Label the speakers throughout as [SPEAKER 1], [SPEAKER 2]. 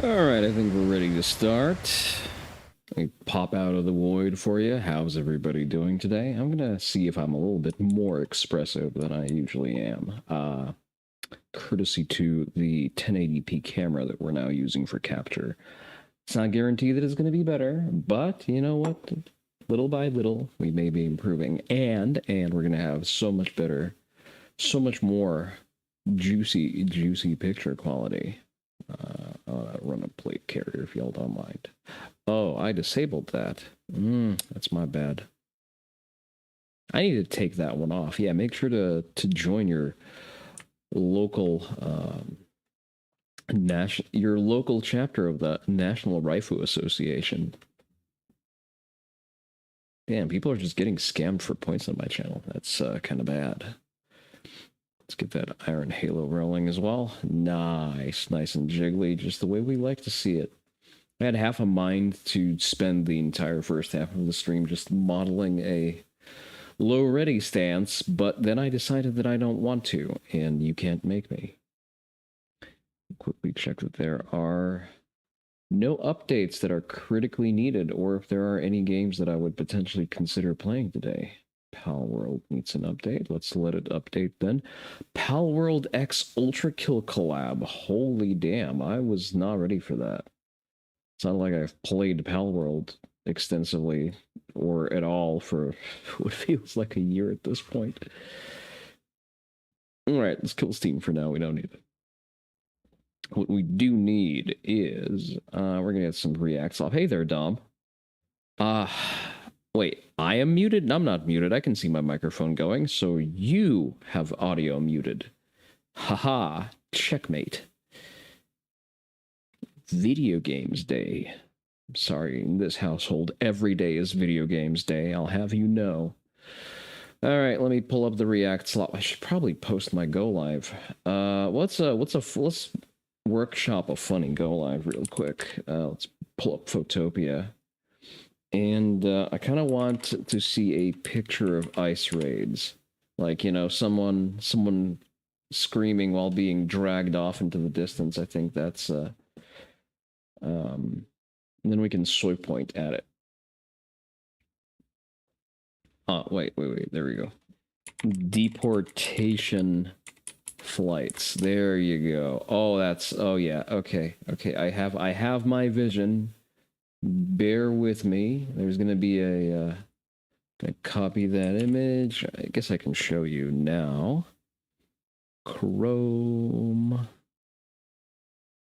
[SPEAKER 1] Alright, I think we're ready to start. Let me pop out of the void for you. How's everybody doing today? I'm gonna see if I'm a little bit more expressive than I usually am. Courtesy to the 1080p camera that we're now using for capture. It's not guaranteed that it's gonna be better, but you know what? Little by little, we may be improving. And we're gonna have so much better, so much more juicy picture quality. I'll run a plate carrier if y'all don't mind. Oh, I disabled that. That's my bad. I need to take that one off. Yeah, make sure to join your local your local chapter of the National Rifle Association. Damn, people are just getting scammed for points on my channel. That's kind of bad. Let's get that Iron Halo rolling as well. Nice and jiggly, just the way we like to see it. I had half a mind to spend the entire first half of the stream just modeling a low ready stance, but then I decided that I don't want to, and you can't make me. Quickly check that there are no updates that are critically needed, or if there are any games that I would potentially consider playing today. Palworld needs an update. Let's let it update then. Palworld X Ultra Kill collab. Holy damn, I was not ready for that. It's not like I've played Palworld extensively or at all for what feels like a year at this point. Alright, let's kill Steam for now. We don't need it. What we do need is, we're gonna get some reacts off. Hey there, Dom. Wait, I am muted? No, I'm not muted. I can see my microphone going, so you have audio muted. Haha, checkmate. Video games day. I'm sorry, in this household, every day is video games day. I'll have you know. All right, let me pull up the React slot. I should probably post my go live. Let's workshop a funny go live real quick. Let's pull up Photopia. And I kind of want to see a picture of ice raids. Like, you know, someone screaming while being dragged off into the distance. I think that's and then we can soy point at it. Oh, wait, there we go. Deportation flights. There you go. Oh, yeah, okay. I have my vision. Bear with me. There's gonna be a gonna copy that image. I guess I can show you now. Chrome.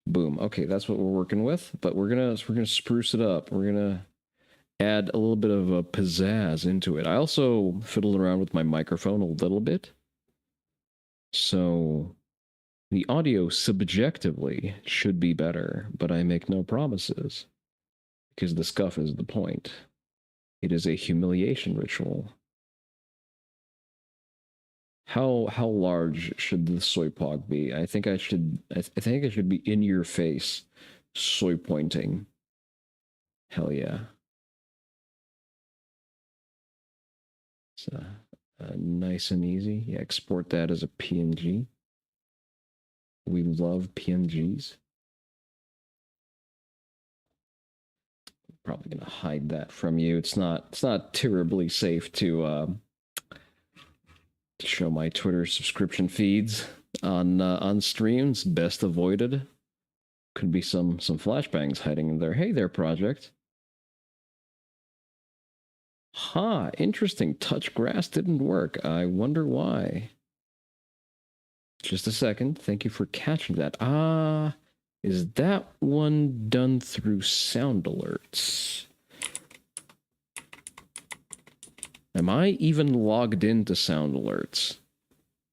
[SPEAKER 1] Boom. Okay, that's what we're working with, but we're gonna spruce it up. We're gonna add a little bit of a pizzazz into it. I also fiddled around with my microphone a little bit. So the audio subjectively should be better, but I make no promises. Because the scuff is the point. It is a humiliation ritual. How large should the soy pog be? I think I should be in your face soy pointing. Hell yeah. So nice and easy. Yeah, export that as a PNG. We love PNGs. Probably gonna hide that from you. It's not terribly safe to show my Twitter subscription feeds on streams. Best avoided. Could be some flashbangs hiding in there. Hey there, project. Huh, interesting. Touch grass didn't work. I wonder why. Just a second. Thank you for catching that. Is that one done through sound alerts? Am I even logged into sound alerts?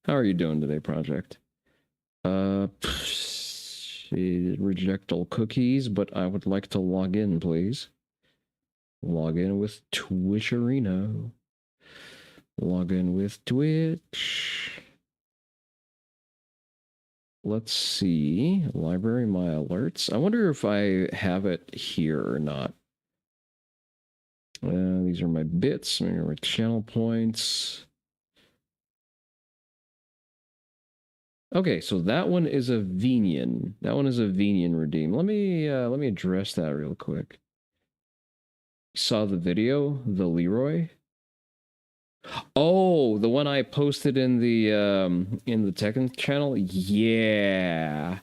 [SPEAKER 1] How are you doing today, project? Reject all cookies, but I would like to log in, please. Log in with Twitcherino. Log in with Twitch. Let's see. Library my alerts. I wonder if I have it here or not. These are my bits. These are my channel points. Okay, so that one is a Venian. That one is a Venian redeem. Let me address that real quick. Saw the video, the Leroy. Oh, the one I posted in the Tekken channel? Yeah.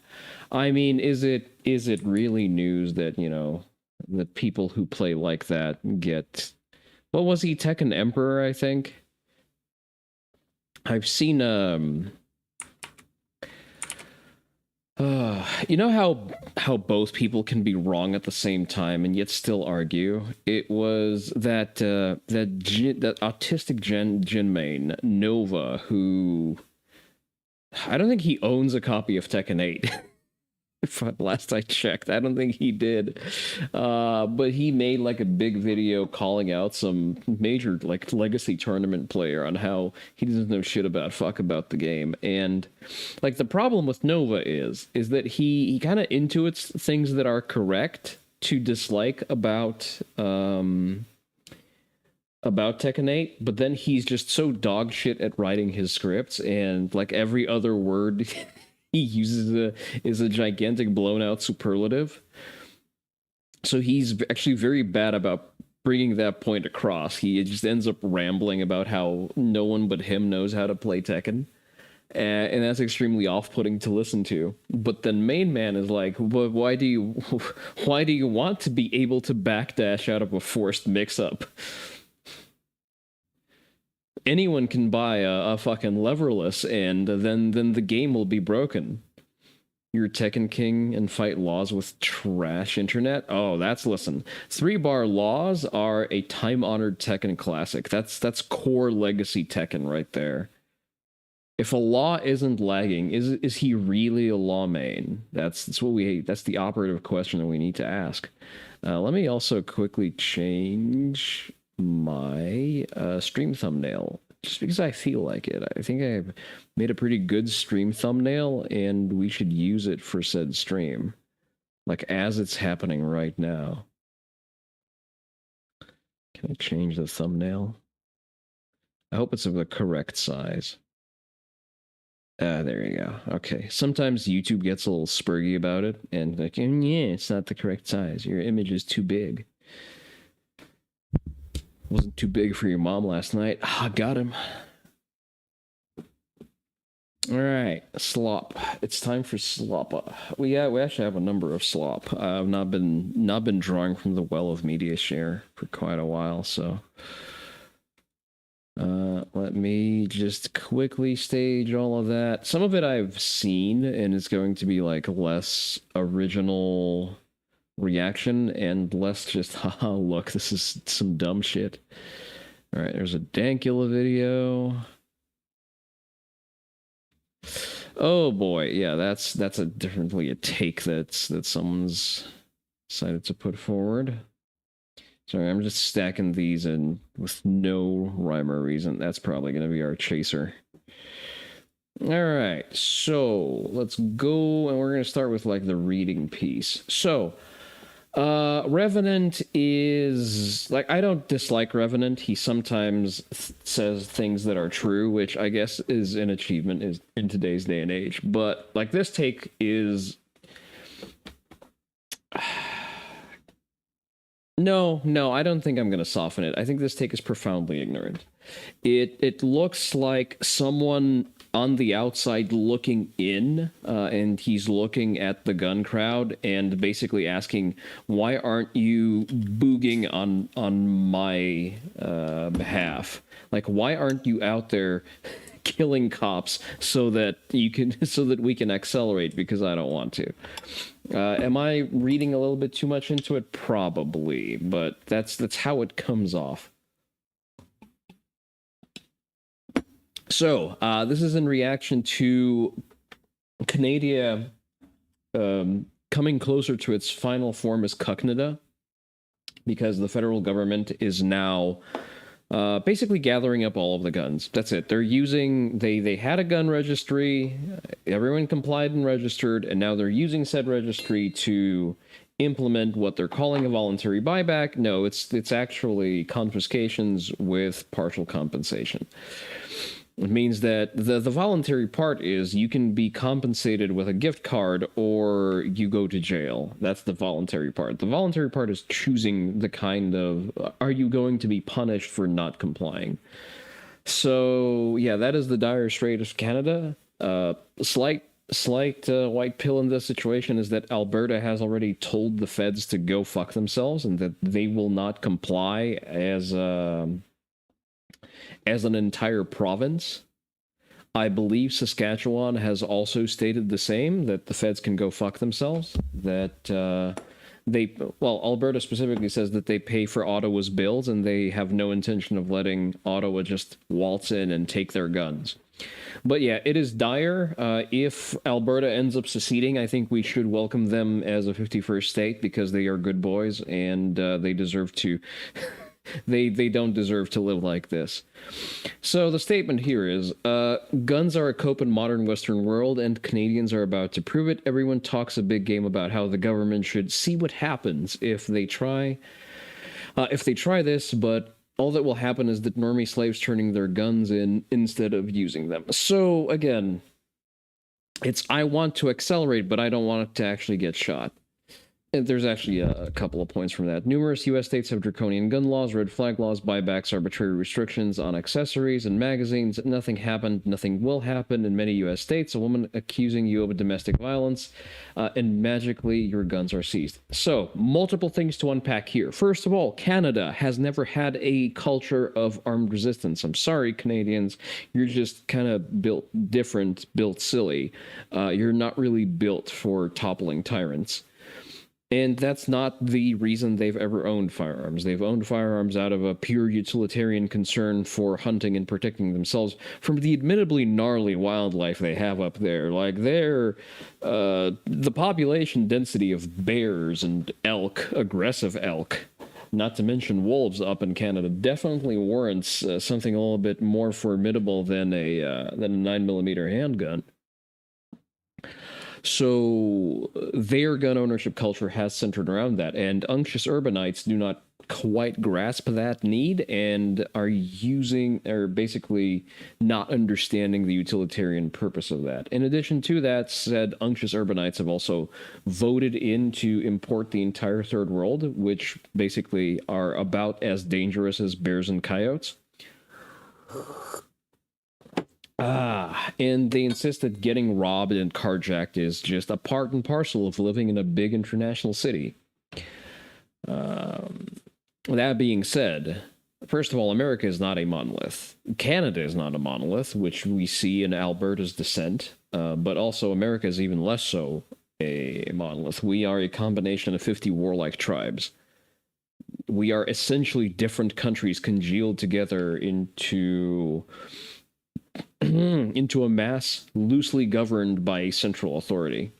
[SPEAKER 1] I mean, is it really news that, you know, that people who play like that get, what was he, Tekken Emperor, I think? I've seen you know how both people can be wrong at the same time and yet still argue? It was that autistic Jin main Nova, who I don't think he owns a copy of Tekken 8. Last I checked, I don't think he did. But he made like a big video calling out some major like legacy tournament player on how he doesn't know shit about the game. And like the problem with Nova is that he kind of intuits things that are correct to dislike about Tekken 8, but then he's just so dog shit at writing his scripts, and like every other word he uses is a gigantic blown out superlative. So he's actually very bad about bringing that point across. He just ends up rambling about how no one but him knows how to play Tekken. And that's extremely off-putting to listen to. But then Main Man is like, why do you want to be able to backdash out of a forced mix-up? Anyone can buy a fucking leverless, and then the game will be broken. You're Tekken King and fight laws with trash internet? Oh, listen. 3-bar laws are a time-honored Tekken classic. That's core legacy Tekken right there. If a law isn't lagging, is he really a law main? That's the operative question that we need to ask. Let me also quickly change my stream thumbnail just because I feel like it. I think I've made a pretty good stream thumbnail, and we should use it for said stream, like as it's happening right now. Can I change the thumbnail? I hope it's of the correct size. There you go. Okay. Sometimes YouTube gets a little spurgy about it, and like, yeah, it's not the correct size. Your image is too big. Wasn't too big for your mom last night. Got him. All right, slop. It's time for slop. We actually have a number of slop. I've not been drawing from the well of media share for quite a while, so let me just quickly stage all of that. Some of it I've seen, and it's going to be like less original reaction and less just, haha, look, this is some dumb shit. All right, there's a Dankula video. Oh boy, yeah, that's definitely a take that someone's decided to put forward. Sorry, I'm just stacking these in with no rhyme or reason. That's probably going to be our chaser. All right, so let's go, and we're going to start with like the reading piece. So, Revenant is like, I don't dislike Revenant. He sometimes says things that are true, which I guess is an achievement is in today's day and age. But like this take is no, I don't think I'm going to soften it. I think this take is profoundly ignorant. It looks like someone on the outside looking in, and he's looking at the gun crowd and basically asking, why aren't you booging on my behalf? Like, why aren't you out there killing cops so that we can accelerate, because I don't want to. Am I reading a little bit too much into it? Probably, but that's how it comes off. So, this is in reaction to Canada coming closer to its final form as Canada, because the federal government is now basically gathering up all of the guns. That's it. They're using, they had a gun registry, everyone complied and registered, and now they're using said registry to implement what they're calling a voluntary buyback. No, it's actually confiscations with partial compensation. It means that the voluntary part is you can be compensated with a gift card or you go to jail. That's the voluntary part. The voluntary part is choosing the kind of, are you going to be punished for not complying? So, yeah, that is the dire strait of Canada. Slight white pill in this situation is that Alberta has already told the feds to go fuck themselves and that they will not comply as an entire province. I believe Saskatchewan has also stated the same, that the feds can go fuck themselves. That Alberta specifically says that they pay for Ottawa's bills and they have no intention of letting Ottawa just waltz in and take their guns. But yeah, it is dire. If Alberta ends up seceding, I think we should welcome them as a 51st state because they are good boys and they deserve to. They don't deserve to live like this. So the statement here is, guns are a cope in modern Western world, and Canadians are about to prove it. Everyone talks a big game about how the government should see what happens if they try this, but all that will happen is that normie slaves turning their guns in instead of using them. So again, it's I want to accelerate, but I don't want it to actually get shot. And there's actually a couple of points from that. Numerous U.S. states have draconian gun laws, red flag laws, buybacks, arbitrary restrictions on accessories and magazines. Nothing happened. Nothing will happen in many U.S. states. A woman accusing you of domestic violence, and magically your guns are seized. So, multiple things to unpack here. First of all, Canada has never had a culture of armed resistance. I'm sorry, Canadians. You're just kind of built different, built silly. You're not really built for toppling tyrants. And that's not the reason they've ever owned firearms. They've owned firearms out of a pure utilitarian concern for hunting and protecting themselves from the admittedly gnarly wildlife they have up there. Like, the population density of bears and elk, aggressive elk, not to mention wolves up in Canada, definitely warrants something a little bit more formidable than a 9mm handgun. So their gun ownership culture has centered around that, and unctuous urbanites do not quite grasp that need and are basically not understanding the utilitarian purpose of that. In addition to that, said unctuous urbanites have also voted in to import the entire third world, which basically are about as dangerous as bears and coyotes. And they insist that getting robbed and carjacked is just a part and parcel of living in a big international city. That being said, first of all, America is not a monolith. Canada is not a monolith, which we see in Alberta's descent, but also America is even less so a monolith. We are a combination of 50 warlike tribes. We are essentially different countries congealed together into a mass loosely governed by a central authority.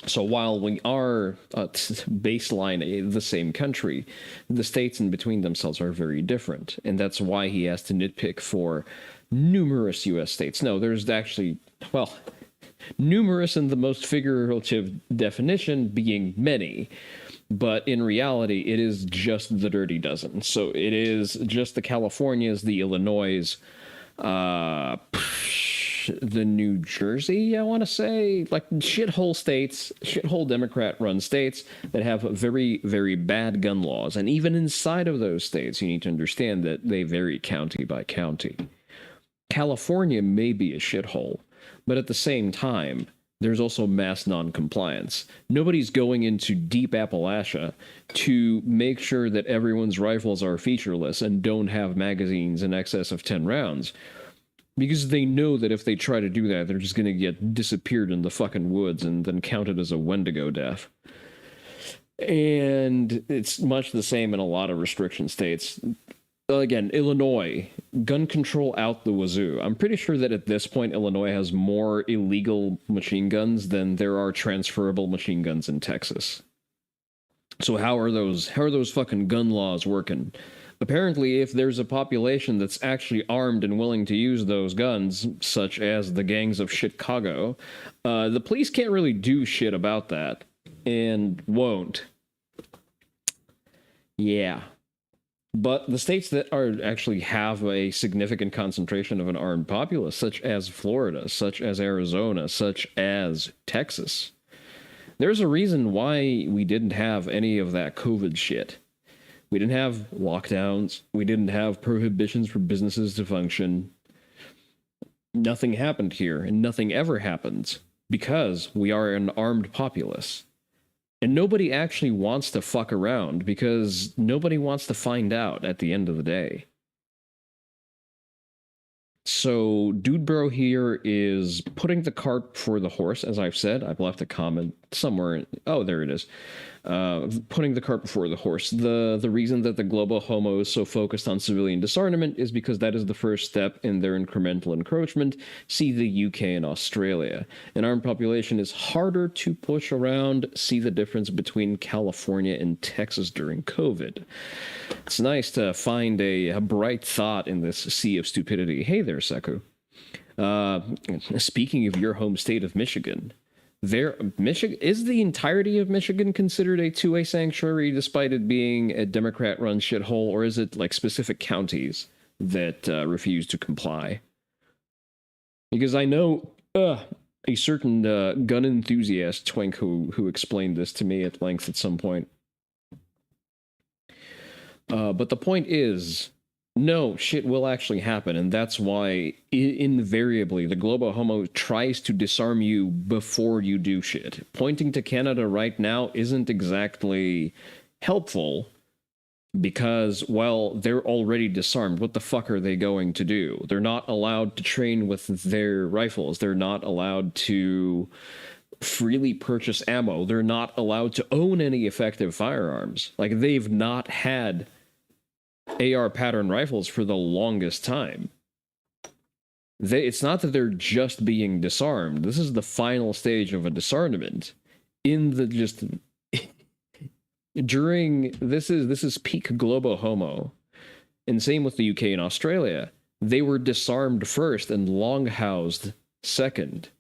[SPEAKER 1] So while we are baseline the same country, the states in between themselves are very different. And that's why he has to nitpick for numerous U.S. states. No, there's actually, numerous in the most figurative definition being many. But in reality, it is just the dirty dozen. So it is just the Californias, the Illinois, the New Jersey, I want to say, like shithole states, shithole Democrat-run states that have very, very bad gun laws. And even inside of those states, you need to understand that they vary county by county. California may be a shithole, but at the same time, there's also mass non-compliance. Nobody's going into deep Appalachia to make sure that everyone's rifles are featureless and don't have magazines in excess of 10 rounds. Because they know that if they try to do that, they're just going to get disappeared in the fucking woods and then counted as a Wendigo death. And it's much the same in a lot of restriction states. Again, Illinois, gun control out the wazoo. I'm pretty sure that at this point, Illinois has more illegal machine guns than there are transferable machine guns in Texas. So how are those fucking gun laws working? Apparently, if there's a population that's actually armed and willing to use those guns, such as the gangs of Chicago, the police can't really do shit about that, and won't. Yeah. But the states that are actually have a significant concentration of an armed populace, such as Florida, such as Arizona, such as Texas, there's a reason why we didn't have any of that COVID shit. We didn't have lockdowns. We didn't have prohibitions for businesses to function. Nothing happened here, and nothing ever happens because we are an armed populace. And nobody actually wants to fuck around because nobody wants to find out at the end of the day. So, Dude Bro here is putting the cart before the horse, as I've said. I've left a comment somewhere. Oh, there it is. Putting the cart before the horse. The reason that the global homo is so focused on civilian disarmament is because that is the first step in their incremental encroachment. See the UK and Australia. An armed population is harder to push around. See the difference between California and Texas during COVID. It's nice to find a bright thought in this sea of stupidity. Hey there, Seku. Speaking of your home state of Michigan, Michigan is the entirety of Michigan considered a two-way sanctuary despite it being a Democrat-run shithole, or is it like specific counties that refuse to comply? Because I know a certain gun enthusiast twink who explained this to me at length at some point. But the point is, no, shit will actually happen, and that's why invariably the global homo tries to disarm you before you do shit. Pointing to Canada right now isn't exactly helpful because, well, they're already disarmed. What the fuck are they going to do? They're not allowed to train with their rifles. They're not allowed to freely purchase ammo. They're not allowed to own any effective firearms. Like, they've not had AR pattern rifles for the longest time. It's not that they're just being disarmed. This is the final stage of a disarmament. During this is peak global homo. And same with the UK and Australia. They were disarmed first and long housed second.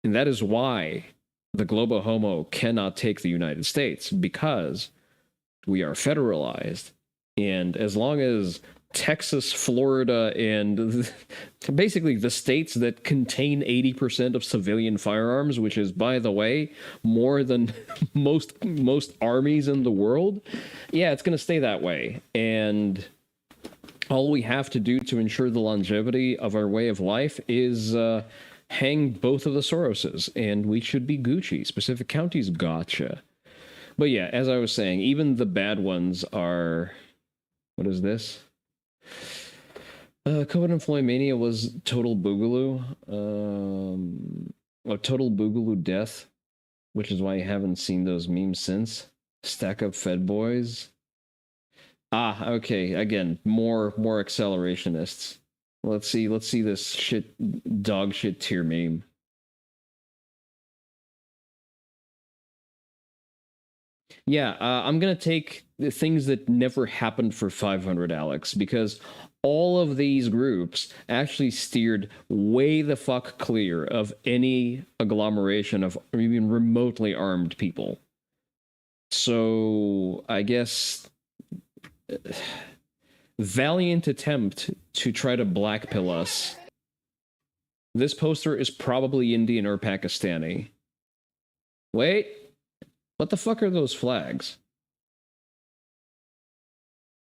[SPEAKER 1] And that is why the global homo cannot take the United States, because we are federalized. And as long as Texas, Florida, and basically the states that contain 80% of civilian firearms, which is, by the way, more than most armies in the world, yeah, it's going to stay that way. And all we have to do to ensure the longevity of our way of life is hang both of the Soroses, and we should be Gucci. Specific counties, gotcha. But yeah, as I was saying, even the bad ones are... What is this? COVID and Floymania was total boogaloo. Total boogaloo death, which is why I haven't seen those memes since. Stack up Fed boys. Ah, okay. Again, more accelerationists. Let's see this shit, dog shit tier meme. Yeah, I'm gonna take the things that never happened for 500, Alex, because all of these groups actually steered way the fuck clear of any agglomeration of even remotely armed people. So I guess valiant attempt to try to blackpill us. This poster is probably Indian or Pakistani. Wait. What the fuck are those flags?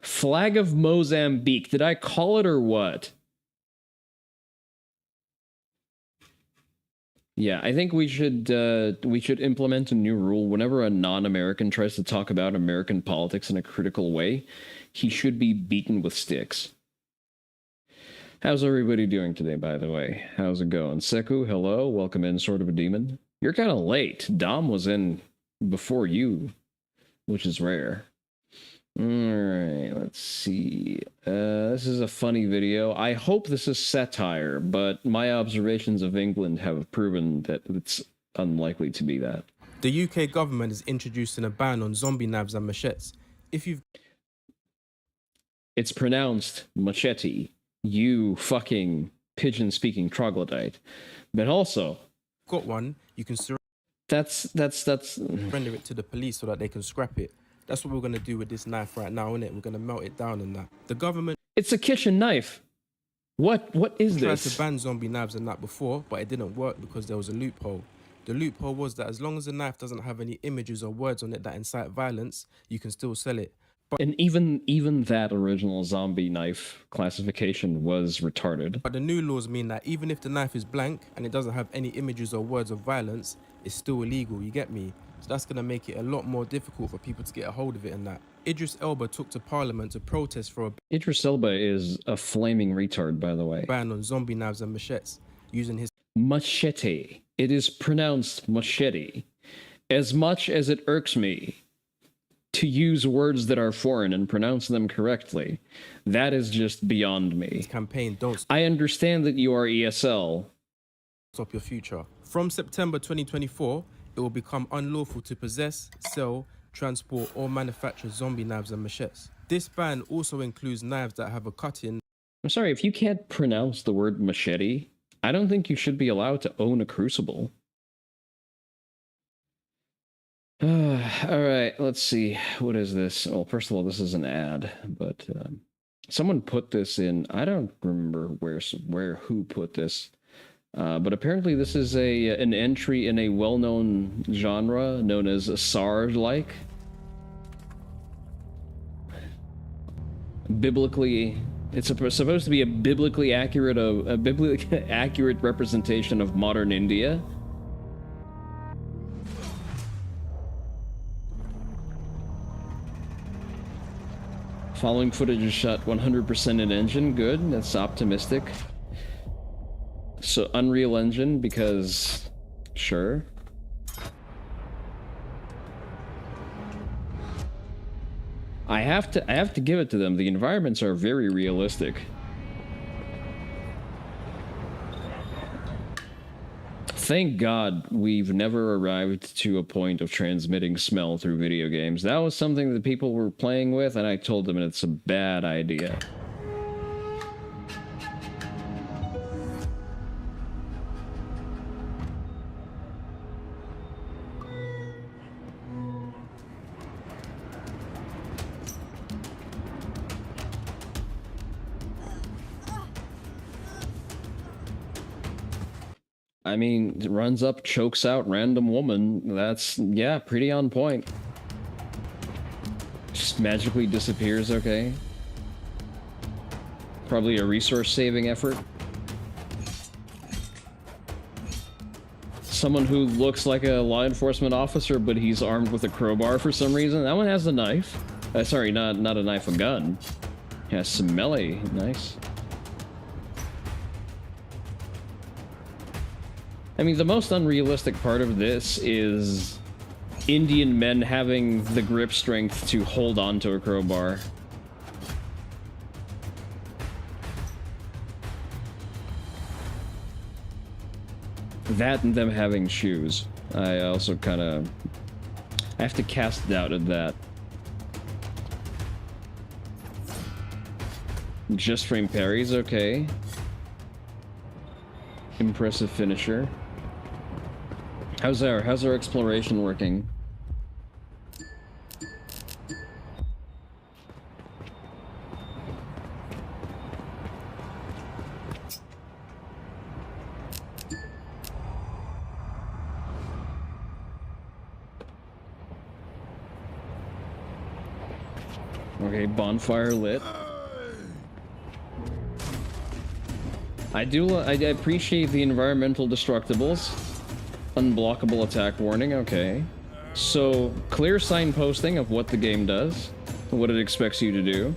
[SPEAKER 1] Flag of Mozambique. Did I call it or what? Yeah, I think we should implement a new rule. Whenever a non-American tries to talk about American politics in a critical way, he should be beaten with sticks. How's everybody doing today, by the way? How's it going? Seku, hello. Welcome in, Sort of a Demon. You're kind of late. Dom was in before you, which is rare. All right, let's see. This is a funny video. I hope this is satire, but my observations of England have proven that it's unlikely to be that.
[SPEAKER 2] The UK government is introducing a ban on zombie knives and machetes.
[SPEAKER 1] It's pronounced machete, you fucking pigeon-speaking troglodyte. But also...
[SPEAKER 2] got one, you can
[SPEAKER 1] That's
[SPEAKER 2] surrender it to the police so that they can scrap it. That's what we're going to do with this knife right now, innit? We're going to melt it down and that. The government
[SPEAKER 1] It's a kitchen knife. What is
[SPEAKER 2] tried
[SPEAKER 1] this?
[SPEAKER 2] to ban zombie knives and that before, but it didn't work because there was a loophole. The loophole was that as long as the knife doesn't have any images or words on it that incite violence, you can still sell it.
[SPEAKER 1] And even that original zombie knife classification was retarded.
[SPEAKER 2] But the new laws mean that even if the knife is blank and it doesn't have any images or words of violence, it's still illegal, you get me? So that's going to make it a lot more difficult for people to get a hold of it and that. Idris Elba took to Parliament to protest for a
[SPEAKER 1] Idris Elba is a flaming retard, by the way.
[SPEAKER 2] ban on zombie knives and machetes, using his
[SPEAKER 1] Machete. It is pronounced machete. As much as it irks me to use words that are foreign and pronounce them correctly, that is just beyond me.
[SPEAKER 2] campaign, Don't
[SPEAKER 1] I understand that you are ESL.
[SPEAKER 2] Stop Your Future. From September 2024, it will become unlawful to possess, sell, transport, or manufacture zombie knives and machetes. This ban also includes knives that have a cut-in.
[SPEAKER 1] I'm sorry, if you can't pronounce the word machete, I don't think you should be allowed to own a crucible. Alright, let's see. What is this? Well, first of all, this is an ad, but someone put this in. I don't remember who put this. But apparently this is an entry in a well-known genre known as Sarge-like. Biblically, it's supposed to be a biblically accurate representation of modern India. Following footage is shot 100% in engine. Good, that's optimistic. So Unreal Engine, because sure. I have to give it to them. The environments are very realistic. Thank God we've never arrived to a point of transmitting smell through video games. That was something that people were playing with, and I told them it's a bad idea. I mean, runs up, chokes out random woman. That's, yeah, pretty on point. Just magically disappears, okay. Probably a resource-saving effort. Someone who looks like a law enforcement officer, but he's armed with a crowbar for some reason. That one has a knife. Sorry, not a knife, a gun. Has some melee. Nice. I mean, the most unrealistic part of this is Indian men having the grip strength to hold on to a crowbar. That and them having shoes. I also kind of... I have to cast doubt at that. Just frame parries, okay. Impressive finisher. How's our exploration working? Okay, bonfire lit. I appreciate the environmental destructibles. Unblockable attack warning, okay. So, clear signposting of what the game does, what it expects you to do.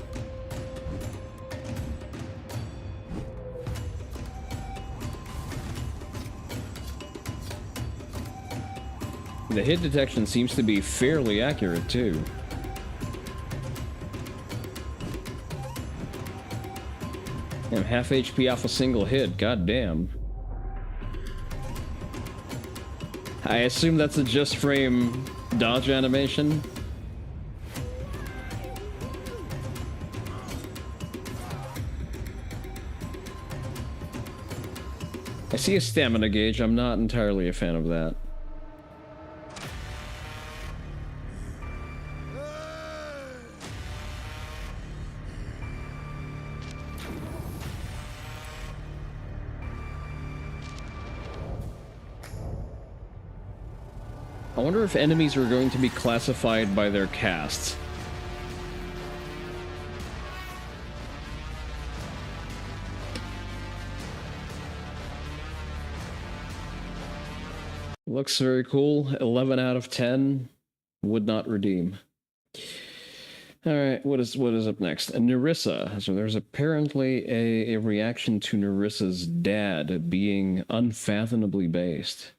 [SPEAKER 1] The hit detection seems to be fairly accurate, too. I'm half HP off a single hit, god damn. I assume that's a just frame dodge animation. I see a stamina gauge. I'm not entirely a fan of that. I wonder if enemies are going to be classified by their castes. Looks very cool. 11 out of 10. Would not redeem. All right, what is up next? Nerissa. So there's apparently a reaction to Nerissa's dad being unfathomably based.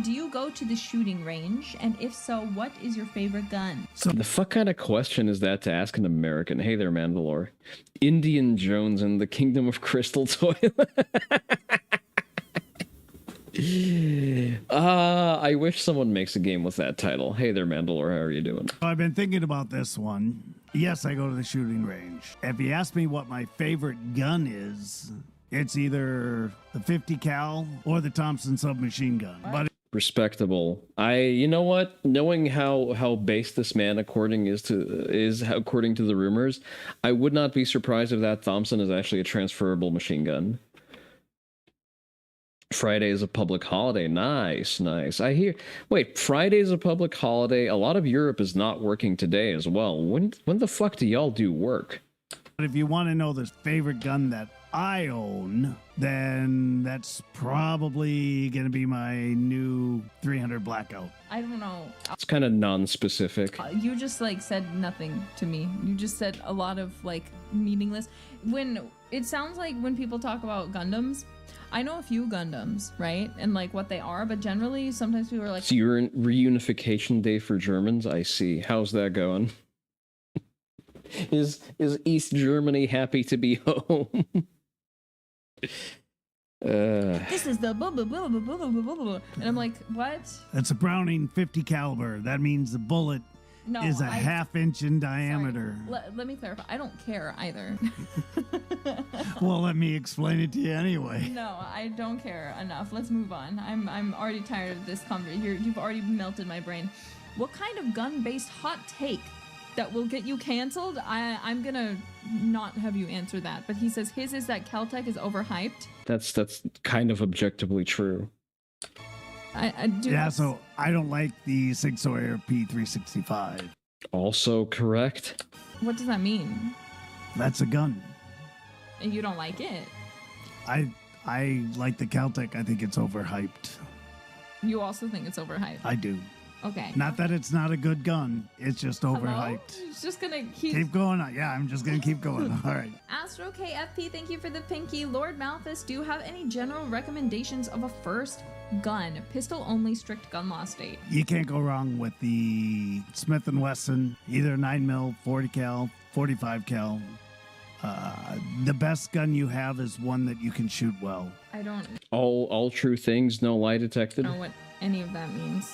[SPEAKER 3] Do you go to the shooting range? And if so, what is your favorite gun?
[SPEAKER 1] So the fuck kind of question is that to ask an American? Hey there, Mandalore. Indian Jones and the Kingdom of Crystal Toilet. I wish someone makes a game with that title. Hey there, Mandalore, how are you doing?
[SPEAKER 4] I've been thinking about this one. Yes, I go to the shooting range. If you ask me what my favorite gun is, it's either the 50 cal or the Thompson submachine gun. But
[SPEAKER 1] Respectable. You know what? Knowing how based this man according to the rumors, I would not be surprised if that Thompson is actually a transferable machine gun. Friday is a public holiday. Nice. I hear. Wait, Friday is a public holiday. A lot of Europe is not working today as well. When the fuck do y'all do work?
[SPEAKER 4] if you want to know the favorite gun that I own, then that's probably going to be my new 300 Blackout.
[SPEAKER 3] I don't know.
[SPEAKER 1] It's kind of non-specific.
[SPEAKER 3] You just like said nothing to me. You just said a lot of like meaningless. When it sounds like when people talk about Gundams, I know a few Gundams, right? And like what they are, but generally sometimes people are like,
[SPEAKER 1] So you're in reunification day for Germans? I see. How's that going? Is East Germany happy to be home?
[SPEAKER 3] this is the blah, blah, blah, blah, blah, blah, blah, blah. And I'm like, what?
[SPEAKER 4] That's a Browning 50 caliber. That means the bullet
[SPEAKER 3] No,
[SPEAKER 4] is a half-inch in diameter.
[SPEAKER 3] Let me clarify. I don't care either.
[SPEAKER 4] Well, let me explain it to you anyway.
[SPEAKER 3] No, I don't care enough. Let's move on. I'm already tired of this conversation. You've already melted my brain. What kind of gun-based hot take that will get you canceled? I'm gonna not have you answer that. But he says his is that Caltech is overhyped.
[SPEAKER 1] That's kind of objectively true.
[SPEAKER 3] I do.
[SPEAKER 4] Yeah, so I don't like the Sig Sauer P365.
[SPEAKER 1] Also correct.
[SPEAKER 3] What does that mean?
[SPEAKER 4] That's a gun.
[SPEAKER 3] And you don't like it?
[SPEAKER 4] I like the Caltech. I think it's overhyped.
[SPEAKER 3] You also think it's overhyped?
[SPEAKER 4] I do.
[SPEAKER 3] Okay.
[SPEAKER 4] Not that it's not a good gun. It's just
[SPEAKER 3] Hello?
[SPEAKER 4] overhyped.
[SPEAKER 3] It's just gonna keep
[SPEAKER 4] Going on. Yeah, I'm just going to keep going. All right.
[SPEAKER 3] Astro KFP, thank you for the pinky. Lord Malthus, do you have any general recommendations of a first gun? Pistol only, strict gun law state.
[SPEAKER 4] You can't go wrong with the Smith & Wesson, either 9mm, 40 cal, 45 cal. The best gun you have is one that you can shoot well.
[SPEAKER 3] I don't
[SPEAKER 1] All true things, no lie detected.
[SPEAKER 3] know what any of that means.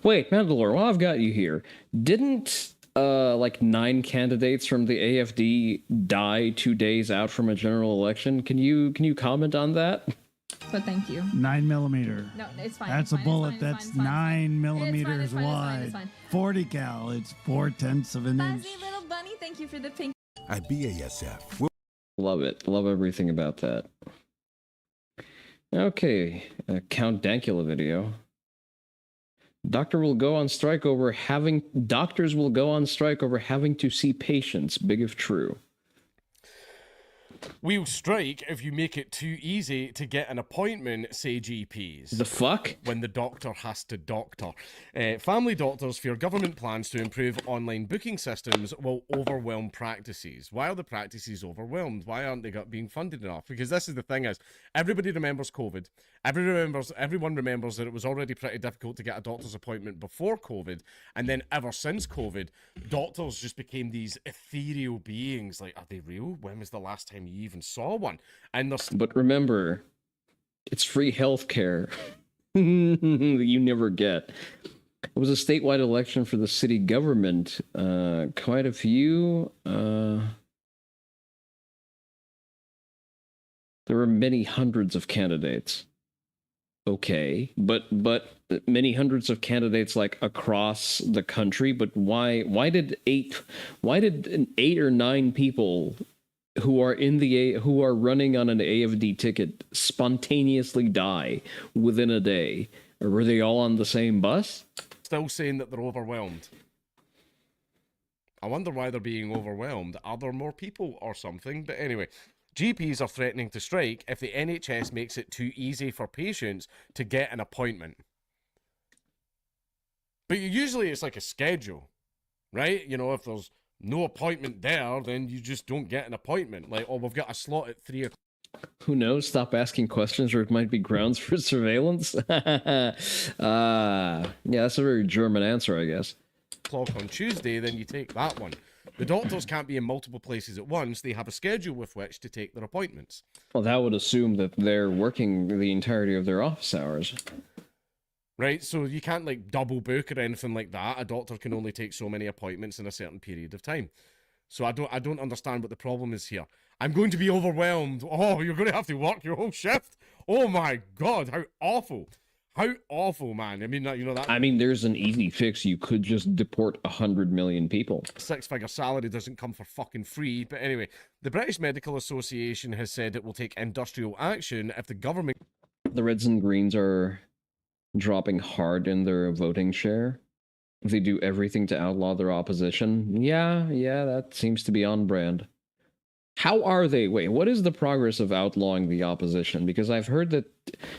[SPEAKER 1] Wait, Mandalore, while I've got you here, didn't like 9 candidates from the AFD die 2 days out from a general election? Can you comment on that?
[SPEAKER 3] But thank you.
[SPEAKER 4] 9mm.
[SPEAKER 3] No, it's fine.
[SPEAKER 4] That's
[SPEAKER 3] it's
[SPEAKER 4] a
[SPEAKER 3] fine,
[SPEAKER 4] bullet
[SPEAKER 3] it's fine,
[SPEAKER 4] that's
[SPEAKER 3] it's fine,
[SPEAKER 4] 9
[SPEAKER 3] it's
[SPEAKER 4] millimeters
[SPEAKER 3] fine,
[SPEAKER 4] wide.
[SPEAKER 3] it's fine.
[SPEAKER 4] 40 cal, it's 4/10 of an inch.
[SPEAKER 3] Fuzzy little bunny, thank you for the pink.
[SPEAKER 5] At BASF,
[SPEAKER 1] Love it. Love everything about that. Okay, Count Dankula video. Doctors will go on strike over having to see patients, big if true.
[SPEAKER 6] We'll strike if you make it too easy to get an appointment, say GPs.
[SPEAKER 1] The fuck?
[SPEAKER 6] When the doctor has to doctor. Family doctors fear government plans to improve online booking systems will overwhelm practices. Why are the practices overwhelmed? Why aren't they being funded enough? Because this is the thing is, everybody remembers COVID. Everyone remembers that it was already pretty difficult to get a doctor's appointment before COVID. And then ever since COVID, doctors just became these ethereal beings. Like, are they real? When was the last time you even saw one? And they're
[SPEAKER 1] But remember, it's free healthcare. You never get. It was a statewide election for the city government. Quite a few. There were many hundreds of candidates. Okay, but many hundreds of candidates like across the country. But why did 8 or 9 people who are running on an AFD ticket spontaneously die within a day? Or were they all on the same bus?
[SPEAKER 6] Still saying that they're overwhelmed. I wonder why they're being overwhelmed. Are there more people or something? But anyway, GPs are threatening to strike if the NHS makes it too easy for patients to get an appointment. But usually it's like a schedule, right? You know, if there's no appointment there, then you just don't get an appointment. Like, oh, we've got a slot at 3 o'clock.
[SPEAKER 1] Who knows? Stop asking questions or it might be grounds for surveillance. Yeah, that's a very German answer, I guess.
[SPEAKER 6] On Tuesday, then you take that one. The doctors can't be in multiple places at once. They have a schedule with which to take their appointments.
[SPEAKER 1] Well, that would assume that they're working the entirety of their office hours.
[SPEAKER 6] Right, so you can't like double book or anything like that. A doctor can only take so many appointments in a certain period of time. So I don't understand what the problem is here. I'm going to be overwhelmed. Oh, you're going to have to work your whole shift. Oh my God, how awful. How awful, man. I mean, you know that.
[SPEAKER 1] I mean, there's an easy fix. You could just deport 100 million people.
[SPEAKER 6] Six-figure salary doesn't come for fucking free. But anyway, the British Medical Association has said it will take industrial action if the government...
[SPEAKER 1] The Reds and Greens are dropping hard in their voting share. They do everything to outlaw their opposition. Yeah, that seems to be on brand. How are they? Wait, what is the progress of outlawing the opposition? Because I've heard that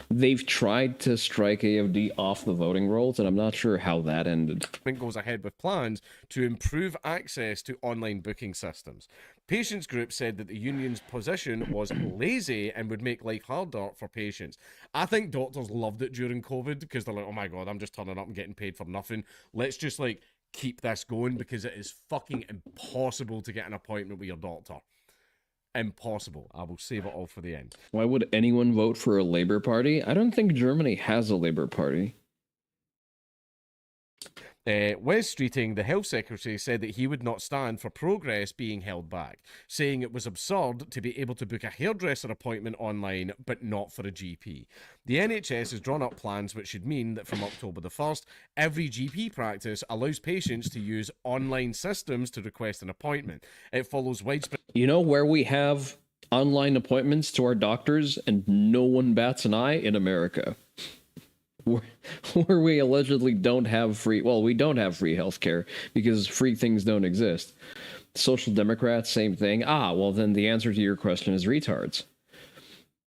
[SPEAKER 1] they've tried to strike AFD off the voting rolls, and I'm not sure how that ended.
[SPEAKER 6] Goes ahead with plans to improve access to online booking systems. Patients groups said that the union's position was lazy and would make life harder for patients. I think doctors loved it during COVID because they're like, oh my God, I'm just turning up and getting paid for nothing. Let's just like keep this going because it is fucking impossible to get an appointment with your doctor. Impossible. I will save it all for the end.
[SPEAKER 1] Why would anyone vote for a Labour Party? I don't think Germany has a Labour Party.
[SPEAKER 6] Wes Streeting, the health secretary, said that he would not stand for progress being held back, saying it was absurd to be able to book a hairdresser appointment online, but not for a GP. The NHS has drawn up plans which should mean that from October the 1st, every GP practice allows patients to use online systems to request an appointment. It follows widespread...
[SPEAKER 1] You know where we have online appointments to our doctors and no one bats an eye? In America. Where we allegedly don't have free, well, we don't have free healthcare because free things don't exist. Social Democrats, same thing. Well, then the answer to your question is retards.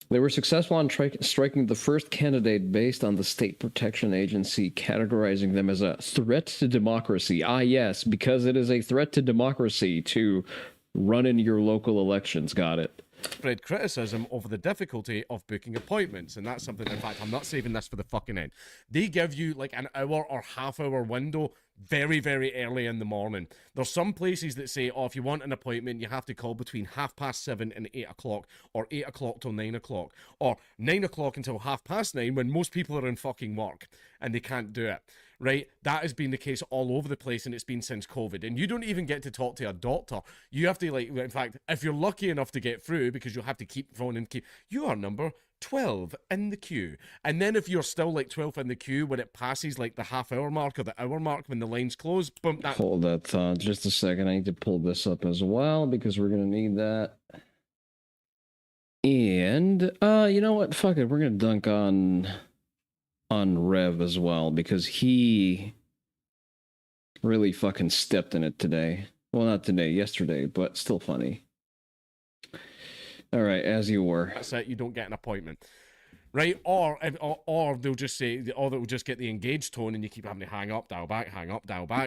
[SPEAKER 1] They were successful in striking the first candidate based on the State Protection Agency categorizing them as a threat to democracy. Yes, because it is a threat to democracy to run in your local elections. Got it.
[SPEAKER 6] Spread criticism over the difficulty of booking appointments, and that's something, in fact, I'm not saving this for the fucking end. They give you like an hour or half-hour window very, very early in the morning. There's some places that say, if you want an appointment, you have to call between 7:30 and 8 o'clock, or 8 o'clock till 9 o'clock, or 9 o'clock until 9:30 when most people are in fucking work, and they can't do it. Right? That has been the case all over the place, and it's been since COVID. And you don't even get to talk to a doctor. You have to, like, in fact, if you're lucky enough to get through, because you'll have to keep phoning, you are number 12 in the queue. And then if you're still like 12th in the queue when it passes like the half-hour mark or the hour mark when the line's closed, boom, that...
[SPEAKER 1] Hold that thought just a second. I need to pull this up as well because we're going to need that. And, you know what? Fuck it. We're going to dunk on Rev as well because he really fucking stepped in it today. Well, not today, yesterday, but still funny. All right, as you were.
[SPEAKER 6] That's it, you don't get an appointment. Right? Or they'll just say, or they'll just get the engaged tone and you keep having to hang up, dial back,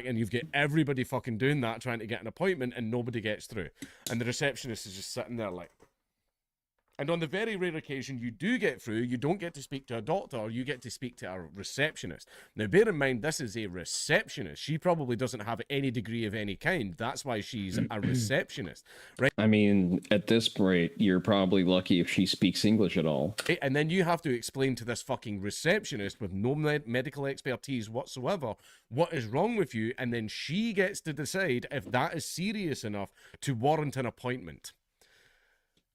[SPEAKER 6] and you've got everybody fucking doing that trying to get an appointment and nobody gets through. And the receptionist is just sitting there like... And on the very rare occasion you do get through, you don't get to speak to a doctor, you get to speak to a receptionist. Now, bear in mind, this is a receptionist. She probably doesn't have any degree of any kind. That's why she's a receptionist, right?
[SPEAKER 1] I mean, at this rate, you're probably lucky if she speaks English at all.
[SPEAKER 6] And then you have to explain to this fucking receptionist with no medical expertise whatsoever what is wrong with you, and then she gets to decide if that is serious enough to warrant an appointment.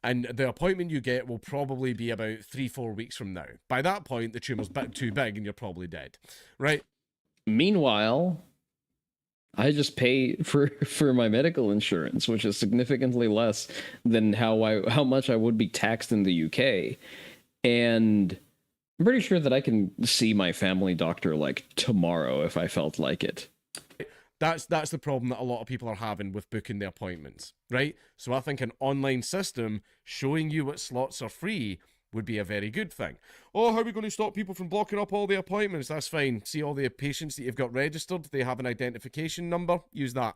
[SPEAKER 6] And the appointment you get will probably be about 3-4 weeks from now. By that point, the tumor's too big and you're probably dead, right?
[SPEAKER 1] Meanwhile, I just pay for my medical insurance, which is significantly less than how much I would be taxed in the UK. And I'm pretty sure that I can see my family doctor like tomorrow if I felt like it.
[SPEAKER 6] That's the problem that a lot of people are having with booking the appointments, right? So I think an online system showing you what slots are free would be a very good thing. Oh, how are we going to stop people from blocking up all the appointments? That's fine. See all the patients that you've got registered, they have an identification number, use that.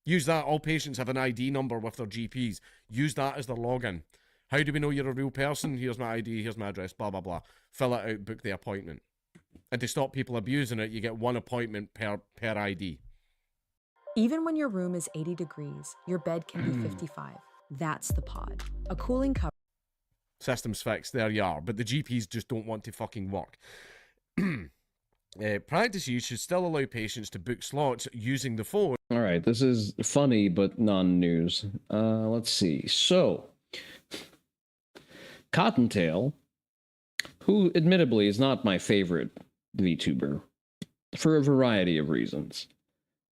[SPEAKER 6] Use that. All patients have an ID number with their GPs. Use that as their login. How do we know you're a real person? Here's my ID, here's my address, blah, blah, blah. Fill it out, book the appointment. And to stop people abusing it, you get one appointment per ID.
[SPEAKER 5] Even when your room is 80 degrees, your bed can be 55. That's the pod. A cooling cover.
[SPEAKER 6] Systems fixed, there you are. But the GPs just don't want to fucking work. Practices should still allow patients to book slots using the phone.
[SPEAKER 1] All right, this is funny but non-news. Let's see. So, Cottontail, who admittedly is not my favorite VTuber, for a variety of reasons.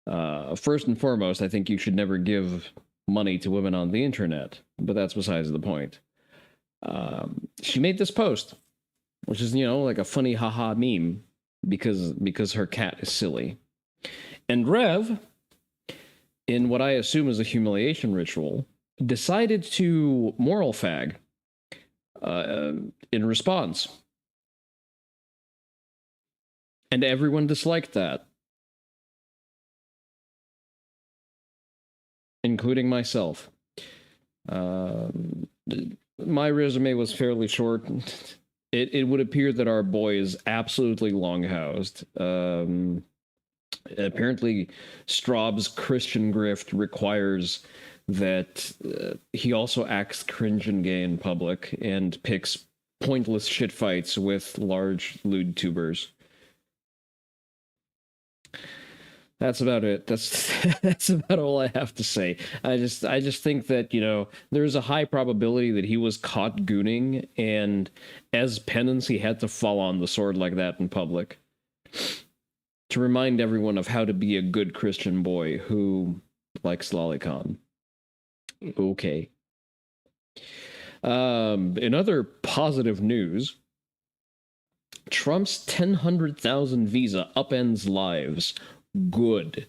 [SPEAKER 1] First and foremost, I think you should never give money to women on the internet, but that's besides the point. She made this post, which is, like a funny haha meme, because her cat is silly. And Rev, in what I assume is a humiliation ritual, decided to moral fag in response. And everyone disliked that. Including myself. My resume was fairly short. It would appear that our boy is absolutely long-housed. Apparently, Straub's Christian grift requires that he also acts cringe and gay in public and picks pointless shit fights with large lewd tubers. That's about it. That's about all I have to say. I just think that, there's a high probability that he was caught gooning, and as penance, he had to fall on the sword like that in public to remind everyone of how to be a good Christian boy who likes lolicon. Okay. In other positive news, Trump's 100,000 visa upends lives. Good.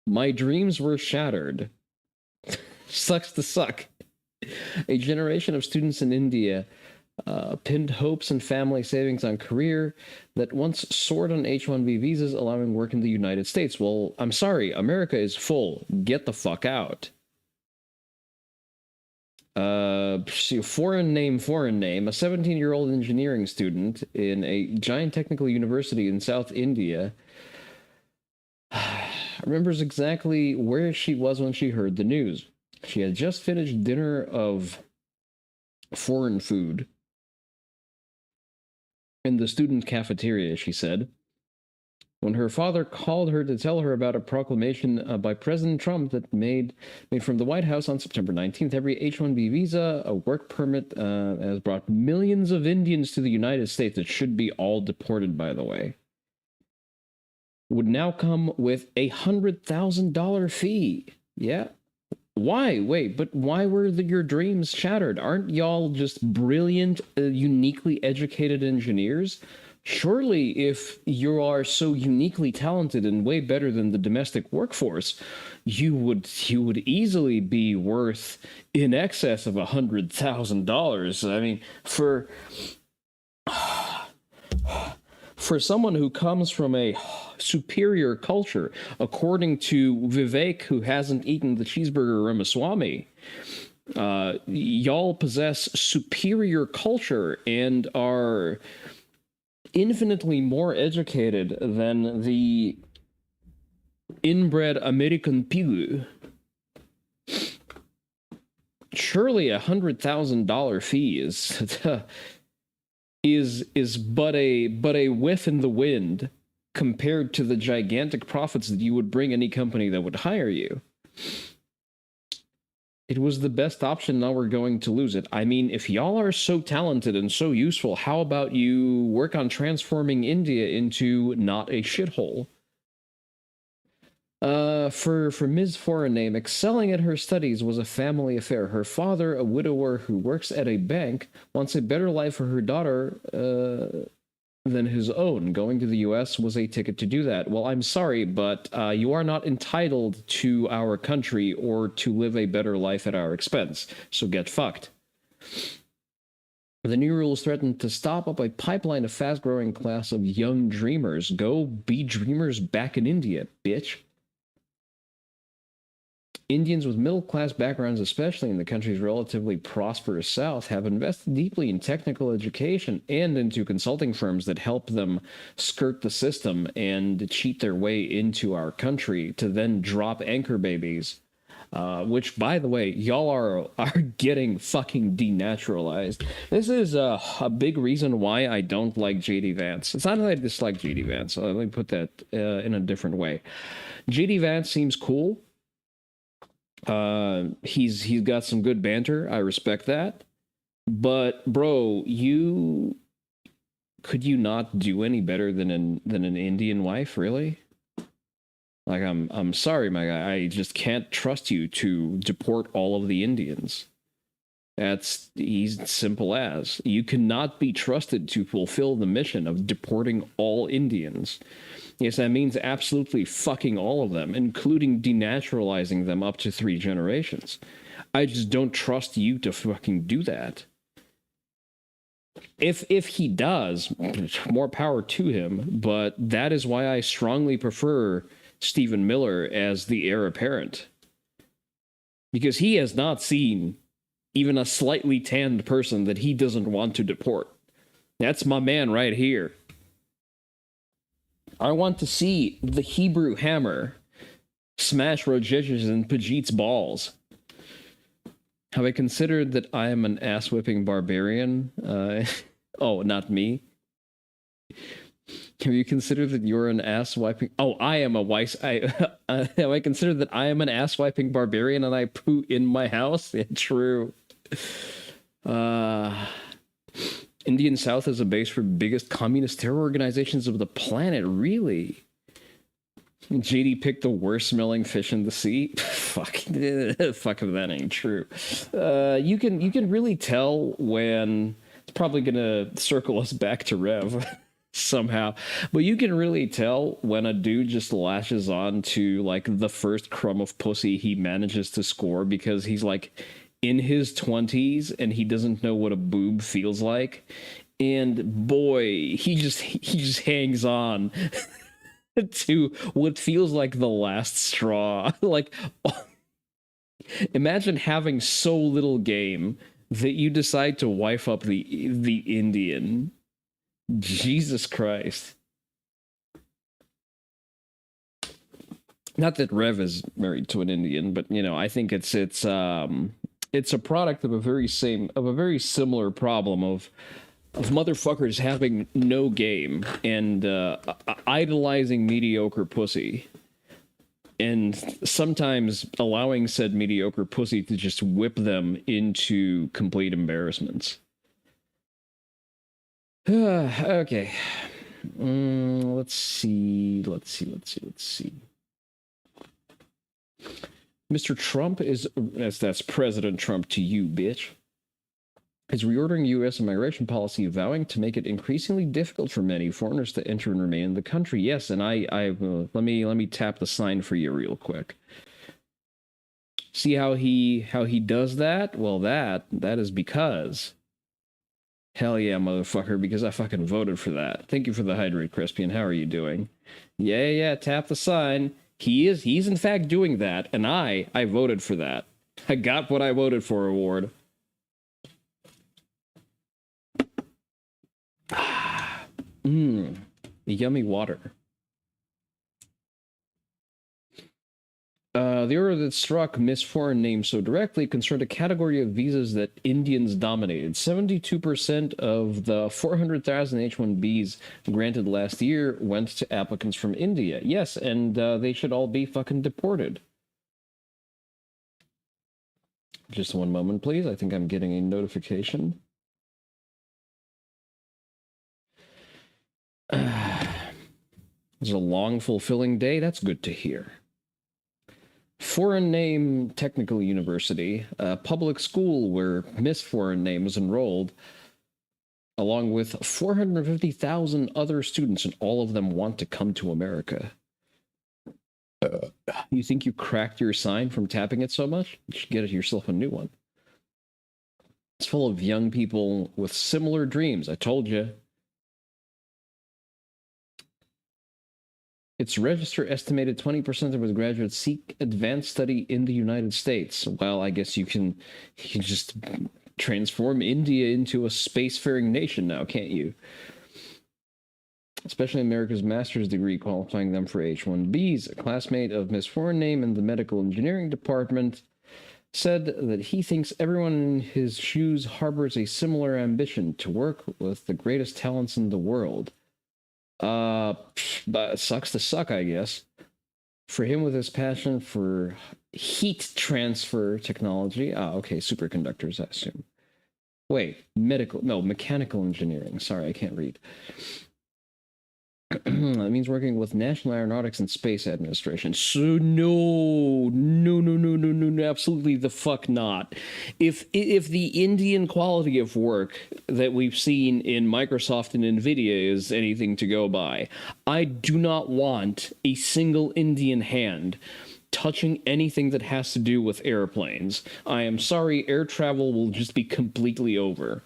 [SPEAKER 1] My dreams were shattered. Sucks to suck. A generation of students in India pinned hopes and family savings on career that once soared on H-1B visas, allowing work in the United States. Well, I'm sorry, America is full. Get the fuck out. Foreign name. A 17-year-old engineering student in a giant technical university in South India remembers exactly where she was when she heard the news. She had just finished dinner of foreign food in the student cafeteria, she said, when her father called her to tell her about a proclamation by President Trump that made from the White House on September 19th. Every H-1B visa, a work permit, has brought millions of Indians to the United States that should be all deported, by the way, would now come with $100,000 fee. Yeah. Why? Wait, but why were your dreams shattered? Aren't y'all just brilliant, uniquely educated engineers? Surely, if you are so uniquely talented and way better than the domestic workforce, you would easily be worth in excess of $100,000. I mean, for someone who comes from a superior culture, according to Vivek, who hasn't eaten the cheeseburger Ramaswamy, y'all possess superior culture and are infinitely more educated than the inbred American pig. Surely $100,000 fee is but a whiff in the wind compared to the gigantic profits that you would bring any company that would hire you. It was the best option, now we're going to lose it. I mean, if y'all are so talented and so useful, how about you work on transforming India into not a shithole? For Ms. Foreign Name, excelling at her studies was a family affair. Her father, a widower who works at a bank, wants a better life for her daughter than his own. Going to the U.S. was a ticket to do that. Well, I'm sorry, but you are not entitled to our country or to live a better life at our expense. So get fucked. The new rules threaten to stop up a pipeline of fast-growing class of young dreamers. Go be dreamers back in India, bitch. Indians with middle-class backgrounds, especially in the country's relatively prosperous south, have invested deeply in technical education and into consulting firms that help them skirt the system and cheat their way into our country to then drop anchor babies. Which, by the way, y'all are getting fucking denaturalized. This is a big reason why I don't like JD Vance. It's not that I dislike JD Vance. Let me put that in a different way. JD Vance seems cool. He's got some good banter. I respect that. But bro, could you not do any better than an Indian wife, really? Like, I'm sorry, my guy. I just can't trust you to deport all of the Indians. That's simple as. You cannot be trusted to fulfill the mission of deporting all Indians. Yes, that means absolutely fucking all of them, including denaturalizing them up to 3 generations. I just don't trust you to fucking do that. If he does, more power to him, but that is why I strongly prefer Stephen Miller as the heir apparent. Because he has not seen even a slightly tanned person that he doesn't want to deport. That's my man right here. I want to see the Hebrew hammer smash Rojesh's and Pajit's balls. Have I considered that I am an ass-whipping barbarian? Oh, not me. Have you considered that you're an ass-wiping... Oh, I am a wife... have I considered that I am an ass-wiping barbarian and I poo in my house? Yeah, true. Indian South is a base for biggest communist terror organizations of the planet. Really? JD picked the worst smelling fish in the sea. Fuck if that ain't true. You can really tell when it's probably gonna circle us back to Rev somehow, but you can really tell when a dude just lashes on to like the first crumb of pussy he manages to score because he's like in his 20s and he doesn't know what a boob feels like, and boy, he just hangs on to what feels like the last straw. Like, imagine having so little game that you decide to wife up the Indian. Jesus Christ. Not that Rev is married to an Indian, but you know, I think it's a product of a very similar problem of motherfuckers having no game and idolizing mediocre pussy, and sometimes allowing said mediocre pussy to just whip them into complete embarrassments. Okay. Let's see. Mr. Trump that's President Trump to you, bitch, is reordering U.S. immigration policy, vowing to make it increasingly difficult for many foreigners to enter and remain in the country. Yes, and let me tap the sign for you real quick. See how he does that? Well, that is because, hell yeah, motherfucker, because I fucking voted for that. Thank you for the hydrate, Crispian. How are you doing? Yeah, tap the sign. He's in fact doing that, and I voted for that. I got what I voted for award. Yummy water. The order that struck Miss Foreign Name so directly concerned a category of visas that Indians dominated. 72% of the 400,000 H-1Bs granted last year went to applicants from India. Yes, and they should all be fucking deported. Just one moment, please. I think I'm getting a notification. It's a long, fulfilling day. That's good to hear. Foreign name technical university, a public school where Miss Foreign Name was enrolled, along with 450,000 other students, and all of them want to come to America. You think you cracked your sign from tapping it so much? You should get yourself a new one. It's full of young people with similar dreams. I told you. Its register estimated 20% of its graduates seek advanced study in the United States. Well, I guess you can just transform India into a spacefaring nation now, can't you? Especially America's master's degree qualifying them for H-1Bs. A classmate of Miss Foreign Name in the medical engineering department said that he thinks everyone in his shoes harbors a similar ambition to work with the greatest talents in the world. But sucks to suck, I guess. For him, with his passion for heat transfer technology. Okay, superconductors, I assume. Wait, mechanical engineering. Sorry, I can't read. That means working with National Aeronautics and Space Administration. So no, absolutely the fuck not. If the Indian quality of work that we've seen in Microsoft and Nvidia is anything to go by, I do not want a single Indian hand touching anything that has to do with airplanes. I am sorry, air travel will just be completely over.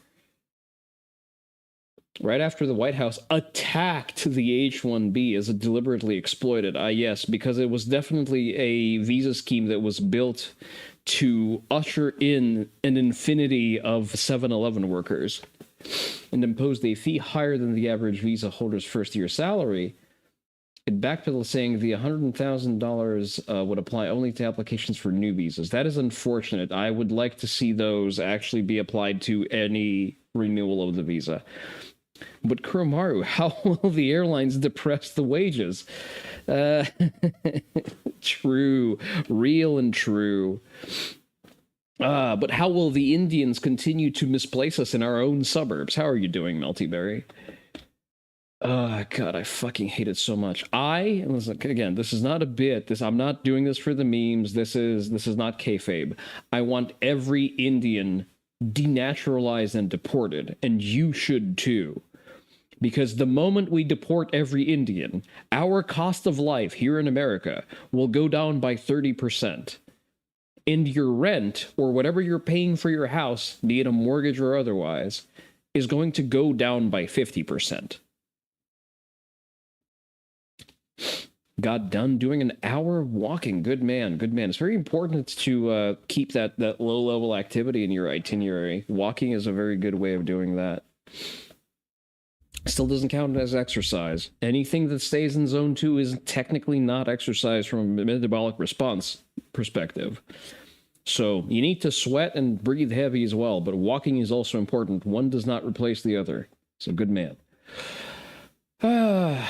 [SPEAKER 1] Right after the White House attacked the H-1B as it deliberately exploited. Yes, because it was definitely a visa scheme that was built to usher in an infinity of 7-Eleven workers and imposed a fee higher than the average visa holder's first-year salary. It backpedaled, saying the $100,000 would apply only to applications for new visas. That is unfortunate. I would like to see those actually be applied to any renewal of the visa. But Kuromaru, how will the airlines depress the wages? True. Real and true. But how will the Indians continue to misplace us in our own suburbs? How are you doing, Meltyberry? God, I fucking hate it so much. Again, this is not a bit. I'm not doing this for the memes. This is not kayfabe. I want every Indian denaturalized and deported, and you should too. Because the moment we deport every Indian, our cost of life here in America will go down by 30%. And your rent, or whatever you're paying for your house, be it a mortgage or otherwise, is going to go down by 50%. Got done doing an hour of walking. Good man, good man. It's very important to keep that low-level activity in your itinerary. Walking is a very good way of doing that. Still doesn't count as exercise. Anything that stays in zone 2 is technically not exercise from a metabolic response perspective. So you need to sweat and breathe heavy as well, but walking is also important. One does not replace the other. So good man. All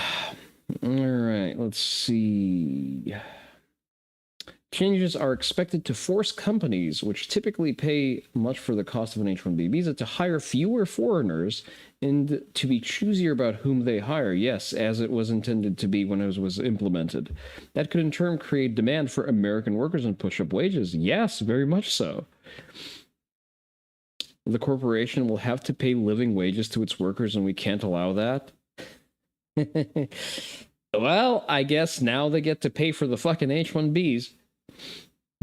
[SPEAKER 1] right, let's see. Changes are expected to force companies, which typically pay much for the cost of an H-1B visa, to hire fewer foreigners and to be choosier about whom they hire. Yes, as it was intended to be when it was implemented. That could in turn create demand for American workers and push up wages. Yes, very much so. The corporation will have to pay living wages to its workers, and we can't allow that. Well, I guess now they get to pay for the fucking H-1Bs.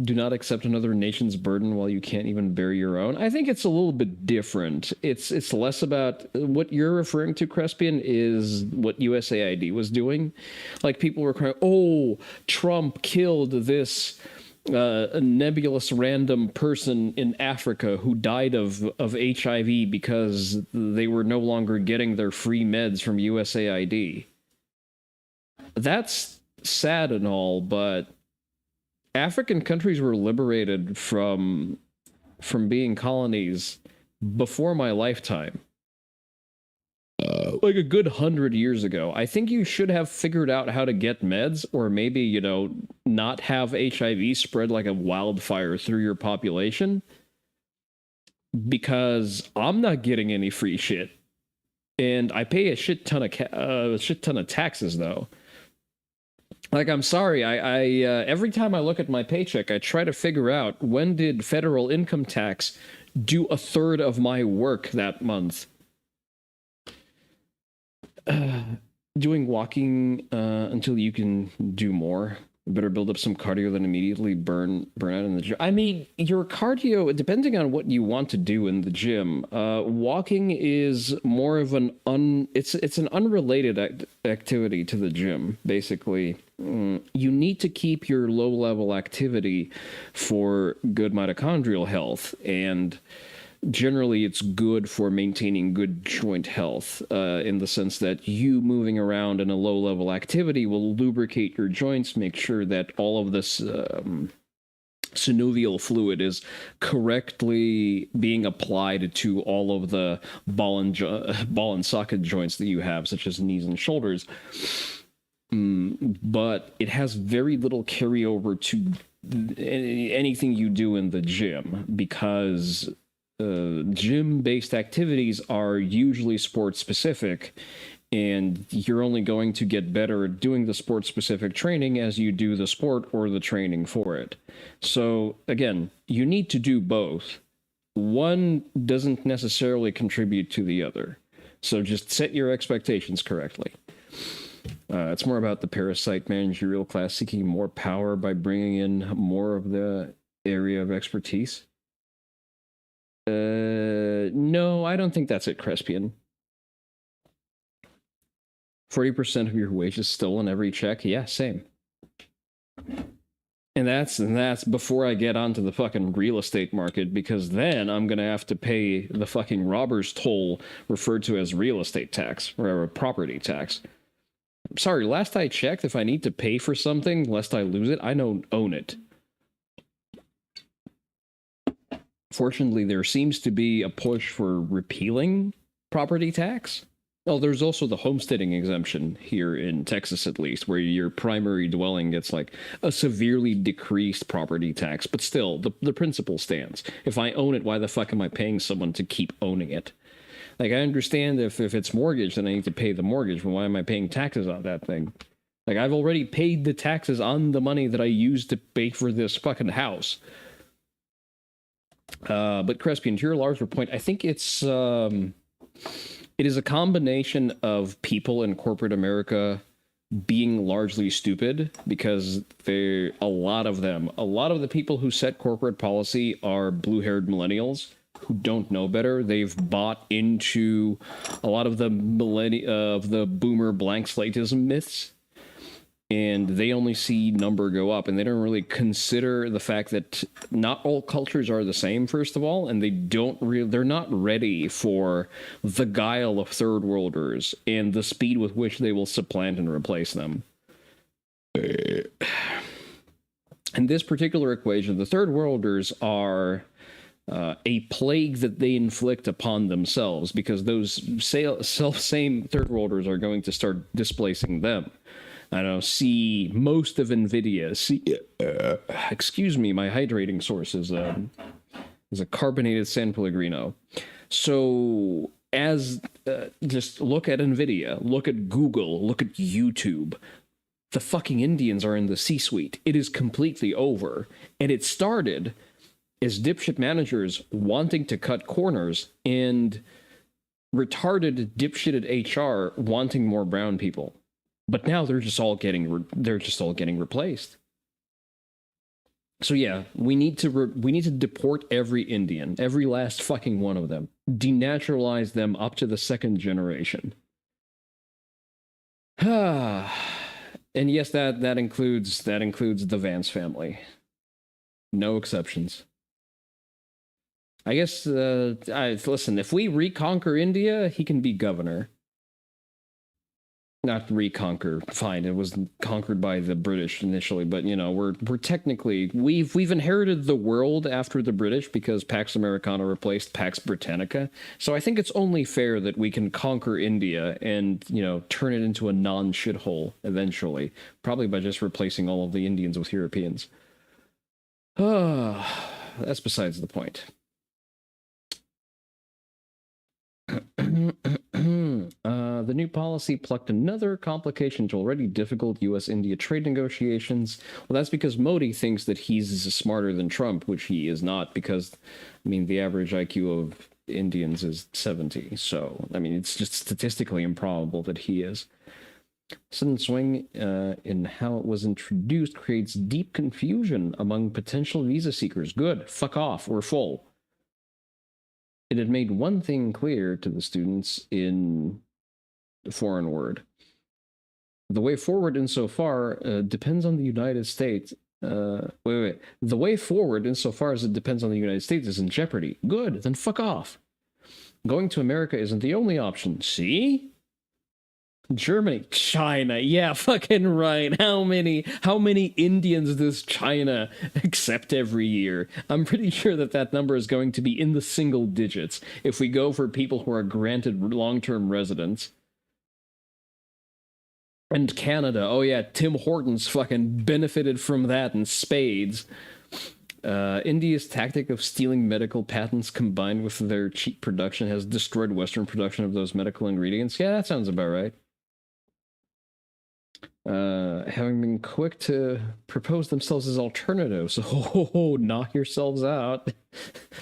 [SPEAKER 1] Do not accept another nation's burden while you can't even bear your own. I think it's a little bit different. It's less about what you're referring to, Crespian, is what USAID was doing. Like, people were crying, oh, Trump killed this nebulous random person in Africa who died of HIV because they were no longer getting their free meds from USAID. That's sad and all, but African countries were liberated from being colonies before my lifetime. Like a good 100 years ago. I think you should have figured out how to get meds, or maybe, not have HIV spread like a wildfire through your population. Because I'm not getting any free shit. And I pay a shit ton of taxes, though. Like, I'm sorry, I every time I look at my paycheck, I try to figure out when did federal income tax do a third of my work that month. Doing walking until you can do more. Better build up some cardio than immediately burn out in the gym. I mean, your cardio, depending on what you want to do in the gym, walking is more of an it's an unrelated activity to the gym. Basically, you need to keep your low level activity for good mitochondrial health, and generally it's good for maintaining good joint health, in the sense that you moving around in a low level activity will lubricate your joints, make sure that all of this synovial fluid is correctly being applied to all of the ball and socket joints that you have, such as knees and shoulders. But it has very little carryover to anything you do in the gym, because gym-based activities are usually sport-specific, and you're only going to get better at doing the sport-specific training as you do the sport or the training for it. So, again, you need to do both. One doesn't necessarily contribute to the other. So just set your expectations correctly. It's more about the parasite managerial class seeking more power by bringing in more of the area of expertise. No, I don't think that's it, Crespian. 40% of your wages stolen every check? Yeah, same. And that's before I get onto the fucking real estate market, because then I'm gonna have to pay the fucking robber's toll, referred to as real estate tax, or property tax. Sorry, last I checked, if I need to pay for something lest I lose it, I don't own it. Fortunately, there seems to be a push for repealing property tax. Oh, there's also the homesteading exemption here in Texas, at least, where your primary dwelling gets like a severely decreased property tax. But still, the principle stands. If I own it, why the fuck am I paying someone to keep owning it? Like, I understand if it's mortgage, then I need to pay the mortgage. But why am I paying taxes on that thing? Like, I've already paid the taxes on the money that I used to pay for this fucking house. But Crespian, to your larger point, I think it is a combination of people in corporate America being largely stupid, because a lot of the people who set corporate policy are blue-haired millennials who don't know better. They've bought into a lot of the boomer blank slateism myths, and they only see number go up, and they don't really consider the fact that not all cultures are the same, first of all, and they're not ready for the guile of third worlders and the speed with which they will supplant and replace them. In this particular equation, the third worlders are a plague that they inflict upon themselves, because those same third worlders are going to start displacing them. I don't know, see most of NVIDIA, excuse me, my hydrating source is a carbonated San Pellegrino. So, just look at NVIDIA, look at Google, look at YouTube. The fucking Indians are in the C-suite. It is completely over. And it started as dipshit managers wanting to cut corners and retarded dipshitted HR wanting more brown people. But now they're just all getting replaced. So yeah, we need to deport every Indian, every last fucking one of them, denaturalize them up to the second generation. And yes, that includes the Vance family. No exceptions. I guess listen, if we reconquer India, he can be governor. Not reconquer, fine. It was conquered by the British initially, but you know, we're technically we've inherited the world after the British, because Pax Americana replaced Pax Britannica. So I think it's only fair that we can conquer India and, you know, turn it into a non-shithole eventually, probably by just replacing all of the Indians with Europeans. That's besides the point. The new policy plucked another complication to already difficult US-India trade negotiations. Well, that's because Modi thinks that he's smarter than Trump, which he is not, because, I mean, the average IQ of Indians is 70. So, I mean, it's just statistically improbable that he is. Sudden swing in how it was introduced creates deep confusion among potential visa seekers. Good. Fuck off. We're full. It had made one thing clear to the students in the foreign word. The way forward insofar depends on the United States. The way forward insofar as it depends on the United States is in jeopardy. Good. Then fuck off. Going to America isn't the only option. See? Germany, China, yeah, fucking right. How many Indians does China accept every year? I'm pretty sure that number is going to be in the single digits if we go for people who are granted long-term residence. And Canada, oh yeah, Tim Hortons fucking benefited from that in spades. India's tactic of stealing medical patents combined with their cheap production has destroyed Western production of those medical ingredients. Yeah, that sounds about right. Having been quick to propose themselves as alternatives. Oh, knock yourselves out.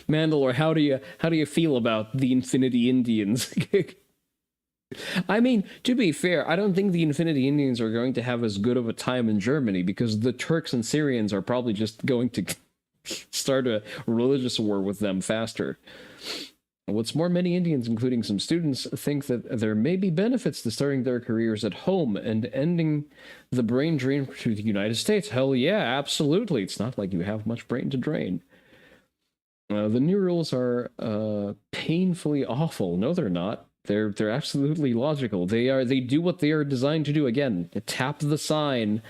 [SPEAKER 1] Mandalore, how do you feel about the Infinity Indians? I mean, to be fair, I don't think the Infinity Indians are going to have as good of a time in Germany because the Turks and Syrians are probably just going to start a religious war with them faster. What's more, many Indians, including some students, think that there may be benefits to starting their careers at home and ending the brain drain to the United States. Hell yeah, absolutely. It's not like you have much brain to drain. The new rules are painfully awful. No, they're not. They're absolutely logical. They do what they are designed to do. Again, tap the sign.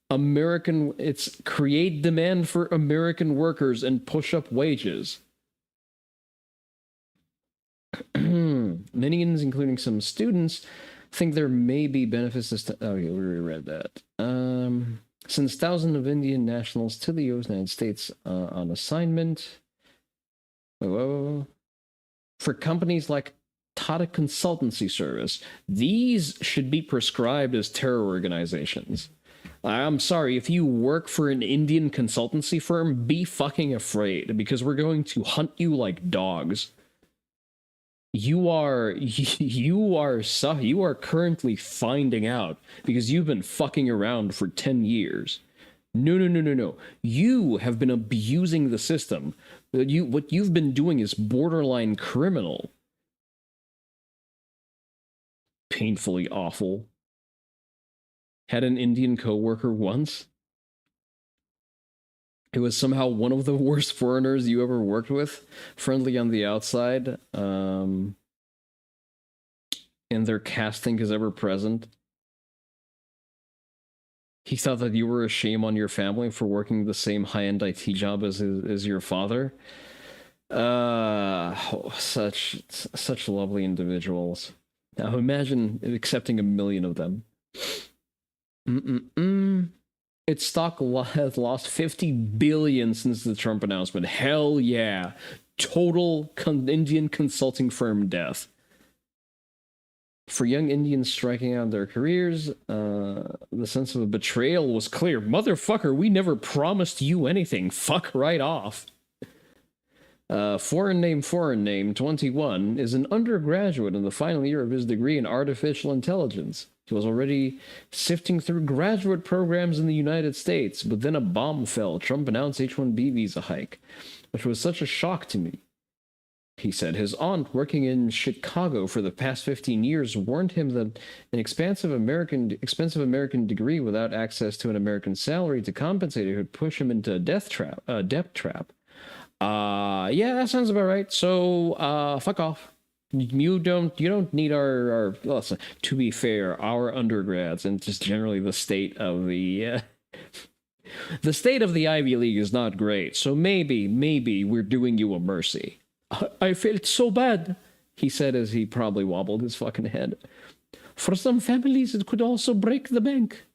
[SPEAKER 1] It's create demand for American workers and push up wages. Many Indians, including some students, think there may be benefits to... Oh, yeah, we already read that. Since thousands of Indian nationals to the United States on assignment... Whoa. For companies like Tata Consultancy Service, these should be prescribed as terror organizations. I'm sorry, if you work for an Indian consultancy firm, be fucking afraid, because we're going to hunt you like dogs. You are currently finding out because you've been fucking around for 10 years. No. You have been abusing the system. What you've been doing is borderline criminal. Painfully awful. Had an Indian coworker once. It was somehow one of the worst foreigners you ever worked with. Friendly on the outside. And their casting is ever present. He thought that you were a shame on your family for working the same high-end IT job as your father. Such lovely individuals. Now imagine accepting 1 million of them. Its stock has lost $50 billion since the Trump announcement. Hell yeah. Total Indian consulting firm death. For young Indians striking out their careers, the sense of betrayal was clear. Motherfucker, we never promised you anything. Fuck right off. Foreign name, 21, is an undergraduate in the final year of his degree in artificial intelligence. He was already sifting through graduate programs in the United States, but then a bomb fell. Trump announced H-1B visa hike, which was such a shock to me. He said his aunt, working in Chicago for the past 15 years, warned him that an expensive American degree without access to an American salary to compensate it would push him into a debt trap. Yeah, that sounds about right. So, fuck off. You don't need our listen, to be fair, our undergrads and just generally the state of the Ivy League is not great. So maybe we're doing you a mercy. I felt so bad, he said as he probably wobbled his fucking head. For some families, it could also break the bank.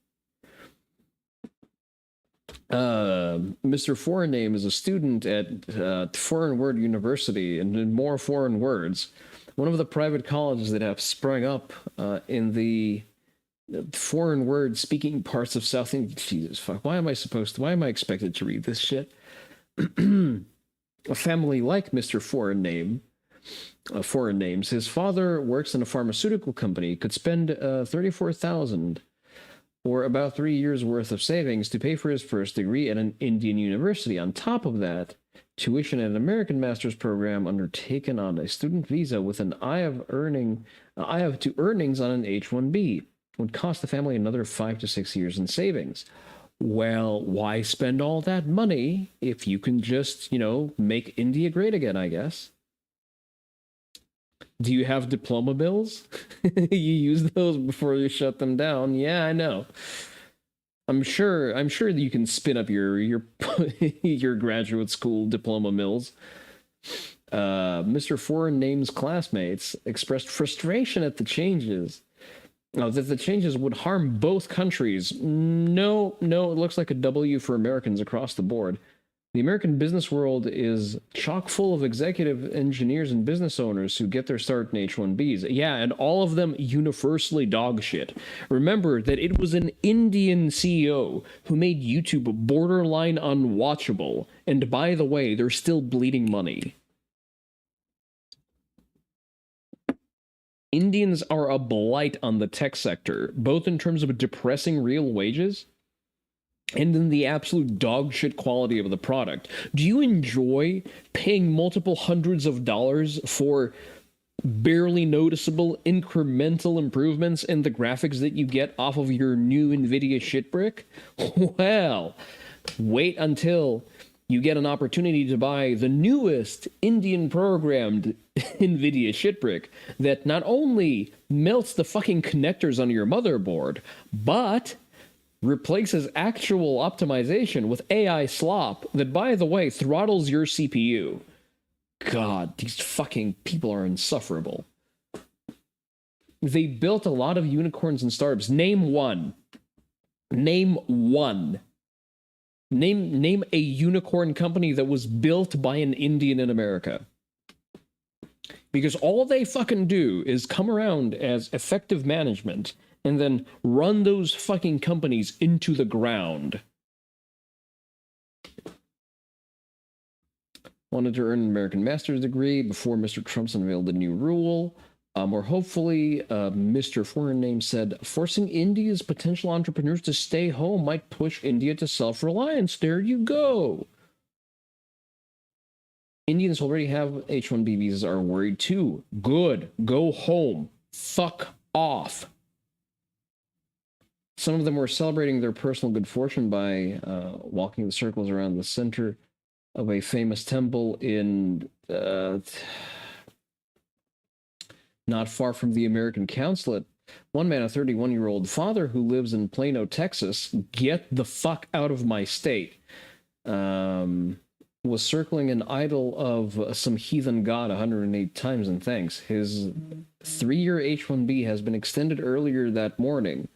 [SPEAKER 1] Mr. Foreign Name is a student at Foreign Word University, and in more foreign words, one of the private colleges that have sprung up in the foreign word speaking parts of South India. Jesus fuck, why am I expected to read this shit? A family like Mr. Foreign Name, Foreign Names, his father works in a pharmaceutical company, could spend 34,000 or about 3 years worth of savings to pay for his first degree at an Indian university. On top of that, tuition at an American master's program undertaken on a student visa with an eye of to earnings on an H-1B would cost the family another 5 to 6 years in savings. Well, why spend all that money if you can just, make India great again, I guess? Do you have diploma bills? You use those before you shut them down. Yeah, I know. I'm sure that you can spin up your your graduate school diploma mills. Mr. Foreign Name's classmates expressed frustration at the changes. That the changes would harm both countries. No, it looks like a W for Americans across the board. The American business world is chock full of executive engineers and business owners who get their start in H-1Bs. Yeah, and all of them universally dog shit. Remember that it was an Indian CEO who made YouTube borderline unwatchable. And by the way, they're still bleeding money. Indians are a blight on the tech sector, both in terms of depressing real wages and in the absolute dog shit quality of the product. Do you enjoy paying multiple hundreds of dollars for barely noticeable incremental improvements in the graphics that you get off of your new NVIDIA shitbrick? Well, wait until you get an opportunity to buy the newest Indian programmed NVIDIA shitbrick that not only melts the fucking connectors on your motherboard, but replaces actual optimization with AI slop that, by the way, throttles your CPU. God, these fucking people are insufferable. They built a lot of unicorns and startups. Name one. Name one. Name a unicorn company that was built by an Indian in America. Because all they fucking do is come around as effective management and then run those fucking companies into the ground. Wanted to earn an American master's degree before Mr. Trump's unveiled the new rule. Or hopefully, Mr. Foreign Name said, forcing India's potential entrepreneurs to stay home might push India to self-reliance. There you go. Indians who already have H-1B visas are worried too. Good. Go home. Fuck off. Some of them were celebrating their personal good fortune by walking the circles around the center of a famous temple in not far from the American consulate. One man, a 31-year-old father who lives in Plano, Texas, get the fuck out of my state, was circling an idol of some heathen god 108 times in thanks. His 3-year H-1B has been extended earlier that morning.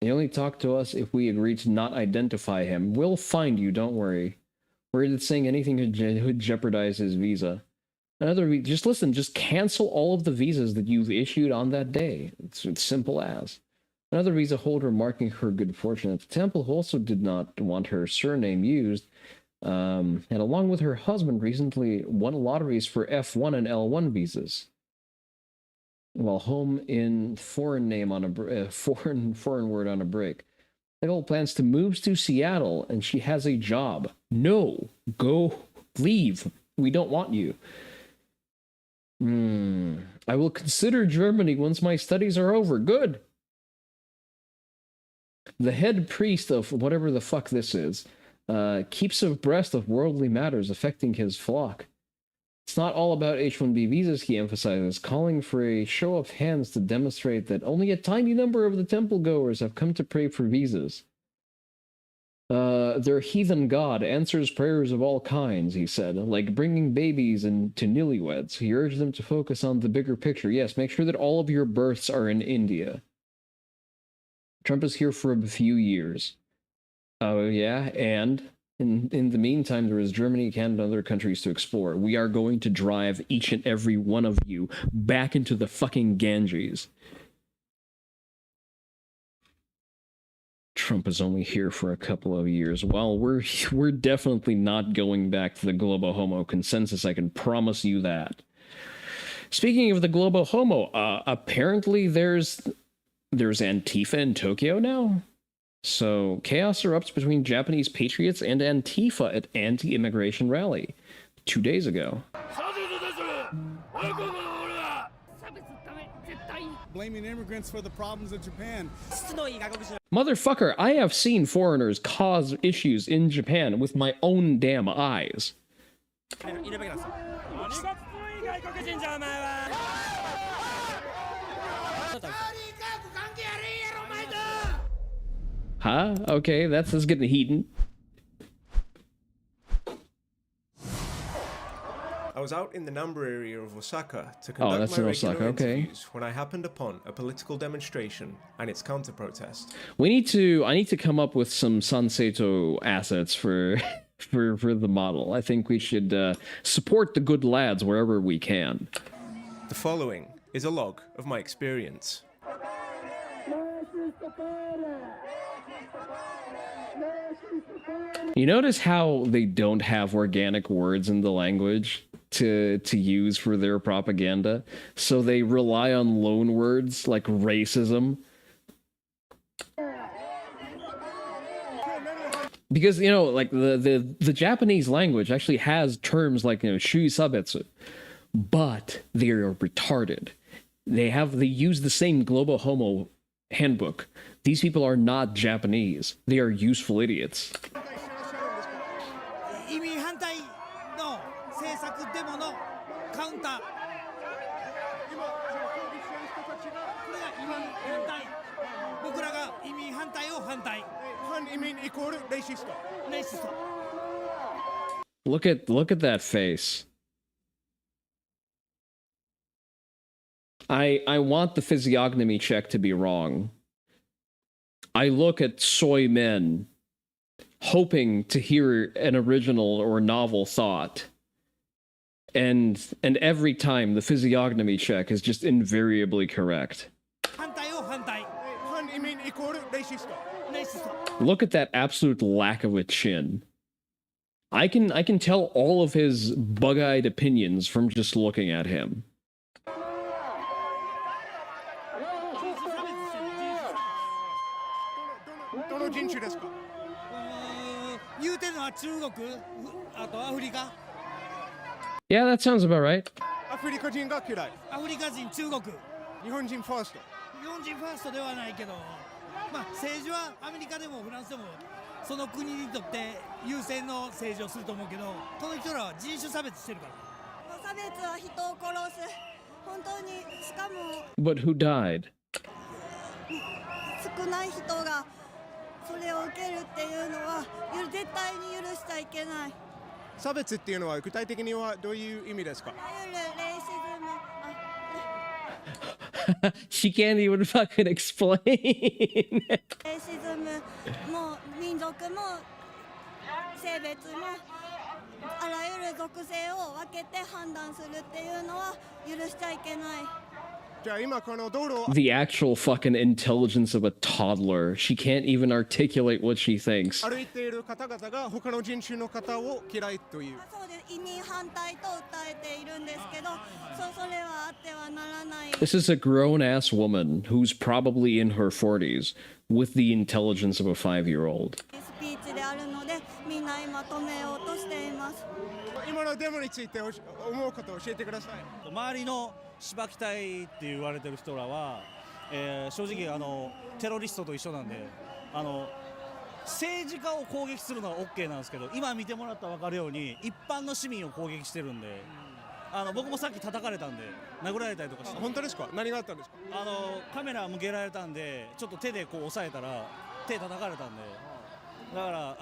[SPEAKER 1] He only talked to us if we agreed to not identify him. We'll find you, don't worry. Worried that saying anything would jeopardize his visa. Just listen, just cancel all of the visas that you've issued on that day. It's simple as. Another visa holder marking her good fortune at the temple, who also did not want her surname used, and along with her husband recently won lotteries for F1 and L1 visas. While home in foreign name on a foreign word on a break. Nicole plans to move to Seattle, and she has a job. No, go leave. We don't want you. I will consider Germany once my studies are over. Good. The head priest of whatever the fuck this is keeps abreast of worldly matters affecting his flock. It's not all about H-1B visas, he emphasizes, calling for a show of hands to demonstrate that only a tiny number of the temple goers have come to pray for visas. Their heathen god answers prayers of all kinds, he said, like bringing babies into newlyweds. He urged them to focus on the bigger picture. Yes, make sure that all of your births are in India. Trump is here for a few years. Oh, yeah, and in the meantime, there is Germany, Canada, and other countries to explore. We are going to drive each and every one of you back into the fucking Ganges. Trump is only here for a couple of years. Well, we're definitely not going back to the Globo Homo consensus, I can promise you that. Speaking of the Globo Homo, apparently there's Antifa in Tokyo now? So, chaos erupts between Japanese patriots and Antifa at anti-immigration rally 2 days ago.
[SPEAKER 7] Blaming immigrants for the problems of Japan.
[SPEAKER 1] Motherfucker, I have seen foreigners cause issues in Japan with my own damn eyes. Huh? Okay, that's getting heated.
[SPEAKER 8] I was out in the Namba area of Osaka to conduct
[SPEAKER 1] that's
[SPEAKER 8] my
[SPEAKER 1] in
[SPEAKER 8] regular
[SPEAKER 1] Osaka, okay.
[SPEAKER 8] interviews when I happened upon a political demonstration and its counter-protest.
[SPEAKER 1] I need to come up with some Sanseto assets for for the model. I think we should support the good lads wherever we can.
[SPEAKER 8] The following is a log of my experience.
[SPEAKER 1] You notice how they don't have organic words in the language to use for their propaganda? So they rely on loan words like racism. Because, you know, like the Japanese language actually has terms like, you know, shui sabetsu, but they are retarded. They use the same Globo Homo handbook. These people are not Japanese. They are useful idiots. Look at that face. I want the physiognomy check to be wrong. I look at soy men, hoping to hear an original or novel thought. And every time the physiognomy check is just invariably correct. Look at that absolute lack of a chin. I can tell all of his bug-eyed opinions from just looking at him. Yeah, that sounds about right.
[SPEAKER 7] アフリカ人が嫌い。アフリカ人、中国。日本人ファースト。日本人ファーストではないけど、まあ政治はアメリカでもフランスでもその国にとって優先の政治をすると思うけど、この人らは人種差別してるから。差別は人を殺す。本当にしかも。
[SPEAKER 1] But who died?
[SPEAKER 7] 少ない人がそれを受けるっていうのは絶対に許しちゃいけない。差別っていうのは具体的にはどういう意味ですか？She
[SPEAKER 1] can't even fucking explain.
[SPEAKER 7] レイシズムも民族も性別もあらゆる属性を分けて判断するっていうのは許しちゃいけない。
[SPEAKER 1] The actual fucking intelligence of a toddler. She can't even articulate what she thinks. This is a grown-ass woman who's probably in her 40s with the intelligence of a 5-year-old.
[SPEAKER 7] 今のデモについて思うことを教えてください。周りの芝木隊って言われてる人らは、正直テロリストと一緒なんで、政治家を攻撃するのは OK なんですけど、今見てもらったら分かるように一般の市民を攻撃してるんで、僕もさっき叩かれたんで殴られたりとかして。本当ですか？何があったんですか？カメラ向けられたんでちょっと手でこう押さえたら手叩かれたんで。だから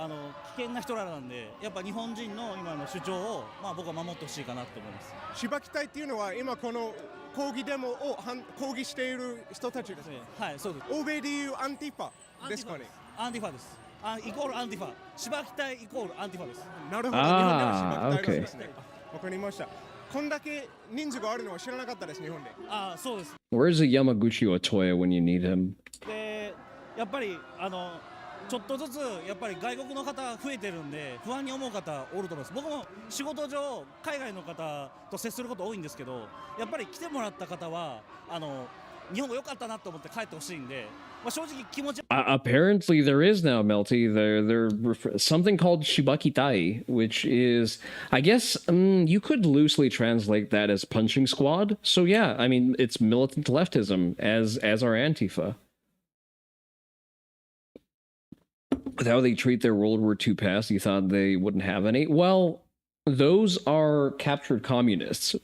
[SPEAKER 7] 危険な人らなんで、やっぱ日本人の今の主張を、まあ、僕は守ってほしいかなと思います。
[SPEAKER 9] しばき隊っていうのは今この抗議デモを抗議している人たちですね。
[SPEAKER 7] はい、そうです。
[SPEAKER 9] 欧米でいうアンティファですかね。
[SPEAKER 7] アンティファです。イコールアンティファ。しばき隊イコールアンティファです。
[SPEAKER 9] なるほど。日本ではしばき隊なんですね。わかりました。こんだけ人数があるのは知らなかったです、日本で。
[SPEAKER 7] そうです。
[SPEAKER 1] Where's the Yamaguchi Otoya when you need him?
[SPEAKER 7] で、やっぱりちょっとずつやっぱり外国の方増えてるんで不安に思う方おると思います。僕も仕事上海外の方と接すること多いんですけど、やっぱり来てもらった方は日本が良かったなと思って帰ってほしいんで、まあ、正直気持ち。
[SPEAKER 1] Apparently there is now, Melty. There something called Shibakitai, which is, I guess, you could loosely translate that as punching squad. So yeah, I mean, it's militant leftism as our Antifa. With how they treat their World War II past, you thought they wouldn't have any? Well, those are captured communists.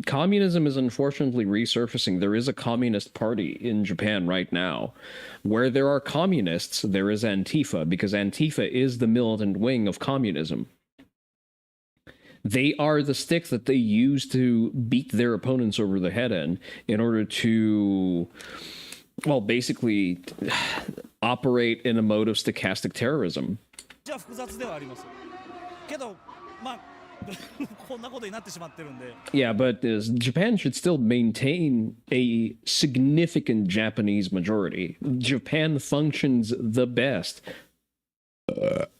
[SPEAKER 1] Communism is unfortunately resurfacing. There is a communist party in Japan right now. Where there are communists, there is Antifa, because Antifa is the militant wing of communism. They are the stick that they use to beat their opponents over the head in order to, well, basically operate in a mode of stochastic terrorism.
[SPEAKER 7] じゃあ複雑ではあります。けど、まあこんなことになってしまってるんで。
[SPEAKER 1] Yeah, but Japan should still maintain a significant Japanese majority. Japan functions the best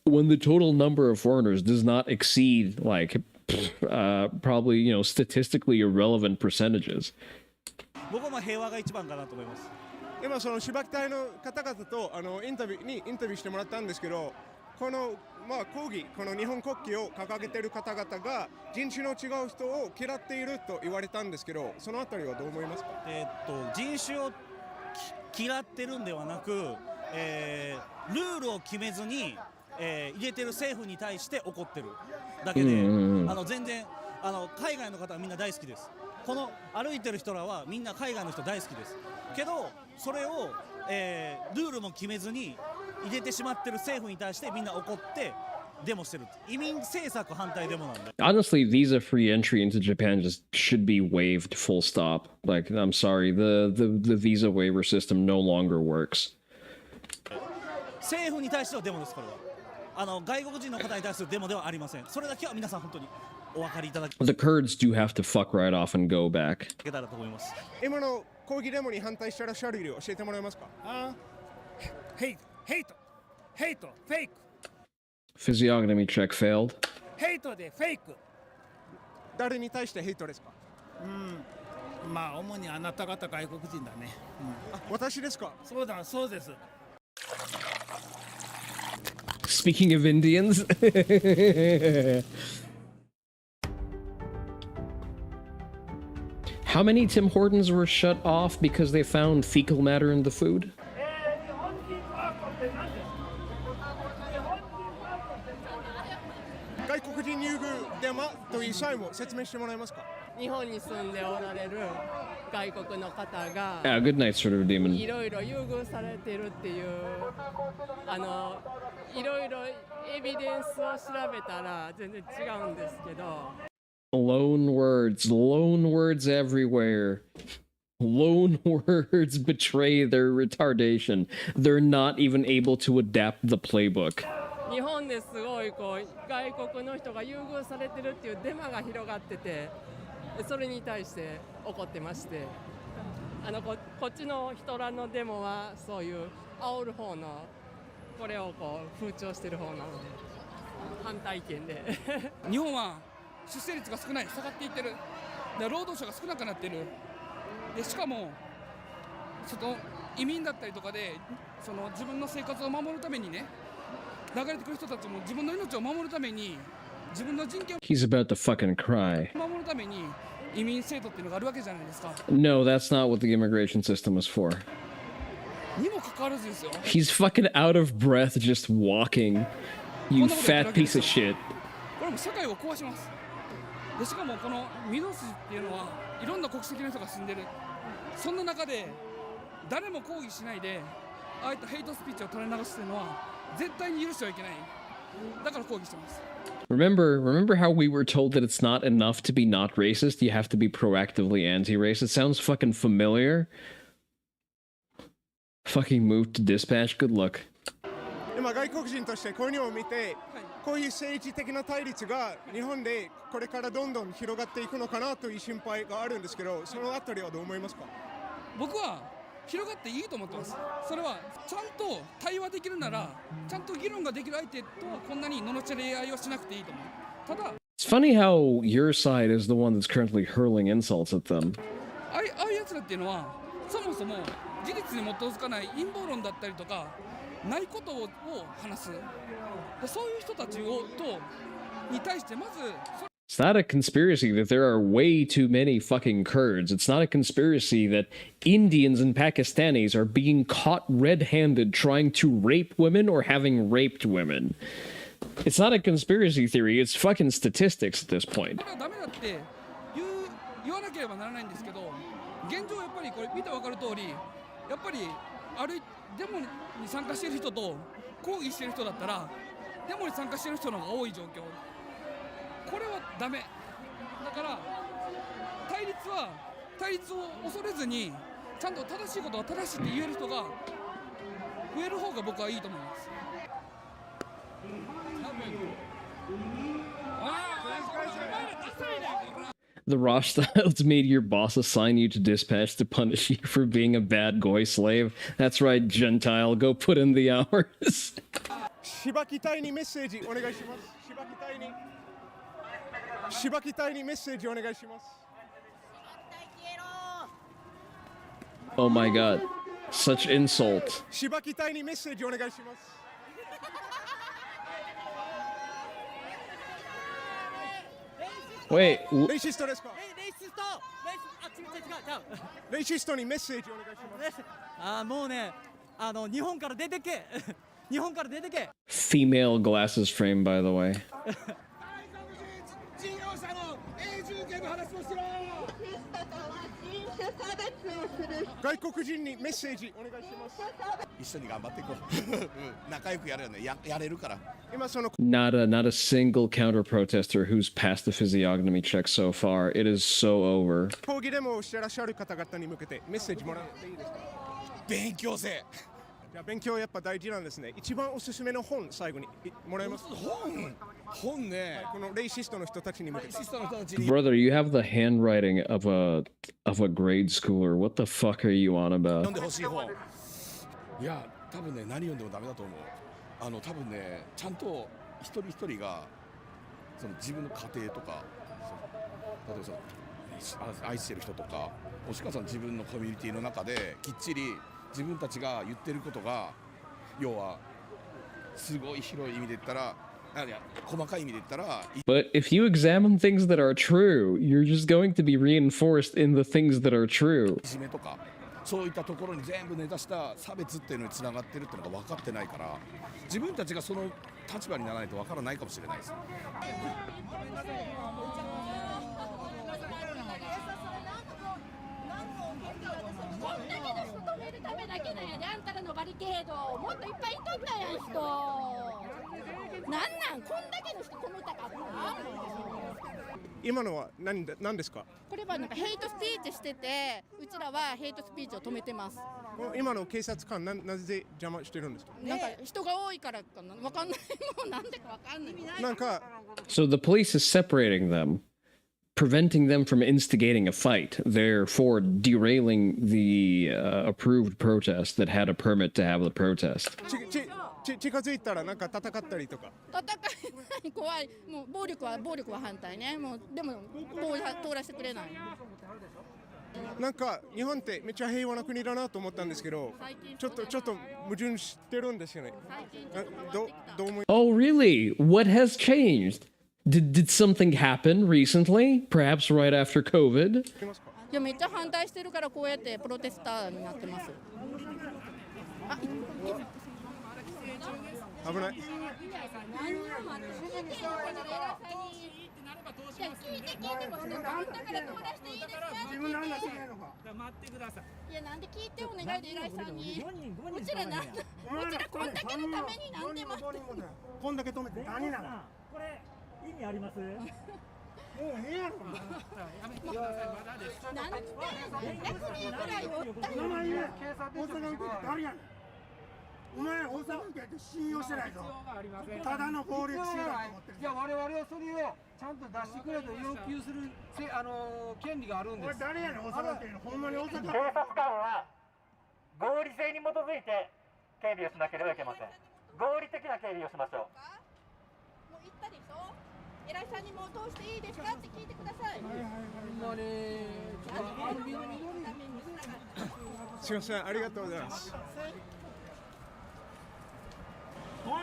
[SPEAKER 1] when the total number of foreigners does not exceed, like, probably, you know, statistically irrelevant percentages.
[SPEAKER 7] 僕はまあ平和が一番かなと思います。
[SPEAKER 9] 今そのしばき隊の方々とインタビューしてもらったんですけど、この抗議、この日本国旗を掲げている方々が人種の違う人を嫌っていると言われたんですけど、そのあたりはどう思いますか？
[SPEAKER 7] 人種を嫌ってるんではなく、ルールを決めずに、入れてる政府に対して怒ってるだけで、全然海外の方はみんな大好きです。この歩いてる人らはみんな海外の人大好きです。けどそれを、ルールも決めずに入れてしまってる政府に対してみんな怒ってデモしてる。移民政策反対デモなんで。
[SPEAKER 1] Honestly, visa-free entry into Japan just should be waived full stop. Like, I'm sorry, the visa waiver system no longer works.
[SPEAKER 7] 政府に対してのデモです、これは。外国人の方に対するデモではありません。それだけは皆さん本当にお分かりいただけ
[SPEAKER 1] The Kurds do have to fuck right off and go back.
[SPEAKER 7] たらと思います。
[SPEAKER 9] 今の抗議デモに反対してらっしゃる理由を教えてもらえますか？Hate,
[SPEAKER 10] fake.
[SPEAKER 1] Physiognomy check failed.
[SPEAKER 10] Hate でフェイク。
[SPEAKER 9] 誰に対してヘイトですか？
[SPEAKER 10] まあ主にあなた方外国人だね。
[SPEAKER 9] 私ですか？
[SPEAKER 10] そうです。
[SPEAKER 1] Speaking of Indians, how many Tim Hortons were shut off because they found fecal matter in the food?
[SPEAKER 9] 外国人優遇デモという際も説明してもらえますか？
[SPEAKER 11] 日本に住んでおられる外国の方が
[SPEAKER 1] Good night, sort of demon.
[SPEAKER 11] いろいろ優遇されてるっていういろいろエビデンスを調べたら全然違うんですけど
[SPEAKER 1] Loan words everywhere. Loan words betray their retardation. They're not even able to adapt the playbook.
[SPEAKER 11] 日本ですごい外国の人が優遇されてるっていうデマが広がっててそれに対して怒ってましてこっちの人らのデモはそういう煽る方のこれを風潮してる方なので反対意見で
[SPEAKER 10] 日本は出生率が少ない、下がっていってる。で労働者が少なくなってる。でしかも移民だったりとかで自分の生活を守るためにね流れてくる人たちも自分の命を守るために自分の人権を
[SPEAKER 1] He's about to fucking cry.
[SPEAKER 10] 守るために移民制度っていうのがあるわけじゃないですか。
[SPEAKER 1] No, that's not what the immigration system is for.
[SPEAKER 10] にもかかわらずですよ。
[SPEAKER 1] He's fucking out of breath just walking. You fat piece of shit.
[SPEAKER 10] これも社会を壊します。でしかもこの御堂筋っていうのはいろんな国籍の人が住んでる。そんな中で誰も抗議しないでああいったヘイトスピーチを垂れ流してるのは絶対に許してはいけない。だから抗議してます。
[SPEAKER 1] Remember how we were told that it's not enough to be not racist, you have to be proactively anti-racist? Sounds fucking familiar. Fucking move to dispatch, good luck.
[SPEAKER 9] 今外国人としてこういうのを見て、こういう政治的な対立が日本でこれからどんどん広がっていくのかなという心配があるんですけど、そのあたりはどう思いますか？
[SPEAKER 10] 僕は広がっていいと思ってます。それはちゃんと対話できるなら、ちゃんと議論ができる相手とはこんなに罵り合いをしなくていいと思う。ただ
[SPEAKER 1] It's funny how your side is the one that's currently hurling insults at them.
[SPEAKER 10] ああいうやつらっていうのはそもそも事実に基づかない陰謀論だったりとかないことを話す。そういう人たちに対してまず
[SPEAKER 1] It's not a conspiracy that there are way too many fucking Kurds. It's not a conspiracy that Indians and Pakistanis are being caught red-handed trying to rape women or having raped women. It's not a conspiracy theory, it's fucking statistics at this point.
[SPEAKER 10] これはダメだって言わなければならないんですけど、現状やっぱりこれ見て分かる通り、やっぱりデモに参加している人と抗議している人だったらデモに参加している人の方が多い状況。これはダメだから、対立を恐れずにちゃんと正しいことは正しいって言える人が増える方が僕はいいと思います。
[SPEAKER 1] The Rothschilds made your boss assign you to dispatch to punish you for being a bad goy slave. That's right, Gentile. Go put in the hours.
[SPEAKER 9] 柴木隊にメッセージお願いします。柴木隊にメッセージお願いします。
[SPEAKER 1] Oh my god. Such insult.
[SPEAKER 9] 柴木隊にメッセージお願いします。
[SPEAKER 1] Wait.
[SPEAKER 9] レイシストですか？レイシストにメッセージお願いします。
[SPEAKER 7] あ、もうね、日本から出てけ。日本から出てけ。
[SPEAKER 1] Female glasses frame, by the way.
[SPEAKER 9] 外国人にメッセージお願いします。
[SPEAKER 12] 一緒に頑張っていこう。仲良くやるよね。やれるから。
[SPEAKER 9] 今その
[SPEAKER 1] Not a single counter protester who's passed the physiognomy check so far. It is so over.
[SPEAKER 9] 抗議デモをしてらっしゃる方々に向けてメッセージもらっていいですか？
[SPEAKER 12] 勉強せ。
[SPEAKER 9] いや、勉強やっぱ大事なんですね。一番おすすめの本最後にもらえます？
[SPEAKER 12] 本ね。
[SPEAKER 9] このレイシストの人たちに向けて。
[SPEAKER 1] Brother, you have the handwriting of a grade schooler. What the fuck are you on about?
[SPEAKER 12] 読んでほしい本。いや、多分ね、何読んでもダメだと思う。多分ね、ちゃんと一人一人がその自分の家庭とか、例えばその愛してる人とか、もしくはその自分のコミュニティの中できっちり自分たちが言ってることが、要はすごい広い意味で言ったら、細かい意味で言ったら。
[SPEAKER 1] But if you examine things that are true, you're just going to be reinforced in the things that are true.
[SPEAKER 12] いじめとかそういったところに全部根ざした差別っていうのにつながってるっていうのが分かってないから、自分たちがその立場にならないと分からないかもしれないです。
[SPEAKER 9] 今のは何ですか？
[SPEAKER 13] これはなんかヘイトスピーチしてて、うちらはヘイトスピーチを止めてます。
[SPEAKER 9] 今の警察官なぜ邪魔してるんですか？
[SPEAKER 13] なんか人が多いからかな、わかんない。もうなんでかわかんない。
[SPEAKER 9] なんか
[SPEAKER 1] So the police is separating them, preventing them from instigating a fight, therefore derailing the approved protest that had a permit to have the protest.
[SPEAKER 9] 近づいたらなんか戦ったりとか。
[SPEAKER 13] 戦いない怖い。もう暴力は反対ね。もうでも通らせてくれない。
[SPEAKER 9] なんか日本ってめっちゃ平和な国だなと思ったんですけど、ちょっと矛盾してるんですよね。どう思い？
[SPEAKER 1] Oh, really? What has changed? Did something happen recently? Perhaps right after COVID?
[SPEAKER 13] いやめっちゃ反対してるからこうやってプロテスターになってます。
[SPEAKER 9] 危ない。
[SPEAKER 13] じゃあ聞いてもだから通らせていいですかって聞いて。
[SPEAKER 14] 待ってください。
[SPEAKER 13] いやなんで聞いてお願いで偉いさんに。うちらこんだけのためになんでも。
[SPEAKER 14] こんだけ止めて何なの？これ意味あります？もうええやろ。やめてください。まだです。
[SPEAKER 13] なんで100人ぐらいおった
[SPEAKER 14] 名前言え。大阪受けて誰やねん。お前大阪受けて信用してないぞ。ただの暴力集団と思ってる。いや我々はそれをちゃんと出してくれと要求する権利があるんです。お前誰やねん大阪受けの。ほんまに大阪。
[SPEAKER 15] 警察官は合理性に基づいて警備をしなければいけません。合理的な警備をしましょう。
[SPEAKER 13] もう言ったでしょ。偉いさんにもう通していいですかって聞いてください。
[SPEAKER 9] すいません、ありがとうございます。
[SPEAKER 14] 大阪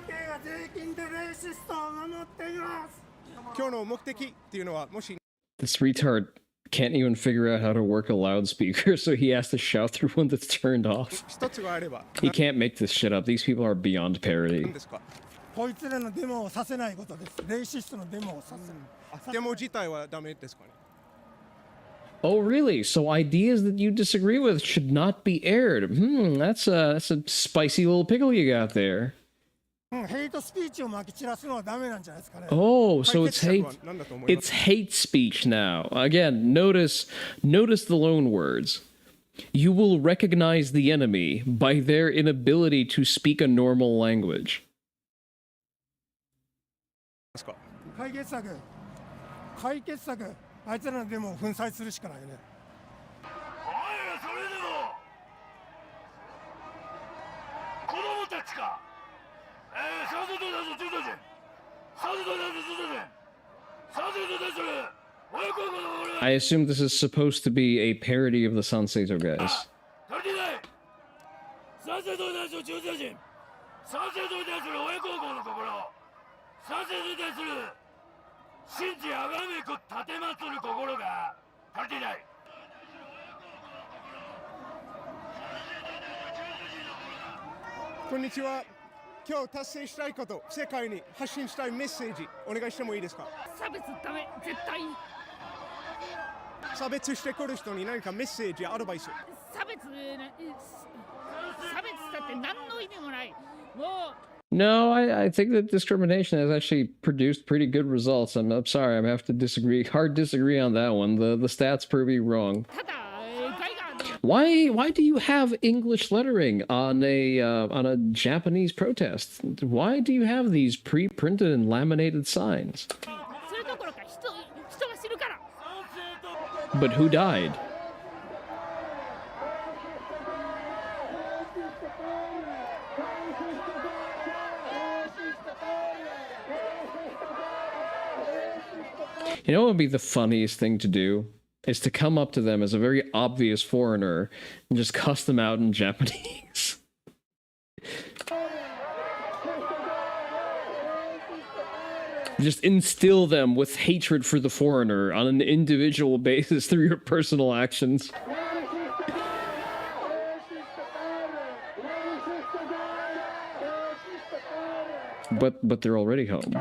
[SPEAKER 14] 府警が税金でレーシストを守っています。
[SPEAKER 9] 今日の目的っていうのはもし
[SPEAKER 1] This retard can't even figure out how to work a loudspeaker, so he has to shout through one that's turned off.
[SPEAKER 9] 一つがあれば
[SPEAKER 1] He can't make this shit up. These people are beyond parody.
[SPEAKER 9] 何ですか？
[SPEAKER 14] こいつらのデモをさせないことです。レーシストのデモをさせない。
[SPEAKER 9] デモ自体はダメですかね？
[SPEAKER 1] Oh, really? So ideas that you disagree with should not be aired. That's a spicy little pickle you got there.
[SPEAKER 14] ヘイトスピーチをまき散らすのはダメなんじゃないですかね。
[SPEAKER 1] Oh, so it's hate speech now. Again, notice the loan words. You will recognize the enemy by their inability to speak a normal language.
[SPEAKER 14] 解決策、あいつらのデモを粉砕するしかないね。
[SPEAKER 15] それでも子供たちか。
[SPEAKER 1] I assume this is supposed to be a parody of the Sanseizo guys.
[SPEAKER 9] Konnichiwa. 今日達成したいこと、世界に発信したいメッセージ、お願いしてもいいですか？
[SPEAKER 10] 差別ダメ、絶対。
[SPEAKER 9] 差別してくる人に何かメッセージ、アドバイス。
[SPEAKER 10] 差別だって何の意味もない。もう。
[SPEAKER 1] No, I think that discrimination has actually produced pretty good results. I'm sorry, I have to hard disagree on that one. The stats prove me wrong. Why do you have English lettering on a Japanese protest? Why do you have these pre-printed and laminated signs? But who died? You know what would be the funniest thing to do? Is to come up to them as a very obvious foreigner and just cuss them out in Japanese. Just instill them with hatred for the foreigner on an individual basis through your personal actions. But they're already home.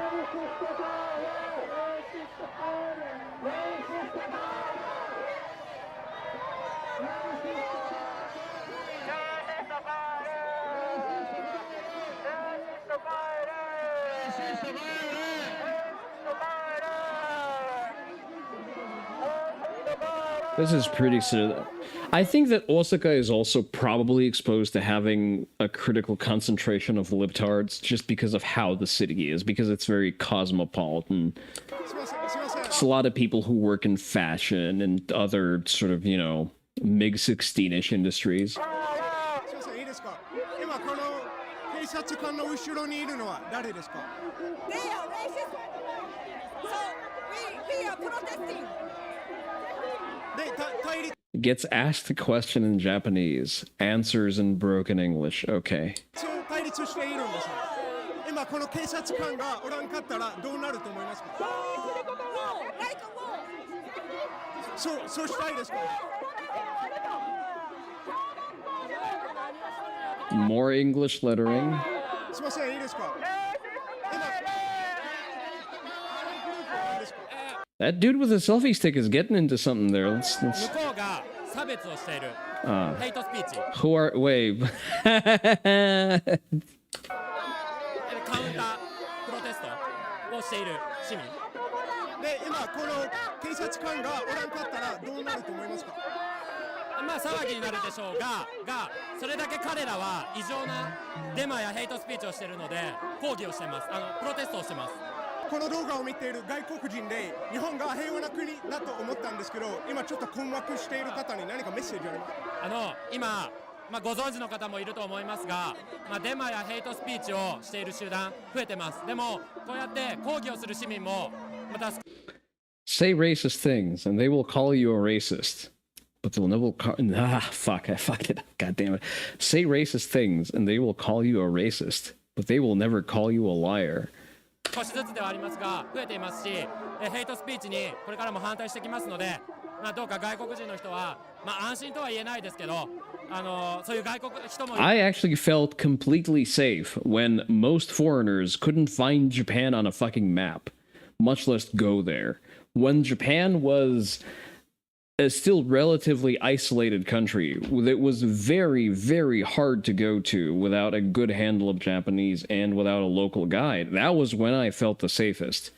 [SPEAKER 1] This is pretty silly. I think that Osaka is also probably exposed to having a critical concentration of libtards just because of how the city is, because it's very cosmopolitan. It's a lot of people who work in fashion and other sort of, MiG-16-ish industries.
[SPEAKER 9] いいですか？今この警察官の後ろにいるのは誰ですか？
[SPEAKER 16] They are racist. So we are protesting.
[SPEAKER 1] Gets asked the question in Japanese, answers in broken English. Okay.
[SPEAKER 9] 対立しているんです。今この警察官がおらんかったらどうなると思いますか？そうしたいですか？
[SPEAKER 1] More English lettering.
[SPEAKER 9] すみません、いいですか？
[SPEAKER 1] That dude with the selfie stick is getting into something there. Let's
[SPEAKER 17] 向こうが差別をしている
[SPEAKER 1] Ah.
[SPEAKER 17] ヘイトスピーチ
[SPEAKER 1] who are wait.
[SPEAKER 17] カウンタープロテストをしている市民
[SPEAKER 9] で今この警察官がおらんかったらどうなると思いますか？
[SPEAKER 17] まあ騒ぎになるでしょうがそれだけ彼らは異常なデマやヘイトスピーチをしているので抗議をしています。プロテストをしてます。
[SPEAKER 9] この動画を見ている外国人で日本が平和な国だと思ったんですけど、今ちょっと困惑している方に何かメッセージありますか？
[SPEAKER 17] 今、ご存知の方もいると思いますが、デマやヘイトスピーチをしている集団増えてます。でもこうやって抗議をする市民もまた
[SPEAKER 1] Say racist things and they will call you a racist. But they'll never call fuck, I fucked it. God damn it. Say racist things and they will call you a racist, but they will never call you a liar.
[SPEAKER 17] 少しずつではありますが増えていますし、ヘイトスピーチにこれからも反対してきますので、どうか外国人の人は安心とは言えないですけど、そういう外国の人も
[SPEAKER 1] I actually felt completely safe when most foreigners couldn't find Japan on a fucking map, much less go there. When Japan was a still relatively isolated country that was very, very hard to go to without a good handle of Japanese and without a local guide. That was when I felt the safest.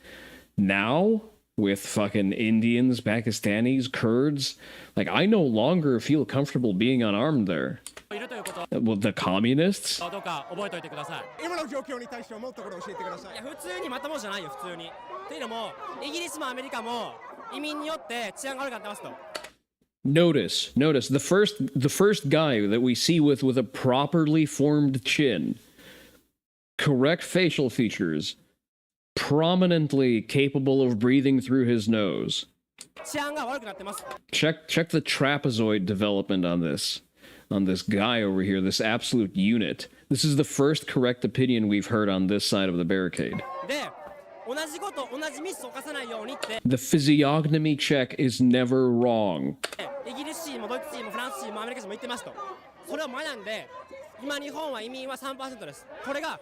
[SPEAKER 1] Now, with fucking Indians, Pakistanis, Kurds, like, I no longer feel comfortable being unarmed there. Well, the communists?
[SPEAKER 17] どうか覚えておいてください。
[SPEAKER 9] 今の状況に対して思うところを教えてください。
[SPEAKER 17] いや普通にまたもじゃないよ普通に。というのもイギリスもアメリカも移民によって治安が悪くなってますと。
[SPEAKER 1] Notice the first guy that we see with a properly formed chin, correct facial features, prominently capable of breathing through his nose.
[SPEAKER 17] 治安が悪くなってます。
[SPEAKER 1] Check the trapezoid development on this guy over here, this absolute unit. This is the first correct opinion we've heard on this side of the barricade.
[SPEAKER 17] で同じこと同じミスを犯さないようにって。
[SPEAKER 1] The physiognomy check is never wrong.
[SPEAKER 17] イギリス人もドイツ人もフランス人もアメリカ人も言ってますと。それを学んで今日本は移民は 3% です。これが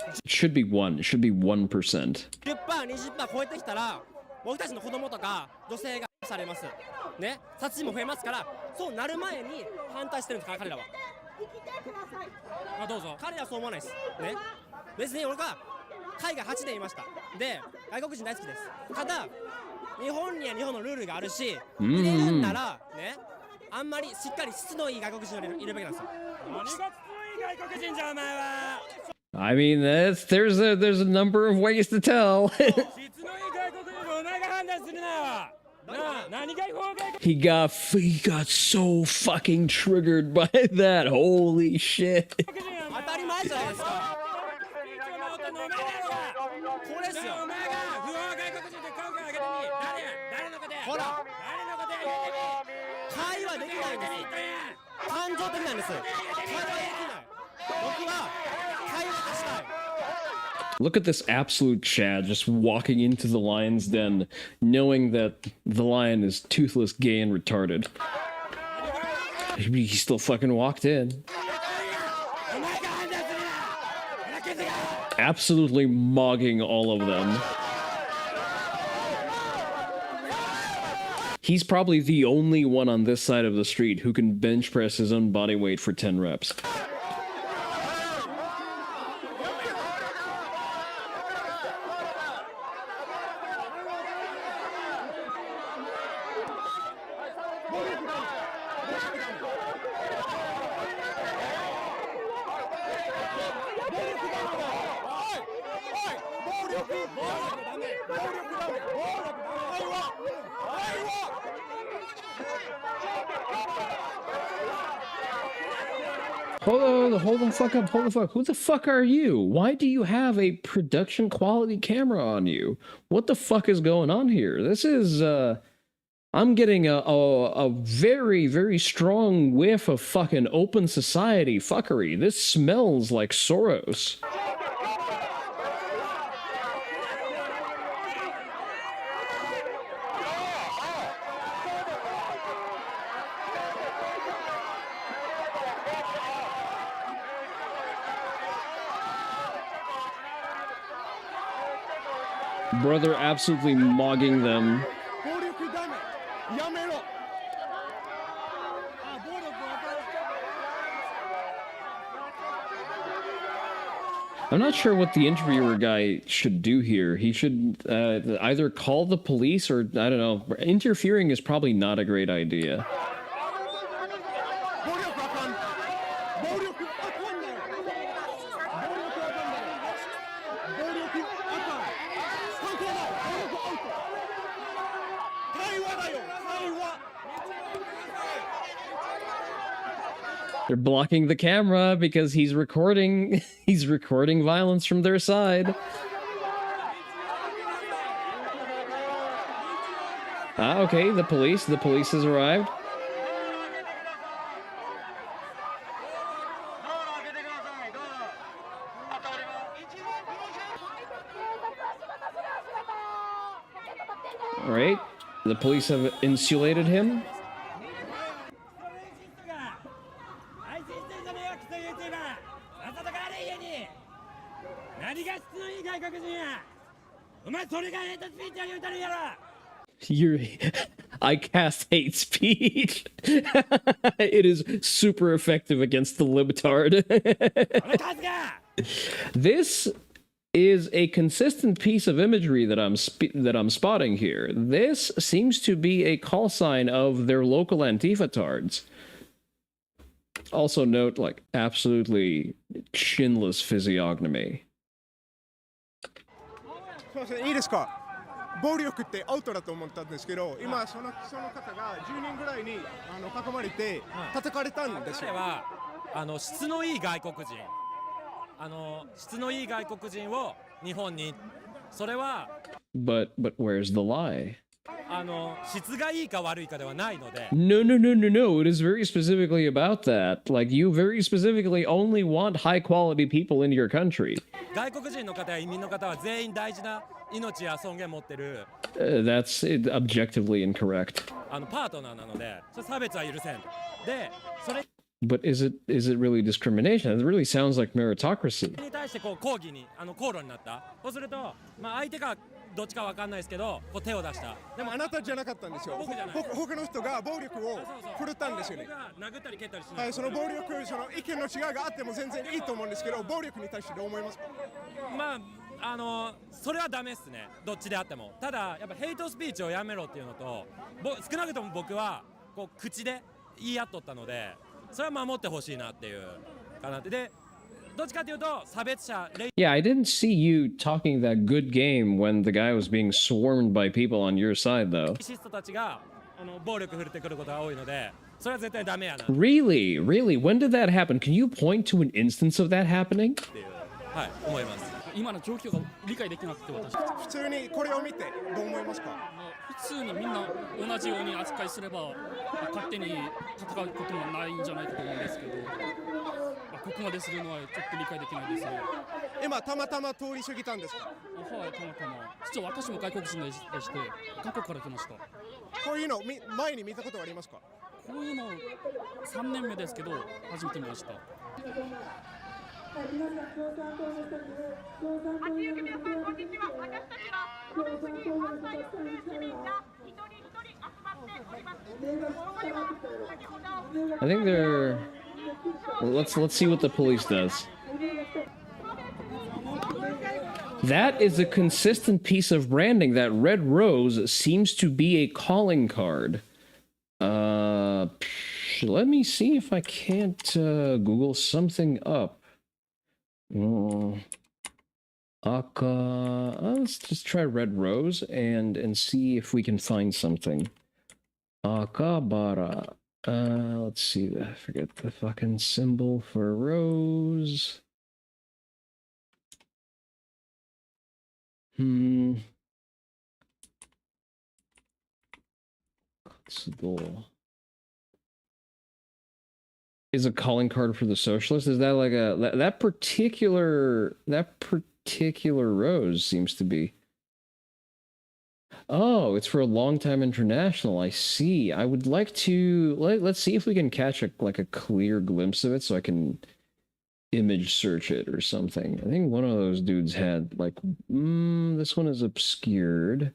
[SPEAKER 1] It should be 1%.
[SPEAKER 17] 10%、20% 超えてきたら僕たちの子供とか女性がされます。ね、殺人も増えますから、そうなる前に反対してるんですから彼らは。どうぞ。彼らはそう思わないです。ね。別に俺が海外8年いました。で、外国人大好きです。ただ日本には日本のルールがあるし、入れるんならね、あんまりしっかり質のいい外国人を入れるべきなんですよ。何が質のいい外国人じゃお前は。
[SPEAKER 1] I mean, there's a number of ways to tell. He got so fucking triggered by that. Holy shit. Look at this absolute Chad just walking into the lion's den, knowing that the lion is toothless, gay, and retarded. He still fucking walked in. Absolutely mogging all of them. He's probably the only one on this side of the street who can bench press his own body weight for 10 reps. Hold the fuck up, hold the fuck. Who the fuck are you? Why do you have a production quality camera on you? What the fuck is going on here? This is, I'm getting a very, very strong whiff of fucking open society fuckery. This smells like Soros. Brother absolutely mogging them.
[SPEAKER 9] やめろ。
[SPEAKER 1] I'm not sure what the interviewer guy should do here. He should either call the police or, I don't know, interfering is probably not a great idea. They're blocking the camera because he's recording violence from their side. Ah, okay, the police has arrived. All right, the police have insulated him. I cast hate speech. It is super effective against the libtard. This is a consistent piece of imagery that I'm spotting here. This seems to be a call sign of their local Antifa-tards. Also note, like, absolutely chinless physiognomy.
[SPEAKER 9] すみません、いいですか。暴力ってアウトだと思ったんですけど、今その方が10人ぐらいに囲まれて叩かれたんですよ。
[SPEAKER 18] 彼は質のいい外国人、質のいい外国人を日本に、それは。
[SPEAKER 1] But where's the lie?
[SPEAKER 18] 質がいいか悪いかではないので。
[SPEAKER 1] No. It is very specifically about that. Like, you very specifically only want high quality people in your country.
[SPEAKER 18] 外国人の方や移民の方は全員大事な命や尊厳を持ってる。
[SPEAKER 1] That's objectively incorrect.
[SPEAKER 18] パートナーなので、それ差別は許せん。で、それ。
[SPEAKER 1] But is it really discrimination? It really sounds like meritocracy.
[SPEAKER 18] に対してこう抗議に口論になった。そうすると、まあ相手がどっちかわかんないですけど、こう手を出した。
[SPEAKER 9] でもあなたじゃなかったんですよ。他の人が暴力を振るったんですよね。
[SPEAKER 18] 殴ったり蹴ったりしない。
[SPEAKER 9] はい、その暴力、その意見の違いがあっても全然いいと思うんですけど、暴力に対してどう思いますか？
[SPEAKER 18] まあそれはダメっすね。どっちであっても。ただやっぱヘイトスピーチをやめろっていうのと、少なくとも僕はこう口で言い合っとったので、それは守ってほしいなっていうかなって。で。
[SPEAKER 1] Yeah, I didn't see you talking that good game when the guy was being swarmed by people on your side, though. Really? When did that happen? Can you point to an instance of that happening?
[SPEAKER 10] 今の状況が理解できなくて、私
[SPEAKER 9] 普通にこれを見てどう思いますか？
[SPEAKER 10] 普通にみんな同じように扱いすれば勝手に戦うこともないんじゃないかと思うんですけど、ここまでするのはちょっと理解できないですね。
[SPEAKER 9] 今たまたま通り過ぎたんですか？
[SPEAKER 10] はい、たまたま。実は私も外国人でして韓国から来ました。
[SPEAKER 9] こういうの前に見たことはありますか？
[SPEAKER 10] こういうの3年目ですけど初めて見ました。
[SPEAKER 1] I think they're. Let's see what the police does. That is a consistent piece of branding. That red rose seems to be a calling card. Let me see if I can't Google something up. Let's just try red rose and see if we can find something. Akabara. Let's see. I forget the fucking symbol for rose. Is a calling card for the socialist? Is that like that particular rose seems to be? Oh, it's for a long time international. I see. I would like to let's see if we can catch a clear glimpse of it so I can image search it or something. I think one of those dudes had like this one is obscured.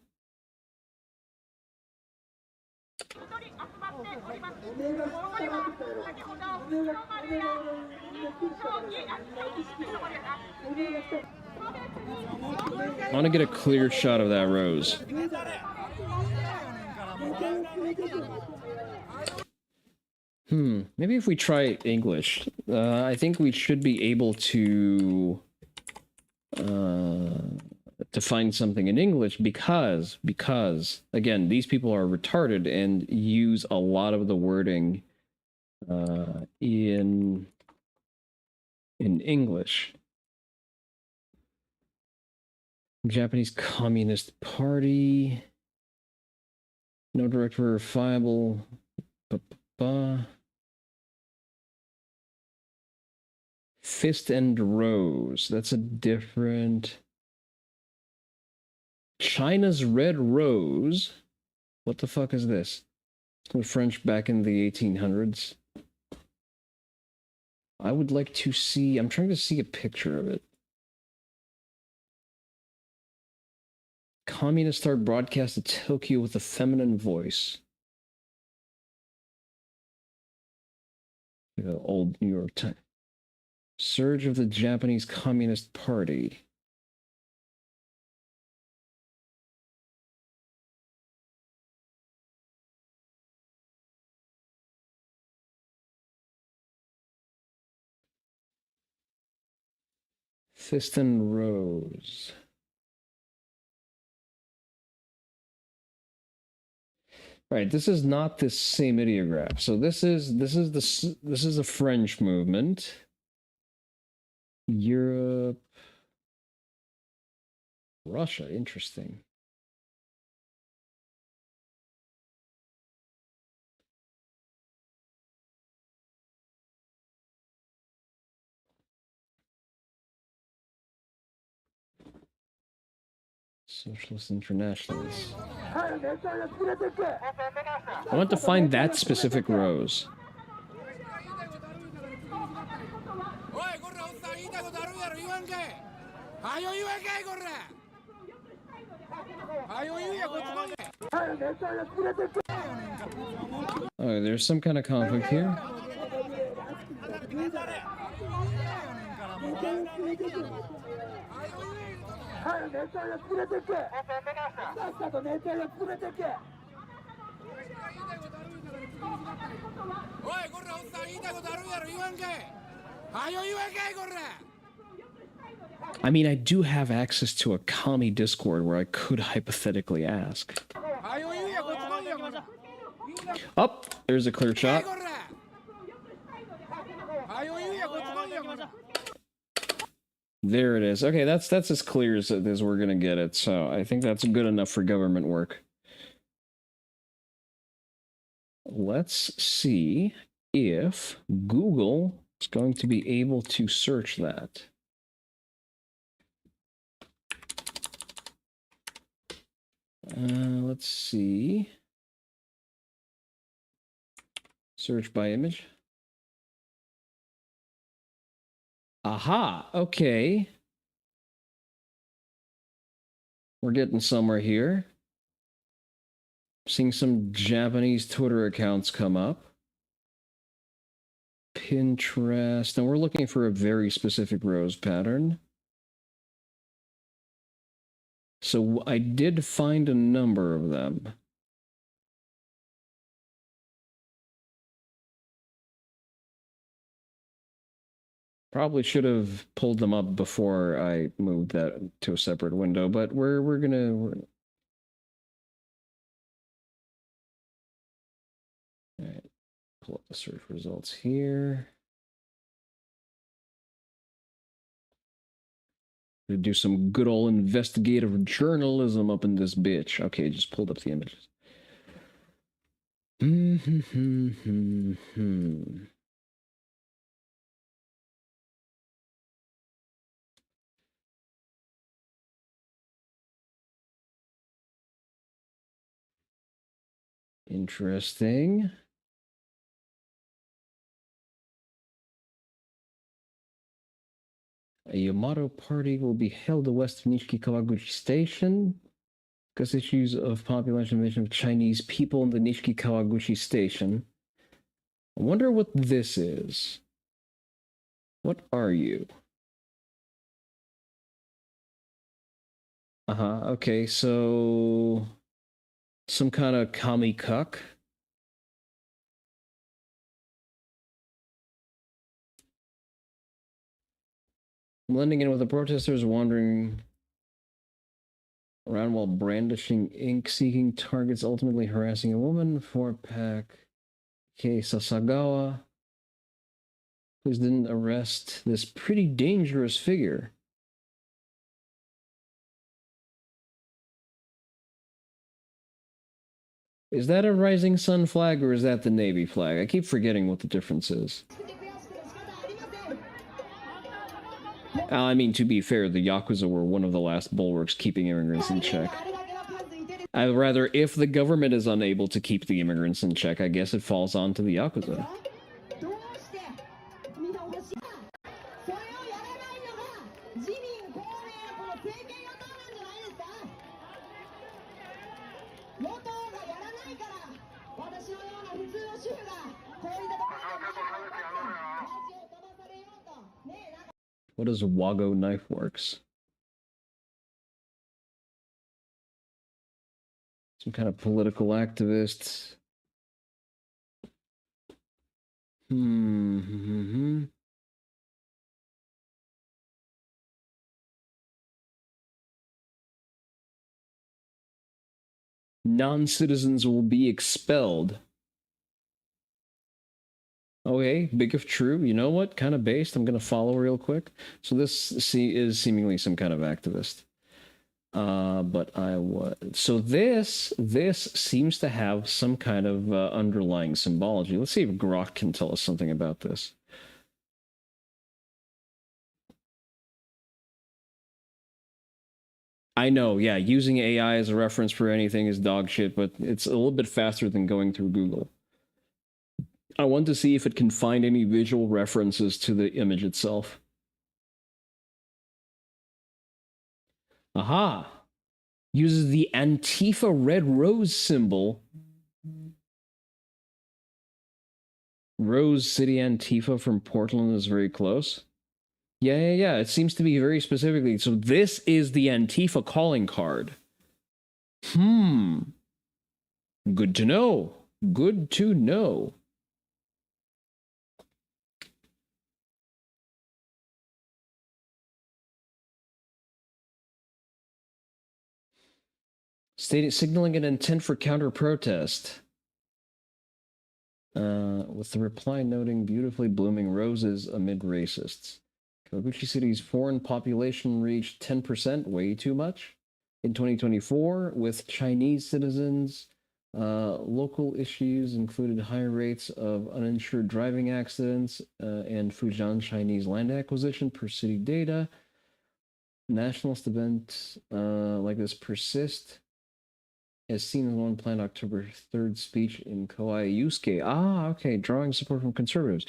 [SPEAKER 1] I want to get a clear shot of that rose. Maybe if we try English, I think we should be able to find something in English because again, these people are retarded and use a lot of the wording in English. Japanese Communist Party. No direct verifiable. Fist and Rose. That's a different. China's Red Rose. What the fuck is this? The French back in the 1800s. I would like to see. I'm trying to see a picture of it. Communist start broadcast to Tokyo with a feminine voice. Like an old New York Times. Surge of the Japanese Communist Party. Fist and Rose. Right, this is not this same ideograph. So this is a French movement. Europe, Russia, interesting. Socialist Internationalists. I want to find that specific rose. Oh, there's some kind of conflict here. I mean, I do have access to a commie Discord where I could hypothetically ask. Oh, there's a clear shot. There it is. Okay, that's as clear as we're gonna get it. So I think that's good enough for government work. Let's see if Google is going to be able to search that. Let's see. Search by image. Aha, okay. We're getting somewhere here. Seeing some Japanese Twitter accounts come up. Pinterest. And we're looking for a very specific rose pattern. So I did find a number of them. Probably should have pulled them up before I moved that to a separate window, but we're gonna. All right, pull up the search results here. Gonna do some good old investigative journalism up in this bitch. Okay, just pulled up the images. Interesting. A Yamato party will be held at west of Nishiki Kawaguchi Station. discuss issues of population division of Chinese people in the Nishiki Kawaguchi station. I wonder what this is. What are you? Okay, so some kind of commie cuck. Blending in with the protesters wandering around while brandishing ink, seeking targets, ultimately harassing a woman. 4-pack. Okay, Sasagawa. Please didn't arrest this pretty dangerous figure. Is that a rising sun flag or is that the Navy flag? I keep forgetting what the difference is. I mean, to be fair, the Yakuza were one of the last bulwarks keeping immigrants in check. I'd rather, if the government is unable to keep the immigrants in check, I guess it falls on to the Yakuza. What is Wago Knife Works? Some kind of political activist. Non-citizens will be expelled. Okay, big if true. You know what? Kind of based. I'm going to follow real quick. So this is seemingly some kind of activist. But I was... So this seems to have some kind of underlying symbology. Let's see if Grok can tell us something about this. I know, yeah, using AI as a reference for anything is dog shit, but it's a little bit faster than going through Google. I want to see if it can find any visual references to the image itself. Aha! Uses the Antifa red rose symbol. Rose City Antifa from Portland is very close. Yeah. It seems to be very specifically. So this is the Antifa calling card. Good to know. Good to know. Signaling an intent for counter-protest. With the reply noting beautifully blooming roses amid racists. Kawaguchi City's foreign population reached 10%, way too much, in 2024, with Chinese citizens. Local issues included high rates of uninsured driving accidents and Fujian Chinese land acquisition per city data. Nationalist events like this persist, as seen in one planned October 3rd speech in Kawai Yusuke. Okay, drawing support from conservatives.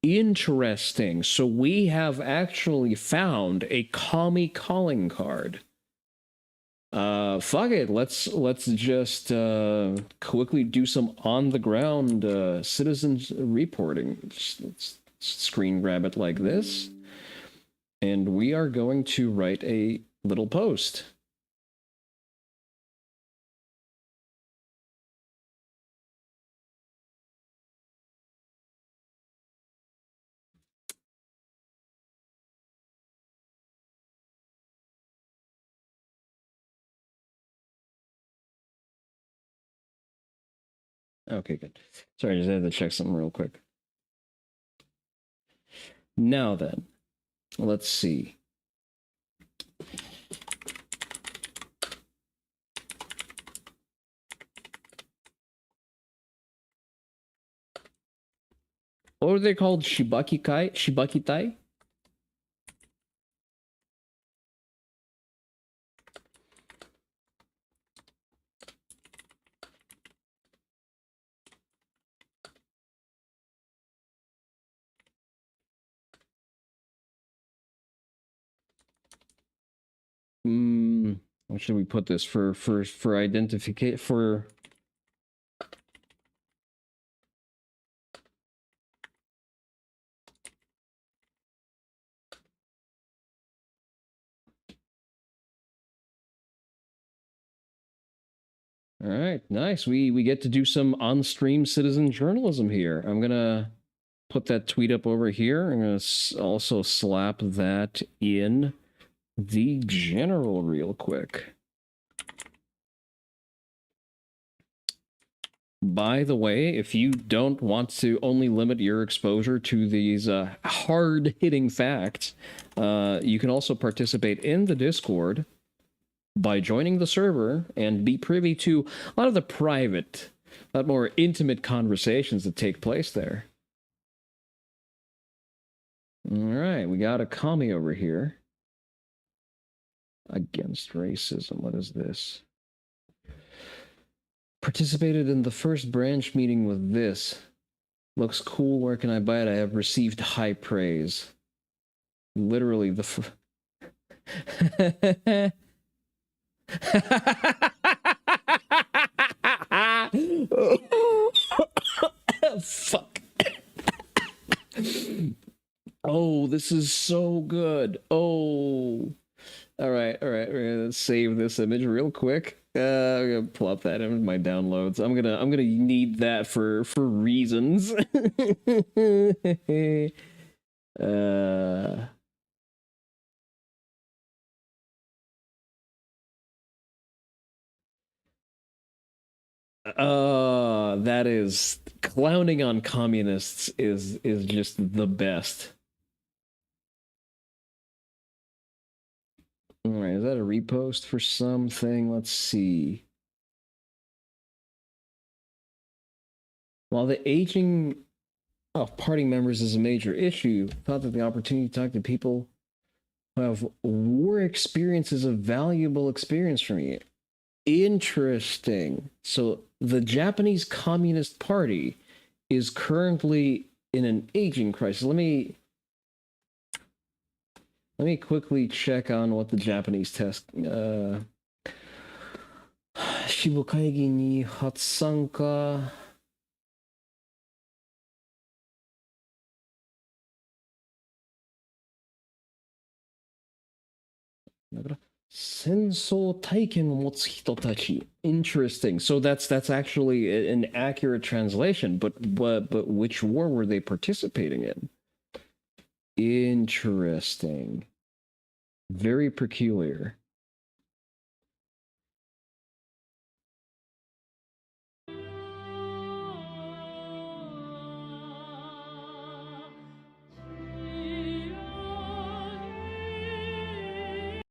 [SPEAKER 1] Interesting. So we have actually found a commie calling card. Fuck it. Let's just quickly do some on the ground citizens reporting. Let's screen grab it like this, and we are going to write a little post. Okay, good. Sorry, I just had to check something real quick. Now then, let's see. What were they called? Shibakikai? Shibakitai? What should we put this for identification for? All right, nice. We get to do some on-stream citizen journalism here. I'm gonna put that tweet up over here. I'm gonna also slap that in the general real quick. By the way, if you don't want to only limit your exposure to these hard-hitting facts, you can also participate in the Discord by joining the server and be privy to a lot of the private, a lot more intimate conversations that take place there. All right, we got a commie over here. Against racism. What is this? Participated in the first branch meeting with this. Looks cool. Where can I buy it? I have received high praise. Literally the fuck. Oh, this is so good. Oh. All right. We're gonna save this image real quick. I'm gonna pull up that in my downloads. I'm gonna need that for reasons. That is clowning on communists is just the best. All right, is that a repost for something? Let's see. While the aging of party members is a major issue, I thought that the opportunity to talk to people who have war experience is a valuable experience for me. Interesting. So the Japanese Communist Party is currently in an aging crisis. Let me quickly check on what the Japanese test. Shibu Kaigi ni hatsanka. Sensou taiken o motsu hitotachi. Interesting. So that's actually an accurate translation. But which war were they participating in? Interesting. Very peculiar.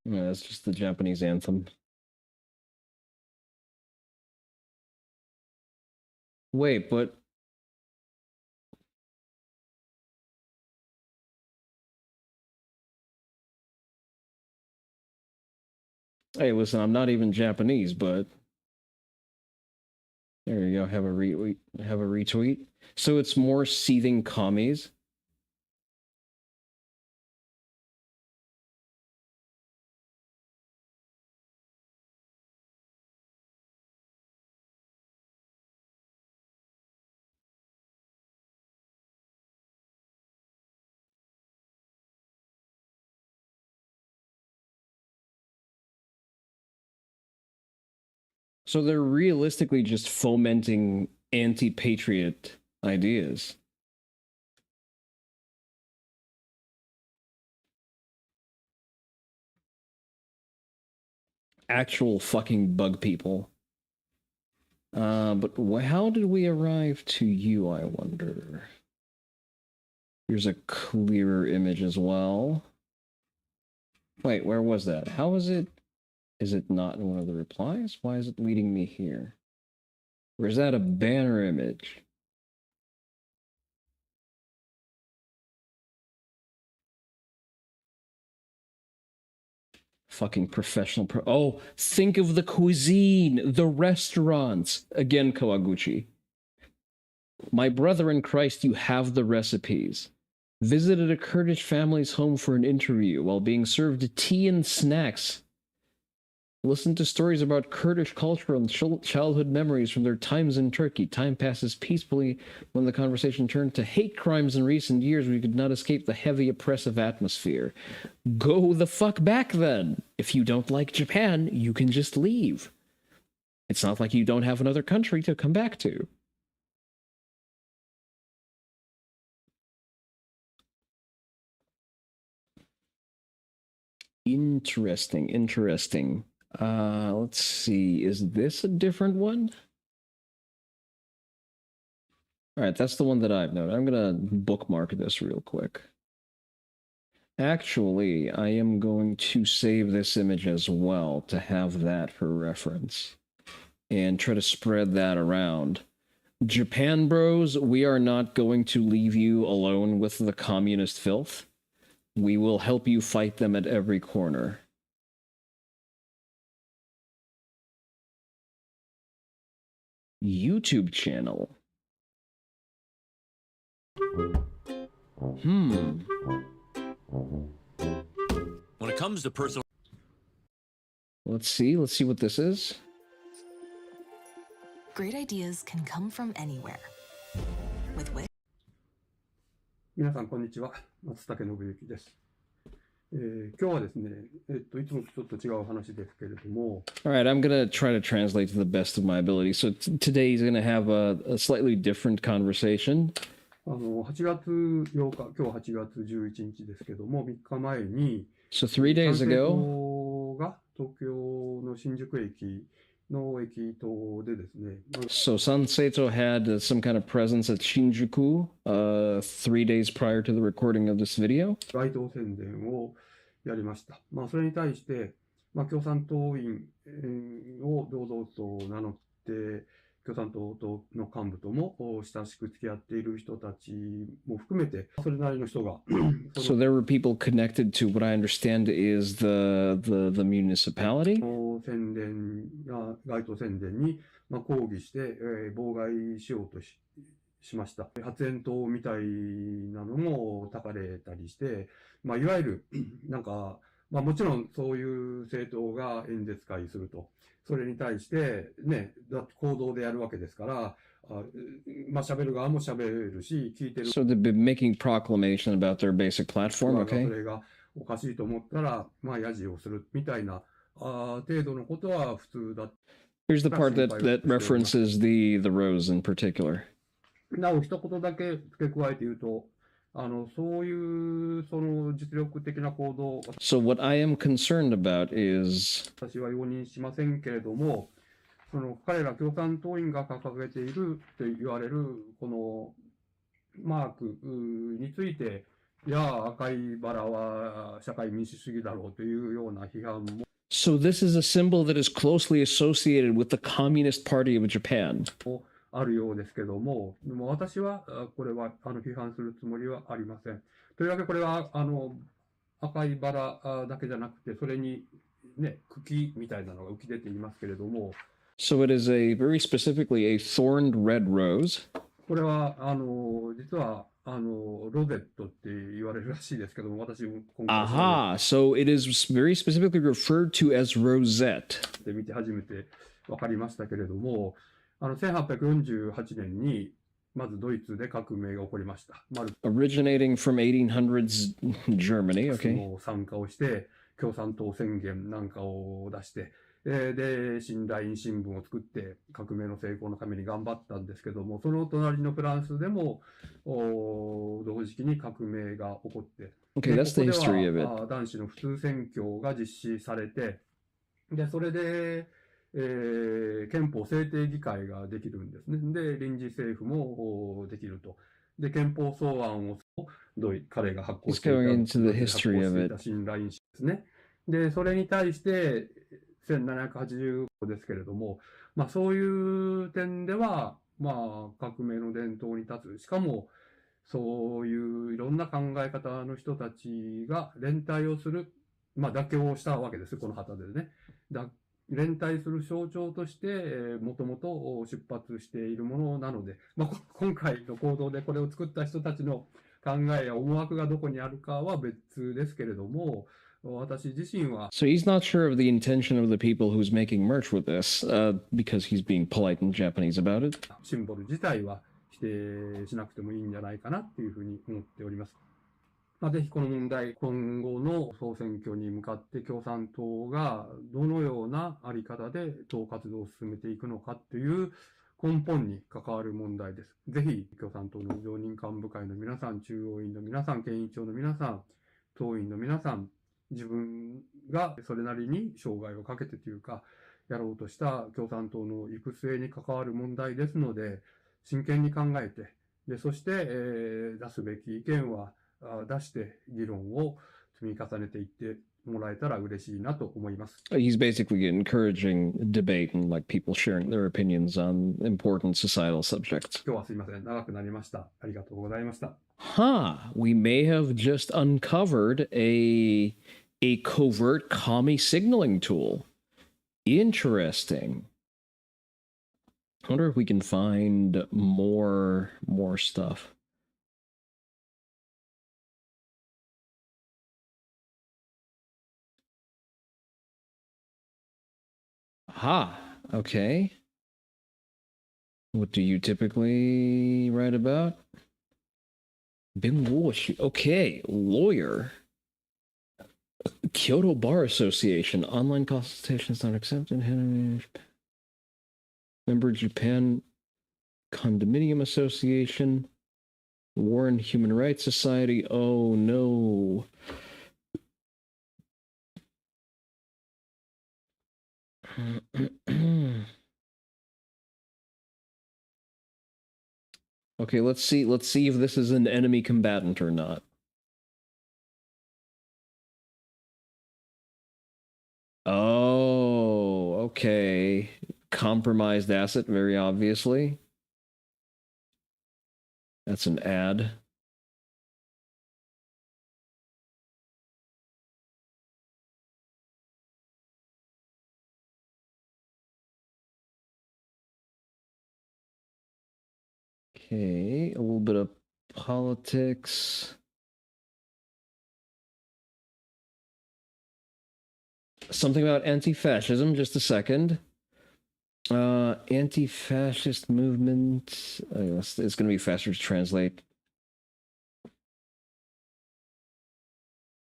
[SPEAKER 1] Yeah, that's just the Japanese anthem. Wait, but hey, listen, I'm not even Japanese, but there you go. Have a retweet. So it's more seething commies. So they're realistically just fomenting anti-patriot ideas. Actual fucking bug people. But how did we arrive to you, I wonder? Here's a clearer image as well. Wait, where was that? How is it? Is it not in one of the replies? Why is it leading me here? Or is that a banner image? Fucking professional oh, think of the cuisine, the restaurants. Again, Kawaguchi. My brother in Christ, you have the recipes. Visited a Kurdish family's home for an interview while being served tea and snacks. Listen to stories about Kurdish culture and childhood memories from their times in Turkey. Time passes peacefully when the conversation turned to hate crimes in recent years. We could not escape the heavy, oppressive atmosphere. Go the fuck back then. If you don't like Japan, you can just leave. It's not like you don't have another country to come back to. Interesting, interesting. Let's see. Is this a different one? All right, that's the one that I've noted. I'm gonna bookmark this real quick. Actually, I am going to save this image as well to have that for reference and try to spread that around. Japan bros, we are not going to leave you alone with the communist filth. We will help you fight them at every corner. YouTube channel. When it comes to personal... Let's see what this is.
[SPEAKER 19] Great ideas can come from anywhere. With which...
[SPEAKER 20] 皆さんこんにちは、松竹信之です。今日はですね、いつもちょっと違う話ですけれども。
[SPEAKER 1] All right, I'm gonna try to translate to the best of my ability. So today he's gonna have a slightly different conversation.
[SPEAKER 20] 8月8日、今日8月11日ですけども、3日前に、
[SPEAKER 1] So 3 days ago,
[SPEAKER 20] が東京の新宿駅の駅頭でですね。
[SPEAKER 1] So Sanseito had some kind of presence at Shinjuku 3 days prior to the recording of this video.
[SPEAKER 20] 街頭宣伝をやりました。それに対して、共産党員を堂々と名乗って、共産党の幹部とも親しく付き合っている人たちも含めて、それなりの人が。
[SPEAKER 1] So there were people connected to what I understand is the municipality.
[SPEAKER 20] 宣伝や街頭宣伝に抗議して、妨害しようとしました。発煙筒みたいなのも焚かれたりして、いわゆるなんか、もちろんそういう政党が演説会すると。それに対してね、だって行動でやるわけですから、喋る側も喋るし、聞いてる。
[SPEAKER 1] So they've been making proclamation about their basic platform, okay?
[SPEAKER 20] それがおかしいと思ったら、ヤジをするみたいな程度のことは普通だ。
[SPEAKER 1] Here's the part that references the rose in particular.
[SPEAKER 20] なお一言だけ付け加えて言うと、そういうその実力的な行動。
[SPEAKER 1] So what I am concerned about is
[SPEAKER 20] 私は容認しませんけれども、その彼ら共産党員が掲げていると言われるこのマークについて、いや赤いバラは社会民主主義だろうというような批判も。
[SPEAKER 1] So this is a symbol that is closely associated with the Communist Party of Japan.
[SPEAKER 20] あるようですけども、でも私はこれは批判するつもりはありません。というわけでこれは赤いバラだけじゃなくて、それにね茎みたいなのが浮き出ていますけれども。
[SPEAKER 1] So it is very specifically a thorned red rose.
[SPEAKER 20] これは実はロゼットって言われるらしいですけども、私も今回
[SPEAKER 1] Aha! So it is very specifically referred to as rosette.
[SPEAKER 20] で見て初めて分かりましたけれども。1848年にまずドイツで革命が起こりました。
[SPEAKER 1] Originating from 1800s Germany, okay.
[SPEAKER 20] 参加をして共産党宣言なんかを出して、で新ライン新聞を作って革命の成功のために頑張ったんですけども、その隣のフランスでも同時期に革命が起こって、
[SPEAKER 1] Okay, that's the history of it.
[SPEAKER 20] 男子の普通選挙が実施されて、でそれで憲法制定議会ができるんですね。で、臨時政府もできると。で、憲法草案を彼が発行していた新ライン誌ですね。で、それに対して1785ですけれども、そういう点では、革命の伝統に立つ。しかも、そういういろんな考え方の人たちが連帯をする、妥協をしたわけです。この旗でね。連帯する象徴として、もともと出発しているものなので、今回の行動でこれを作った人たちの考えや思惑がどこにあるかは別ですけれども、私自身は
[SPEAKER 1] So he's not sure of the intention of the people who's making merch with this, because he's being polite and Japanese about it.
[SPEAKER 20] シンボル自体は否定しなくてもいいんじゃないかなっていうふうに思っております。ぜひこの問題、今後の総選挙に向かって共産党がどのようなあり方で党活動を進めていくのかっていう根本に関わる問題です。ぜひ共産党の常任幹部会の皆さん、中央委員の皆さん、県委長の皆さん、党員の皆さん、自分がそれなりに生涯をかけてというか、やろうとした共産党の行く末に関わる問題ですので、真剣に考えて、でそして、出すべき意見は出して議論を積み重ねていってもらえたら嬉しいなと思います。
[SPEAKER 1] He's basically encouraging debate and like people sharing their opinions on important societal subjects.
[SPEAKER 20] 今日はすいません。長くなりました。ありがとうございました。
[SPEAKER 1] Huh. We may have just uncovered a covert commie signaling tool. Interesting. I wonder if we can find more stuff. Aha, okay. What do you typically write about? Benwoshi, okay, lawyer. Kyoto Bar Association, online consultations not accepted. Member Japan Condominium Association, Warren Human Rights Society. Oh no. Okay, let's see if this is an enemy combatant or not. Oh, okay. Compromised asset, very obviously. That's an ad. Okay, a little bit of politics. Something about anti-fascism, just a second. Anti-fascist movement. It's going to be faster to translate.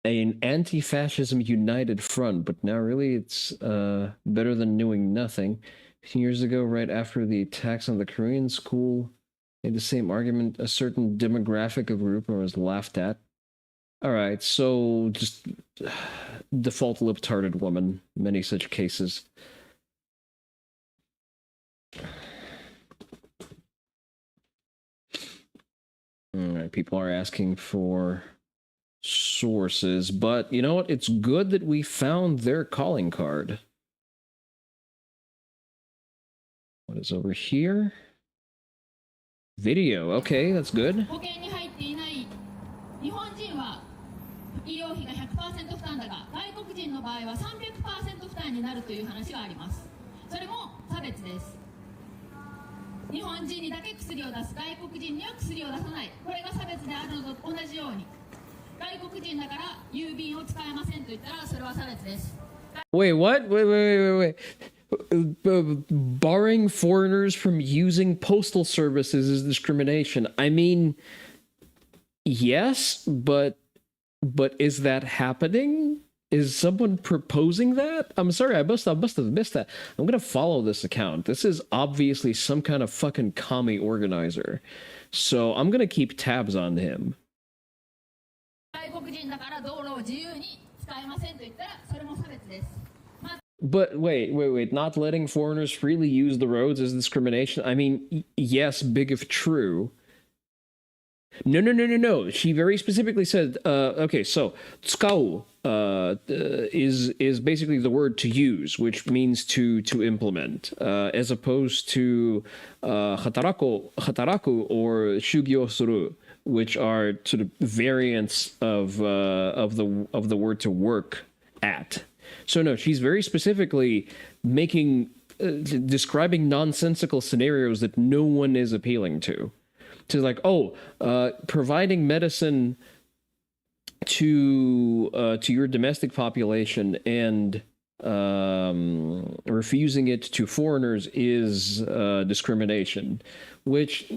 [SPEAKER 1] An anti-fascism united front, but now really it's better than doing nothing. 15 years ago, right after the attacks on the Korean school, made the same argument. A certain demographic of group was laughed at. All right, so just default lip-tarded woman. Many such cases. All right, people are asking for sources, but you know what? It's good that we found their calling card. What is over here? Video. Okay, that's good.
[SPEAKER 21] 保険に入っていない日本人は医療費が 100% 負担だが外国人の場合は 300% 負担になるという話があります。それも差別です。日本人にだけ薬を出す、外国人には薬を出さない、これが差別であるのと同じように、外国人だから郵便を使えませんと言ったらそれは差別です。
[SPEAKER 1] Wait, what? Wait. Barring foreigners from using postal services is discrimination. I mean, yes, but is that happening? Is someone proposing that? I'm sorry, I must have missed that. I'm gonna follow this account. This is obviously some kind of fucking commie organizer. So I'm gonna keep tabs on him.
[SPEAKER 21] 外国人だから道路を自由に使えませんと言ったらそれも差別です。
[SPEAKER 1] But wait. Not letting foreigners freely use the roads is discrimination? I mean, yes, big if true. No. She very specifically said, okay, so, tsukau is basically the word to use, which means to implement, as opposed to hataraku or shugyo suru, which are sort of variants of the word to work at. So no, she's very specifically describing nonsensical scenarios that no one is appealing to. To like, providing medicine to your domestic population and refusing it to foreigners is discrimination, which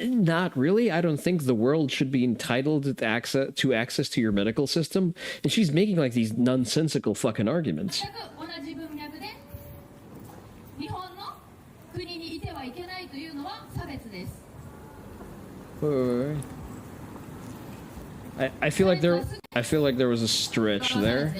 [SPEAKER 1] not really. I don't think the world should be entitled to access to your medical system. And she's making like these nonsensical fucking arguments. I feel like there was a stretch there.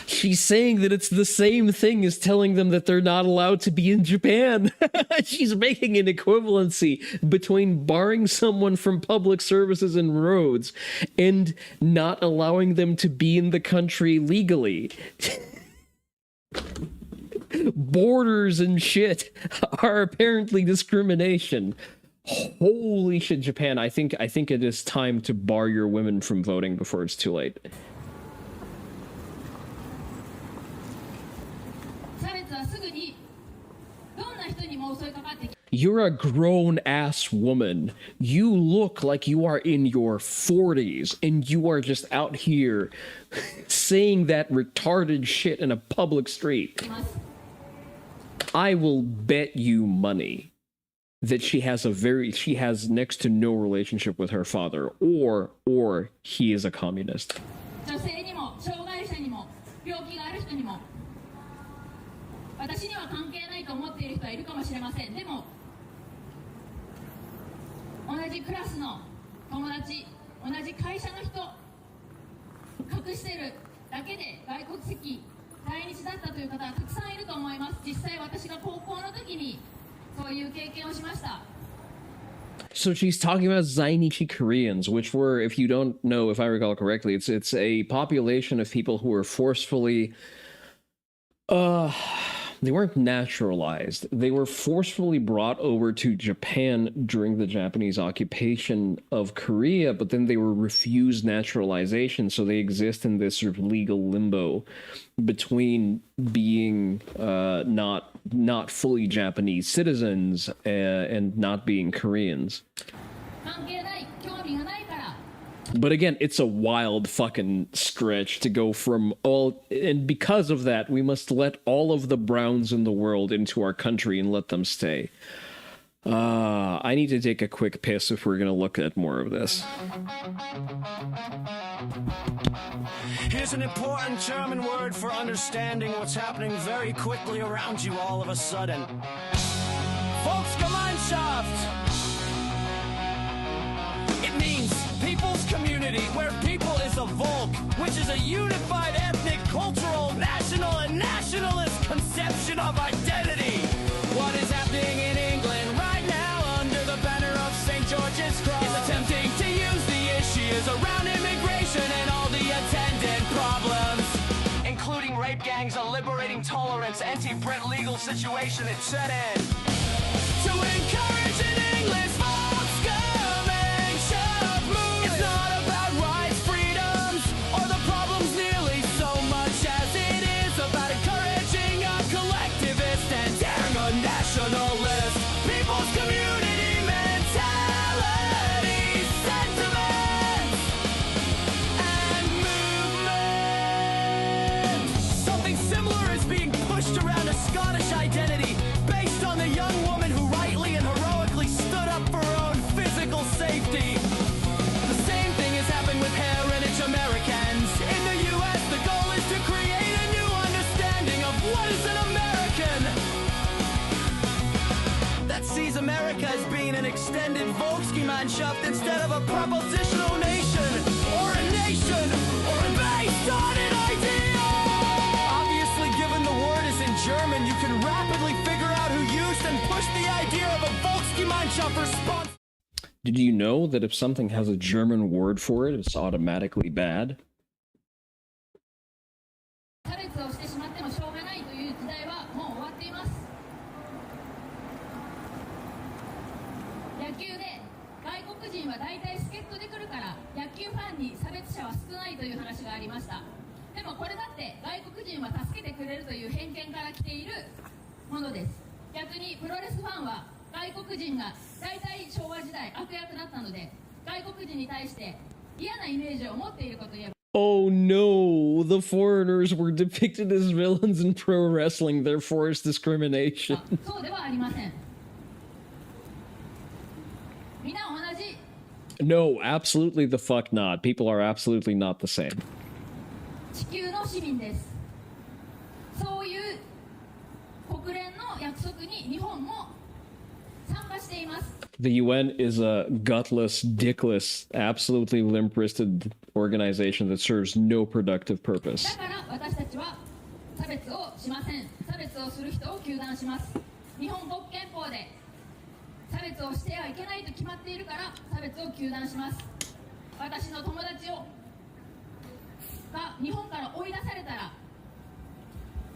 [SPEAKER 1] She's saying that it's the same thing as telling them that they're not allowed to be in Japan. She's making an equivalency between barring someone from public services and roads and not allowing them to be in the country legally. Borders and shit are apparently discrimination. Holy shit, Japan. I think it is time to bar your women from voting before it's too late. You're a grown-ass woman. You look like you are in your 40s, and you are just out here saying that retarded shit in a public street. I will bet you money that she has next to no relationship with her father, or he is a communist. So she's talking about Zainichi Koreans, which were, if you don't know, if I recall correctly, it's a population of people who were forcefully they weren't naturalized. They were forcefully brought over to Japan during the Japanese occupation of Korea, but then they were refused naturalization, so they exist in this sort of legal limbo between being not fully Japanese citizens and not being Koreans. But again, it's a wild fucking stretch to go from all... And because of that, we must let all of the Browns in the world into our country and let them stay. I need to take a quick piss if we're going to look at more of this.
[SPEAKER 2] Here's an important German word for understanding what's happening very quickly around you all of a sudden. Volksgemeinschaft! It means people's community, where people is a Volk, which is a unified ethnic, cultural, national, and nationalist conception of identity. What is happening in England right now under the banner of St. George's Cross is attempting to use the issues around immigration and all the attendant problems, including rape gangs, a liberating tolerance, anti-Brit legal situation, etc. To encourage an English Volksgemeinschaft movement. It's not about rights, freedoms, or the problems nearly so much as it is about encouraging a collectivist and daring a nationalist. People's community mentality, sentiments, and movement. Something similar is being pushed around a Scottish identity based on the young woman who rightly and heroically stood up for her own physical safety. The same thing has happened with heritage Americans. In the US, the goal is to create a new understanding of what is an American that sees America as being an extended Volksgemeinschaft instead of a propositional nation, or a nation, or based on an idea. Obviously, given the word is in German, you can rapidly figure out who used and pushed the idea of a Volksgemeinschaft response.
[SPEAKER 1] Did you know that if something has a German word for it, it's automatically bad?
[SPEAKER 21] 差別をしてしまってもしょうがないという時代はもう終わっています。野球で外国人は大体助っ人で来るから野球ファンに差別者は少ないという話がありました。ででもこれだって外国人は助けてくれるという偏見から来ているものです。逆にプロレスファンは外国人が大体昭和時代悪役だったので、外国人に対して嫌なイメージを持っていること言えば
[SPEAKER 1] Oh no, the foreigners were depicted as villains in pro wrestling, therefore it's discrimination.
[SPEAKER 21] そうではありません。みんな同じ
[SPEAKER 1] No, absolutely the fuck not. People are absolutely not the same.
[SPEAKER 21] 地球の市民です。そういう国連の約束に日本も参加しています。
[SPEAKER 1] The UN is a gutless, dickless, absolutely limp-wristed organization that serves no productive
[SPEAKER 21] だ
[SPEAKER 1] purpose.
[SPEAKER 21] から私たちは差別をしません。差別をする人を糾弾します。日本国憲法で差別をしてはいけないと決まっているから差別を糾弾します。私の友達が日本から追い出されたら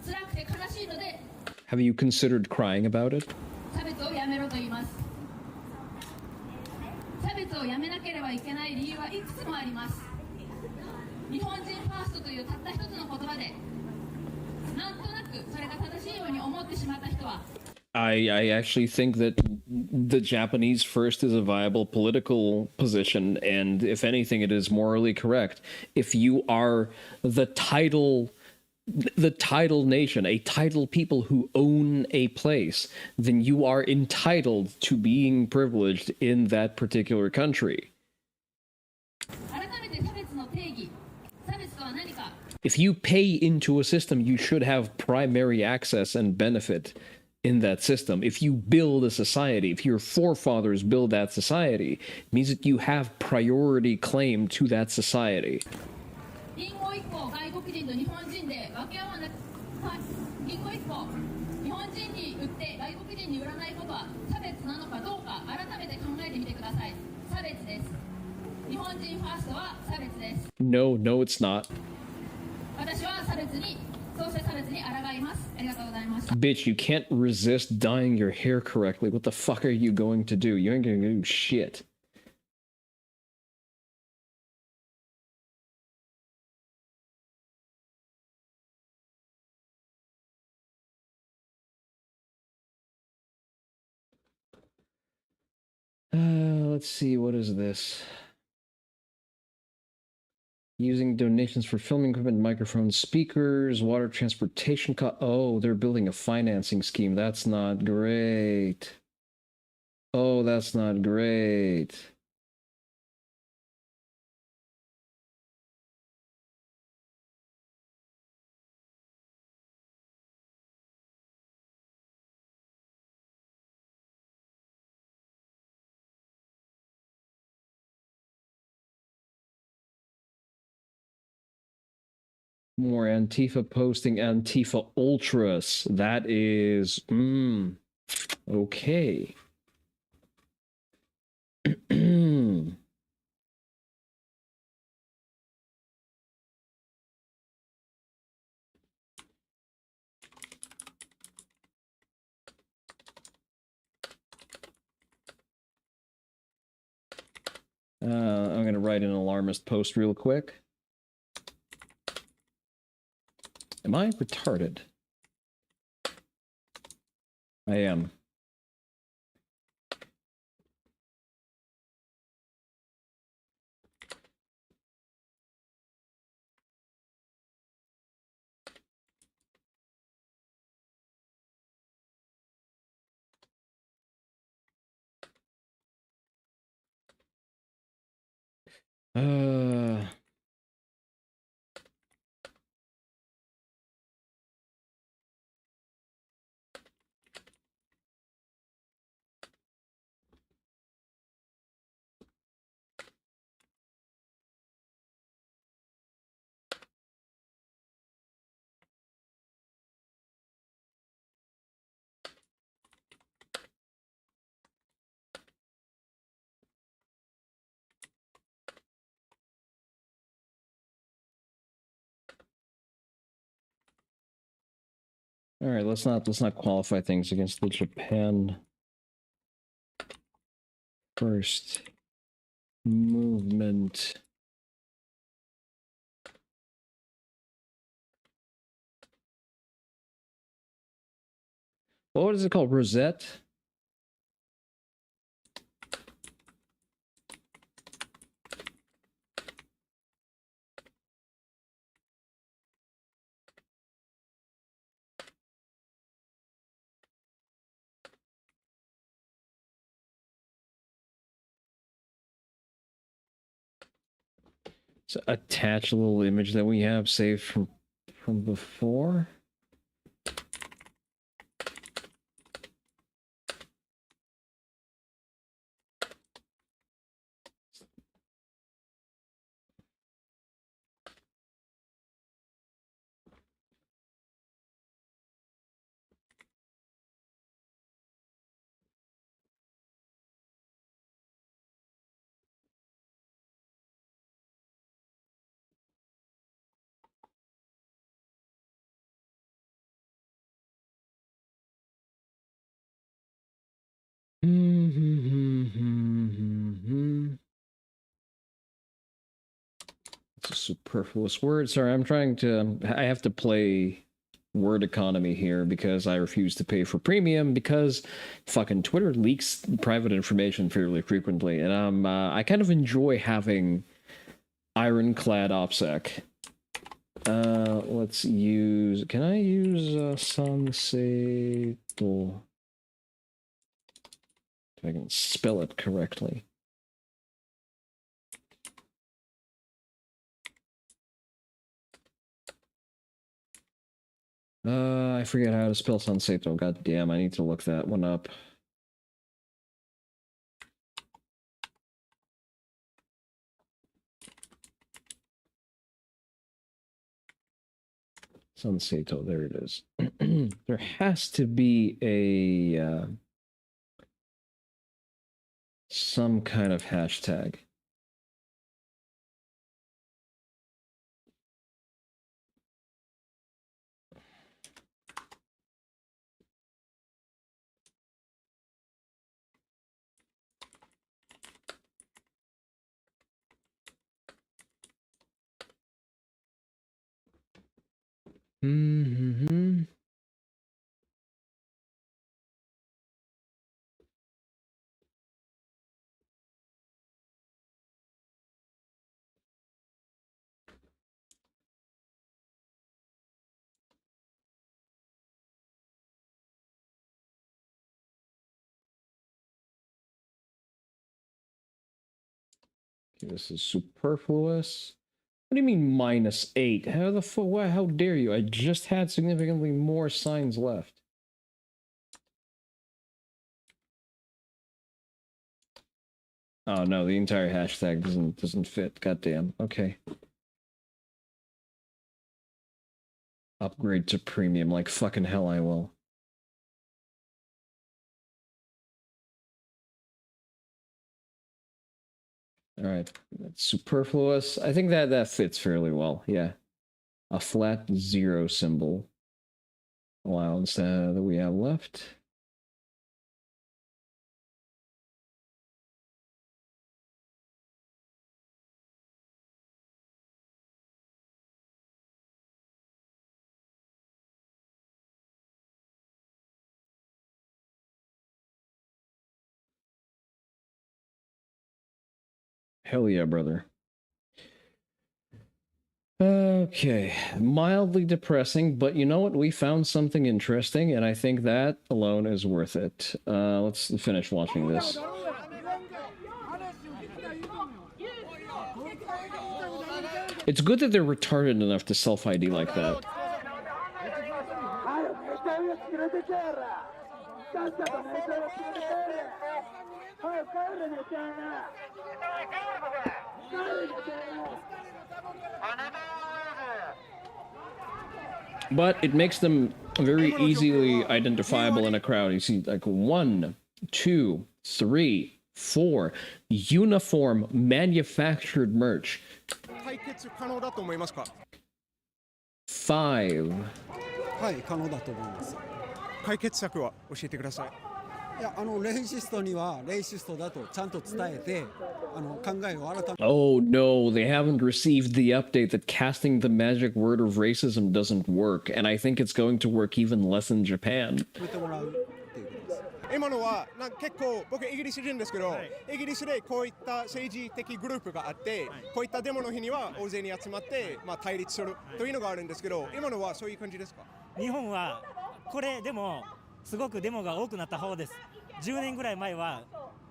[SPEAKER 21] 辛くて悲しいので
[SPEAKER 1] Have you considered crying about it?
[SPEAKER 21] 差別をやめろと言います。差別をやめなければいけない理由はいくつもあります。日本人ファーストというたった一つの言葉でなんとなくそれが正しいように思ってしまった人は
[SPEAKER 1] I actually think that the Japanese first is a viable political position, and if anything, it is morally correct. If you are the title nation, a title people who own a place, then you are entitled to being privileged in that particular country.
[SPEAKER 21] 改めて差別の定義、差別とは何か
[SPEAKER 1] If you pay into a system, you should have primary access and benefit in that system. If you build a society, if your forefathers build that society, it means that you have priority claim to that society.
[SPEAKER 21] リンゴ1個外国人と日本人で分け合わなくリンゴ1個日本人に売って外国人に売らないことは差別なのかどうか改めて考えてみてください。差別です。日本人ファーストは差別です。
[SPEAKER 1] No, no, it's not.
[SPEAKER 21] 私は差別にそうして差別に抗います。ありがとうございました。
[SPEAKER 1] Bitch, you can't resist dyeing your hair correctly. What the fuck are you going to do? You ain't gonna do shit. Let's see, what is this? Using donations for filming equipment, microphones, speakers, water transportation oh, they're building a financing scheme. That's not great. Oh, that's not great. More Antifa posting Antifa Ultras. That is, okay. I'm going to write an alarmist post real quick. Am I retarded? I am. All right, let's not qualify things against the Japan First Movement What is it called? Rosette? So attach a little image that we have saved from before. It's a superfluous word. Sorry, I'm trying to. I have to play word economy here because I refuse to pay for premium because fucking Twitter leaks private information fairly frequently, and I kind of enjoy having ironclad OPSEC. Let's use. Can I use Sanseito? If I can spell it correctly. I forget how to spell Sanseito. God damn, I need to look that one up. Sanseito, there it is. There has to be a some kind of hashtag. Mm-hmm. Okay, this is superfluous. What do you mean -8? How the fuck? How dare you? I just had significantly more signs left. Oh no, the entire hashtag doesn't fit. Goddamn. Okay. Upgrade to premium, like fucking hell I will. Alright, that's superfluous. I think that fits fairly well, yeah. A flat 0 symbol allowance that we have left. Hell yeah, brother. Okay, mildly depressing, but you know what? We found something interesting, and I think that alone is worth it. Let's finish watching this. It's good that they're retarded enough to self-ID like that. But it makes them very easily identifiable in a crowd. You see, like 1, 2, 3, 4 uniform manufactured merch.
[SPEAKER 9] 解決可能だと思いますか?
[SPEAKER 1] 5.
[SPEAKER 4] はい、可能だと思います。
[SPEAKER 9] 解決策は教えてください。
[SPEAKER 4] いや、レイシストにはレイシストだとちゃんと伝えて、考えを改め
[SPEAKER 1] Oh no, they haven't received the update that casting the magic word of racism doesn't work, and I think it's going to work even less in Japan.
[SPEAKER 4] てもらうっていうことです。
[SPEAKER 9] 今のは結構僕イギリス人ですけど、イギリスでこういった政治的グループがあって、こういったデモの日には大勢に集まって、対立するというのがあるんですけど、今のはそういう感じですか？
[SPEAKER 15] 日本はこれでもすごくデモが多くなった方です。10年ぐらい前は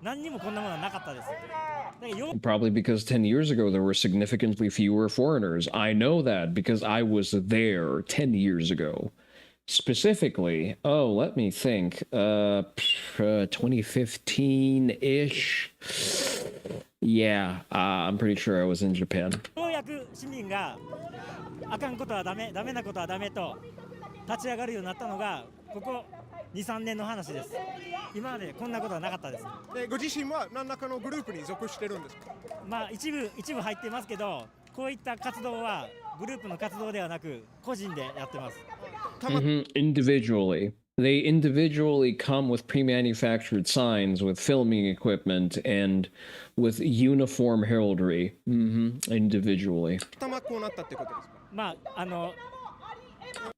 [SPEAKER 15] 何にもこんなものはなかったです。
[SPEAKER 1] Probably because 10 years ago there were significantly fewer foreigners. I know that because I was there 10 years ago. Specifically, let me think, 2015-ish. Yeah, I'm pretty sure I was in Japan.
[SPEAKER 15] ようやく市民があかんことはダメなことはダメと立ち上がるようになったのがここ2、3年の話です。今までこんなことはなかったです。
[SPEAKER 9] ご自身は何らかのグループに属してるんですか？
[SPEAKER 15] 一部入ってますけど、こういった活動はグループの活動ではなく個人でやってます。
[SPEAKER 1] Individually. They individually come with pre-manufactured signs, with filming equipment, and with uniform heraldry. Individually.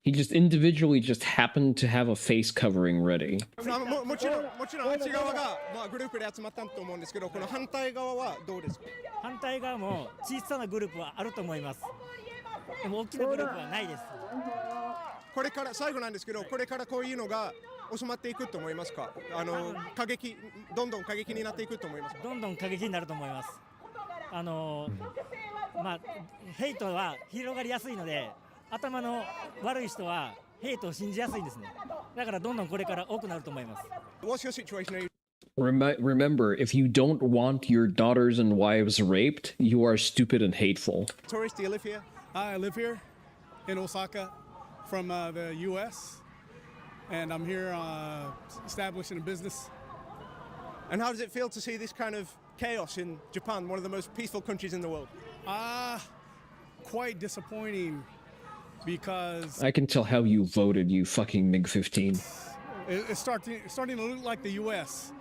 [SPEAKER 1] He just individually just happened to have a face covering ready.
[SPEAKER 9] もちろんあっち側がグループで集まったと思うんですけど、この反対側はどうですか？
[SPEAKER 15] 反対側も小さなグループはあると思います。でも大きなグループはないです。
[SPEAKER 9] これから最後なんですけど、これからこういうのが収まっていくと思いますか？どんどん過激になっていくと思いますか？
[SPEAKER 15] どんどん過激になると思います。ヘイトは広がりやすいので、頭の悪い人はヘイトを信じやすいんですね。だからどんどんこれから多くなると思います。
[SPEAKER 9] What's your situation?
[SPEAKER 1] Remember, if you don't want your daughters and wives raped, you are stupid and hateful.
[SPEAKER 9] Tourist, do you live here?
[SPEAKER 3] I live here in Osaka from the U.S. and I'm here establishing a business.
[SPEAKER 9] And how does it feel to see this kind of chaos in Japan, one of the most peaceful countries in the world?
[SPEAKER 3] Quite disappointing because
[SPEAKER 1] I can tell how you voted, you fucking MiG-15.
[SPEAKER 3] It's starting to look like the U.S.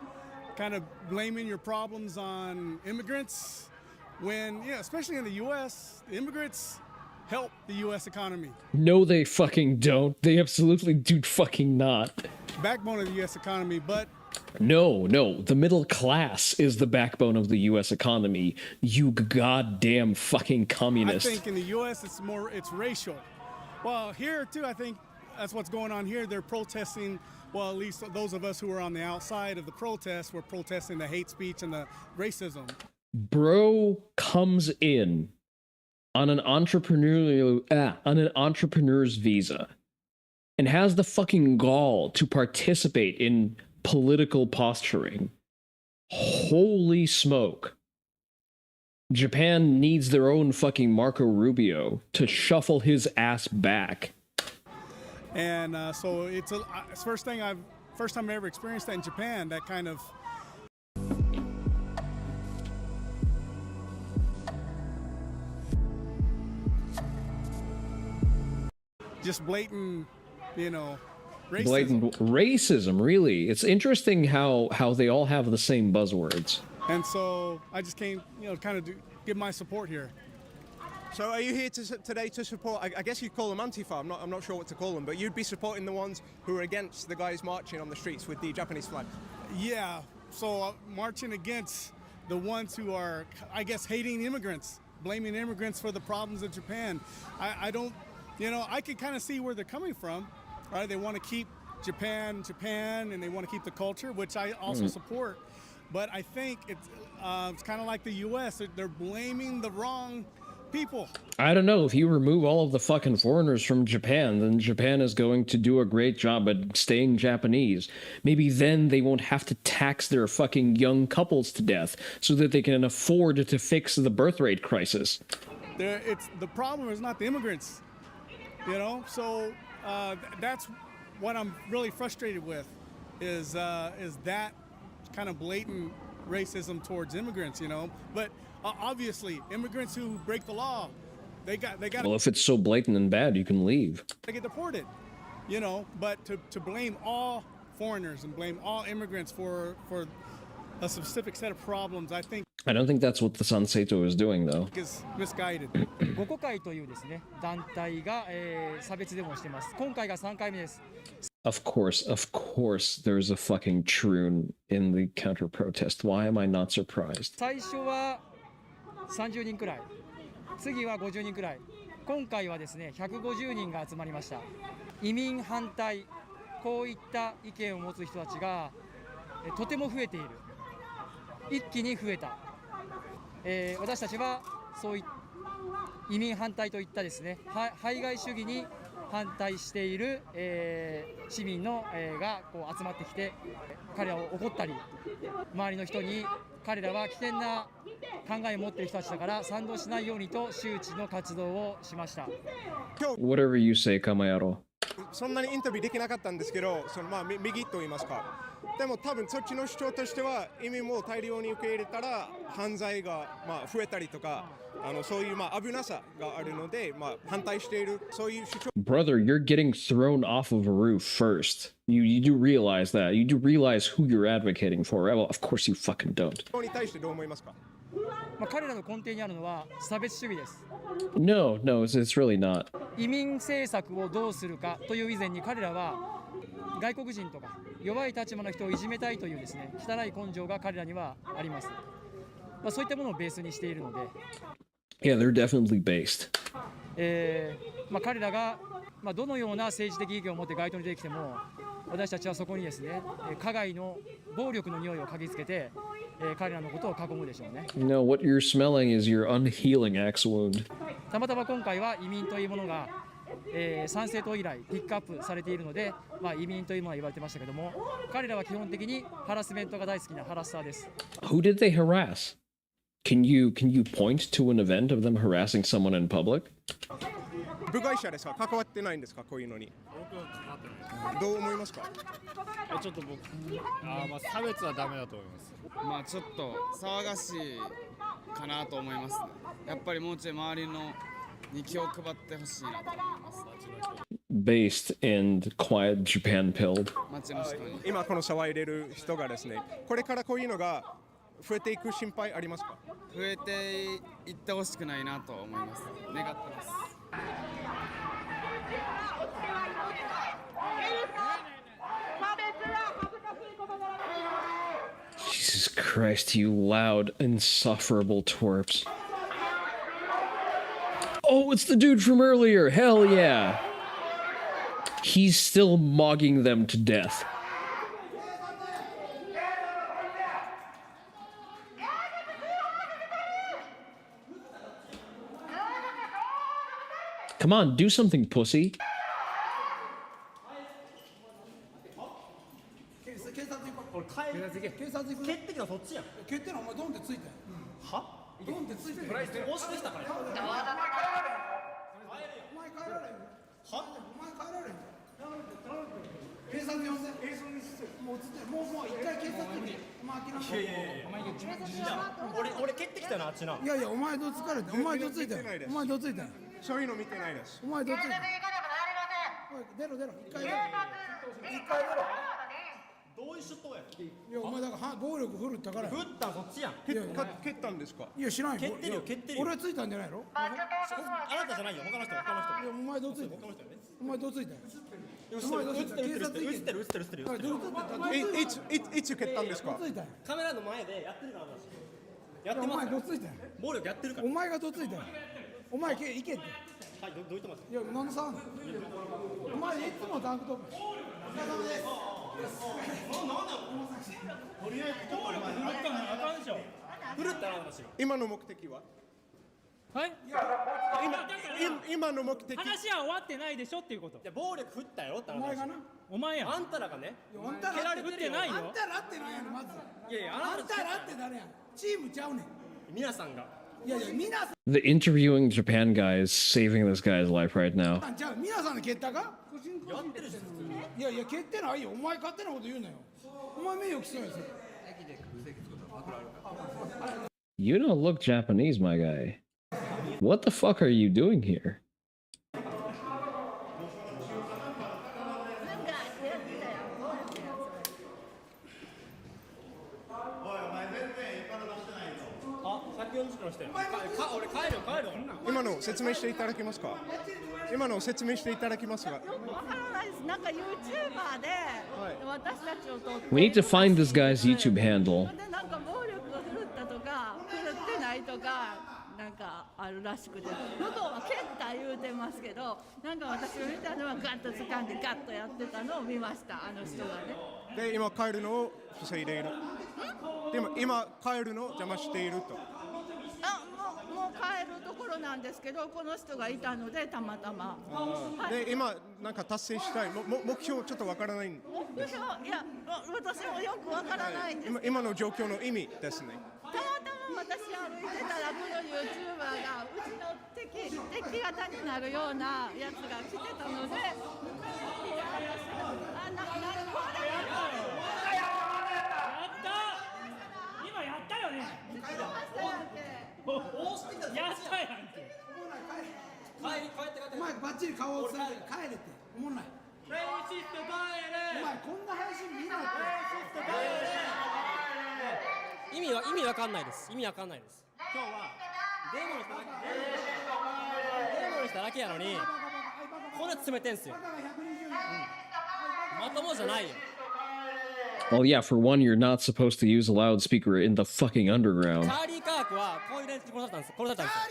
[SPEAKER 3] kind of blaming your problems on immigrants when, especially in the U.S., the immigrants help the U.S. economy.
[SPEAKER 1] No, they fucking don't. They absolutely do fucking not.
[SPEAKER 3] Backbone of the U.S. economy, but
[SPEAKER 1] No, the middle class is the backbone of the U.S. economy. You goddamn fucking communist.
[SPEAKER 3] I think in the U.S. it's racial. Well, here too, I think that's what's going on here. They're protesting. Well, at least those of us who are on the outside of the protest, we're protesting the hate speech and the racism.
[SPEAKER 1] Bro comes in on an entrepreneur's visa and has the fucking gall to participate in political posturing. Holy smoke. Japan needs their own fucking Marco Rubio to shuffle his ass back.
[SPEAKER 3] And so it's first time I ever experienced that in Japan, that kind of just blatant, racism.
[SPEAKER 1] Blatant racism, really. It's interesting how they all have the same buzzwords.
[SPEAKER 3] And so I just came, kind of to give my support here.
[SPEAKER 9] So are you here today to support, I guess you'd call them Antifa, I'm not sure what to call them, but you'd be supporting the ones who are against the guys marching on the streets with the Japanese flag?
[SPEAKER 3] Yeah, so marching against the ones who are, I guess, hating immigrants, blaming immigrants for the problems of Japan. I don't, I can kind of see where they're coming from, right? They want to keep Japan, and they want to keep the culture, which I also support. But I think it's kind of like the U.S. They're blaming the wrong people.
[SPEAKER 1] I don't know. If you remove all of the fucking foreigners from Japan, then Japan is going to do a great job at staying Japanese. Maybe then they won't have to tax their fucking young couples to death so that they can afford to fix the birth rate crisis.
[SPEAKER 3] The problem is not the immigrants, So that's what I'm really frustrated with, is that kind of blatant racism towards immigrants, But obviously, immigrants who break the law, they got.
[SPEAKER 1] Well, if it's so blatant and bad, you can leave.
[SPEAKER 3] They get deported, But to blame all foreigners and blame all immigrants for a specific set of problems, I think.
[SPEAKER 1] I don't think that's what the San Seito is doing, though.
[SPEAKER 3] Is misguided.
[SPEAKER 5] 5個会というですね団体が、差別デモをしています。今回が3回目です。
[SPEAKER 1] Of course, there's a fucking troon in the counter protest. Why am I not surprised?
[SPEAKER 5] 最初は30人くらい、次は50人くらい、今回はですね150人が集まりました。移民反対、こういった意見を持つ人たちがとても増えている。一気に増えた。私たちはそういった移民反対といったですね排外主義に反対している、市民の、がこう集まってきて彼らを怒ったり、周りの人に彼らは危険な考えを持っている人たちだから賛同しないようにと周知の活動をしました。
[SPEAKER 1] Whatever you say, Kamayaro.
[SPEAKER 9] そんなにインタビューできなかったんですけど、右と言いますか。でも多分そっちの主張としては移民も大量に受け入れたら犯罪が増えたりとか、そういう危なさがあるので、反対しているそういう主張。
[SPEAKER 1] Brother, you're getting thrown off of a roof first. You do realize that. You do realize who you're advocating for. Well, of course you fucking don't.
[SPEAKER 9] に対してどう思いますか？
[SPEAKER 5] 彼らの根底にあるのは差別主義です。
[SPEAKER 1] No, it's really not.
[SPEAKER 5] 移民政策をどうするかという以前に彼らは外国人とか弱い立場の人をいじめたいというですね汚い根性が彼らにはあります。そういったものをベースにしているので。
[SPEAKER 1] Yeah, they're definitely based.
[SPEAKER 5] 彼らがどのような政治的意見を持って街頭に出てきても、私たちはそこにですね加害の暴力の匂いを嗅ぎつけて、彼らのことを囲むでしょうね。
[SPEAKER 1] No, what you're smelling is your unhealing axe wound.
[SPEAKER 5] たまたま今回は移民というものが、参政党以来ピックアップされているので、移民というものは言われてましたけども、彼らは基本的にハラスメントが大好きなハラッサーです。
[SPEAKER 1] Who did they harass? Can you point to an event of them harassing someone in public?
[SPEAKER 9] 部外者ですか？関わってないんですか？こういうのに。どう思いますか？
[SPEAKER 22] ちょっと僕、差別はダメだと思います。ちょっと騒がしいかなと思いますね。やっぱりもうちょい周りのに気を配ってほしいなと思います。
[SPEAKER 1] Based and quiet Japan pilled.
[SPEAKER 9] 今この騒いでる人がですね、これからこういうのが増えていく心配ありますか？
[SPEAKER 22] 増えていってほしくないなと思います。願ってます。
[SPEAKER 1] Jesus Christ, you loud, insufferable twerps. Oh, it's the dude from earlier! Hell yeah! He's still mogging them to death. Come on, do something, pussy.
[SPEAKER 14] 警察行く。蹴ってきたそっちやん。蹴ってのお前ドンってついたやん。は？ドンってついてる。押してきたから。お前帰られん。は？お前帰られん。警察呼んで。もうつってもう一回警察に。お前諦めろ。
[SPEAKER 17] 俺蹴ってきたなあっちな。
[SPEAKER 14] いやいやお前どつかれて。お前どついたよ。お前どついたよ。
[SPEAKER 9] そういうの見てないです。
[SPEAKER 14] お前どついたよ。出ろ一回出ろ。一回出ろ。
[SPEAKER 17] どういう出頭や。
[SPEAKER 14] いやお前だから暴力振るったから。
[SPEAKER 17] 振ったそっちやん。
[SPEAKER 9] 蹴ったんですか？
[SPEAKER 14] いや知らんよ。
[SPEAKER 17] 蹴ってるよ蹴ってるよ。
[SPEAKER 14] 俺ついたんじゃないの？
[SPEAKER 17] あなたじゃないよ他の人。いや
[SPEAKER 14] お前どついた。お前どついた。
[SPEAKER 17] お前どついた。警察行け。映ってる。
[SPEAKER 9] いつ蹴ったんですか？
[SPEAKER 17] カメラの前でやってるから私。やってます。
[SPEAKER 14] お前どついた。
[SPEAKER 17] 暴力やってるから。
[SPEAKER 14] お前がどついた。お前行けって。
[SPEAKER 17] はいどう言ってます？
[SPEAKER 14] いやなんでさん。お前いつもタンクトップ。お疲れ様です。
[SPEAKER 17] とりあえずちょっとお前あかんでしょ。振るったら私。
[SPEAKER 9] 今の目的は？
[SPEAKER 23] はい。
[SPEAKER 9] 今の目的。
[SPEAKER 23] 話は終わってないでしょっていうこと。
[SPEAKER 17] いや暴力振ったやろって話。
[SPEAKER 14] お前がな。
[SPEAKER 23] お前や。
[SPEAKER 17] あんたらがね。
[SPEAKER 14] あんたら
[SPEAKER 23] 振ってないよ。
[SPEAKER 14] あんたらってなんやねんまず。
[SPEAKER 17] いや
[SPEAKER 14] あんたらって誰や。チームちゃうねん。
[SPEAKER 17] 皆さんが。
[SPEAKER 14] いや皆さん。
[SPEAKER 1] The interviewing Japan guy is saving this guy's life right now.
[SPEAKER 14] じゃあ皆さんの蹴ったか？やってるし。いや蹴ってないよ。お前勝手なこと言うなよ。お前名誉毀損やそれ。
[SPEAKER 1] You don't look Japanese, my guy. What the fuck are you doing here?
[SPEAKER 9] 今の説明していただけますか？今の説明していただけますか？
[SPEAKER 16] わからないです。なんか YouTuber で私たちを撮って。
[SPEAKER 1] We need to find this guy's YouTube handle.
[SPEAKER 16] でなんか暴力が振るったとか振るってないとかなんかあるらしくて、向こうは蹴った言うてますけど、なんか私が見たのはガッと掴んでガッとやってたのを見ました、あの人がね。
[SPEAKER 9] で今帰るのを防いでいる。でも今帰るのを邪魔していると。
[SPEAKER 16] もう帰るところなんですけど、この人がいたのでたまたま。
[SPEAKER 9] で今なんか達成したい目標ちょっとわからないん
[SPEAKER 16] 目標、いや私もよくわからないんですけど、
[SPEAKER 9] 今の状況の意味ですね。
[SPEAKER 16] たまたま私歩いてたらこの YouTuber がうちの敵方になるようなやつが来てたので、
[SPEAKER 23] 今やったよね。やったやんけ。
[SPEAKER 14] お前バッチリ顔をつけて帰れって思んない。
[SPEAKER 23] レイシスト帰れ。
[SPEAKER 14] お前こんな配信見ないって。
[SPEAKER 17] 意味わかんないです。意味わかんないです。今日はデモの人だけやのにこんな詰めてんすよ。まともじゃないよ。
[SPEAKER 1] Well, yeah, for one, you're not supposed to use a loudspeaker in the fucking underground.
[SPEAKER 17] チャーリー・カークはこういう連中に殺されたんです。殺されたんですよ。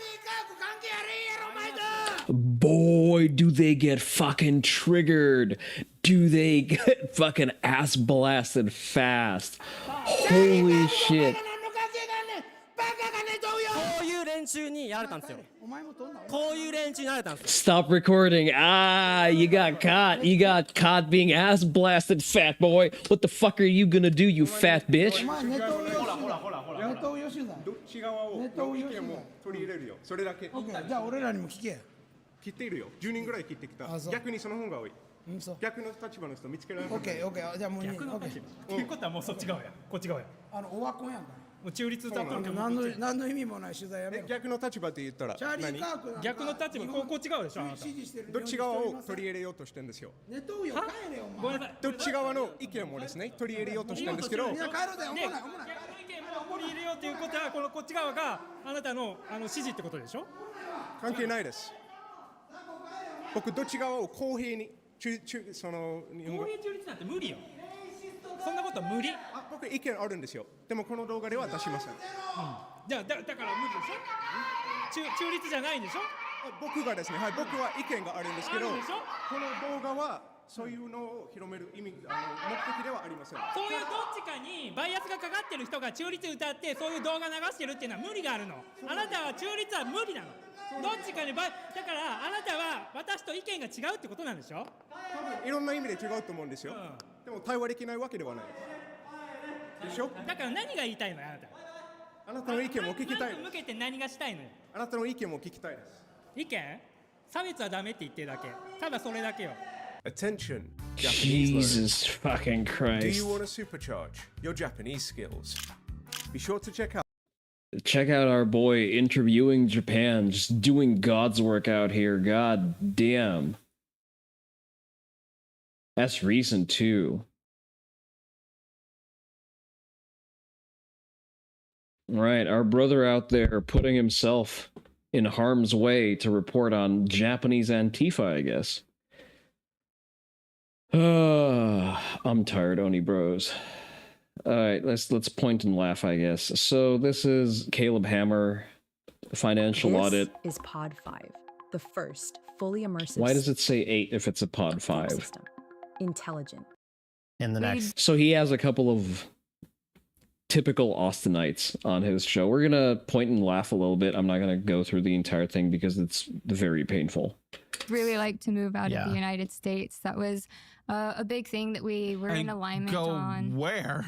[SPEAKER 1] Boy, do they get fucking triggered. Do they get fucking ass blasted fast. Holy shit.
[SPEAKER 17] こういう連中にやられたんですよ。こういう連中にやられたんですよ。
[SPEAKER 1] Stop recording. Ah, you got caught. You got caught being ass blasted, fat boy. What the fuck are you gonna do, you fat bitch?
[SPEAKER 9] どっち側を意見も取り入れるよ。それだけ。
[SPEAKER 14] じゃあ俺らにも聞け。
[SPEAKER 9] 切っているよ。10人ぐらい切ってきた。逆にその方が多い。逆の立場の人見つけられない。
[SPEAKER 14] オッケー。じゃあもう
[SPEAKER 23] 逆の立場。っていうことはもうそっち側や。こっち側や。
[SPEAKER 14] オワコンやんか。
[SPEAKER 23] もう中立だったの。
[SPEAKER 14] 何の意味もない取材やめろ。
[SPEAKER 9] 逆の立場って言ったら何？
[SPEAKER 23] 逆の立場、こっち側でしょ。
[SPEAKER 9] どっち側を取り入れようとしてるんですよ。
[SPEAKER 14] ネトウヨ帰れよ。
[SPEAKER 23] ごめんなさい。
[SPEAKER 9] どっち側の意見もですね取り入れようとしてるんですけど。
[SPEAKER 14] いや帰ろうだよ。
[SPEAKER 23] 逆の意見も取り入れようということはこっち側があなたの指示ってことでしょ。
[SPEAKER 9] 関係ないです。僕どっち側を公平にその
[SPEAKER 23] 公平中立なんて無理よ。そんなこと無理。
[SPEAKER 9] 僕意見あるんですよ。でもこの動画では出しません。
[SPEAKER 23] じゃあだから無理でしょ。中立じゃないんでしょ。
[SPEAKER 9] 僕がですね、はい、僕は意見があるんですけど、この動画はそういうのを広める意味目的ではありません。
[SPEAKER 23] そういうどっちかにバイアスがかかってる人が中立歌ってそういう動画流してるっていうのは無理があるの。あなたは中立は無理なの。どっちかにだからあなたは私と意見が違うってことなんでしょ。
[SPEAKER 9] いろんな意味で違うと思うんですよ。でも対話できないわけではないでしょ。
[SPEAKER 23] だから何が言いたいのよ、あなた。
[SPEAKER 9] あなたの意見も聞きたい。
[SPEAKER 23] 向けて何がしたいのよ。
[SPEAKER 9] あなたの意見も聞きたいです。
[SPEAKER 23] 意見？差別はダメって言ってるだけ。ただそれだけよ。
[SPEAKER 9] Attention,
[SPEAKER 1] Jesus fucking Christ.
[SPEAKER 9] Do you want to supercharge your Japanese skills? Be sure to check
[SPEAKER 1] out our boy interviewing Japan, just doing God's work out here. God damn. That's recent too. Right, our brother out there putting himself in harm's way to report on Japanese Antifa, I guess. I'm tired, Oni bros. Alright, let's point and laugh, I guess. So this is Caleb Hammer, financial audit.
[SPEAKER 6] This is Pod 5, the first fully immersive.
[SPEAKER 1] Why does it say 8 if it's a Pod 5?
[SPEAKER 6] System. Intelligent.
[SPEAKER 8] In the next.
[SPEAKER 1] So he has a couple of typical Austinites on his show. We're gonna point and laugh a little bit. I'm not gonna go through the entire thing because it's very painful.
[SPEAKER 11] Really like to move out of the United States. That was a big thing that we were in alignment on.
[SPEAKER 8] Where?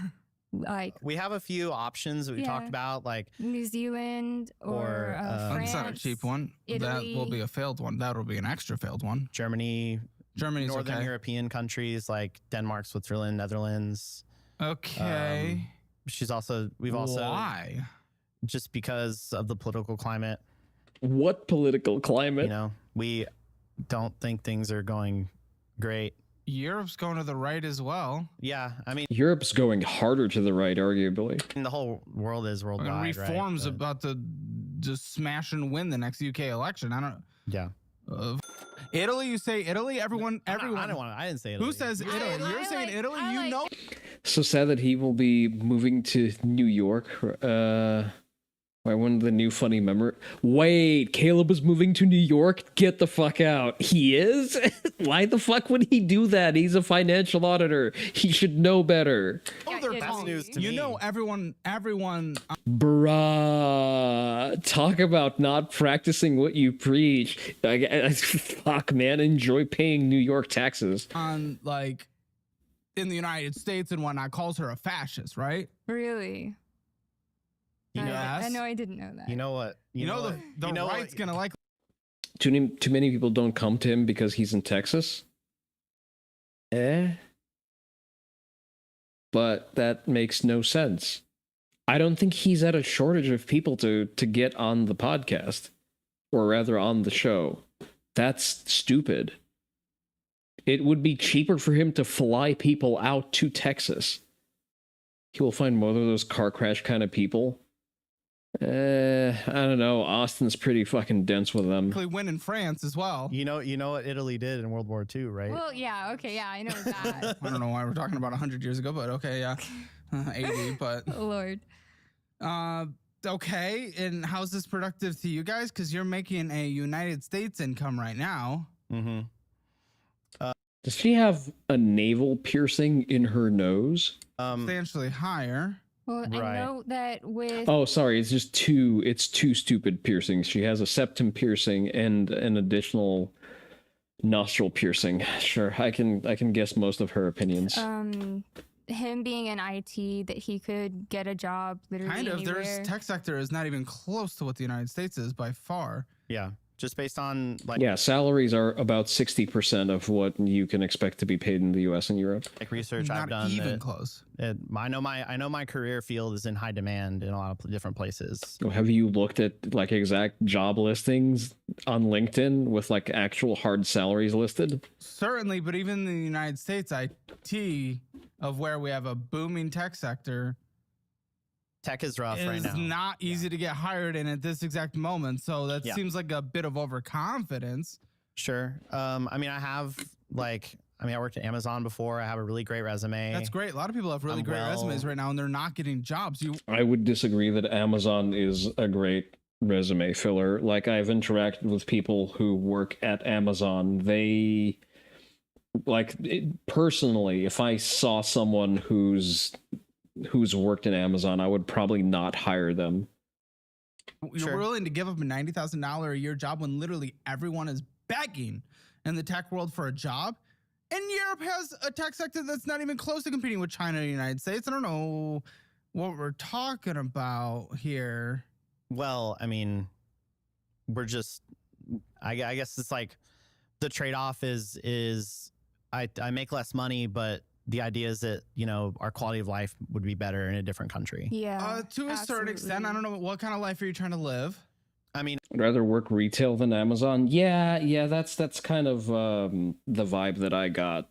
[SPEAKER 11] Like
[SPEAKER 8] we have a few options that we talked about, like
[SPEAKER 11] New Zealand or France.
[SPEAKER 24] That's not a cheap one.
[SPEAKER 11] Italy.
[SPEAKER 24] That will be a failed one. That will be an extra failed one.
[SPEAKER 8] Germany's Northern
[SPEAKER 24] okay.
[SPEAKER 8] European countries like Denmark, Switzerland, Netherlands.
[SPEAKER 24] Okay.
[SPEAKER 8] We've also
[SPEAKER 24] why?
[SPEAKER 8] Just because of the political climate.
[SPEAKER 1] What political climate?
[SPEAKER 8] You know, we don't think things are going great.
[SPEAKER 24] Europe's going to the right as well.
[SPEAKER 8] Yeah, I mean,
[SPEAKER 1] Europe's going harder to the right, arguably.
[SPEAKER 8] The whole world is worldwide.
[SPEAKER 24] Reforms
[SPEAKER 8] right?
[SPEAKER 24] about to just smash and win the next UK election. I don't.
[SPEAKER 8] Yeah.
[SPEAKER 24] Italy, you say Italy? Everyone.
[SPEAKER 8] I didn't say Italy.
[SPEAKER 24] Who says Italy? You're saying Italy. You know.
[SPEAKER 1] So sad that he will be moving to New York. One of the new funny memory. Wait, Caleb was moving to New York? Get the fuck out. He is? Why the fuck would he do that? He's a financial auditor. He should know better.
[SPEAKER 8] That's news to
[SPEAKER 24] You
[SPEAKER 8] me.
[SPEAKER 24] know, everyone.
[SPEAKER 1] Bruh, talk about not practicing what you preach. Fuck, man, enjoy paying New York taxes.
[SPEAKER 24] On like in the United States and whatnot calls her a fascist, right?
[SPEAKER 11] Really?
[SPEAKER 24] Yes.
[SPEAKER 11] I know I didn't know that.
[SPEAKER 8] You know what?
[SPEAKER 24] You know the right's gonna like.
[SPEAKER 1] Too many people don't come to him because he's in Texas. But that makes no sense. I don't think he's at a shortage of people to get on the podcast, or rather on the show. That's stupid. It would be cheaper for him to fly people out to Texas. He will find more of those car crash kind of people. I don't know. Austin's pretty fucking dense with them.
[SPEAKER 24] Win in France as well.
[SPEAKER 8] You know what Italy did in World War II, right?
[SPEAKER 11] Well, yeah, okay, yeah, I know that.
[SPEAKER 24] I don't know why we're talking about 100 years ago, but okay, yeah. 80, but...
[SPEAKER 11] Lord.
[SPEAKER 24] Okay, and how's this productive to you guys? Because you're making a United States income right now.
[SPEAKER 8] Mm-hmm.
[SPEAKER 1] Does she have a navel piercing in her nose?
[SPEAKER 24] Substantially higher.
[SPEAKER 11] Well, I know that with...
[SPEAKER 1] Oh, sorry, it's just two stupid piercings. She has a septum piercing and an additional nostril piercing. Sure, I can guess most of her opinions.
[SPEAKER 11] Him being in IT, that he could get a job literally
[SPEAKER 24] Kind of.
[SPEAKER 11] anywhere.
[SPEAKER 24] Their tech sector is not even close to what the United States is by far.
[SPEAKER 8] Yeah, just based on like...
[SPEAKER 1] Yeah, salaries are about 60% of what you can expect to be paid in the U.S. and Europe.
[SPEAKER 8] Like research
[SPEAKER 24] Not
[SPEAKER 8] I've done,
[SPEAKER 24] even close.
[SPEAKER 8] I know my career field is in high demand in a lot of different places.
[SPEAKER 1] Have you looked at like exact job listings on LinkedIn with like actual hard salaries listed?
[SPEAKER 24] Certainly, but even in the United States, IT, of where we have a booming tech sector,
[SPEAKER 8] tech is rough right now.
[SPEAKER 24] It's not easy to get hired in at this exact moment. So that seems like a bit of overconfidence.
[SPEAKER 8] Sure. I mean, I worked at Amazon before. I have a really great resume.
[SPEAKER 24] That's great. A lot of people have really great resumes right now, and they're not getting jobs.
[SPEAKER 1] I would disagree that Amazon is a great resume filler. Like, I've interacted with people who work at Amazon. Personally, if I saw someone who's worked in Amazon, I would probably not hire them.
[SPEAKER 24] You're willing to give up a $90,000 a year job when literally everyone is begging in the tech world for a job? And Europe has a tech sector that's not even close to competing with China and the United States. I don't know what we're talking about here.
[SPEAKER 8] Well, I mean, we're just, I guess it's like the trade-off is I make less money, but the idea is that, our quality of life would be better in a different country.
[SPEAKER 11] Yeah.
[SPEAKER 24] To a certain extent, I don't know what kind of life are you trying to live?
[SPEAKER 8] I mean,
[SPEAKER 1] I'd rather work retail than Amazon. Yeah, that's kind of the vibe that I got.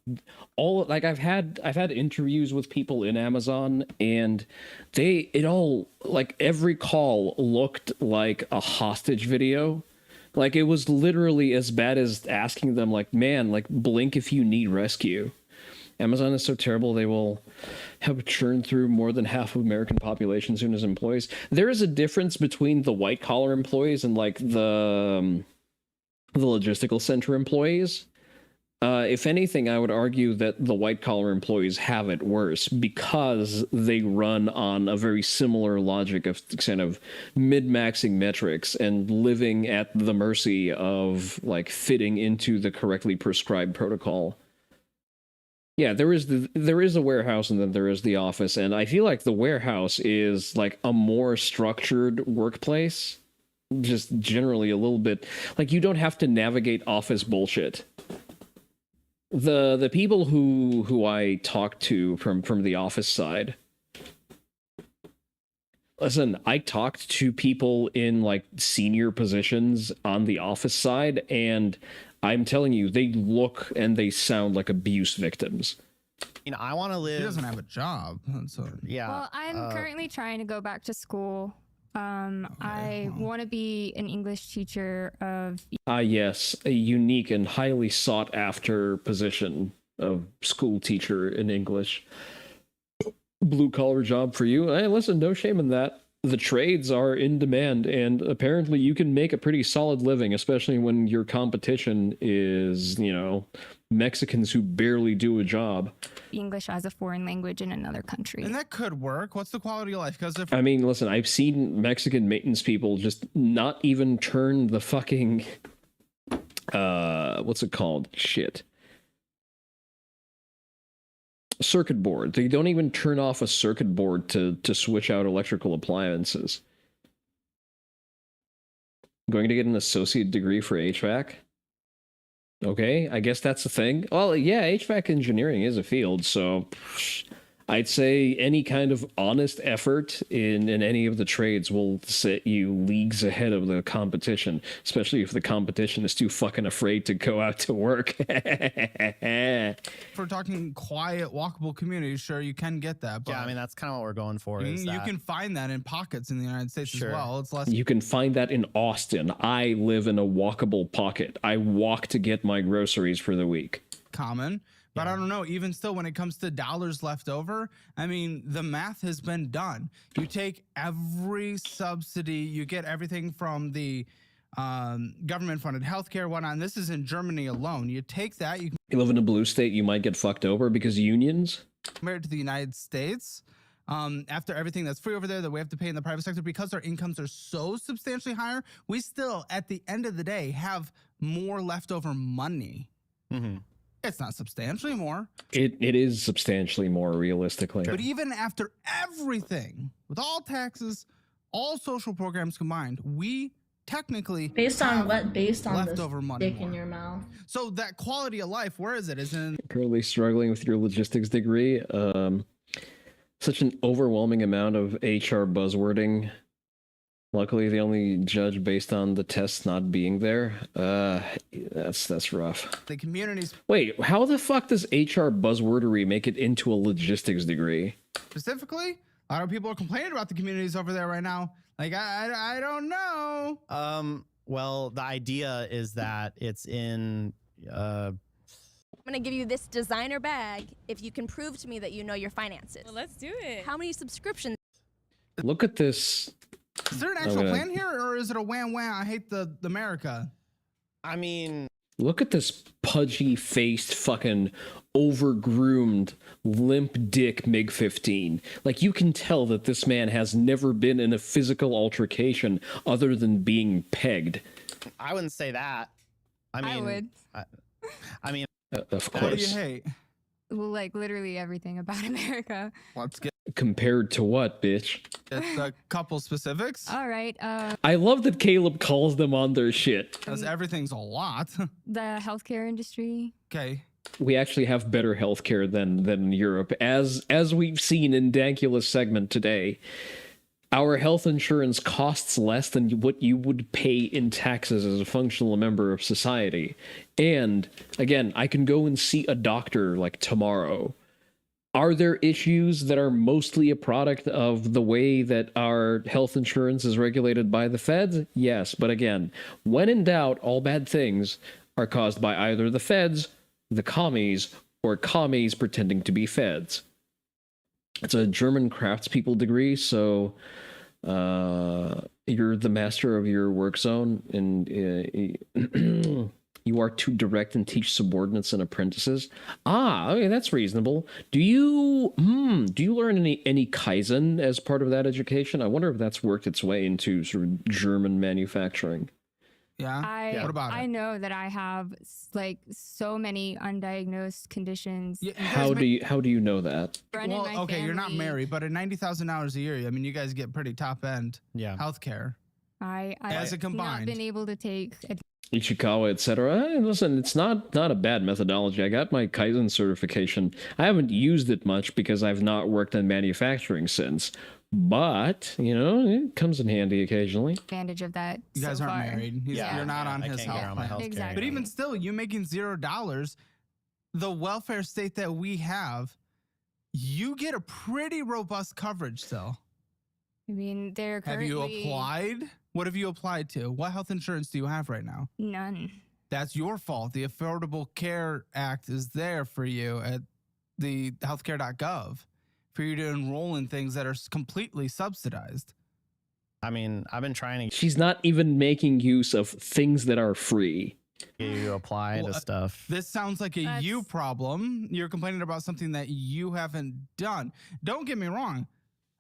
[SPEAKER 1] I've had interviews with people in Amazon, and every call looked like a hostage video. Like, it was literally as bad as asking them, like, man, like, blink if you need rescue. Amazon is so terrible, they will have churned through more than half of American population soon as employees. There is a difference between the white collar employees and like the logistical center employees. If anything, I would argue that the white collar employees have it worse because they run on a very similar logic of kind of mid-maxing metrics and living at the mercy of like fitting into the correctly prescribed protocol. Yeah, there is a warehouse and then there is the office, and I feel like the warehouse is like a more structured workplace. Just generally a little bit like you don't have to navigate office bullshit. The people who I talk to from the office side. Listen, I talked to people in like senior positions on the office side, and I'm telling you, they look and they sound like abuse victims.
[SPEAKER 8] I want to live.
[SPEAKER 24] He doesn't have a job.
[SPEAKER 8] Yeah.
[SPEAKER 11] Well, I'm currently trying to go back to school I want to be an English teacher of.
[SPEAKER 1] Yes, a unique and highly sought after position of school teacher in English. Blue collar job for you. Hey, listen, no shame in that. The trades are in demand, and apparently you can make a pretty solid living, especially when your competition is, you know, Mexicans who barely do a job.
[SPEAKER 11] English as a foreign language in another country.
[SPEAKER 24] And that could work. What's the quality of life? Because if
[SPEAKER 1] I mean, listen, I've seen Mexican maintenance people just not even turn the fucking, what's it called? Shit. Circuit board. They don't even turn off a circuit board to switch out electrical appliances. Going to get an associate degree for HVAC? Okay, I guess that's the thing. Well, yeah, HVAC engineering is a field, so I'd say any kind of honest effort in any of the trades will set you leagues ahead of the competition, especially if the competition is too fucking afraid to go out to work.
[SPEAKER 24] we're talking quiet, walkable communities, sure, you can get that. But
[SPEAKER 8] Yeah, I mean, that's kind of what we're going for.
[SPEAKER 24] you,
[SPEAKER 8] Is
[SPEAKER 24] you
[SPEAKER 8] that.
[SPEAKER 24] can find that in pockets in the United States as well. It's less.
[SPEAKER 1] You can find that in Austin. I live in a walkable pocket. I walk to get my groceries for the week.
[SPEAKER 24] Common. But I don't know, even still, when it comes to dollars left over, I mean, the math has been done. You take every subsidy, you get everything from the government-funded healthcare, whatnot, and this is in Germany alone. You take that, you
[SPEAKER 1] You live in a blue state, you might get fucked over because unions.
[SPEAKER 24] compare it to the United States. After everything that's free over there that we have to pay in the private sector, because our incomes are so substantially higher, we still, at the end of the day, have more leftover money.
[SPEAKER 8] Mm-hmm.
[SPEAKER 24] It's not substantially more.
[SPEAKER 1] It is substantially more realistically.
[SPEAKER 24] But even after everything, with all taxes, all social programs combined, we technically
[SPEAKER 16] Based on
[SPEAKER 24] have
[SPEAKER 16] what? Based on
[SPEAKER 24] leftover
[SPEAKER 16] the
[SPEAKER 24] money
[SPEAKER 16] stick in your mouth.
[SPEAKER 24] So that quality of life, where is it? Is it in
[SPEAKER 1] Currently struggling with your logistics degree. Such an overwhelming amount of HR buzzwording. Luckily, they only judge based on the tests not being there. That's rough.
[SPEAKER 24] the communities
[SPEAKER 1] Wait, how the fuck does HR buzzwordery make it into a logistics degree?
[SPEAKER 24] specifically? A lot of people are complaining about the communities over there right now. Like, I don't know.
[SPEAKER 8] Well, the idea is that it's in.
[SPEAKER 7] I'm gonna give you this designer bag if you can prove to me that you know your finances. Well, let's do it. How many subscriptions?
[SPEAKER 1] Look at this.
[SPEAKER 24] Is there an actual plan here, or is it a wham wham? I hate the America.
[SPEAKER 8] I mean,
[SPEAKER 1] look at this pudgy-faced, fucking over-groomed, limp dick MiG-15. Like, you can tell that this man has never been in a physical altercation other than being pegged.
[SPEAKER 8] I wouldn't say that. I mean,
[SPEAKER 11] I would.
[SPEAKER 8] I mean,
[SPEAKER 1] of
[SPEAKER 24] What do you
[SPEAKER 1] course.
[SPEAKER 24] hate?
[SPEAKER 11] Like literally everything about America.
[SPEAKER 24] Let's get
[SPEAKER 1] Compared to what, bitch?
[SPEAKER 24] a couple specifics.
[SPEAKER 11] All right.
[SPEAKER 1] I love that Caleb calls them on their shit.
[SPEAKER 24] Because everything's a lot.
[SPEAKER 11] The healthcare industry.
[SPEAKER 24] Okay.
[SPEAKER 1] We actually have better healthcare than Europe, as we've seen in Dankula's segment today. Our health insurance costs less than what you would pay in taxes as a functional member of society. And again, I can go and see a doctor like tomorrow. Are there issues that are mostly a product of the way that our health insurance is regulated by the feds? Yes, but again, when in doubt, all bad things are caused by either the feds, the commies, or commies pretending to be feds. It's a German craftspeople degree, so you're the master of your work zone, and you are to direct and teach subordinates and apprentices. Okay, that's reasonable. Do you learn any Kaizen as part of that education? I wonder if that's worked its way into sort of German manufacturing.
[SPEAKER 24] Yeah. What about
[SPEAKER 11] I
[SPEAKER 24] it?
[SPEAKER 11] know that I have like so many undiagnosed conditions.
[SPEAKER 1] How do you know that?
[SPEAKER 11] Running my
[SPEAKER 24] Okay, you're not
[SPEAKER 11] family.
[SPEAKER 24] married, but at $90,000 a year, I mean, you guys get pretty top end healthcare.
[SPEAKER 11] I
[SPEAKER 24] As a
[SPEAKER 11] have
[SPEAKER 24] combined.
[SPEAKER 11] not been able to take
[SPEAKER 1] Ichikawa, etc. Listen, it's not a bad methodology. I got my Kaizen certification. I haven't used it much because I've not worked in manufacturing since. But, it comes in handy occasionally.
[SPEAKER 11] advantage of that.
[SPEAKER 24] You guys
[SPEAKER 11] so
[SPEAKER 24] aren't
[SPEAKER 11] far.
[SPEAKER 24] married. You're not on
[SPEAKER 8] I
[SPEAKER 24] his
[SPEAKER 8] can't get
[SPEAKER 24] health
[SPEAKER 8] on my
[SPEAKER 24] plan.
[SPEAKER 8] healthcare.
[SPEAKER 11] Exactly.
[SPEAKER 24] But even still, you making $0, the welfare state that we have, you get a pretty robust coverage still.
[SPEAKER 11] I mean, they're
[SPEAKER 24] Have
[SPEAKER 11] currently...
[SPEAKER 24] you applied? What have you applied to? What health insurance do you have right now?
[SPEAKER 11] None.
[SPEAKER 24] That's your fault. The Affordable Care Act is there for you at the healthcare.gov for you to enroll in things that are completely subsidized.
[SPEAKER 8] I mean, I've been trying to
[SPEAKER 1] She's not even making use of things that are free.
[SPEAKER 8] get you to apply to stuff.
[SPEAKER 24] This sounds like a you problem. You're complaining about something that you haven't done. Don't get me wrong.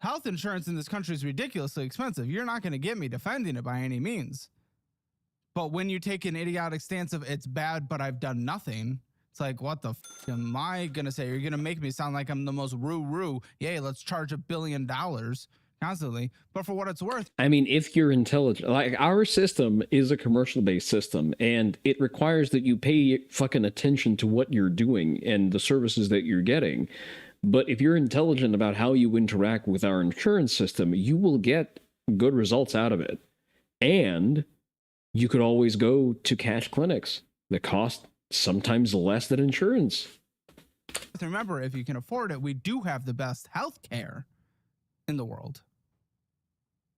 [SPEAKER 24] Health insurance in this country is ridiculously expensive. You're not going to get me defending it by any means. But when you take an idiotic stance of it's bad, but I've done nothing, it's like, what the am I going to say? You're going to make me sound like I'm the most roo-roo. Yay, let's charge $1 billion constantly. But for what it's worth.
[SPEAKER 1] I mean, if you're intelligent, like our system is a commercial-based system, and it requires that you pay fucking attention to what you're doing and the services that you're getting. But if you're intelligent about how you interact with our insurance system, you will get good results out of it. And you could always go to cash clinics that cost sometimes less than insurance.
[SPEAKER 24] Remember, if you can afford it, we do have the best health care in the world.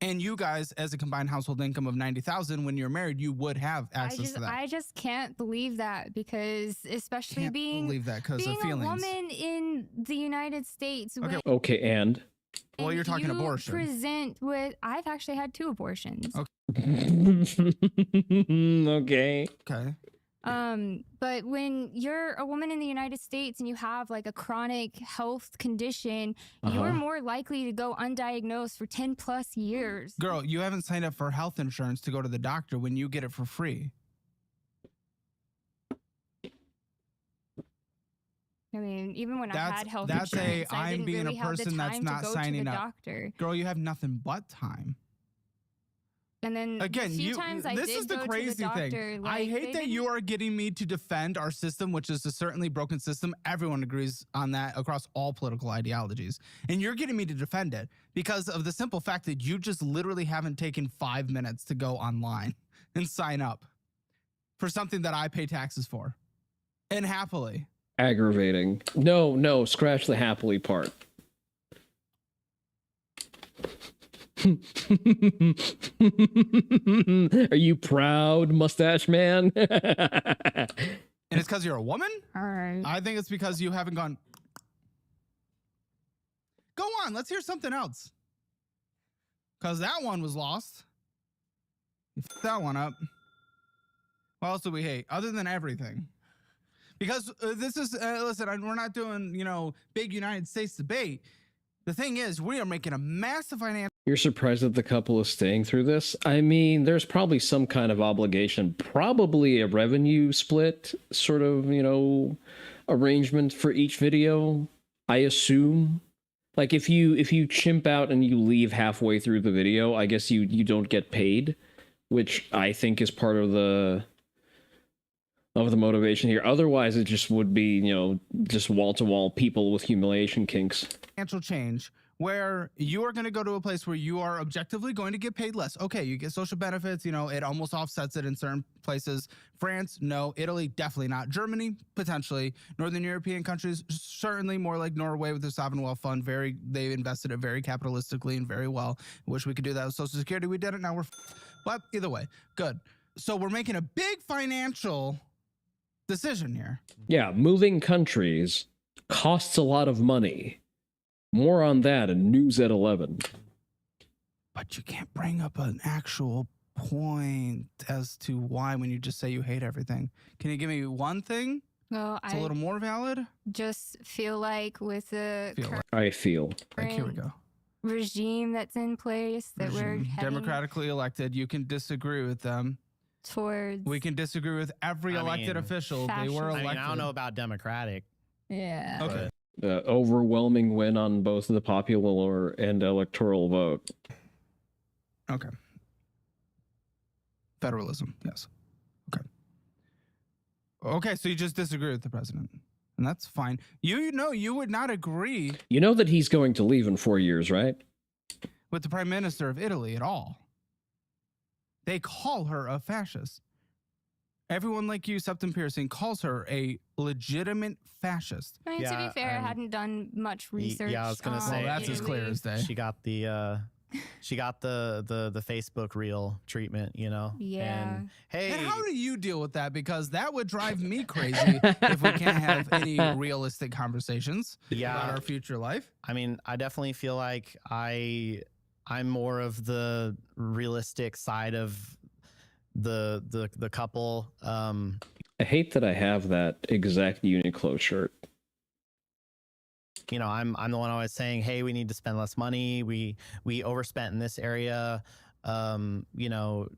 [SPEAKER 24] And you guys, as a combined household income of $90,000, when you're married, you would have access to that.
[SPEAKER 11] I just can't believe that, because especially
[SPEAKER 24] Can't
[SPEAKER 11] being
[SPEAKER 24] believe that 'cause of
[SPEAKER 11] being
[SPEAKER 24] feelings.
[SPEAKER 11] a woman in the United States.
[SPEAKER 24] Okay.
[SPEAKER 1] Okay, and?
[SPEAKER 24] Well, you're talking
[SPEAKER 11] you
[SPEAKER 24] abortion.
[SPEAKER 11] Present with, I've actually had 2 abortions.
[SPEAKER 1] Okay.
[SPEAKER 24] Okay.
[SPEAKER 11] But when you're a woman in the United States and you have like a chronic health condition, you're more likely to go undiagnosed for 10 plus years.
[SPEAKER 24] Girl, you haven't signed up for health insurance to go to the doctor when you get it for free.
[SPEAKER 11] I mean, even when I had health
[SPEAKER 24] That's
[SPEAKER 11] insurance, I
[SPEAKER 24] I'm
[SPEAKER 11] didn't
[SPEAKER 24] being
[SPEAKER 11] really
[SPEAKER 24] a
[SPEAKER 11] have the
[SPEAKER 24] person that's
[SPEAKER 11] time
[SPEAKER 24] not
[SPEAKER 11] to go
[SPEAKER 24] signing
[SPEAKER 11] to the
[SPEAKER 24] up.
[SPEAKER 11] doctor.
[SPEAKER 24] Girl, you have nothing but time.
[SPEAKER 11] And then
[SPEAKER 24] Again,
[SPEAKER 11] the few times I
[SPEAKER 24] this
[SPEAKER 11] did
[SPEAKER 24] is the
[SPEAKER 11] go
[SPEAKER 24] crazy
[SPEAKER 11] to the doctor,
[SPEAKER 24] thing.
[SPEAKER 11] like,
[SPEAKER 24] I hate
[SPEAKER 11] they
[SPEAKER 24] that you are getting me to defend our system, which is a certainly broken system. Everyone agrees on that across all political ideologies. And you're getting me to defend it because of the simple fact that you just literally haven't taken 5 minutes to go online and sign up for something that I pay taxes for. And happily.
[SPEAKER 1] Aggravating. No, scratch the happily part. Are you proud, mustache man?
[SPEAKER 24] And it's because you're a woman?
[SPEAKER 11] All right.
[SPEAKER 24] I think it's because you haven't gone. Go on, let's hear something else. Because that one was lost. You f***ed that one up. What else do we hate? Other than everything. Because this is, listen, we're not doing, big United States debate. The thing is, we are making a massive financial.
[SPEAKER 1] You're surprised that the couple is staying through this? I mean, there's probably some kind of obligation, probably a revenue split sort of, arrangement for each video, I assume. Like if you chimp out and you leave halfway through the video, I guess you don't get paid, which I think is part of the motivation here. Otherwise, it just would be, just wall-to-wall people with humiliation kinks.
[SPEAKER 24] Financial change where you are going to go to a place where you are objectively going to get paid less. Okay, you get social benefits, it almost offsets it in certain places. France, no. Italy, definitely not. Germany, potentially. Northern European countries, certainly more like Norway with their sovereign wealth fund. They invested it very capitalistically and very well. Wish we could do that with Social Security. We did it. Now we're but either way, good. So we're making a big financial decision here.
[SPEAKER 1] Yeah, moving countries costs a lot of money. More on that in News at 11.
[SPEAKER 24] But you can't bring up an actual point as to why when you just say you hate everything. Can you give me one thing?
[SPEAKER 11] Well,
[SPEAKER 24] it's a little more valid.
[SPEAKER 11] Just feel like with the
[SPEAKER 24] Here we go.
[SPEAKER 11] regime that's in place that we're heading
[SPEAKER 24] democratically elected. You can disagree with them.
[SPEAKER 11] Towards.
[SPEAKER 24] We can disagree with every elected official. They were elected.
[SPEAKER 8] I don't know about democratic.
[SPEAKER 11] Yeah.
[SPEAKER 24] Okay.
[SPEAKER 1] Overwhelming win on both the popular and electoral vote.
[SPEAKER 24] Okay. Federalism, yes. Okay. Okay, so you just disagree with the president. And that's fine. You would not agree.
[SPEAKER 1] You know that he's going to leave in 4 years, right?
[SPEAKER 24] With the prime minister of Italy at all. They call her a fascist. Everyone like you, Septum Piercing, calls her a legitimate fascist.
[SPEAKER 11] I mean, to be fair, I hadn't done much research.
[SPEAKER 8] Yeah, I was going to say.
[SPEAKER 24] Well, that's as clear as day.
[SPEAKER 8] She got the she got the Facebook reel treatment, you know.
[SPEAKER 11] Yeah.
[SPEAKER 8] And hey,
[SPEAKER 24] And how do you deal with that? Because that would drive me crazy if we can't have any realistic conversations about our future life.
[SPEAKER 8] I mean, I definitely feel like I'm more of the realistic side of the couple.
[SPEAKER 1] I hate that I have that exact Uniqlo shirt.
[SPEAKER 8] You know, I'm the one always saying, hey, we need to spend less money. We overspent in this area. You know,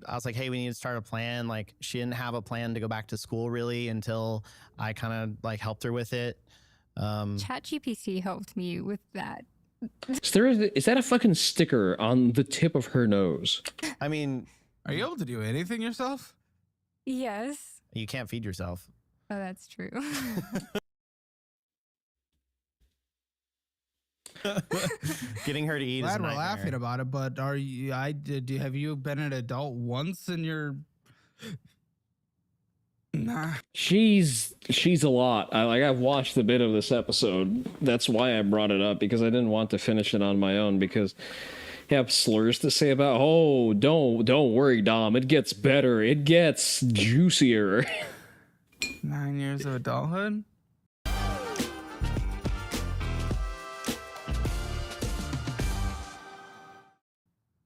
[SPEAKER 8] I was like, hey, we need to start a plan. Like, she didn't have a plan to go back to school really until I kind of like helped her with it.
[SPEAKER 11] ChatGPT helped me with that.
[SPEAKER 1] Is that a fucking sticker on the tip of her nose?
[SPEAKER 8] I mean,
[SPEAKER 24] are you able to do anything yourself?
[SPEAKER 11] Yes.
[SPEAKER 8] You can't feed yourself.
[SPEAKER 11] Oh, that's true.
[SPEAKER 8] Getting her to eat.
[SPEAKER 24] Glad
[SPEAKER 8] is a
[SPEAKER 24] we're
[SPEAKER 8] nightmare.
[SPEAKER 24] laughing about it, but are you? Have you been an adult once in your? Nah.
[SPEAKER 1] She's a lot. I've watched a bit of this episode. That's why I brought it up, because I didn't want to finish it on my own, because I have slurs to say about, oh, don't worry, Dom. It gets better. It gets juicier.
[SPEAKER 24] 9 years of adulthood.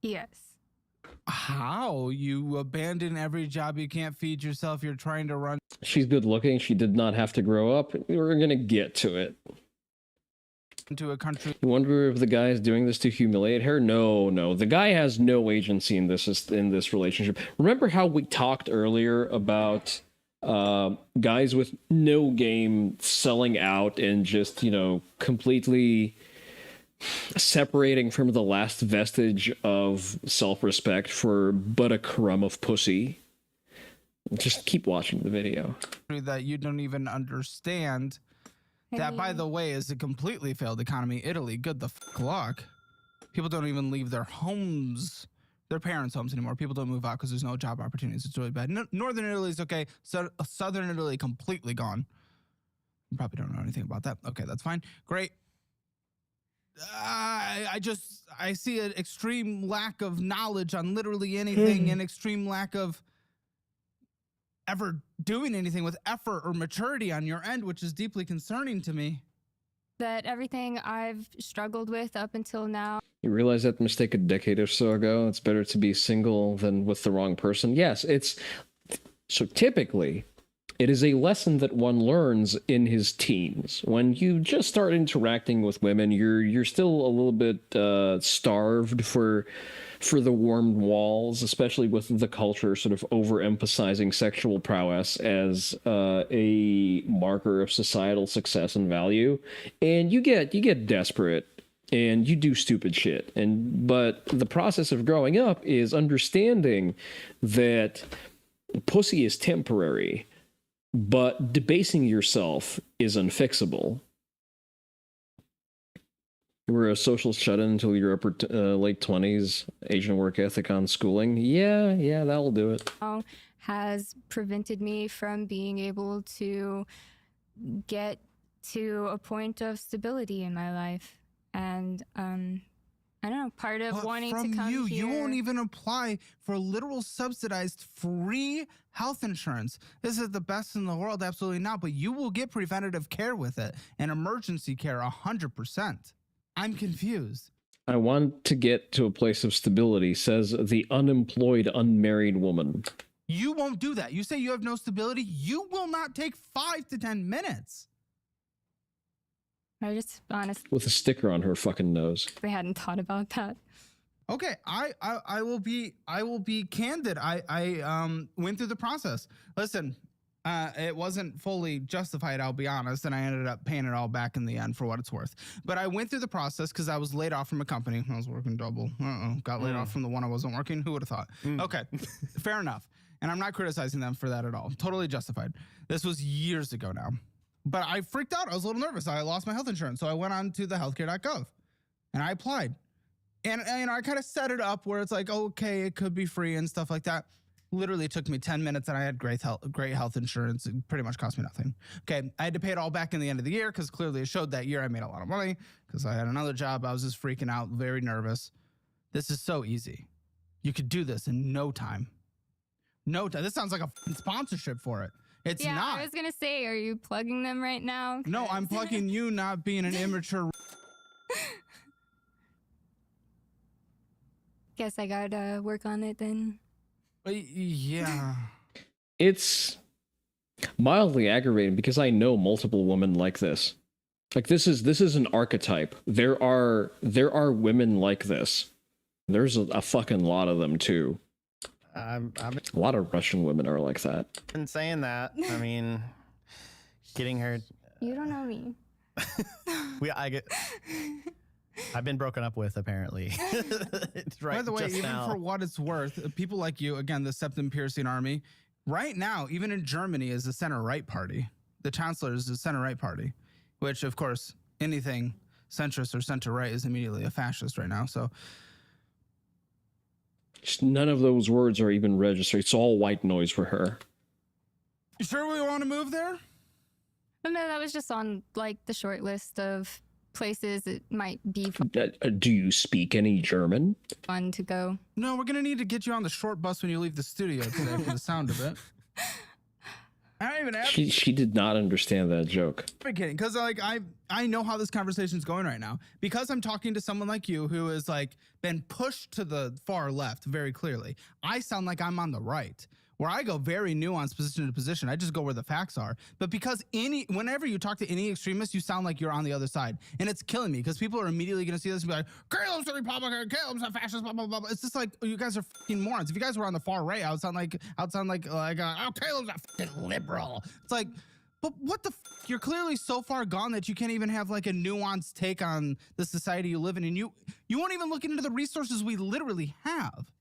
[SPEAKER 11] Yes.
[SPEAKER 24] How? You abandon every job you can't feed yourself. You're trying to run.
[SPEAKER 1] She's good looking. She did not have to grow up. We're going to get to it.
[SPEAKER 24] Into a country.
[SPEAKER 1] You wonder if the guy is doing this to humiliate her? No. The guy has no agency in this relationship. Remember how we talked earlier about guys with no game selling out and just, completely separating from the last vestige of self-respect for but a crumb of pussy? Just keep watching the video.
[SPEAKER 24] That you don't even understand. That, by the way, is a completely failed economy. Italy, good the luck. People don't even leave their homes, their parents' homes anymore. People don't move out because there's no job opportunities. It's really bad. Northern Italy's okay. Southern Italy completely gone. You probably don't know anything about that. Okay, that's fine. Great. I see an extreme lack of knowledge on literally anything, and extreme lack of ever doing anything with effort or maturity on your end, which is deeply concerning to me.
[SPEAKER 11] That everything I've struggled with up until now.
[SPEAKER 1] You realize that mistake a decade or so ago? It's better to be single than with the wrong person. Yes, so typically it is a lesson that one learns in his teens. When you just start interacting with women, you're still a little bit starved for the warm walls, especially with the culture sort of overemphasizing sexual prowess as a marker of societal success and value, and you get desperate and you do stupid shit. But the process of growing up is understanding that pussy is temporary, but debasing yourself is unfixable. You were a social shut-in until your late 20s, Asian work ethic on schooling. Yeah, that'll do it.
[SPEAKER 11] Has prevented me from being able to get to a point of stability in my life. And I don't know, part of wanting to come here.
[SPEAKER 24] You won't even apply for literal subsidized free health insurance. This is the best in the world, absolutely not. But you will get preventative care with it and emergency care 100%. I'm confused.
[SPEAKER 1] I want to get to a place of stability, says the unemployed, unmarried woman.
[SPEAKER 24] You won't do that. You say you have no stability. You will not take 5 to 10 minutes.
[SPEAKER 11] I just honestly,
[SPEAKER 1] With a sticker on her fucking nose.
[SPEAKER 11] I hadn't thought about that.
[SPEAKER 24] Okay, I will be candid. I went through the process. Listen, it wasn't fully justified, I'll be honest, and I ended up paying it all back in the end for what it's worth. But I went through the process because I was laid off from a company. I was working double. Got laid off from the one I wasn't working. Who would have thought? Okay, fair enough. And I'm not criticizing them for that at all. Totally justified. This was years ago now. But I freaked out. I was a little nervous. I lost my health insurance. So I went on to the healthcare.gov and I applied. And I kind of set it up where it's like, okay, it could be free and stuff like that. Literally took me 10 minutes and I had great health insurance. It pretty much cost me nothing. Okay. I had to pay it all back in the end of the year because clearly it showed that year I made a lot of money because I had another job. I was just freaking out, very nervous. This is so easy. You could do this in no time. No time. This sounds like a sponsorship for it. It's
[SPEAKER 11] yeah,
[SPEAKER 24] not.
[SPEAKER 11] I was going to say, are you plugging them right now?
[SPEAKER 24] No, I'm plugging you not being an immature.
[SPEAKER 11] Guess I got to work on it then.
[SPEAKER 24] Yeah.
[SPEAKER 1] It's mildly aggravating because I know multiple women like this. Like this is an archetype. There are women like this. There's a fucking lot of them too. A lot of Russian women are like that.
[SPEAKER 8] Been saying that. I mean, getting her.
[SPEAKER 11] You don't know me.
[SPEAKER 8] I've been broken up with, apparently. Right,
[SPEAKER 24] by the way, even
[SPEAKER 8] now.
[SPEAKER 24] for what it's worth, people like you, again, the septum piercing army, right now, even in Germany, is the center-right party. The chancellor is the center-right party, which, of course, anything centrist or center-right is immediately a fascist right now. So
[SPEAKER 1] none of those words are even registered. It's all white noise for her.
[SPEAKER 24] You sure we want to move there?
[SPEAKER 11] No, that was just on like the short list of places it might be
[SPEAKER 1] Do you speak any German?
[SPEAKER 11] fun to go.
[SPEAKER 24] No, we're gonna need to get you on the short bus when you leave the studio today for the sound of it. I don't even have.
[SPEAKER 1] She did not understand that joke.
[SPEAKER 24] I'm kidding, because like I know how this conversation is going right now because I'm talking to someone like you who has like been pushed to the far left very clearly. I sound like I'm on the right, where I go very nuanced position to position. I just go where the facts are. But because whenever you talk to any extremist, you sound like you're on the other side, and it's killing me because people are immediately going to see this and be like, "Caleb's a Republican, Caleb's a fascist," blah blah blah. It's just like, oh, you guys are fucking morons. If you guys were on the far right, I would sound like oh, Caleb's a fucking liberal. It's like, but what the you're clearly so far gone that you can't even have like a nuanced take on the society you live in, and you won't even look into the resources we literally have.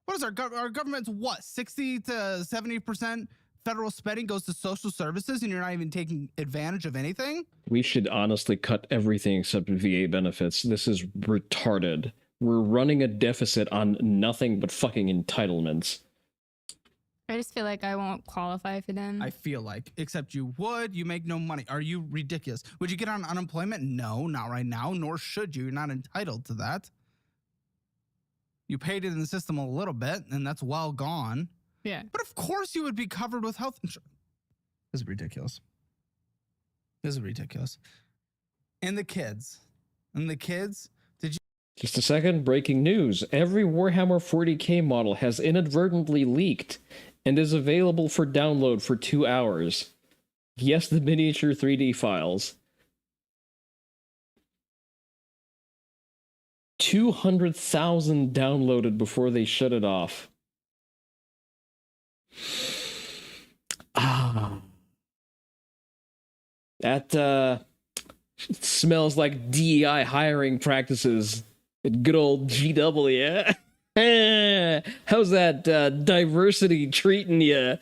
[SPEAKER 24] What is our government's what 60 to 70% federal spending goes to social services, and you're not even taking advantage of anything?
[SPEAKER 1] We should honestly cut everything except VA benefits. This is retarded. We're running a deficit on nothing but fucking entitlements.
[SPEAKER 11] I just feel like I won't qualify for them.
[SPEAKER 24] I feel like, except you would. You make no money. Are you ridiculous? Would you get on unemployment? No, not right now, nor should you. You're not entitled to that. You paid it in the system a little bit, and that's well gone.
[SPEAKER 11] Yeah.
[SPEAKER 24] But of course you would be covered with health insurance. This is ridiculous. This is ridiculous. And the kids. Did you...
[SPEAKER 1] Just a second, breaking news. Every Warhammer 40k model has inadvertently leaked and is available for download for 2 hours. Yes, the miniature 3D files. 200,000 downloaded before they shut it off. That smells like DEI hiring practices at good old GW. How's that diversity treating you?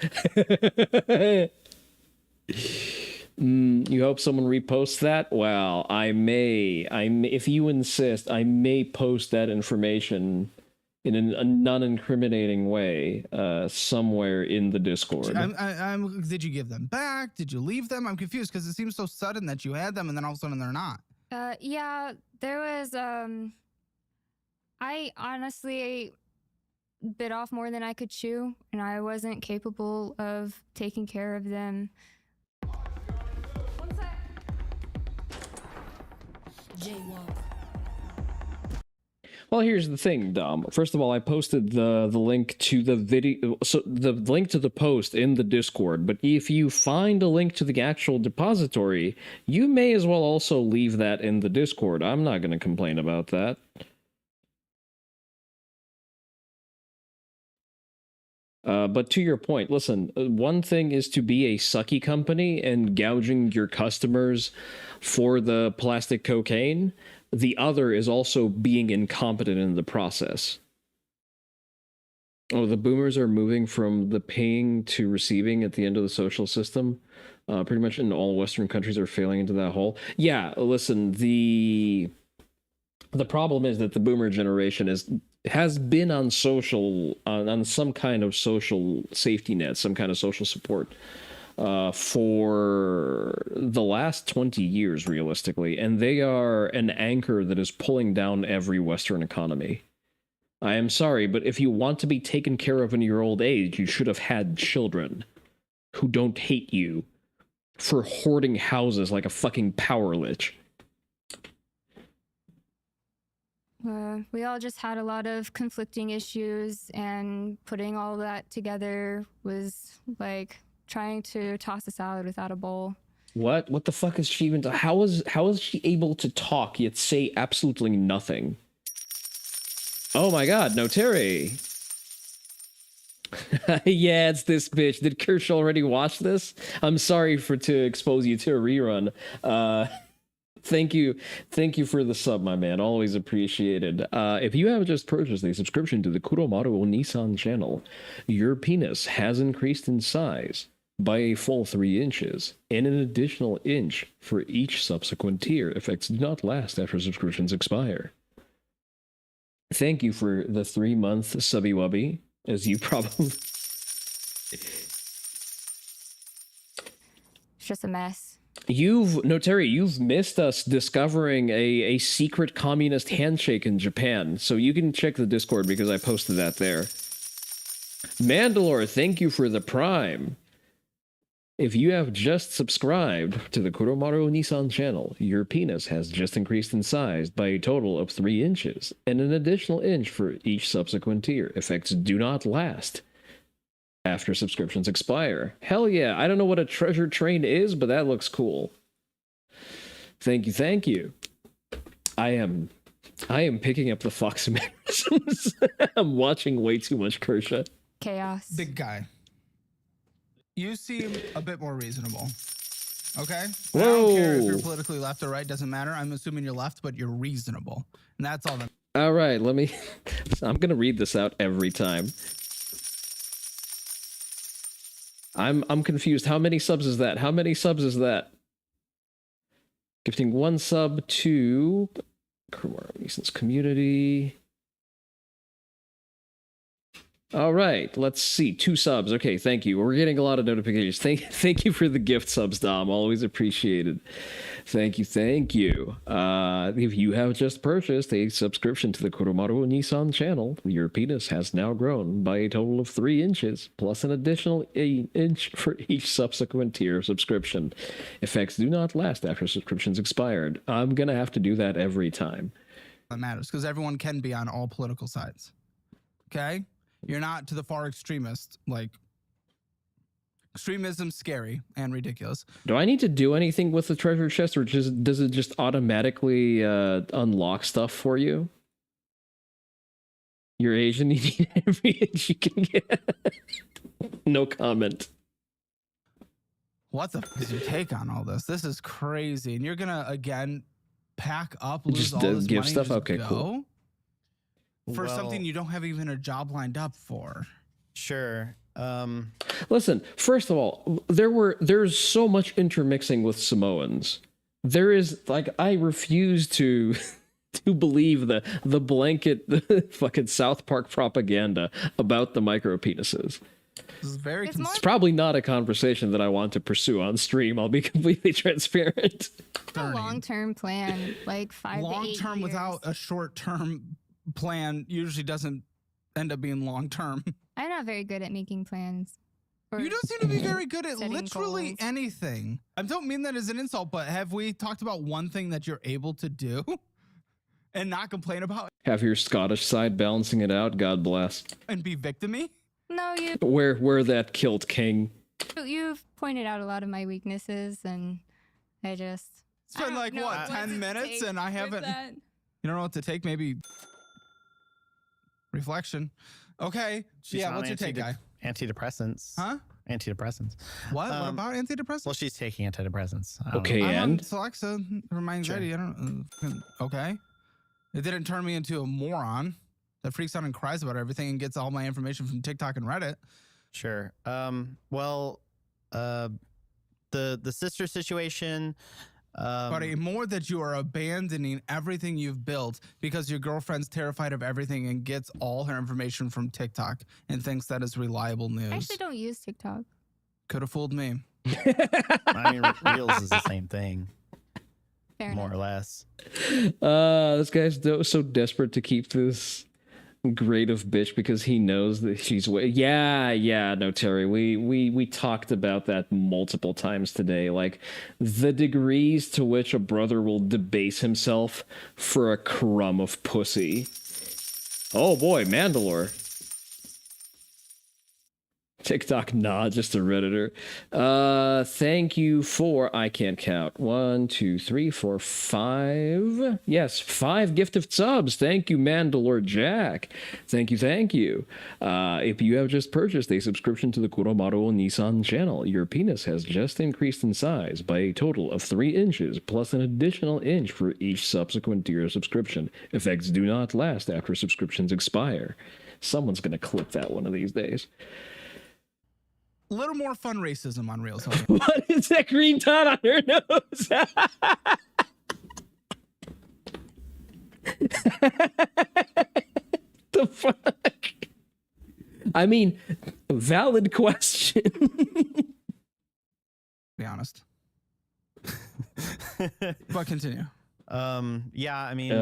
[SPEAKER 1] You hope someone reposts that? Well, I may, if you insist, I may post that information in a non-incriminating way somewhere in the Discord.
[SPEAKER 24] Did you give them back? Did you leave them? I'm confused because it seems so sudden that you had them and then all of a sudden they're not.
[SPEAKER 11] Yeah, there was, I honestly bit off more than I could chew, and I wasn't capable of taking care of them.
[SPEAKER 1] Well, here's the thing, Dom. First of all, I posted the link to the video, so the link to the post in the Discord, but if you find a link to the actual depository, you may as well also leave that in the Discord. I'm not going to complain about that. But to your point, listen, one thing is to be a sucky company and gouging your customers for the plastic cocaine. The other is also being incompetent in the process. Oh, the boomers are moving from the paying to receiving at the end of the social system. Pretty much in all Western countries are failing into that hole. Yeah, listen, the problem is that the boomer generation is has been on on some kind of social safety net, some kind of social support for the last 20 years, realistically, and they are an anchor that is pulling down every Western economy. I am sorry, but if you want to be taken care of in your old age, you should have had children who don't hate you for hoarding houses like a fucking power lich.
[SPEAKER 11] We all just had a lot of conflicting issues, and putting all that together was like trying to toss a salad without a bowl.
[SPEAKER 1] What? What the fuck is she even? How is she able to talk yet say absolutely nothing? Oh my god, no Terry. Yeah, it's this bitch. Did Kirsch already watch this? I'm sorry to expose you to a rerun. Thank you for the sub, my man. Always appreciated. If you have just purchased a subscription to the Kuromaru Onii-san channel, your penis has increased in size by a full 3 inches, and an additional inch for each subsequent tier. Effects do not last after subscriptions expire. Thank you for the 3-month subby wubby, as you probably...
[SPEAKER 11] It's just a mess.
[SPEAKER 1] Terry, you've missed us discovering a secret communist handshake in Japan, so you can check the Discord because I posted that there. Mandalore, thank you for the Prime. If you have just subscribed to the Kuromaru Nissan channel, your penis has just increased in size by a total of 3 inches, and an additional inch for each subsequent tier. Effects do not last after subscriptions expire. Hell yeah, I don't know what a treasure train is, but that looks cool. Thank you. I am picking up the Fox mannerisms. I'm watching way too much Kersha.
[SPEAKER 11] Chaos.
[SPEAKER 24] Big guy. You seem a bit more reasonable. Okay?
[SPEAKER 1] Whoa.
[SPEAKER 24] I don't care if you're politically left or right, doesn't matter. I'm assuming you're left, but you're reasonable. And that's all that.
[SPEAKER 1] All right, I'm going to read this out every time. I'm confused. How many subs is that? How many subs is that? Gifting 1 sub to Kuromaru Nissan's community. All right, let's see. 2 subs. Okay, thank you. We're getting a lot of notifications. Thank you for the gift subs, Dom. Always appreciated. Thank you. If you have just purchased a subscription to the Kuromaru Nissan channel, your penis has now grown by a total of 3 inches, plus an additional inch for each subsequent tier of subscription. Effects do not last after subscriptions expired. I'm gonna have to do that every time.
[SPEAKER 24] That matters, because everyone can be on all political sides. Okay? You're not to the far extremist. Like, extremism's scary and ridiculous.
[SPEAKER 1] Do I need to do anything with the treasure chest, or does it just automatically unlock stuff for you? You're Asian, you need every inch you can get. No comment.
[SPEAKER 24] What the f is your take on all this? This is crazy. And you're gonna, again, pack up, lose
[SPEAKER 1] Just
[SPEAKER 24] all this
[SPEAKER 1] give
[SPEAKER 24] money,
[SPEAKER 1] stuff?
[SPEAKER 24] and
[SPEAKER 1] Okay,
[SPEAKER 24] go?
[SPEAKER 1] cool.
[SPEAKER 24] For something you don't have even a job lined up for.
[SPEAKER 8] Sure.
[SPEAKER 1] Listen, first of all, there's so much intermixing with Samoans. There is, like, I refuse to believe the blanket fucking South Park propaganda about the micro penises.
[SPEAKER 24] This is very
[SPEAKER 1] It's probably not a conversation that I want to pursue on stream. I'll be completely transparent.
[SPEAKER 11] A long-term plan, like 5 to 8 years.
[SPEAKER 24] Long-term without a short-term plan usually doesn't end up being long-term.
[SPEAKER 11] I'm not very good at making plans.
[SPEAKER 24] You don't seem to be very good at
[SPEAKER 11] setting
[SPEAKER 24] literally
[SPEAKER 11] goals.
[SPEAKER 24] anything. I don't mean that as an insult, but have we talked about one thing that you're able to do and not complain about
[SPEAKER 1] Have your Scottish side balancing it out. God bless.
[SPEAKER 24] and be victim-y?
[SPEAKER 11] No,
[SPEAKER 1] Wear that kilt, king.
[SPEAKER 11] you've pointed out a lot of my weaknesses, and I just...
[SPEAKER 24] It's been like, what, 10 minutes and I haven't... You don't know what to take? Maybe reflection. Okay.
[SPEAKER 8] She's
[SPEAKER 24] yeah,
[SPEAKER 8] on
[SPEAKER 24] what's your take, guy?
[SPEAKER 8] Antidepressants.
[SPEAKER 24] Huh?
[SPEAKER 8] Antidepressants.
[SPEAKER 24] What? What about antidepressants?
[SPEAKER 8] Well, she's taking antidepressants.
[SPEAKER 1] Okay,
[SPEAKER 24] I'm
[SPEAKER 1] and?
[SPEAKER 24] on Celexa for my anxiety. I don't. Okay. It didn't turn me into a moron that freaks out and cries about everything and gets all my information from TikTok and Reddit.
[SPEAKER 8] Sure. Well, the sister situation.
[SPEAKER 24] but more that you are abandoning everything you've built because your girlfriend's terrified of everything and gets all her information from TikTok and thinks that is reliable news.
[SPEAKER 11] I actually don't use TikTok.
[SPEAKER 24] Could have fooled me.
[SPEAKER 8] I mean, Reels is the same thing.
[SPEAKER 11] Fair
[SPEAKER 8] more or less.
[SPEAKER 1] This guy's so desperate to keep this grade of bitch because he knows that she's no, Terry, we talked about that multiple times today. Like, the degrees to which a brother will debase himself for a crumb of pussy. Oh boy, Mandalore. TikTok, nah, just a Redditor. Thank you for, I can't count. 1, 2, 3, 4, 5. Yes, 5 gifted subs. Thank you, Mandalore Jack. Thank you. If you have just purchased a subscription to the Kuromaru Onii-san channel, your penis has just increased in size by a total of 3 inches, plus an additional inch for each subsequent tier subscription. Effects do not last after subscriptions expire. Someone's gonna clip that one of these days.
[SPEAKER 24] A little more fun racism on Reels.
[SPEAKER 1] What is that green dot on her nose? The fuck? I mean, valid question.
[SPEAKER 24] Be honest. But continue.
[SPEAKER 8] Yeah, I mean,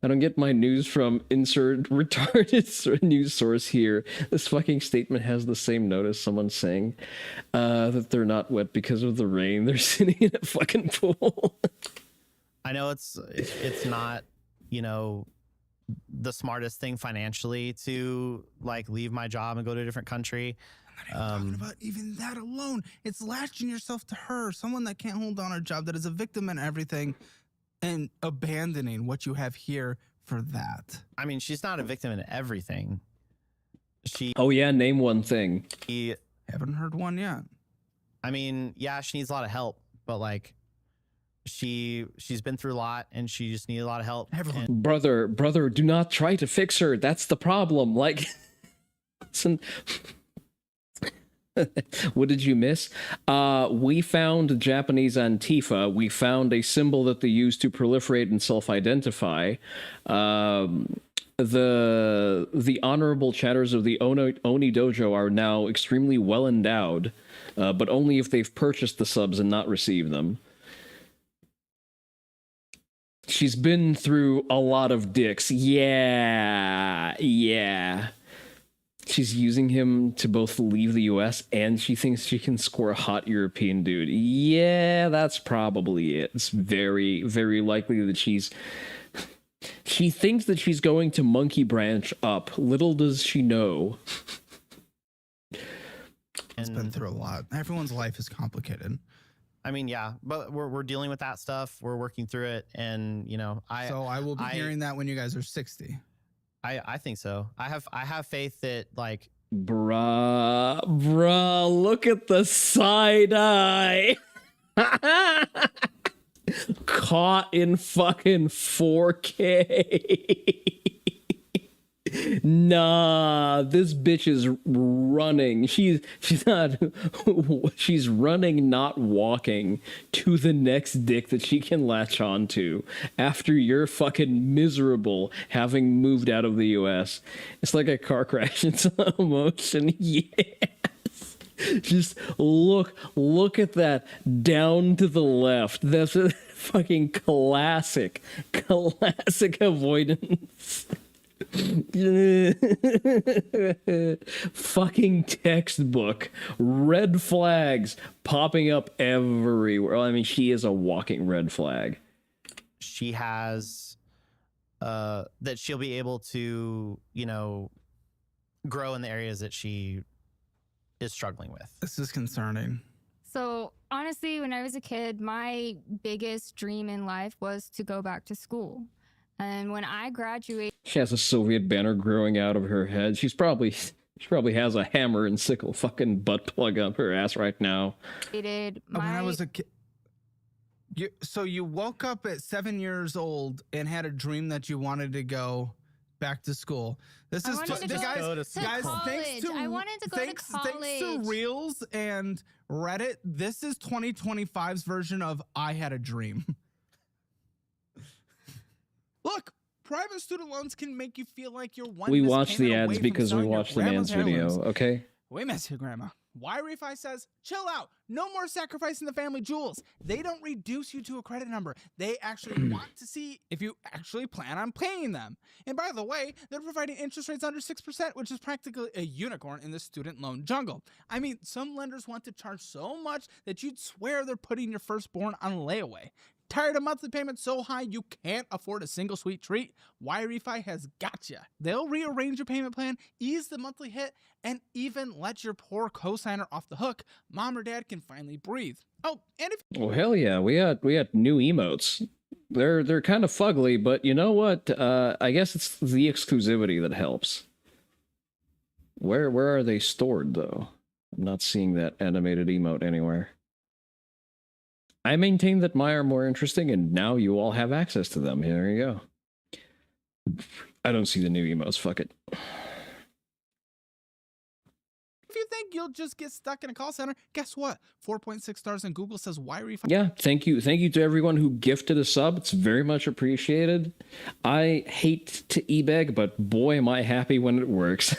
[SPEAKER 1] I don't get my news from insert retarded news source here. This fucking statement has the same note as someone saying that they're not wet because of the rain. They're sitting in a fucking pool.
[SPEAKER 8] I know it's not, you know, the smartest thing financially to like leave my job and go to a different country.
[SPEAKER 24] Talking about even that alone, it's latching yourself to her, someone that can't hold down her job, that is a victim in everything, and abandoning what you have here for that.
[SPEAKER 8] I mean, she's not a victim in everything.
[SPEAKER 1] Oh yeah, name one thing.
[SPEAKER 24] Haven't heard one yet.
[SPEAKER 8] I mean, yeah, she needs a lot of help, but like she's been through a lot and she just needs a lot of help.
[SPEAKER 1] Brother, do not try to fix her. That's the problem. Like, listen. What did you miss? We found Japanese Antifa. We found a symbol that they use to proliferate and self-identify. The honorable chatters of the Oni Dojo are now extremely well endowed, but only if they've purchased the subs and not received them. She's been through a lot of dicks. Yeah. She's using him to both leave the US and she thinks she can score a hot European dude. Yeah, that's probably it. It's very, very likely that she thinks that she's going to monkey branch up. Little does she know.
[SPEAKER 24] It's been through a lot. Everyone's life is complicated.
[SPEAKER 8] I mean, yeah, but we're dealing with that stuff. We're working through it, and you know, I
[SPEAKER 24] will be hearing that when you guys are 60.
[SPEAKER 8] I think so. I have faith that like
[SPEAKER 1] bruh, look at the side eye. Caught in fucking 4K. Nah, this bitch is running. She's running, not walking, to the next dick that she can latch onto after you're fucking miserable having moved out of the US. It's like a car crash in slow motion. Yes. Just look at that down to the left. That's a fucking classic avoidance. Fucking textbook. Red flags popping up everywhere. I mean, she is a walking red flag.
[SPEAKER 8] She has that she'll be able to, you know, grow in the areas that she is struggling with.
[SPEAKER 24] This is concerning.
[SPEAKER 11] So honestly, when I was a kid, my biggest dream in life was to go back to school. And when I graduated,
[SPEAKER 1] she has a Soviet banner growing out of her head. She probably has a hammer and sickle fucking butt plug up her ass right now.
[SPEAKER 24] When I was a kid, so you woke up at 7 years old and had a dream that you wanted to go back to school. This
[SPEAKER 11] I
[SPEAKER 24] is
[SPEAKER 11] wanted to
[SPEAKER 24] guys,
[SPEAKER 11] go
[SPEAKER 24] guys,
[SPEAKER 11] to
[SPEAKER 24] thanks
[SPEAKER 11] college.
[SPEAKER 24] to
[SPEAKER 11] I wanted to go to
[SPEAKER 24] thanks to
[SPEAKER 11] college.
[SPEAKER 24] Reels and Reddit. This is 2025's version of I Had a Dream. Look, private student loans can make you feel like you're one.
[SPEAKER 1] We
[SPEAKER 24] missed
[SPEAKER 1] watch the
[SPEAKER 24] payment away
[SPEAKER 1] ads
[SPEAKER 24] from
[SPEAKER 1] because we
[SPEAKER 24] selling your
[SPEAKER 1] watched the man's
[SPEAKER 24] grandma's heirlooms.
[SPEAKER 1] video, okay?
[SPEAKER 24] We miss you, Grandma. Why Refi says, chill out. No more sacrificing the family jewels. They don't reduce you to a credit number. They actually want to see if you actually plan on paying them. And by the way, they're providing interest rates under 6%, which is practically a unicorn in the student loan jungle. I mean, some lenders want to charge so much that you'd swear they're putting your firstborn on layaway. Tired of monthly payments so high you can't afford a single sweet treat? Refi has got you. They'll rearrange your payment plan, ease the monthly hit, and even let your poor cosigner off the hook. Mom or dad can finally breathe. Oh, and if
[SPEAKER 1] Well, hell yeah, we had new emotes. They're kind of fugly, but you know what? I guess it's the exclusivity that helps. Where are they stored though? I'm not seeing that animated emote anywhere. I maintain that mine are more interesting, and now you all have access to them. Here you go. I don't see the new emotes. Fuck it.
[SPEAKER 24] If you think you'll just get stuck in a call center, guess what? 4.6 stars on Google says Refi.
[SPEAKER 1] Yeah, thank you to everyone who gifted a sub. It's very much appreciated. I hate to e-beg, but boy, am I happy when it works.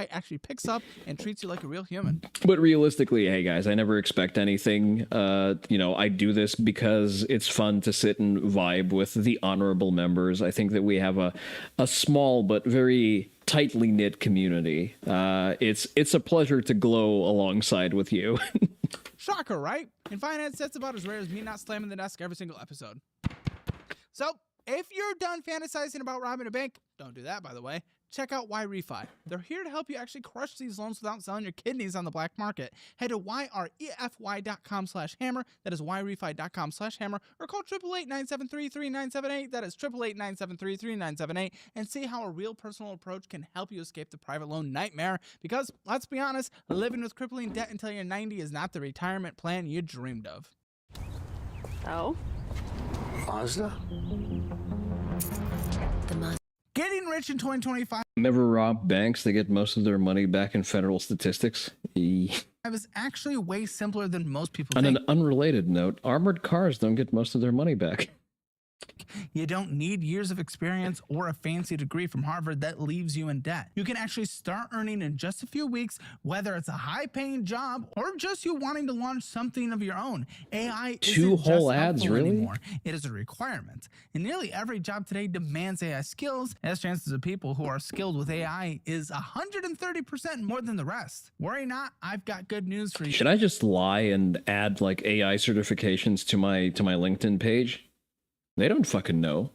[SPEAKER 24] Actually picks up and treats you like a real human.
[SPEAKER 1] But realistically, hey guys, I never expect anything. You know, I do this because it's fun to sit and vibe with the honorable members. I think that we have a small but very tightly knit community. It's a pleasure to glow alongside with you.
[SPEAKER 24] Shocker, right? In finance, that's about as rare as me not slamming the desk every single episode. So, if you're done fantasizing about robbing a bank, don't do that, by the way. Check out Refi. They're here to help you actually crush these loans without selling your kidneys on the black market. Head to yrefy.com/hammer. That is yrefy.com/hammer. Or call 888-973-3978. That is 888-973-3978. And see how a real personal approach can help you escape the private loan nightmare. Because, let's be honest, living with crippling debt until you're 90 is not the retirement plan you dreamed of.
[SPEAKER 10] Oh?
[SPEAKER 12] Mazda?
[SPEAKER 24] Getting rich in 2025
[SPEAKER 1] Never rob banks. They get most of their money back in federal statistics.
[SPEAKER 24] is actually way simpler than most people
[SPEAKER 1] On
[SPEAKER 24] think.
[SPEAKER 1] an unrelated note, armored cars don't get most of their money back.
[SPEAKER 24] You don't need years of experience or a fancy degree from Harvard that leaves you in debt. You can actually start earning in just a few weeks, whether it's a high-paying job or just you wanting to launch something of your own. AI
[SPEAKER 1] Two
[SPEAKER 24] isn't
[SPEAKER 1] whole
[SPEAKER 24] just
[SPEAKER 1] ads,
[SPEAKER 24] helpful
[SPEAKER 1] really?
[SPEAKER 24] anymore. It is a requirement. And nearly every job today demands AI skills, as chances of people who are skilled with AI is 130% more than the rest. Worry not, I've got good news for you.
[SPEAKER 1] Should I just lie and add like AI certifications to my LinkedIn page? They don't fucking know.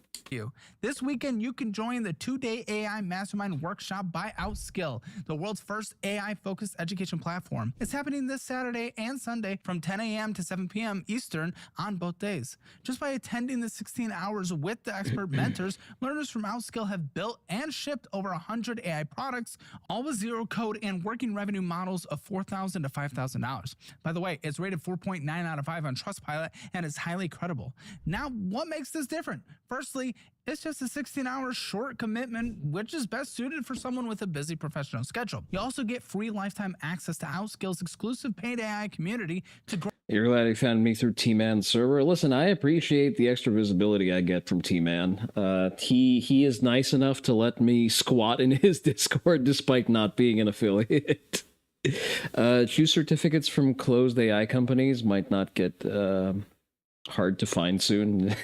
[SPEAKER 24] This weekend, you can join the 2-day AI Mastermind Workshop by Outskill, the world's first AI-focused education platform. It's happening this Saturday and Sunday from 10 a.m. to 7 p.m. Eastern on both days. Just by attending the 16 hours with the expert mentors, learners from Outskill have built and shipped over 100 AI products, all with zero code and working revenue models of $4,000 to $5,000. By the way, it's rated 4.9 out of 5 on Trustpilot and is highly credible. Now, what makes this different? Firstly, it's just a 16-hour short commitment, which is best suited for someone with a busy professional schedule. You also get free lifetime access to Outskill's exclusive paid AI community to grow.
[SPEAKER 1] You're glad you found me through T-Man's server. Listen, I appreciate the extra visibility I get from T-Man. He is nice enough to let me squat in his Discord despite not being an affiliate. Choose certificates from closed AI companies might not get hard to find soon.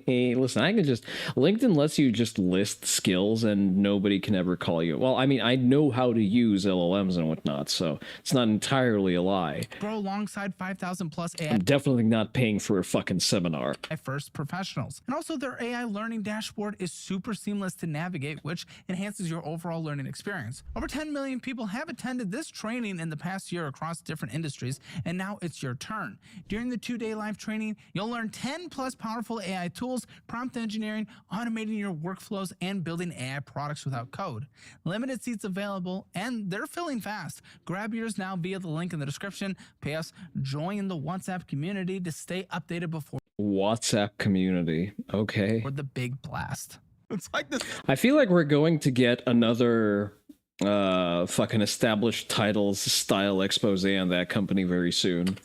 [SPEAKER 1] Listen, I can just... LinkedIn lets you just list skills and nobody can ever call you. Well, I mean, I know how to use LLMs and whatnot, so it's not entirely a lie.
[SPEAKER 24] Grow alongside 5,000 plus AI.
[SPEAKER 1] I'm definitely not paying for a fucking seminar.
[SPEAKER 24] First professionals. And also their AI learning dashboard is super seamless to navigate, which enhances your overall learning experience. Over 10 million people have attended this training in the past year across different industries, and now it's your turn. During the 2-day live training, you'll learn 10 plus powerful AI tools, prompt engineering, automating your workflows, and building AI products without code. Limited seats available, and they're filling fast. Grab yours now via the link in the description. P.S. Join the WhatsApp community to stay updated before
[SPEAKER 1] WhatsApp community. Okay.
[SPEAKER 24] the big blast. It's like this.
[SPEAKER 1] I feel like we're going to get another fucking established titles style expose on that company very soon.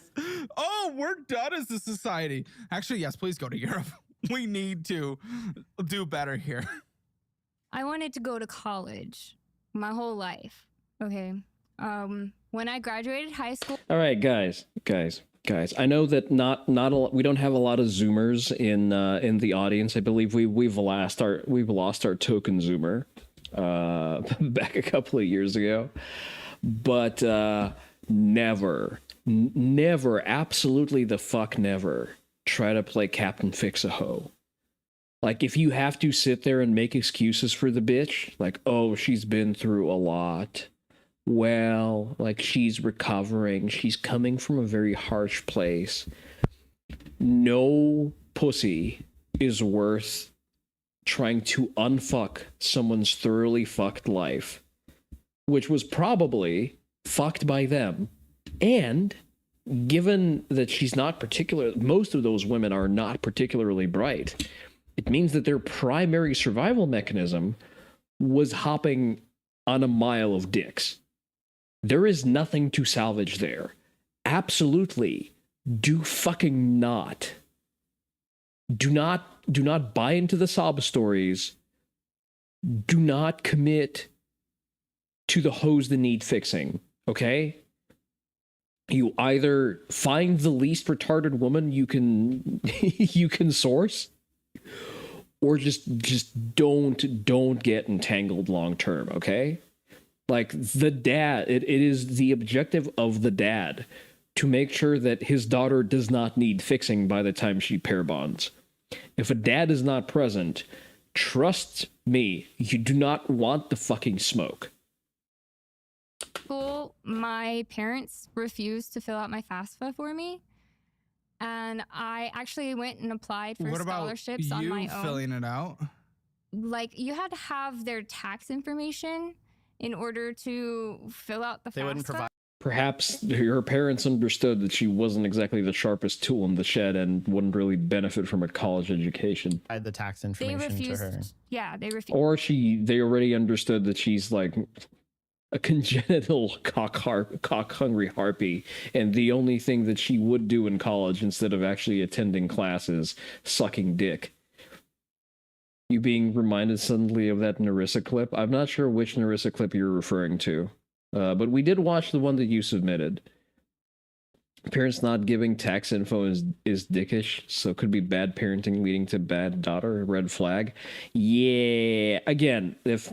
[SPEAKER 24] Oh, we're done as a society. Actually, yes, please go to Europe. We need to do better here.
[SPEAKER 11] I wanted to go to college my whole life. Okay. When I graduated high school.
[SPEAKER 1] All right, guys. I know that not a lot, we don't have a lot of Zoomers in the audience. I believe we've lost our token Zoomer back a couple of years ago, but never, absolutely the fuck never try to play Captain Fix-a-Hoe. Like, if you have to sit there and make excuses for the bitch, like, oh, she's been through a lot. Well, like, she's recovering. She's coming from a very harsh place. No pussy is worth trying to unfuck someone's thoroughly fucked life, which was probably fucked by them. And given that she's not most of those women are not particularly bright, it means that their primary survival mechanism was hopping on a mile of dicks. There is nothing to salvage there. Absolutely. Do fucking not. Do not buy into the sob stories. Do not commit to the hoes that need fixing. Okay? You either find the least retarded woman you can you can source, or just don't get entangled long term, okay? Like, the dad, it is the objective of the dad to make sure that his daughter does not need fixing by the time she pair bonds. If a dad is not present, trust me, you do not want the fucking smoke.
[SPEAKER 11] School, my parents refused to fill out my FAFSA for me. And I actually went and applied for scholarships on my own.
[SPEAKER 24] What about you filling it out?
[SPEAKER 11] Like, you had to have their tax information in order to fill out the FAFSA. They wouldn't provide.
[SPEAKER 1] Perhaps her parents understood that she wasn't exactly the sharpest tool in the shed and wouldn't really benefit from a college education.
[SPEAKER 8] I had the tax information to her.
[SPEAKER 11] Yeah, they refused.
[SPEAKER 1] Or they already understood that she's like a congenital cock-hungry harpy, and the only thing that she would do in college instead of actually attending class is sucking dick. You being reminded suddenly of that Narissa clip? I'm not sure which Narissa clip you're referring to, but we did watch the one that you submitted. Parents not giving tax info is dickish, so could be bad parenting leading to bad daughter, red flag. Yeah, again, if...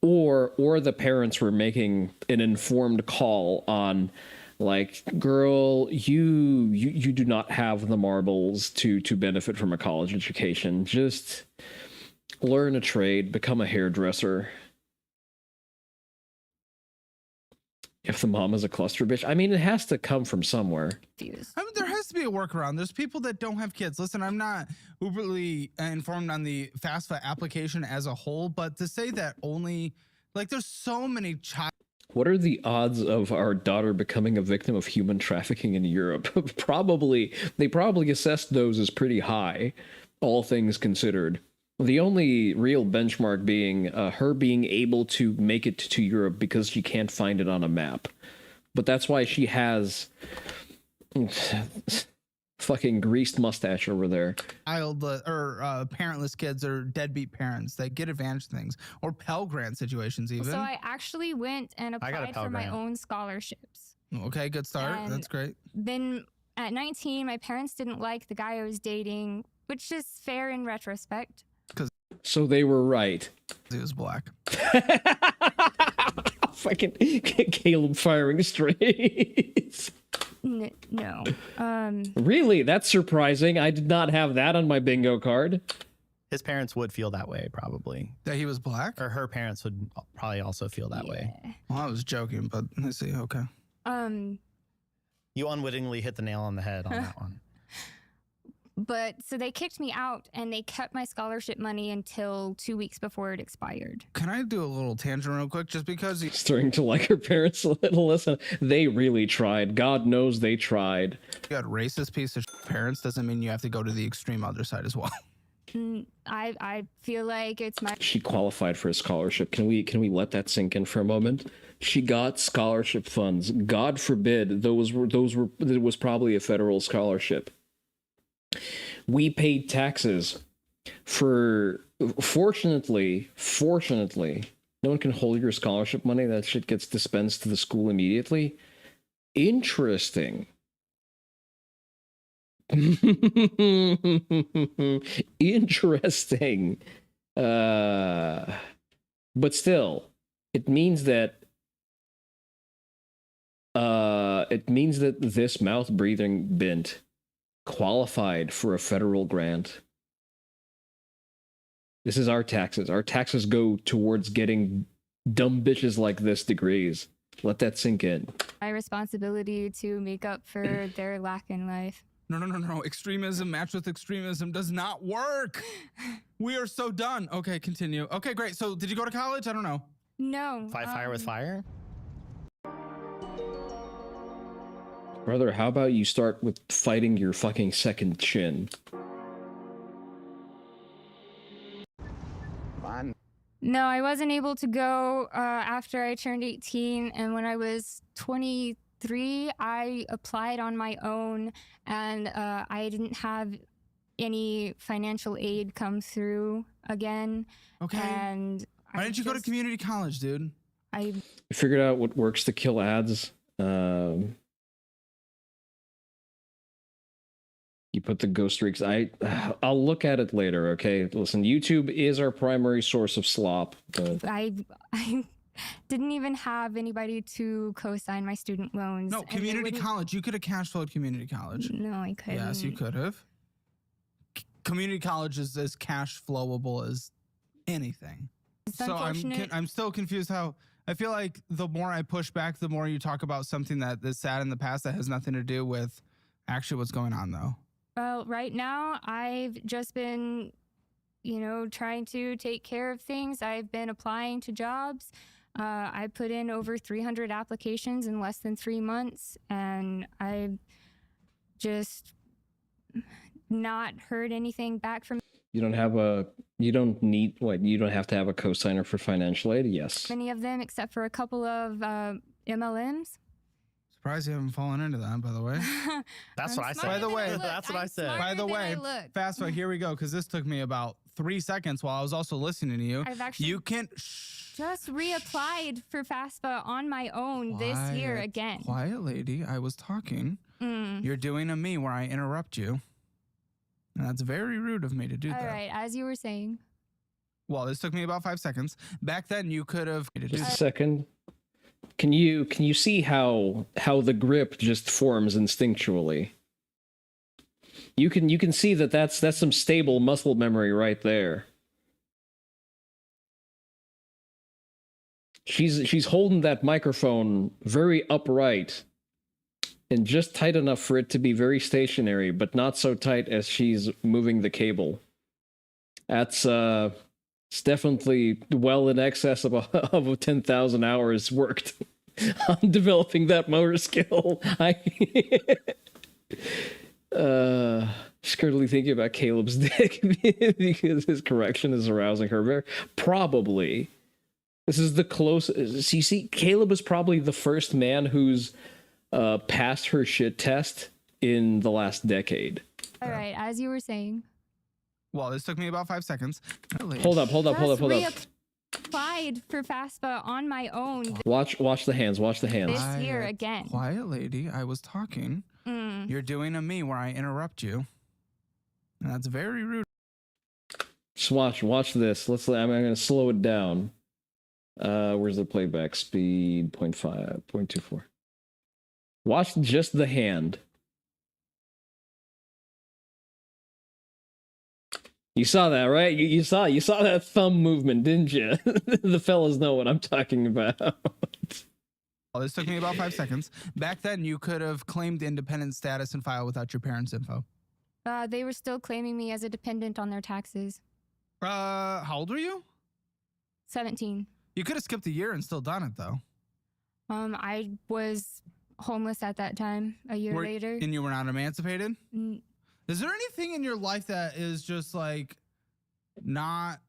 [SPEAKER 1] Or the parents were making an informed call on, like, girl, you do not have the marbles to benefit from a college education. Just learn a trade, become a hairdresser. If the mom is a cluster bitch, I mean, it has to come from somewhere.
[SPEAKER 24] I mean, there has to be a workaround. There's people that don't have kids. Listen, I'm not uberly informed on the FAFSA application as a whole, but to say that only, like, there's so many
[SPEAKER 1] What are the odds of our daughter becoming a victim of human trafficking in Europe? They probably assessed those as pretty high, all things considered. The only real benchmark being her being able to make it to Europe because she can't find it on a map. But that's why she has fucking greased mustache over there.
[SPEAKER 24] Child or parentless kids or deadbeat parents that get advantage of things, or Pell Grant situations even.
[SPEAKER 11] So I actually went and applied for my own scholarships.
[SPEAKER 24] Okay, good start.
[SPEAKER 11] And
[SPEAKER 24] that's great.
[SPEAKER 11] Then at 19, my parents didn't like the guy I was dating, which is fair in retrospect.
[SPEAKER 1] So they were right.
[SPEAKER 24] He was black.
[SPEAKER 1] Fucking Caleb firing straight.
[SPEAKER 11] No.
[SPEAKER 1] Really? That's surprising. I did not have that on my bingo card.
[SPEAKER 8] His parents would feel that way, probably.
[SPEAKER 24] That he was black?
[SPEAKER 8] Or her parents would probably also feel that way.
[SPEAKER 24] Well, I was joking, but let's see. Okay.
[SPEAKER 8] You unwittingly hit the nail on the head on that one.
[SPEAKER 11] But so they kicked me out and they kept my scholarship money until 2 weeks before it expired.
[SPEAKER 24] Can I do a little tangent real quick? Just because
[SPEAKER 1] starting to like her parents a little. Listen, they really tried. God knows they tried.
[SPEAKER 24] You got racist piece of parents doesn't mean you have to go to the extreme other side as well.
[SPEAKER 11] I feel like it's my
[SPEAKER 1] She qualified for a scholarship. Can we let that sink in for a moment? She got scholarship funds. God forbid it was probably a federal scholarship. We paid taxes for, fortunately, no one can hold your scholarship money. That shit gets dispensed to the school immediately. Interesting. Interesting. But still, it means that this mouth-breathing bint qualified for a federal grant. This is our taxes. Our taxes go towards getting dumb bitches like this degrees. Let that sink in.
[SPEAKER 11] my responsibility to make up for their lack in life.
[SPEAKER 24] No. Extremism matched with extremism does not work. We are so done. Okay, continue. Okay, great. So did you go to college? I don't know.
[SPEAKER 11] No.
[SPEAKER 8] Fight fire with fire?
[SPEAKER 1] Brother, how about you start with fighting your fucking second chin?
[SPEAKER 12] Fun.
[SPEAKER 11] No, I wasn't able to go after I turned 18. And when I was 23, I applied on my own, and I didn't have any financial aid come through again.
[SPEAKER 24] Okay.
[SPEAKER 11] And
[SPEAKER 24] why didn't you go to community college, dude?
[SPEAKER 11] I
[SPEAKER 1] figured out what works to kill ads. You put the ghost streaks. I'll look at it later. Okay, listen. YouTube is our primary source of slop. But
[SPEAKER 11] I didn't even have anybody to co-sign my student loans.
[SPEAKER 24] No, community college. You could have cash flowed community college.
[SPEAKER 11] No, I couldn't.
[SPEAKER 24] Yes, you could have. Community college is as cash flowable as anything.
[SPEAKER 11] It's
[SPEAKER 24] so
[SPEAKER 11] unfortunate.
[SPEAKER 24] I'm still confused how. I feel like the more I push back, the more you talk about something that is sad in the past that has nothing to do with actually what's going on, though.
[SPEAKER 11] Well, right now, I've just been, trying to take care of things. I've been applying to jobs. I put in over 300 applications in less than 3 months, and I've just not heard anything back from
[SPEAKER 1] you don't have you don't have to have a co-signer for financial aid. Yes.
[SPEAKER 11] many of them, except for a couple of MLMs.
[SPEAKER 24] Surprised you haven't fallen into that, by the way.
[SPEAKER 8] That's what I said.
[SPEAKER 24] By the way,
[SPEAKER 8] that's what I said.
[SPEAKER 24] By the way, fast forward. Here we go, because this took me about 3 seconds while I was also listening to you.
[SPEAKER 11] I've actually
[SPEAKER 24] you can
[SPEAKER 11] just reapplied for FAFSA on my own this year again.
[SPEAKER 24] Quiet lady, I was talking. You're doing a me where I interrupt you. And that's very rude of me to do that.
[SPEAKER 11] All right, as you were saying.
[SPEAKER 24] Well, this took me about 5 seconds. Back then, you could have.
[SPEAKER 1] Just a second. Can you see how the grip just forms instinctually? You can see that's some stable muscle memory right there. She's holding that microphone very upright and just tight enough for it to be very stationary, but not so tight as she's moving the cable. That's it's definitely well in excess of 10,000 hours worked on developing that motor skill. Scarcely thinking about Caleb's dick because his correction is arousing her. Probably. This is the closest. You see, Caleb is probably the first man who's passed her shit test in the last decade.
[SPEAKER 11] All right, as you were saying.
[SPEAKER 24] Well, this took me about 5 seconds.
[SPEAKER 1] Hold up.
[SPEAKER 11] Applied for FAFSA on my own.
[SPEAKER 1] Watch the hands. Watch the hands.
[SPEAKER 11] This year again.
[SPEAKER 24] Quiet lady, I was talking. You're doing a me where I interrupt you. And that's very rude.
[SPEAKER 1] Just watch this. I'm going to slow it down. Where's the playback speed? 0.5, 0.24. Watch just the hand. You saw that, right? You saw that thumb movement, didn't you? The fellas know what I'm talking about.
[SPEAKER 24] Well, this took me about 5 seconds. Back then, you could have claimed independent status and filed without your parents' info.
[SPEAKER 11] They were still claiming me as a dependent on their taxes.
[SPEAKER 24] How old were you?
[SPEAKER 11] 17.
[SPEAKER 24] You could have skipped a year and still done it, though.
[SPEAKER 11] I was homeless at that time, a year later.
[SPEAKER 24] And you were not emancipated? Is there anything in your life that is just like not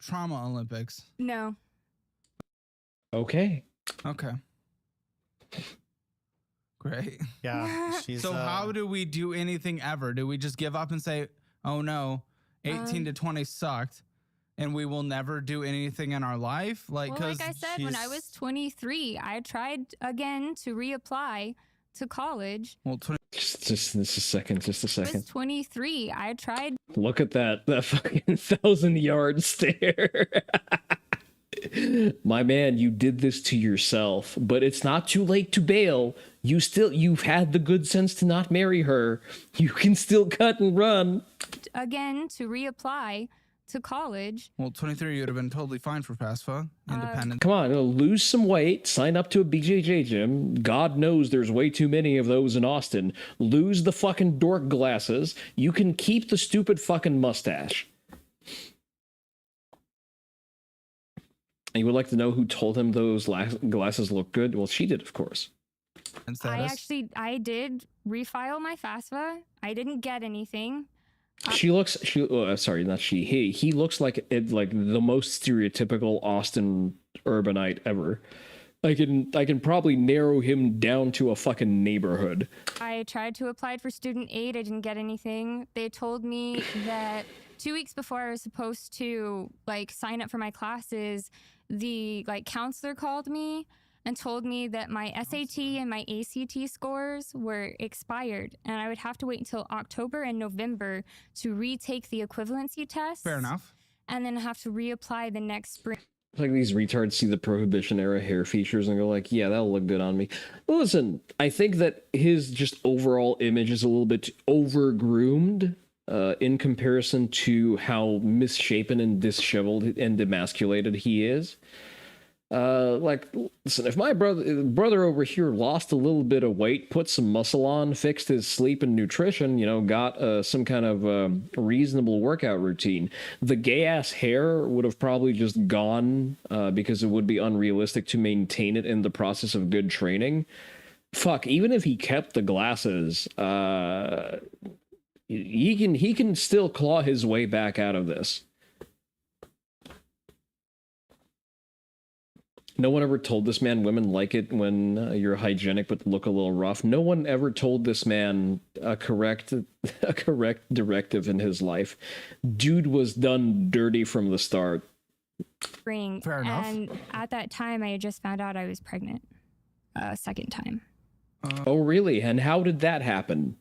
[SPEAKER 24] trauma Olympics.
[SPEAKER 11] No.
[SPEAKER 1] Okay.
[SPEAKER 24] Okay. Great.
[SPEAKER 8] Yeah. She's
[SPEAKER 24] So how do we do anything ever? Do we just give up and say, oh no, 18 to 20 sucked and we will never do anything in our life? Like,
[SPEAKER 11] Well, like I said, when I was 23, I tried again to reapply to college.
[SPEAKER 1] Well, just a second.
[SPEAKER 11] I was 23. I tried.
[SPEAKER 1] Look at that fucking 1,000-yard stare. My man, you did this to yourself, but it's not too late to bail. You've had the good sense to not marry her. You can still cut and run.
[SPEAKER 11] Again to reapply to college.
[SPEAKER 24] Well, 23, you would have been totally fine for FAFSA. Independent.
[SPEAKER 1] Come on, lose some weight, sign up to a BJJ gym. God knows there's way too many of those in Austin. Lose the fucking dork glasses. You can keep the stupid fucking mustache. And you would like to know who told him those glasses look good? Well, she did, of course.
[SPEAKER 11] I did refile my FAFSA. I didn't get anything.
[SPEAKER 1] He looks like the most stereotypical Austin urbanite ever. I can probably narrow him down to a fucking neighborhood.
[SPEAKER 11] I tried to apply for student aid. I didn't get anything. They told me that 2 weeks before I was supposed to sign up for my classes, the counselor called me and told me that my SAT and my ACT scores were expired and I would have to wait until October and November to retake the equivalency test.
[SPEAKER 24] Fair enough.
[SPEAKER 11] And then have to reapply the next spring.
[SPEAKER 1] Like these retards see the Prohibition era hair features and go like, yeah, that'll look good on me. Listen, I think that his just overall image is a little bit over-groomed in comparison to how misshapen and disheveled and demasculated he is. Listen, if my brother over here lost a little bit of weight, put some muscle on, fixed his sleep and nutrition, got some kind of reasonable workout routine, the gay ass hair would have probably just gone because it would be unrealistic to maintain it in the process of good training. Fuck, even if he kept the glasses, he can still claw his way back out of this. No one ever told this man women like it when you're hygienic but look a little rough. No one ever told this man a correct directive in his life. Dude was done dirty from the start.
[SPEAKER 11] Spring.
[SPEAKER 24] Fair enough.
[SPEAKER 11] And at that time, I had just found out I was pregnant. Second time.
[SPEAKER 1] Oh, really? And how did that happen?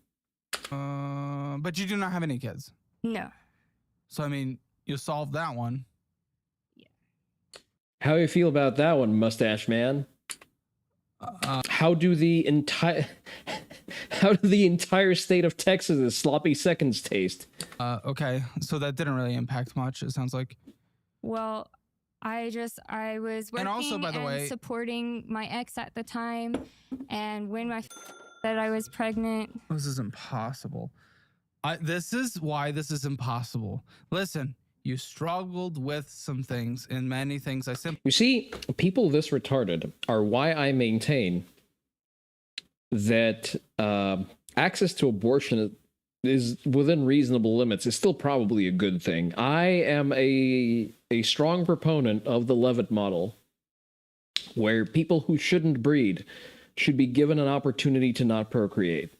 [SPEAKER 24] But you do not have any kids.
[SPEAKER 11] No.
[SPEAKER 24] So, I mean, you solved that one.
[SPEAKER 1] How do you feel about that one, mustache man? How do the entire state of Texas's sloppy seconds taste?
[SPEAKER 24] Okay, so that didn't really impact much, it sounds like.
[SPEAKER 11] Well, I was working
[SPEAKER 24] And also, by the way,
[SPEAKER 11] supporting my ex at the time, and when that I was pregnant.
[SPEAKER 24] This is impossible. This is why this is impossible. Listen. You struggled with some things, and many things I simply...
[SPEAKER 1] You see, people this retarded are why I maintain that access to abortion is within reasonable limits is still probably a good thing. I am a strong proponent of the Levitt model, where people who shouldn't breed should be given an opportunity to not procreate.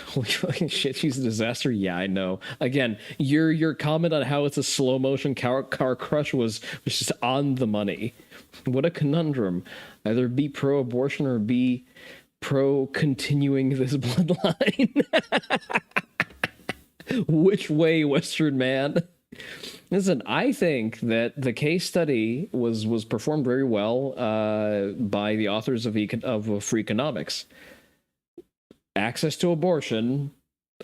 [SPEAKER 1] Holy fucking shit, she's a disaster. Yeah, I know. Again, your comment on how it's a slow motion car crush was just on the money. What a conundrum. Either be pro-abortion or be pro-continuing this bloodline. Which way, Western man? Listen, I think that the case study was performed very well by the authors of Freakonomics. Access to abortion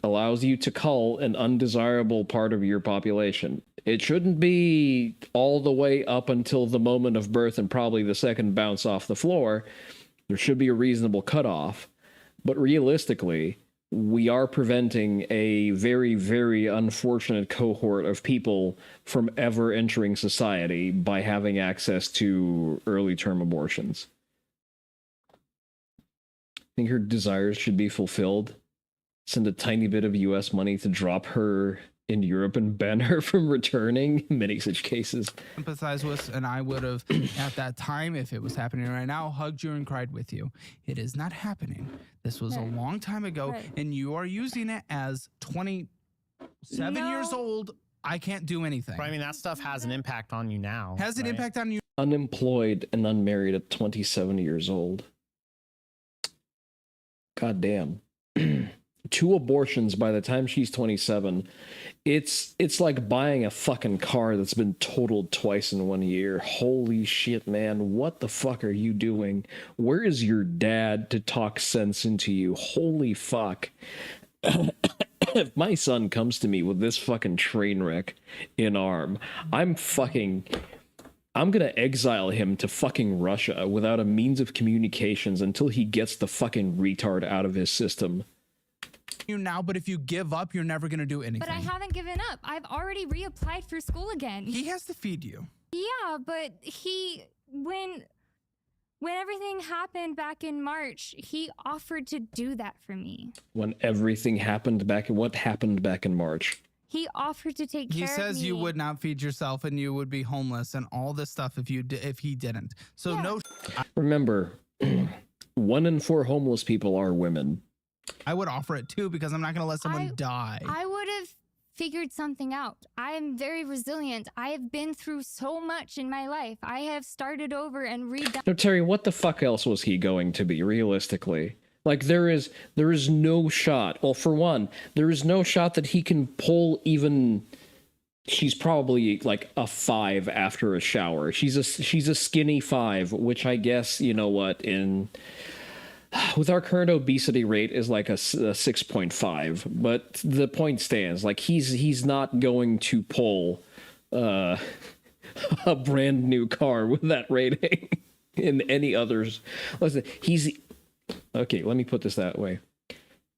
[SPEAKER 1] allows you to cull an undesirable part of your population. It shouldn't be all the way up until the moment of birth and probably the second bounce off the floor. There should be a reasonable cutoff. But realistically, we are preventing a very, very unfortunate cohort of people from ever entering society by having access to early term abortions. I think her desires should be fulfilled. Send a tiny bit of US money to drop her in Europe and ban her from returning. Many such cases.
[SPEAKER 24] Empathize with, and I would have at that time, if it was happening right now, hugged you and cried with you. It is not happening. This was a long time ago, and you are using it as 27 years old. I can't do anything.
[SPEAKER 8] But I mean, that stuff has an impact on you now.
[SPEAKER 24] Has an impact on you.
[SPEAKER 1] Unemployed and unmarried at 27 years old. God damn. 2 abortions by the time she's 27. It's like buying a fucking car that's been totaled twice in 1 year. Holy shit, man. What the fuck are you doing? Where is your dad to talk sense into you? Holy fuck. If my son comes to me with this fucking train wreck in arm, I'm gonna exile him to fucking Russia without a means of communications until he gets the fucking retard out of his system.
[SPEAKER 24] You now, but if you give up, you're never gonna do anything.
[SPEAKER 11] But I haven't given up. I've already reapplied for school again.
[SPEAKER 24] He has to feed you.
[SPEAKER 11] Yeah, but when everything happened back in March, he offered to do that for me.
[SPEAKER 1] When everything happened what happened back in March?
[SPEAKER 11] He offered to take care of me.
[SPEAKER 24] He says you would not feed yourself and you would be homeless and all this stuff if he didn't. So no.
[SPEAKER 1] Remember, 1 in 4 homeless people are women.
[SPEAKER 24] I would offer it too because I'm not going to let someone die.
[SPEAKER 11] I would have figured something out. I am very resilient. I have been through so much in my life. I have started over and redone.
[SPEAKER 1] No, Terry, what the fuck else was he going to be, realistically? Like, there is no shot. Well, for one, there is no shot that he can pull even... She's probably like a 5 after a shower. She's a skinny 5, which I guess, you know what, with our current obesity rate is like a 6.5. But the point stands. Like, he's not going to pull a brand new car with that rating in any others. Listen, okay, let me put this that way.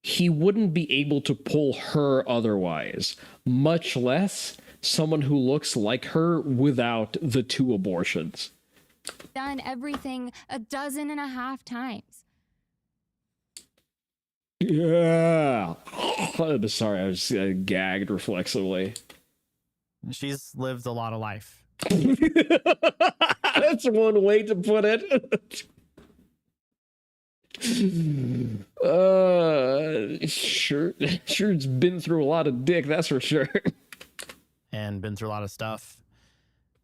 [SPEAKER 1] He wouldn't be able to pull her otherwise, much less someone who looks like her without the 2 abortions.
[SPEAKER 11] Done everything 12.5 times.
[SPEAKER 1] Yeah. I'm sorry, I was gagged reflexively.
[SPEAKER 8] She's lived a lot of life.
[SPEAKER 1] That's one way to put it. Sure, it's been through a lot of dick, that's for sure.
[SPEAKER 8] And been through a lot of stuff.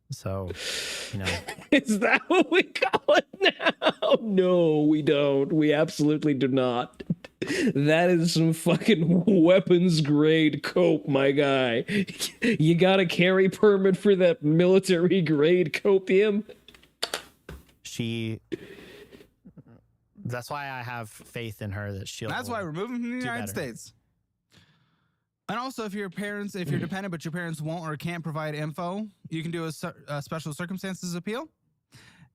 [SPEAKER 8] So, you know.
[SPEAKER 1] Is that what we call it now? No, we don't. We absolutely do not. That is some fucking weapons grade cope, my guy. You got a carry permit for that military grade copium?
[SPEAKER 8] That's why I have faith in her that she'll.
[SPEAKER 24] That's why we're moving from the United States. And also, if you're dependent, but your parents won't or can't provide info, you can do a special circumstances appeal.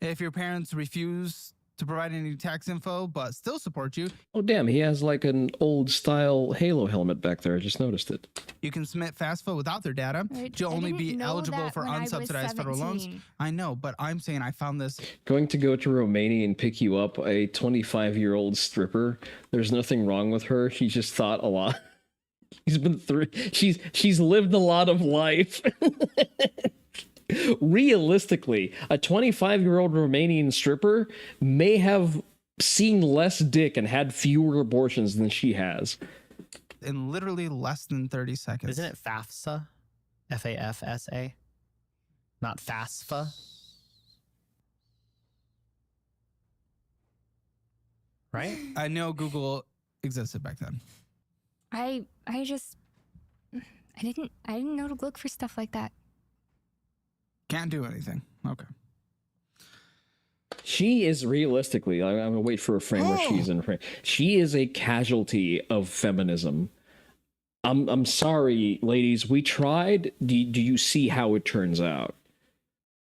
[SPEAKER 24] If your parents refuse to provide any tax info, but still support you.
[SPEAKER 1] Oh, damn, he has like an old style Halo helmet back there. I just noticed it.
[SPEAKER 24] You can submit FAFSA without their data. You'll only be eligible for unsubsidized federal loans. I know, but I'm saying I found this.
[SPEAKER 1] Going to go to Romania and pick you up a 25-year-old stripper. There's nothing wrong with her. She just thought a lot. She's lived a lot of life. Realistically, a 25-year-old Romanian stripper may have seen less dick and had fewer abortions than she has.
[SPEAKER 24] In literally less than 30 seconds.
[SPEAKER 8] Isn't it FAFSA? FAFSA? Not FAFSA? Right?
[SPEAKER 24] I know Google existed back then.
[SPEAKER 11] I didn't know to look for stuff like that.
[SPEAKER 24] Can't do anything. Okay.
[SPEAKER 1] She is realistically, I'm gonna wait for a frame where she's in frame. She is a casualty of feminism. I'm sorry, ladies. We tried. Do you see how it turns out?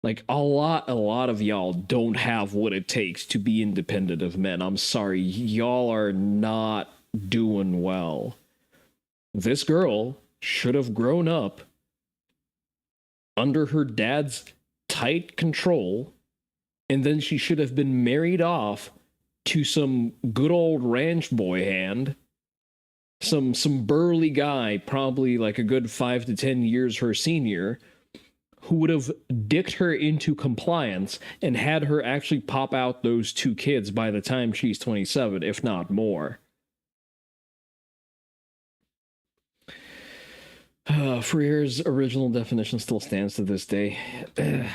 [SPEAKER 1] Like a lot of y'all don't have what it takes to be independent of men. I'm sorry, y'all are not doing well. This girl should have grown up under her dad's tight control, and then she should have been married off to some good old ranch boy hand some burly guy, probably like a good 5 to 10 years her senior, who would have dicked her into compliance and had her actually pop out those 2 kids by the time she's 27, if not more. Freer's original definition still stands to this day.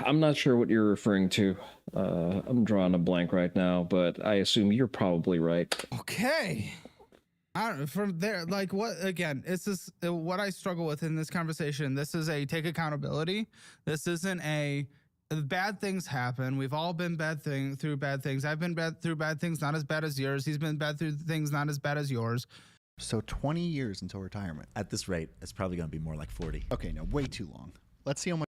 [SPEAKER 1] I'm not sure what you're referring to. I'm drawing a blank right now, but I assume you're probably right.
[SPEAKER 24] Okay. From there, like what again? This is what I struggle with in this conversation. This is a take accountability. This isn't a bad things happen. We've all been through bad things. I've been through bad things, not as bad as yours. He's been bad through things not as bad as yours.
[SPEAKER 13] So 20 years until retirement. At this rate, it's probably going to be more like 40. Okay, no, way too long. Let's see how much.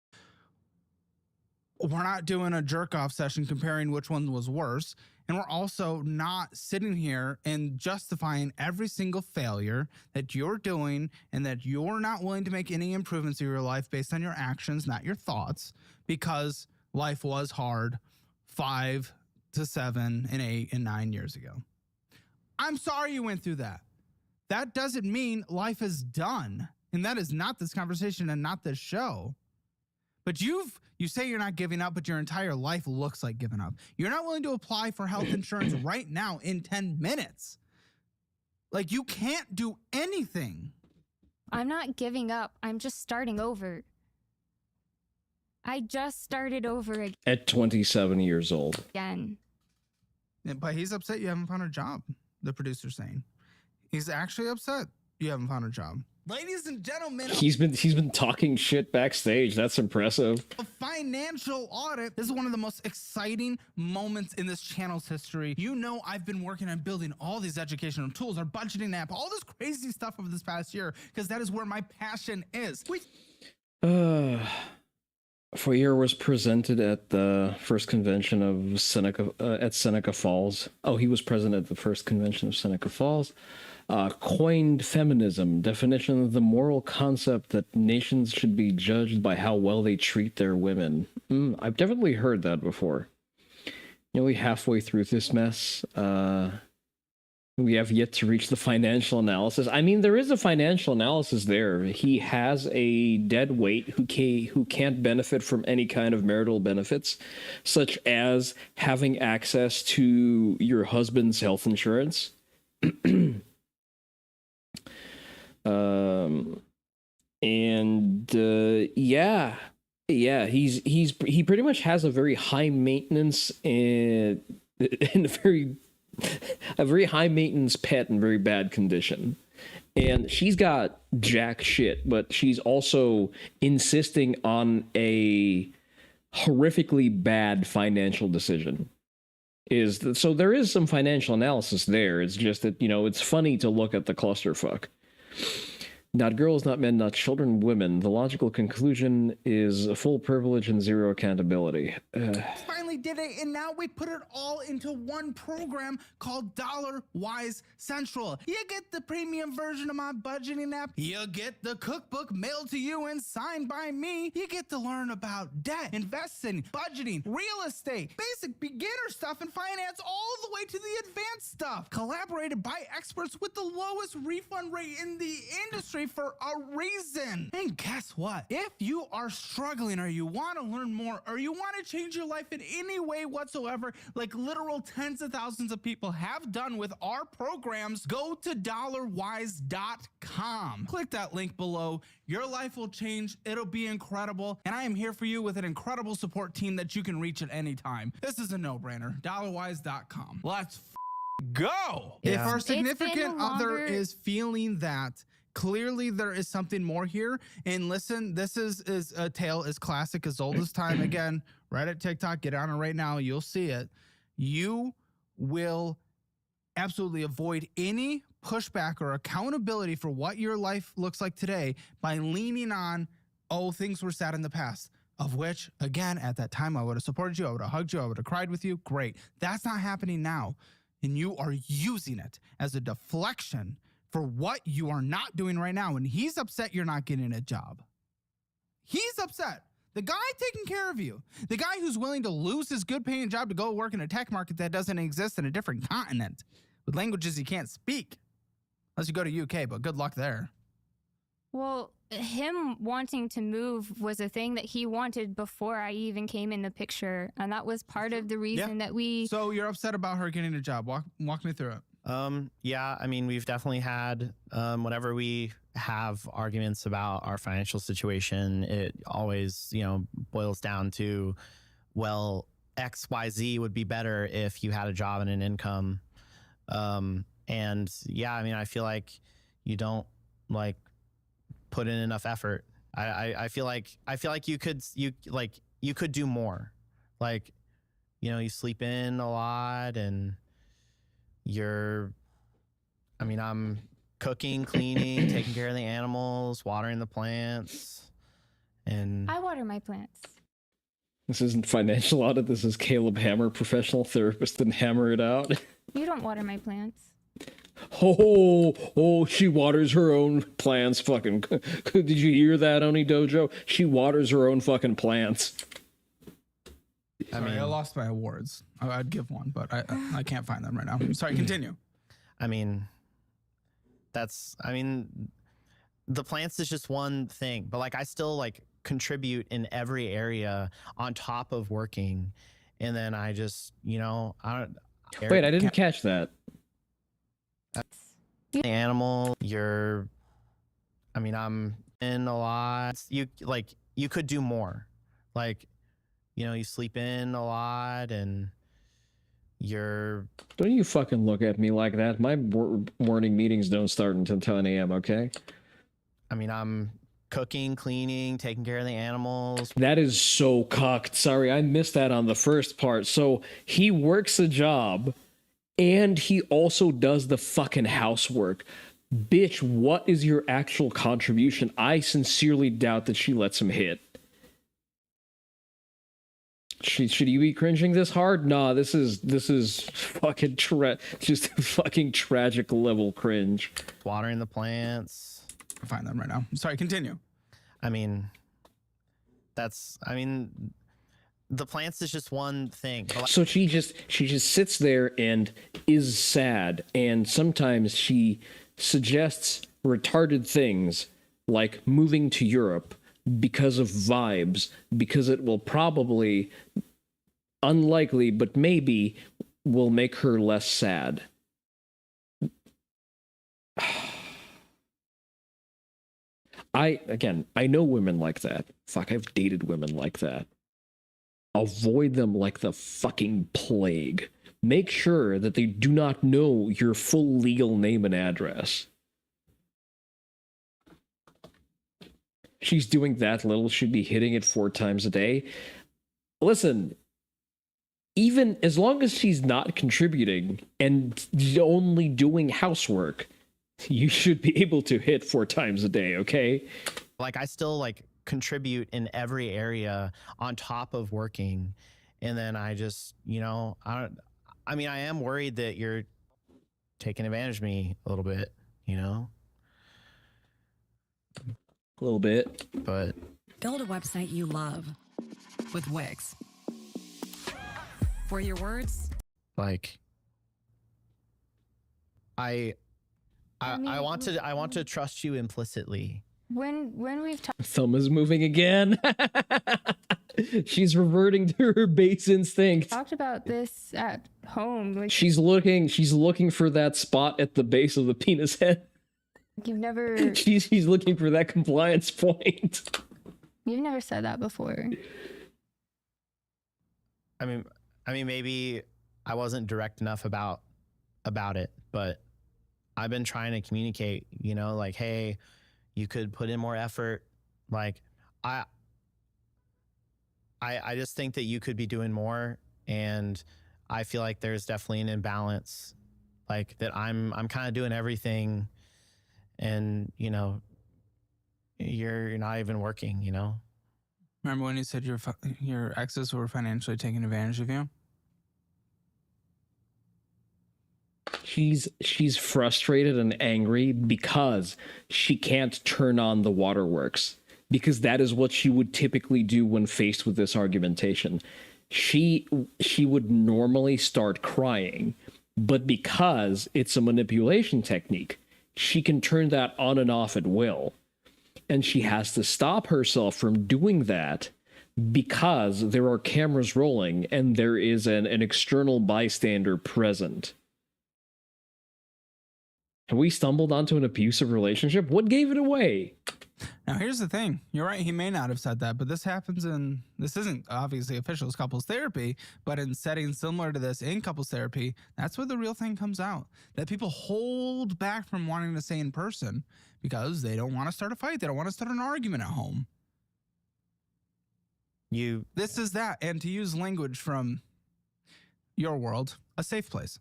[SPEAKER 24] We're not doing a jerk off session comparing which one was worse. And we're also not sitting here and justifying every single failure that you're doing and that you're not willing to make any improvements in your life based on your actions, not your thoughts, because life was hard 5 to 7 and 8 and 9 years ago. I'm sorry you went through that. That doesn't mean life is done. And that is not this conversation and not this show. But you say you're not giving up, but your entire life looks like giving up. You're not willing to apply for health insurance right now in 10 minutes. Like, you can't do anything.
[SPEAKER 11] I'm not giving up. I'm just starting over. I just started over
[SPEAKER 1] At 27 years old.
[SPEAKER 11] again.
[SPEAKER 24] But he's upset you haven't found a job, the producer's saying. He's actually upset you haven't found a job. Ladies and gentlemen,
[SPEAKER 1] He's been talking shit backstage. That's impressive.
[SPEAKER 24] a financial audit. This is one of the most exciting moments in this channel's history. You know, I've been working on building all these educational tools, our budgeting app, all this crazy stuff over this past year, because that is where my passion is.
[SPEAKER 1] Foyer was presented at the first convention of Seneca at Seneca Falls. Oh, he was present at the first convention of Seneca Falls. Coined feminism, definition of the moral concept that nations should be judged by how well they treat their women. I've definitely heard that before. Nearly halfway through this mess, we have yet to reach the financial analysis. I mean, there is a financial analysis there. He has a dead weight who can't benefit from any kind of marital benefits, such as having access to your husband's health insurance. He pretty much has a very high maintenance and a very high maintenance pet in very bad condition. And she's got jack shit, but she's also insisting on a horrifically bad financial decision. So there is some financial analysis there. It's just that, it's funny to look at the clusterfuck. Not girls, not men, not children, women. The logical conclusion is full privilege and zero accountability.
[SPEAKER 24] Finally did it, and now we put it all into one program called Dollar Wise Central. You get the premium version of my budgeting app. You get the cookbook mailed to you and signed by me. You get to learn about debt, investing, budgeting, real estate, basic beginner stuff and finance, all the way to the advanced stuff. Collaborated by experts with the lowest refund rate in the industry for a reason. And guess what? If you are struggling or you want to learn more or you want to change your life in any way whatsoever, like literal tens of thousands of people have done with our programs, go to dollarwise.com. Click that link below. Your life will change. It'll be incredible. And I am here for you with an incredible support team that you can reach at any time. This is a no-brainer. Dollarwise.com. Let's go.
[SPEAKER 13] Yeah.
[SPEAKER 24] If our
[SPEAKER 11] It's
[SPEAKER 24] significant
[SPEAKER 11] been
[SPEAKER 24] other
[SPEAKER 11] longer-
[SPEAKER 24] is feeling that clearly there is something more here, and listen, this is a tale as classic as old as time. Again, Reddit, TikTok, get on it right now. You'll see it. You will absolutely avoid any pushback or accountability for what your life looks like today by leaning on, things were sad in the past. Of which, again, at that time, I would have supported you. I would have hugged you. I would have cried with you. Great. That's not happening now. And you are using it as a deflection for what you are not doing right now. And he's upset you're not getting a job. He's upset. The guy taking care of you, the guy who's willing to lose his good paying job to go work in a tech market that doesn't exist in a different continent with languages he can't speak. Unless you go to UK, but good luck there.
[SPEAKER 11] Well, him wanting to move was a thing that he wanted before I even came in the picture, and that was part of the reason that we.
[SPEAKER 24] So you're upset about her getting a job. Walk me through it.
[SPEAKER 8] Yeah, I mean, we've definitely had, whenever we have arguments about our financial situation, it always, boils down to, well, XYZ would be better if you had a job and an income. And yeah, I mean, I feel like you don't put in enough effort. I feel like you could do more. Like, you sleep in a lot and I'm cooking, cleaning, taking care of the animals, watering the plants, and
[SPEAKER 11] I water my plants.
[SPEAKER 1] This isn't financial audit. This is Caleb Hammer, professional therapist, and Hammer it out.
[SPEAKER 11] You don't water my plants.
[SPEAKER 1] Oh, she waters her own plants. Fucking, did you hear that, Oni Dojo? She waters her own fucking plants.
[SPEAKER 24] I lost my awards. I'd give one, but I can't find them right now. Sorry, continue.
[SPEAKER 8] I mean, the plants is just one thing, but I still contribute in every area on top of working. And then I just, I don't.
[SPEAKER 1] Wait, I didn't catch that.
[SPEAKER 8] Animal, I'm in a lot. You could do more. You sleep in a lot and
[SPEAKER 1] Don't you fucking look at me like that. My morning meetings don't start until 10 a.m., okay?
[SPEAKER 8] I'm cooking, cleaning, taking care of the animals.
[SPEAKER 1] That is so cocked. Sorry, I missed that on the first part. So he works a job and he also does the fucking housework. Bitch, what is your actual contribution? I sincerely doubt that she lets him hit. Should you be cringing this hard? Nah, this is fucking just fucking tragic level cringe.
[SPEAKER 8] Watering the plants.
[SPEAKER 24] I'll find them right now. Sorry, continue.
[SPEAKER 8] The plants is just one thing.
[SPEAKER 1] So she just sits there and is sad, and sometimes she suggests retarded things like moving to Europe because of vibes, because it will probably, unlikely, but maybe will make her less sad. I know women like that. Fuck, I've dated women like that. Avoid them like the fucking plague. Make sure that they do not know your full legal name and address. She's doing that little, should be hitting it 4 times a day. Listen, even as long as she's not contributing and only doing housework, you should be able to hit 4 times a day, okay?
[SPEAKER 8] I still contribute in every area on top of working. And then I just, I am worried that you're taking advantage of me a little bit, A
[SPEAKER 1] little bit.
[SPEAKER 8] But
[SPEAKER 2] build a website you love with Wix. For your words,
[SPEAKER 8] I want to trust you implicitly.
[SPEAKER 11] When we've talked,
[SPEAKER 1] Thumb is moving again. She's reverting to her base instinct.
[SPEAKER 11] talked about this at home,
[SPEAKER 1] She's looking for that spot at the base of the penis head.
[SPEAKER 11] you've never
[SPEAKER 1] She's looking for that compliance point.
[SPEAKER 11] you've never said that before.
[SPEAKER 8] Maybe I wasn't direct enough about it, but I've been trying to communicate, hey, you could put in more effort. I just think that you could be doing more, and I feel like there's definitely an imbalance, that I'm kind of doing everything, and you're not even working.
[SPEAKER 24] Remember when you said your exes were financially taking advantage of you?
[SPEAKER 1] She's frustrated and angry because she can't turn on the waterworks, because that is what she would typically do when faced with this argumentation. She would normally start crying, but because it's a manipulation technique, she can turn that on and off at will. And she has to stop herself from doing that because there are cameras rolling and there is an external bystander present. Have we stumbled onto an abusive relationship? What gave it away?
[SPEAKER 24] Now, here's the thing. You're right. He may not have said that, but this happens this isn't obviously official as couples therapy, but in settings similar to this in couples therapy, that's where the real thing comes out. That people hold back from wanting to say in person because they don't want to start a fight. They don't want to start an argument at home. This is that. And to use language from your world, a safe place.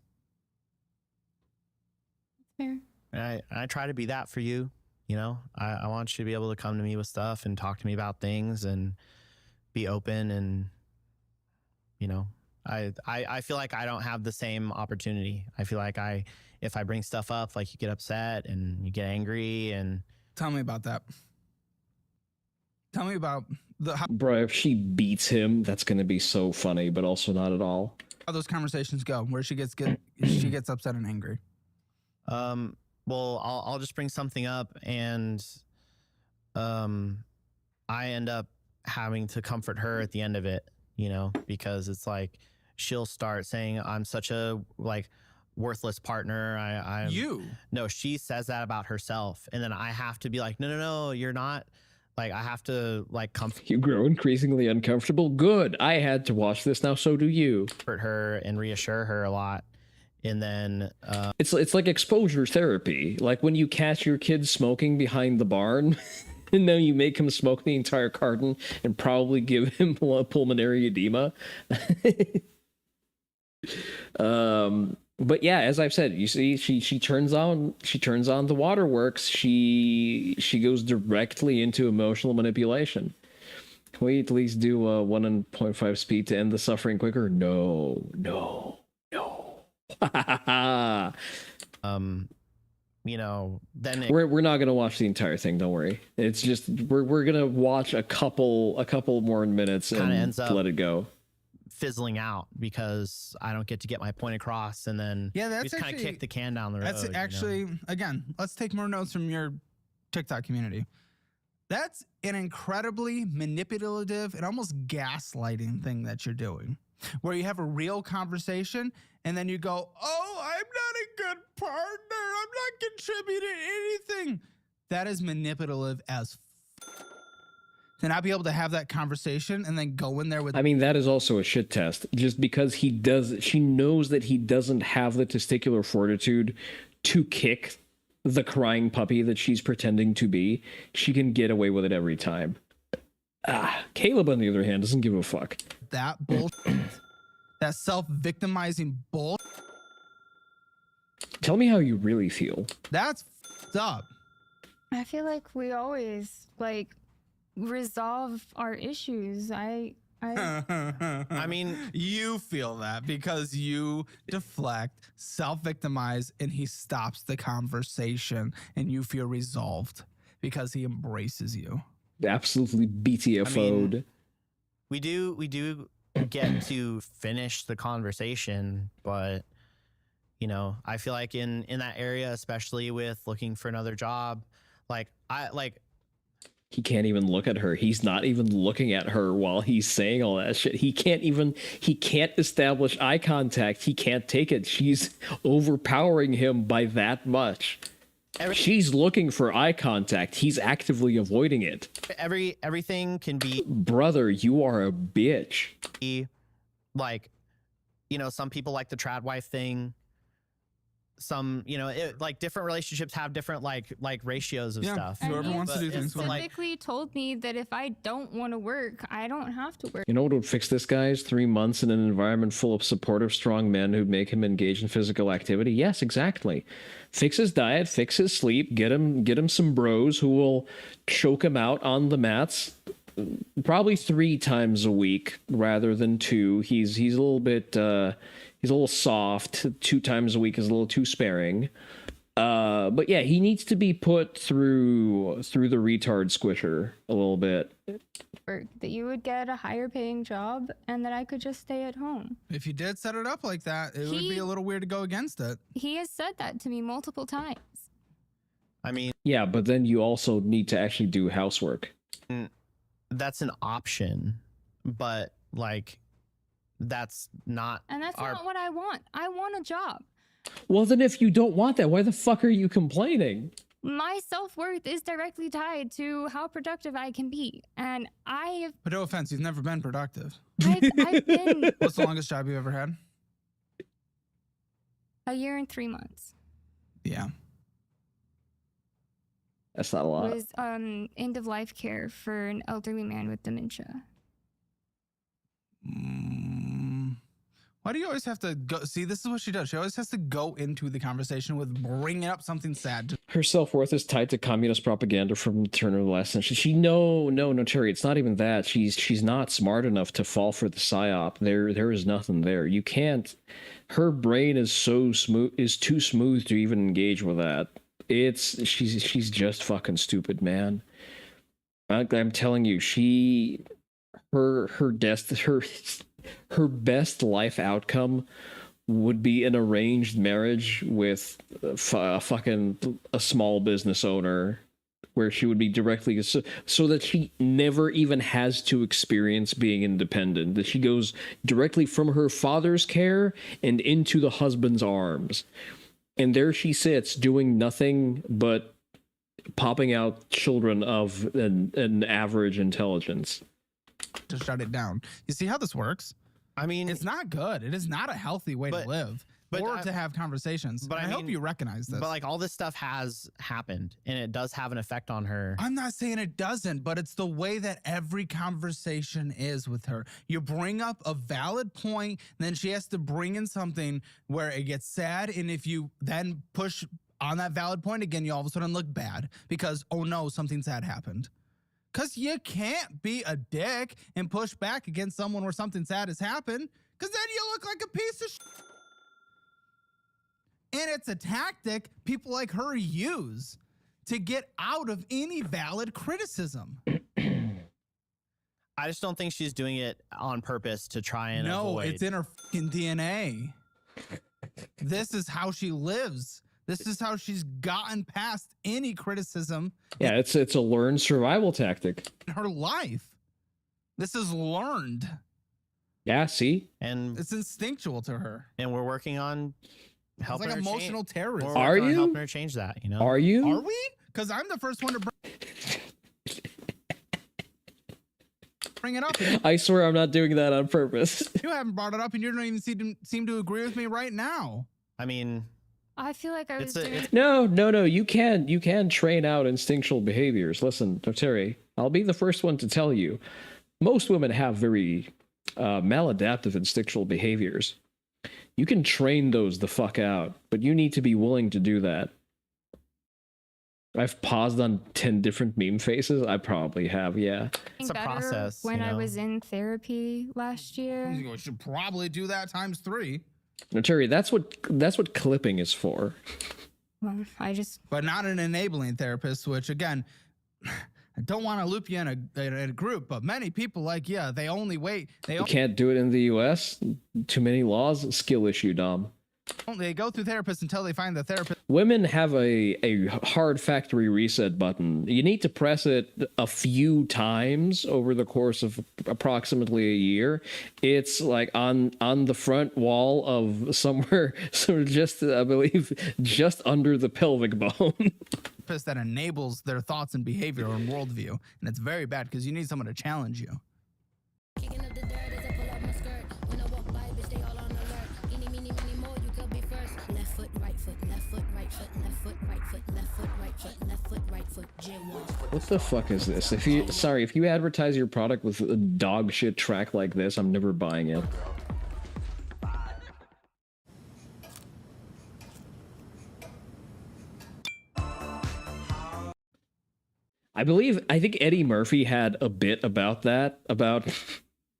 [SPEAKER 11] Fair.
[SPEAKER 8] I try to be that for you. You know, I want you to be able to come to me with stuff and talk to me about things and be open. And, you know, I feel like I don't have the same opportunity. I feel like if I bring stuff up, like you get upset and you get angry. And
[SPEAKER 24] tell me about that. Tell me about
[SPEAKER 1] bro, if she beats him, that's going to be so funny, but also not at all.
[SPEAKER 24] How those conversations go, where she gets upset and angry.
[SPEAKER 8] Well, I'll just bring something up, and I end up having to comfort her at the end of it, you know, because it's like she'll start saying I'm such a worthless partner. No, she says that about herself, and then I have to be like, no, you're not. Like, I have to comfort.
[SPEAKER 1] You grow increasingly uncomfortable. Good. I had to watch this. Now so do you.
[SPEAKER 8] Comfort her and reassure her a lot. And then
[SPEAKER 1] it's like exposure therapy. Like when you catch your kid smoking behind the barn, and then you make him smoke the entire carton and probably give him pulmonary edema. But yeah, as I've said, you see, she turns on the waterworks. She goes directly into emotional manipulation. Can we at least do 1.5 speed to end the suffering quicker? No.
[SPEAKER 8] You know, then
[SPEAKER 1] we're not gonna watch the entire thing. Don't worry. It's just we're gonna watch a couple more minutes and
[SPEAKER 8] ends up
[SPEAKER 1] let it go.
[SPEAKER 8] Fizzling out because I don't get to get my point across, and then
[SPEAKER 24] that's
[SPEAKER 8] just kind of kick the can down the road.
[SPEAKER 24] That's actually again. Let's take more notes from your TikTok community. That's an incredibly manipulative and almost gaslighting thing that you're doing, where you have a real conversation and then you go, "Oh, I'm not a good partner. I'm not contributing anything." That is manipulative as to not be able to have that conversation and then go in there with.
[SPEAKER 1] I mean, that is also a shit test. Just because she knows that he doesn't have the testicular fortitude to kick the crying puppy that she's pretending to be, she can get away with it every time. Caleb, on the other hand, doesn't give a fuck.
[SPEAKER 24] That bullshit. That self-victimizing bull.
[SPEAKER 1] Tell me how you really feel.
[SPEAKER 24] That's f***ed up.
[SPEAKER 11] I feel like we always resolve our issues. I
[SPEAKER 24] mean, you feel that because you deflect, self-victimize, and he stops the conversation, and you feel resolved because he embraces you.
[SPEAKER 1] Absolutely BTFO'd.
[SPEAKER 8] We do get to finish the conversation, but you know, I feel like in that area, especially with looking for another job,
[SPEAKER 1] he can't even look at her. He's not even looking at her while he's saying all that shit. He can't establish eye contact. He can't take it. She's overpowering him by that much. She's looking for eye contact. He's actively avoiding it.
[SPEAKER 8] Everything can be.
[SPEAKER 1] Brother, you are a bitch.
[SPEAKER 8] Like, you know, some people like the trad wife thing. Some, you know, different relationships have different like ratios of stuff.
[SPEAKER 24] Whoever wants to do things.
[SPEAKER 11] Specifically told me that if I don't want to work, I don't have to work.
[SPEAKER 1] You know what would fix this, guys? 3 months in an environment full of supportive, strong men who'd make him engage in physical activity. Yes, exactly. Fix his diet, fix his sleep, get him some bros who will choke him out on the mats. Probably 3 times a week rather than 2. He's a little bit he's a little soft. 2 times a week is a little too sparing. But yeah, he needs to be put through the retard squisher a little bit.
[SPEAKER 11] That you would get a higher paying job and that I could just stay at home.
[SPEAKER 24] If you did set it up like that, it would be a little weird to go against it.
[SPEAKER 11] He has said that to me multiple times.
[SPEAKER 8] I mean,
[SPEAKER 1] yeah, but then you also need to actually do housework.
[SPEAKER 8] That's an option, but like, that's not.
[SPEAKER 11] And that's not what I want. I want a job.
[SPEAKER 1] Well, then if you don't want that, why the fuck are you complaining?
[SPEAKER 11] My self-worth is directly tied to how productive I can be. And I have...
[SPEAKER 24] But no offense, you've never been productive.
[SPEAKER 11] I've been...
[SPEAKER 24] What's the longest job you ever had?
[SPEAKER 11] A year and 3 months.
[SPEAKER 24] Yeah.
[SPEAKER 1] That's not a lot.
[SPEAKER 11] Was end-of-life care for an elderly man with dementia.
[SPEAKER 24] Why do you always have to go? See, this is what she does. She always has to go into the conversation with bringing up something sad.
[SPEAKER 1] Her self-worth is tied to communist propaganda from the turn of the last century. No, Terry, it's not even that. She's not smart enough to fall for the psyop. There is nothing there. You can't. Her brain is too smooth to even engage with that. She's just fucking stupid, man. I'm telling you, her best life outcome would be an arranged marriage with a small business owner, where she would be directly so that she never even has to experience being independent, that she goes directly from her father's care and into the husband's arms, and there she sits doing nothing but popping out children of an average intelligence.
[SPEAKER 24] To shut it down. You see how this works?
[SPEAKER 8] I mean,
[SPEAKER 24] it's not good. It is not a healthy way to live or to have conversations. But I hope you recognize this.
[SPEAKER 8] But like, all this stuff has happened, and it does have an effect on her.
[SPEAKER 24] I'm not saying it doesn't, but it's the way that every conversation is with her. You bring up a valid point, then she has to bring in something where it gets sad, and if you then push on that valid point again, you all of a sudden look bad because, oh no, something sad happened. Because you can't be a dick and push back against someone where something sad has happened, because then you look like a piece of shit. And it's a tactic people like her use to get out of any valid criticism.
[SPEAKER 8] I just don't think she's doing it on purpose to try and avoid.
[SPEAKER 24] No, it's in her fucking DNA. This is how she lives. This is how she's gotten past any criticism.
[SPEAKER 1] Yeah, it's a learned survival tactic
[SPEAKER 24] in her life. This is learned.
[SPEAKER 1] Yeah, see?
[SPEAKER 8] And
[SPEAKER 24] it's instinctual to her.
[SPEAKER 8] And we're working on helping
[SPEAKER 24] it's like
[SPEAKER 8] her
[SPEAKER 24] emotional terrorism.
[SPEAKER 1] Are you?
[SPEAKER 8] Helping her change that, you know?
[SPEAKER 1] Are you?
[SPEAKER 24] Are we? Because I'm the first one to bring it up.
[SPEAKER 1] I swear I'm not doing that on purpose.
[SPEAKER 24] You haven't brought it up, and you don't even seem to agree with me right now.
[SPEAKER 8] I mean,
[SPEAKER 11] I feel like I was doing...
[SPEAKER 1] No. You can train out instinctual behaviors. Listen, Terry, I'll be the first one to tell you, most women have very maladaptive instinctual behaviors. You can train those the fuck out, but you need to be willing to do that. I've paused on 10 different meme faces. I probably have, yeah.
[SPEAKER 8] It's a process.
[SPEAKER 11] When I was in therapy last year.
[SPEAKER 24] You should probably do that times 3.
[SPEAKER 1] No, Terry, that's what clipping is for.
[SPEAKER 11] Well,
[SPEAKER 24] but not an enabling therapist, which again, I don't want to loop you in a group, but many people like, yeah, they only wait.
[SPEAKER 1] You can't do it in the US. Too many laws. Skill issue, Dom.
[SPEAKER 24] They go through therapists until they find the therapist.
[SPEAKER 1] Women have a hard factory reset button. You need to press it a few times over the course of approximately a year. It's like on the front wall of somewhere, sort of just, I believe, just under the pelvic bone.
[SPEAKER 24] That enables their thoughts and behavior and worldview, and it's very bad because you need someone to challenge you.
[SPEAKER 1] What the fuck is this? If you advertise your product with a dog shit track like this, I'm never buying it. I think Eddie Murphy had a bit about that, about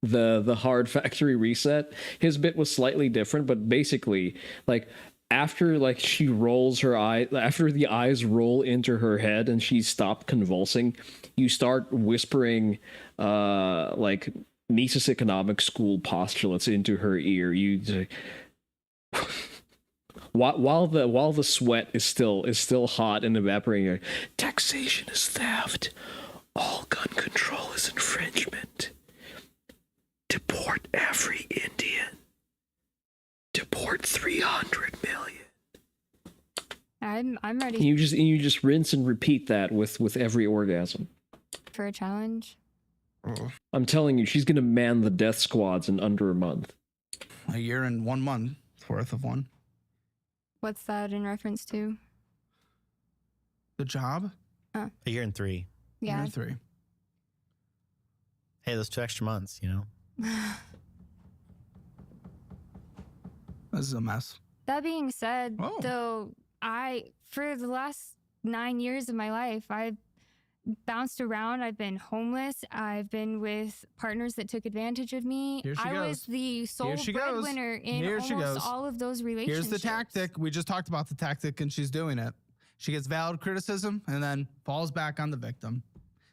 [SPEAKER 1] the hard factory reset. His bit was slightly different, but basically, like, after like she rolls her eye, after the eyes roll into her head and she stopped convulsing, you start whispering like Mises economic school postulates into her ear. You While the sweat is still hot and evaporating, taxation is theft. All gun control is infringement. Deport every Indian. Deport 300 million.
[SPEAKER 11] I'm ready
[SPEAKER 1] And you just rinse and repeat that with every orgasm.
[SPEAKER 11] for a challenge.
[SPEAKER 1] I'm telling you, she's gonna man the death squads in under a month.
[SPEAKER 24] A year and 1 month worth of one.
[SPEAKER 11] What's that in reference to?
[SPEAKER 24] The job?
[SPEAKER 8] A year and 3.
[SPEAKER 11] Yeah.
[SPEAKER 24] Year and 3.
[SPEAKER 8] Hey, those 2 extra months, you know?
[SPEAKER 24] This is a mess.
[SPEAKER 11] That being said, though, for the last 9 years of my life, I've bounced around. I've been homeless. I've been with partners that took advantage of me.
[SPEAKER 24] Here she
[SPEAKER 11] I
[SPEAKER 24] goes.
[SPEAKER 11] was the sole
[SPEAKER 24] Here she goes.
[SPEAKER 11] breadwinner in
[SPEAKER 24] Here she
[SPEAKER 11] almost
[SPEAKER 24] goes.
[SPEAKER 11] all of those relationships.
[SPEAKER 24] Here's the tactic. We just talked about the tactic and she's doing it. She gets valid criticism and then falls back on the victim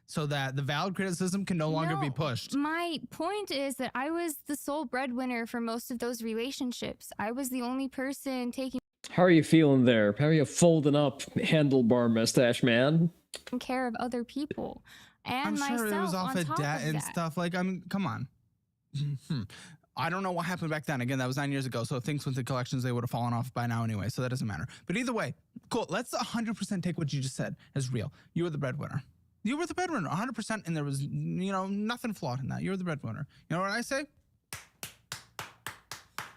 [SPEAKER 24] so that the valid criticism can no longer be pushed.
[SPEAKER 11] My point is that I was the sole breadwinner for most of those relationships. I was the only person taking
[SPEAKER 1] How are you feeling there? How are you folding up, handlebar mustache man?
[SPEAKER 11] care of other people and
[SPEAKER 24] I'm
[SPEAKER 11] myself
[SPEAKER 24] sure it was off
[SPEAKER 11] on
[SPEAKER 24] of
[SPEAKER 11] top
[SPEAKER 24] debt
[SPEAKER 11] of
[SPEAKER 24] and
[SPEAKER 11] that.
[SPEAKER 24] stuff. Like, I mean, come on. I don't know what happened back then. Again, that was 9 years ago. So if things went to collections, they would have fallen off by now anyway. So that doesn't matter. But either way, cool. Let's 100% take what you just said as real. You were the breadwinner. You were the breadwinner, 100%. And there was, nothing flawed in that. You were the breadwinner. You know what I say?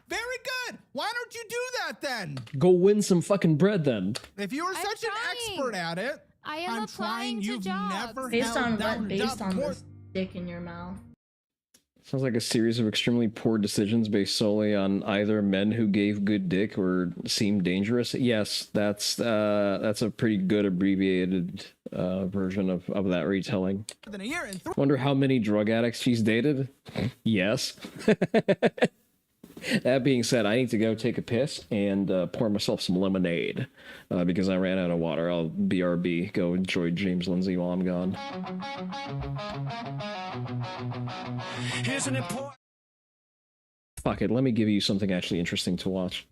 [SPEAKER 24] Very good. Why don't you do that then?
[SPEAKER 1] Go win some fucking bread then.
[SPEAKER 24] If you were such an expert at it,
[SPEAKER 11] I am
[SPEAKER 24] I'm
[SPEAKER 11] applying
[SPEAKER 24] trying.
[SPEAKER 11] to
[SPEAKER 24] You've
[SPEAKER 11] jobs.
[SPEAKER 24] never
[SPEAKER 16] Based
[SPEAKER 24] held
[SPEAKER 16] on
[SPEAKER 24] down
[SPEAKER 16] what? Based on
[SPEAKER 24] more-
[SPEAKER 16] the dick in your mouth.
[SPEAKER 1] Sounds like a series of extremely poor decisions based solely on either men who gave good dick or seemed dangerous. Yes, that's a pretty good abbreviated version of that retelling.
[SPEAKER 24] than a year and
[SPEAKER 1] Wonder how many drug addicts she's dated? Yes. That being said, I need to go take a piss and pour myself some lemonade because I ran out of water. I'll BRB, go enjoy James Lindsay while I'm gone.
[SPEAKER 14] Here's an important.
[SPEAKER 1] Fuck it, let me give you something actually interesting to watch.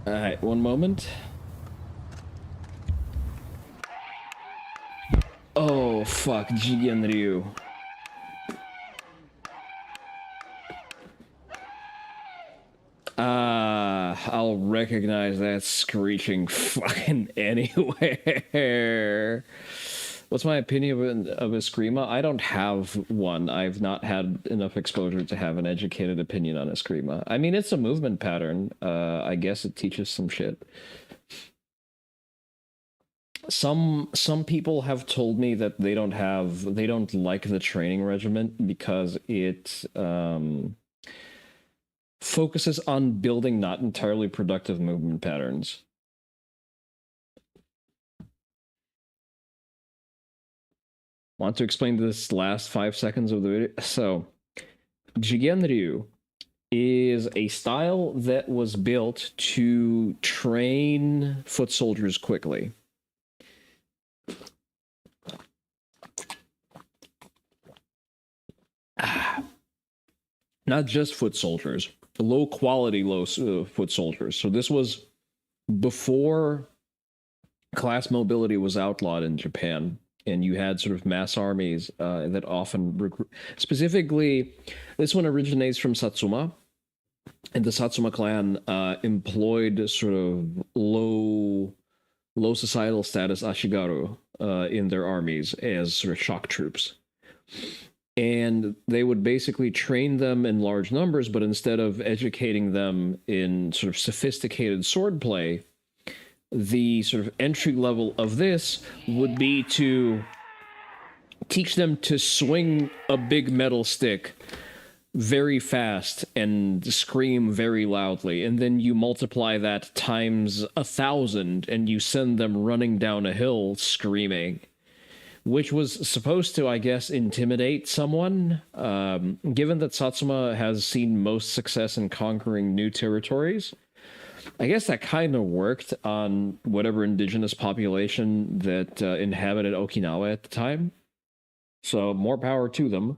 [SPEAKER 1] Alright, one moment. Oh, fuck, Jigen Ryu. I'll recognize that screeching fucking anywhere. What's my opinion of Eskrima? I don't have one. I've not had enough exposure to have an educated opinion on Eskrima. I mean, it's a movement pattern. I guess it teaches some shit. Some people have told me that they don't like the training regimen because it focuses on building not entirely productive movement patterns. Want to explain this last 5 seconds of the video? So, Jigen Ryu is a style that was built to train foot soldiers quickly. Not just foot soldiers, low quality foot soldiers. So this was before class mobility was outlawed in Japan, and you had sort of mass armies that often recruit. Specifically, this one originates from Satsuma, and the Satsuma clan employed sort of low societal status ashigaru in their armies as sort of shock troops. And they would basically train them in large numbers, but instead of educating them in sort of sophisticated swordplay, the sort of entry level of this would be to teach them to swing a big metal stick very fast and scream very loudly, and then you multiply that times 1,000 and you send them running down a hill screaming, which was supposed to, I guess, intimidate someone. Given that Satsuma has seen most success in conquering new territories, I guess that kind of worked on whatever indigenous population that inhabited Okinawa at the time. So more power to them.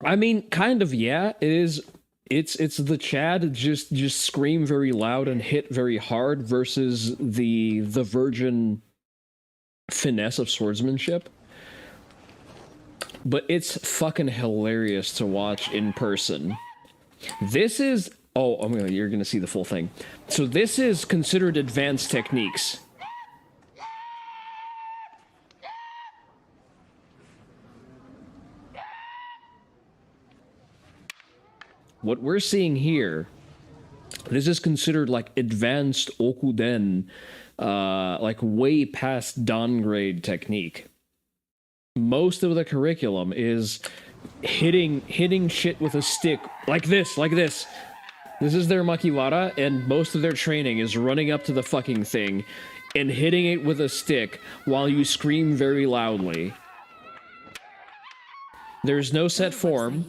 [SPEAKER 1] I mean, kind of, yeah. It is. It's the Chad just scream very loud and hit very hard versus the virgin finesse of swordsmanship. But it's fucking hilarious to watch in person. This is you're gonna see the full thing. So this is considered advanced techniques. What we're seeing here, this is considered like advanced okuden, like way past downgrade technique. Most of the curriculum is hitting shit with a stick like this. This is their makiwara, and most of their training is running up to the fucking thing and hitting it with a stick while you scream very loudly. There's no set form,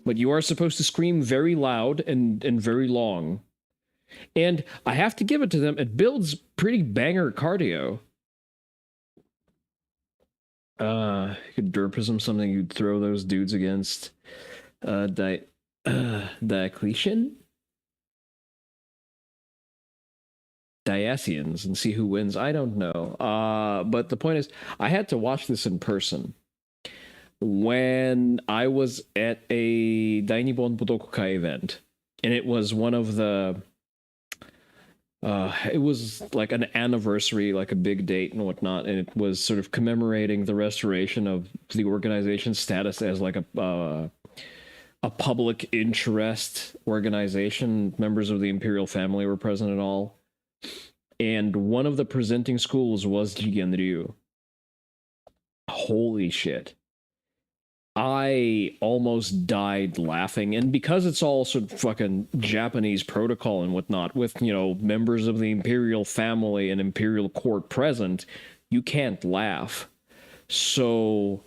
[SPEAKER 1] but you are supposed to scream very loud and very long. And I have to give it to them, it builds pretty banger cardio. Could Derpism something you'd throw those dudes against Diocletian? Diassians and see who wins. I don't know. But the point is, I had to watch this in person when I was at a Dainibon Budokukai event, and it was one of the it was like an anniversary, like a big date and whatnot, and it was sort of commemorating the restoration of the organization's status as like a public interest organization. Members of the imperial family were present and all, and one of the presenting schools was Jigen Ryu. Holy shit. I almost died laughing, and because it's all sort of fucking Japanese protocol and whatnot, with, you know, members of the imperial family and imperial court present, you can't laugh. So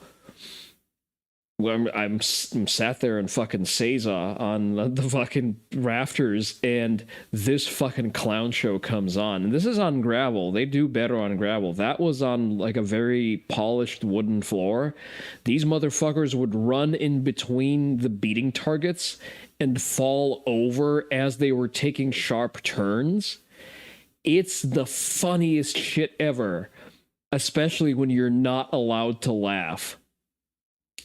[SPEAKER 1] I'm sat there in fucking Seiza on the fucking rafters, and this fucking clown show comes on. And this is on gravel. They do better on gravel. That was on like a very polished wooden floor. These motherfuckers would run in between the beating targets and fall over as they were taking sharp turns. It's the funniest shit ever, especially when you're not allowed to laugh.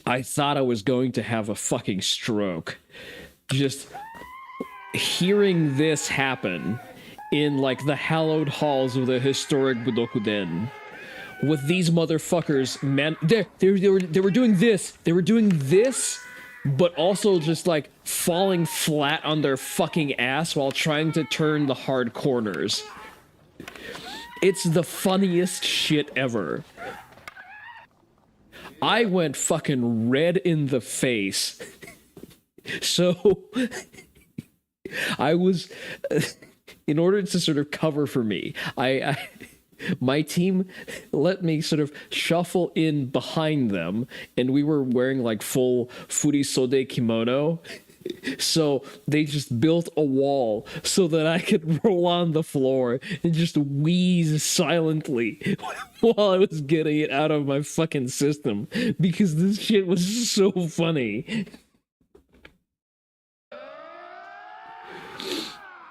[SPEAKER 1] I thought I was going to have a fucking stroke. Just hearing this happen in like the hallowed halls of the historic Budokuden with these motherfuckers, man, they were doing this. They were doing this, but also just like falling flat on their fucking ass while trying to turn the hard corners. It's the funniest shit ever. I went fucking red in the face. So I was, in order to sort of cover for me, my team let me sort of shuffle in behind them, and we were wearing like full furisode kimono. So they just built a wall so that I could roll on the floor and just wheeze silently while I was getting it out of my fucking system, because this shit was so funny.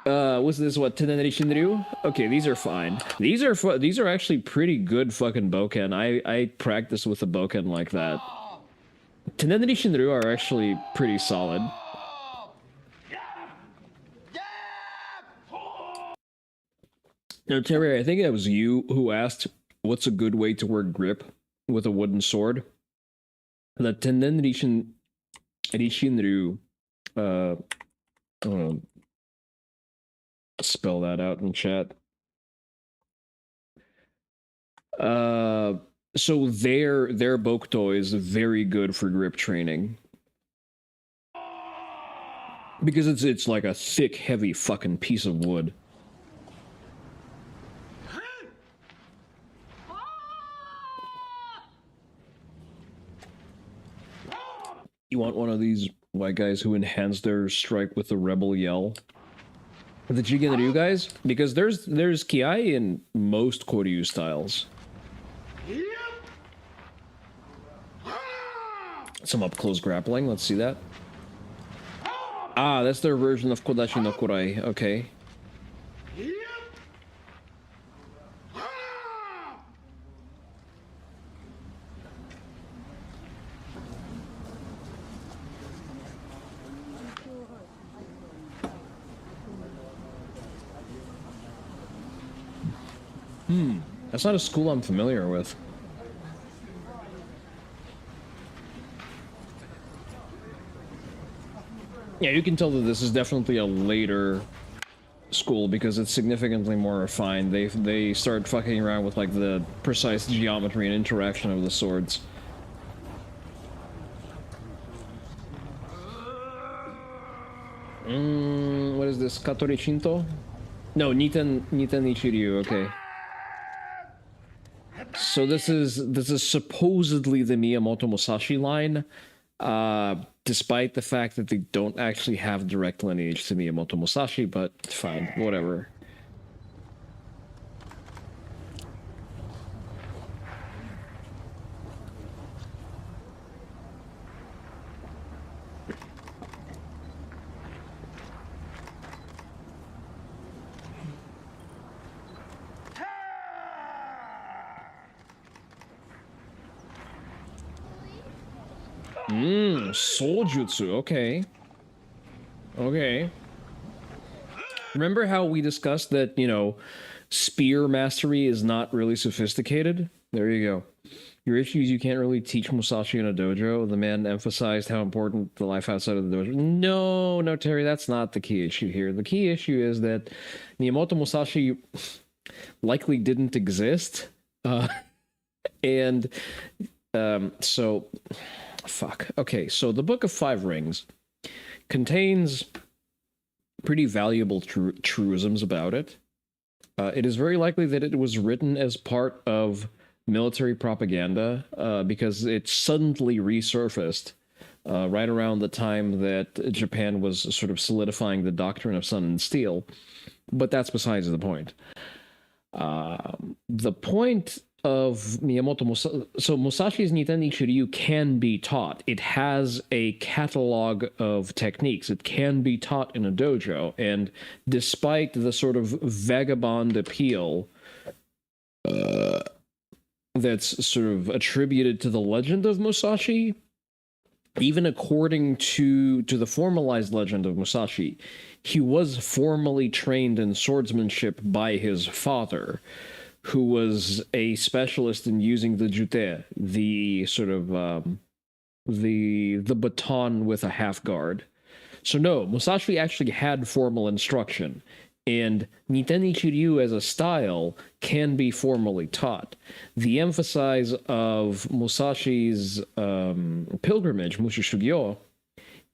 [SPEAKER 1] What's this? What, Tenenri Shinryu? Okay, these are fine. These are actually pretty good fucking boken. I practice with a boken like that. Tenenri Shinryu are actually pretty solid. Now, Terry, I think that was you who asked what's a good way to work grip with a wooden sword. The Tenden Rishinryu, spell that out in chat. So their Bokuto is very good for grip training. Because it's like a thick, heavy fucking piece of wood. You want one of these white guys who enhance their strike with the rebel yell? The Jigen Ryu guys? Because there's Kiai in most Koryu styles. Some up-close grappling, let's see that. Ah, that's their version of Kodashi no Kurai, okay. That's not a school I'm familiar with. Yeah, you can tell that this is definitely a later school because it's significantly more refined. They start fucking around with like the precise geometry and interaction of the swords. What is this? Katori Shinto? No, Niten Ichiryu, okay. So this is supposedly the Miyamoto Musashi line, despite the fact that they don't actually have direct lineage to Miyamoto Musashi, but fine, whatever. Soujutsu, okay. Okay. Remember how we discussed that, you know, spear mastery is not really sophisticated? There you go. Your issue is you can't really teach Musashi in a dojo. The man emphasized how important the life outside of the dojo. No, Terry, that's not the key issue here. The key issue is that Miyamoto Musashi likely didn't exist. So... Fuck. Okay, so the Book of Five Rings contains pretty valuable truisms about it. It is very likely that it was written as part of military propaganda because it suddenly resurfaced right around the time that Japan was sort of solidifying the doctrine of sun and steel. But that's besides the point. The point of Miyamoto Musashi's Niten Ichiryu can be taught. It has a catalog of techniques. It can be taught in a dojo. And despite the sort of vagabond appeal that's sort of attributed to the legend of Musashi, even according to the formalized legend of Musashi, he was formally trained in swordsmanship by his father, who was a specialist in using the jute, the sort of the baton with a half guard. So no, Musashi actually had formal instruction, and Niten Ichiryu as a style can be formally taught. The emphasis of Musashi's pilgrimage, Mushishugyo,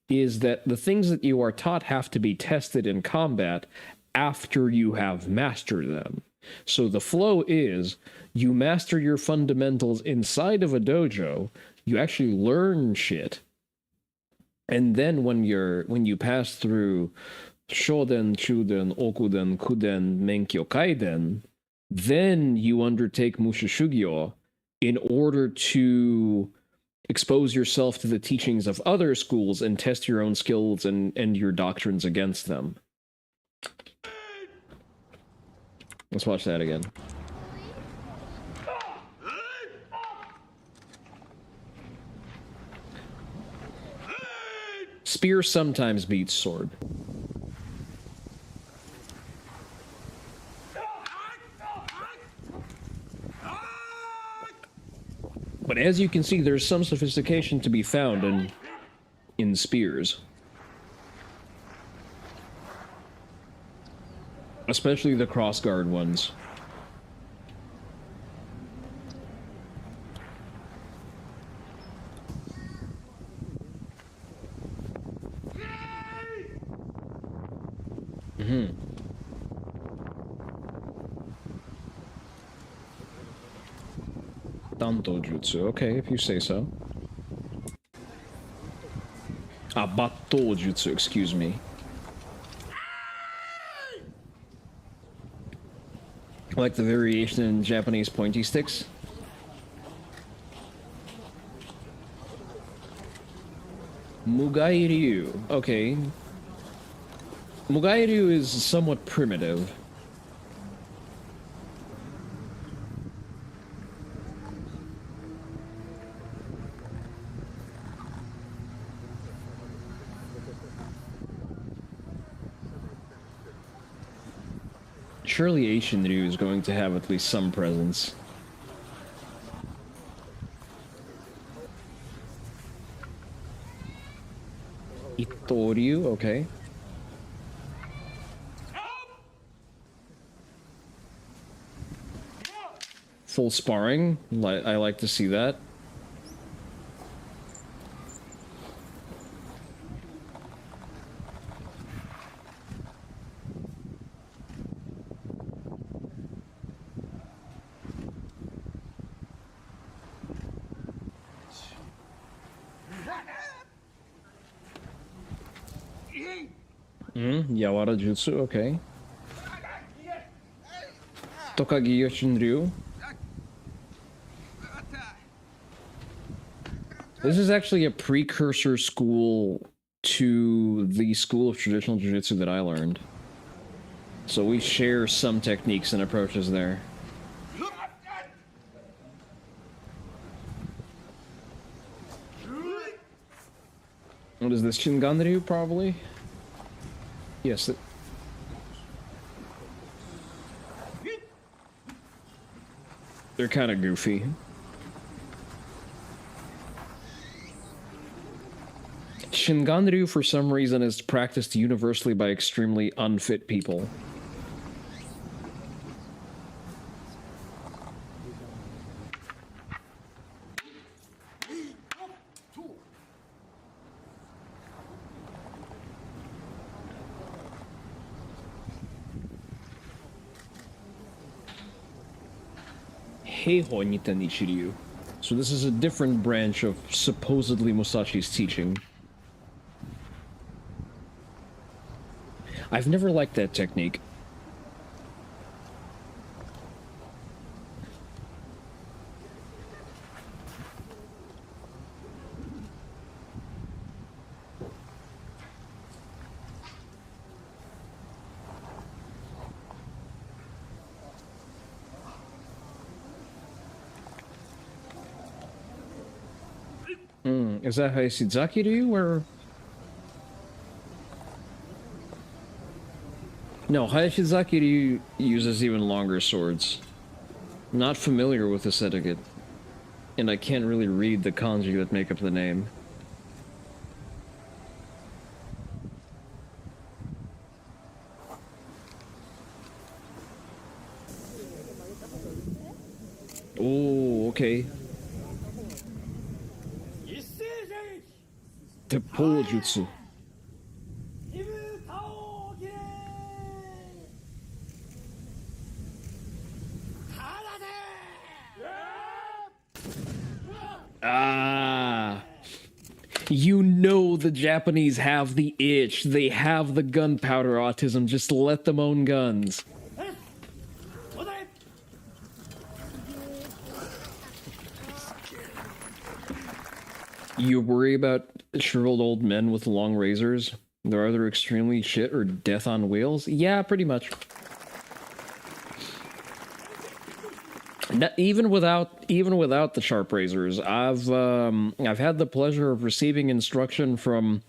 [SPEAKER 1] is that the things that you are taught have to be tested in combat after you have mastered them. So the flow is, you master your fundamentals inside of a dojo, you actually learn shit, and then when you pass through Shoden, Chuden, Okuden, Kuden, Menkyo, Kaiden, then you undertake Mushishugyo in order to expose yourself to the teachings of other schools and test your own skills and your doctrines against them. Let's watch that again. Spear sometimes beats sword. But as you can see, there's some sophistication to be found in spears. Especially the crossguard ones. Danto jutsu, okay, if you say so. Batto jutsu, excuse me. Like the variation in Japanese pointy sticks. Mugai-ryu, okay. Mugai-ryu is somewhat primitive. Surely Eishin-ryu is going to have at least some presence. Ito-ryu, okay. Full sparring, I like to see that. Yawara Jutsu, okay. Tokagi Yoshinryu. This is actually a precursor school to the school of traditional jiu-jitsu that I learned. So we share some techniques and approaches there. What is this, Shinganryu, probably? Yes. They're kind of goofy. Shinganryu, for some reason, is practiced universally by extremely unfit people. Heiho Niten Ichiryu. So So this is a different branch of supposedly Musashi's teaching. I've never liked that technique. Is that Hayashizaki to you, or...? No, Hayashizaki to you uses even longer swords. Not familiar with this etiquette. And I can't really read the kanji that make up the name. Oh, okay. Deported jutsu. Ah. You know the Japanese have the itch. They have the gunpowder autism. Just let them own guns. You worry about shriveled old men with long razors? They're either extremely shit or death on wheels? Yeah, pretty much. Even without the sharp razors, I've had the pleasure of receiving instruction from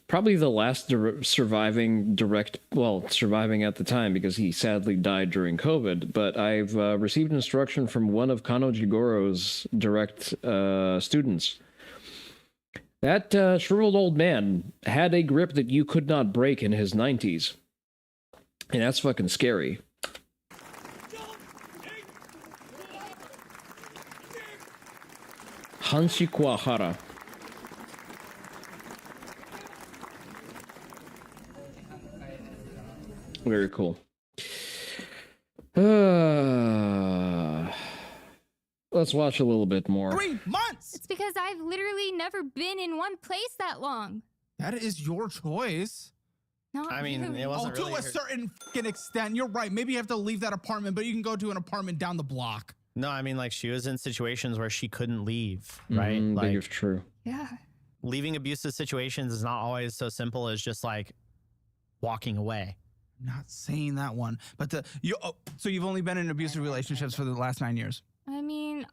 [SPEAKER 1] probably the last surviving at the time, because he sadly died during COVID, but I've received instruction from one of Kano Jigoro's direct students. That shriveled old man had a grip that you could not break in his 90s. And that's fucking scary. Hanshikuahara. Very cool. Let's watch a little bit more.
[SPEAKER 24] 3 months!
[SPEAKER 11] It's because I've literally never been in one place that long.
[SPEAKER 24] That is your choice.
[SPEAKER 11] Not
[SPEAKER 8] I mean,
[SPEAKER 11] really.
[SPEAKER 8] it wasn't
[SPEAKER 24] to
[SPEAKER 8] really
[SPEAKER 24] a certain fucking extent. You're right. Maybe you have to leave that apartment, but you can go to an apartment down the block.
[SPEAKER 8] No, I mean, like, she was in situations where she couldn't leave, right?
[SPEAKER 1] I
[SPEAKER 8] Like,
[SPEAKER 1] think it's true.
[SPEAKER 11] Yeah.
[SPEAKER 8] leaving abusive situations is not always so simple as just like walking away.
[SPEAKER 24] I'm not saying that one, but so you've only been in abusive relationships for the last 9 years.
[SPEAKER 11] I mean,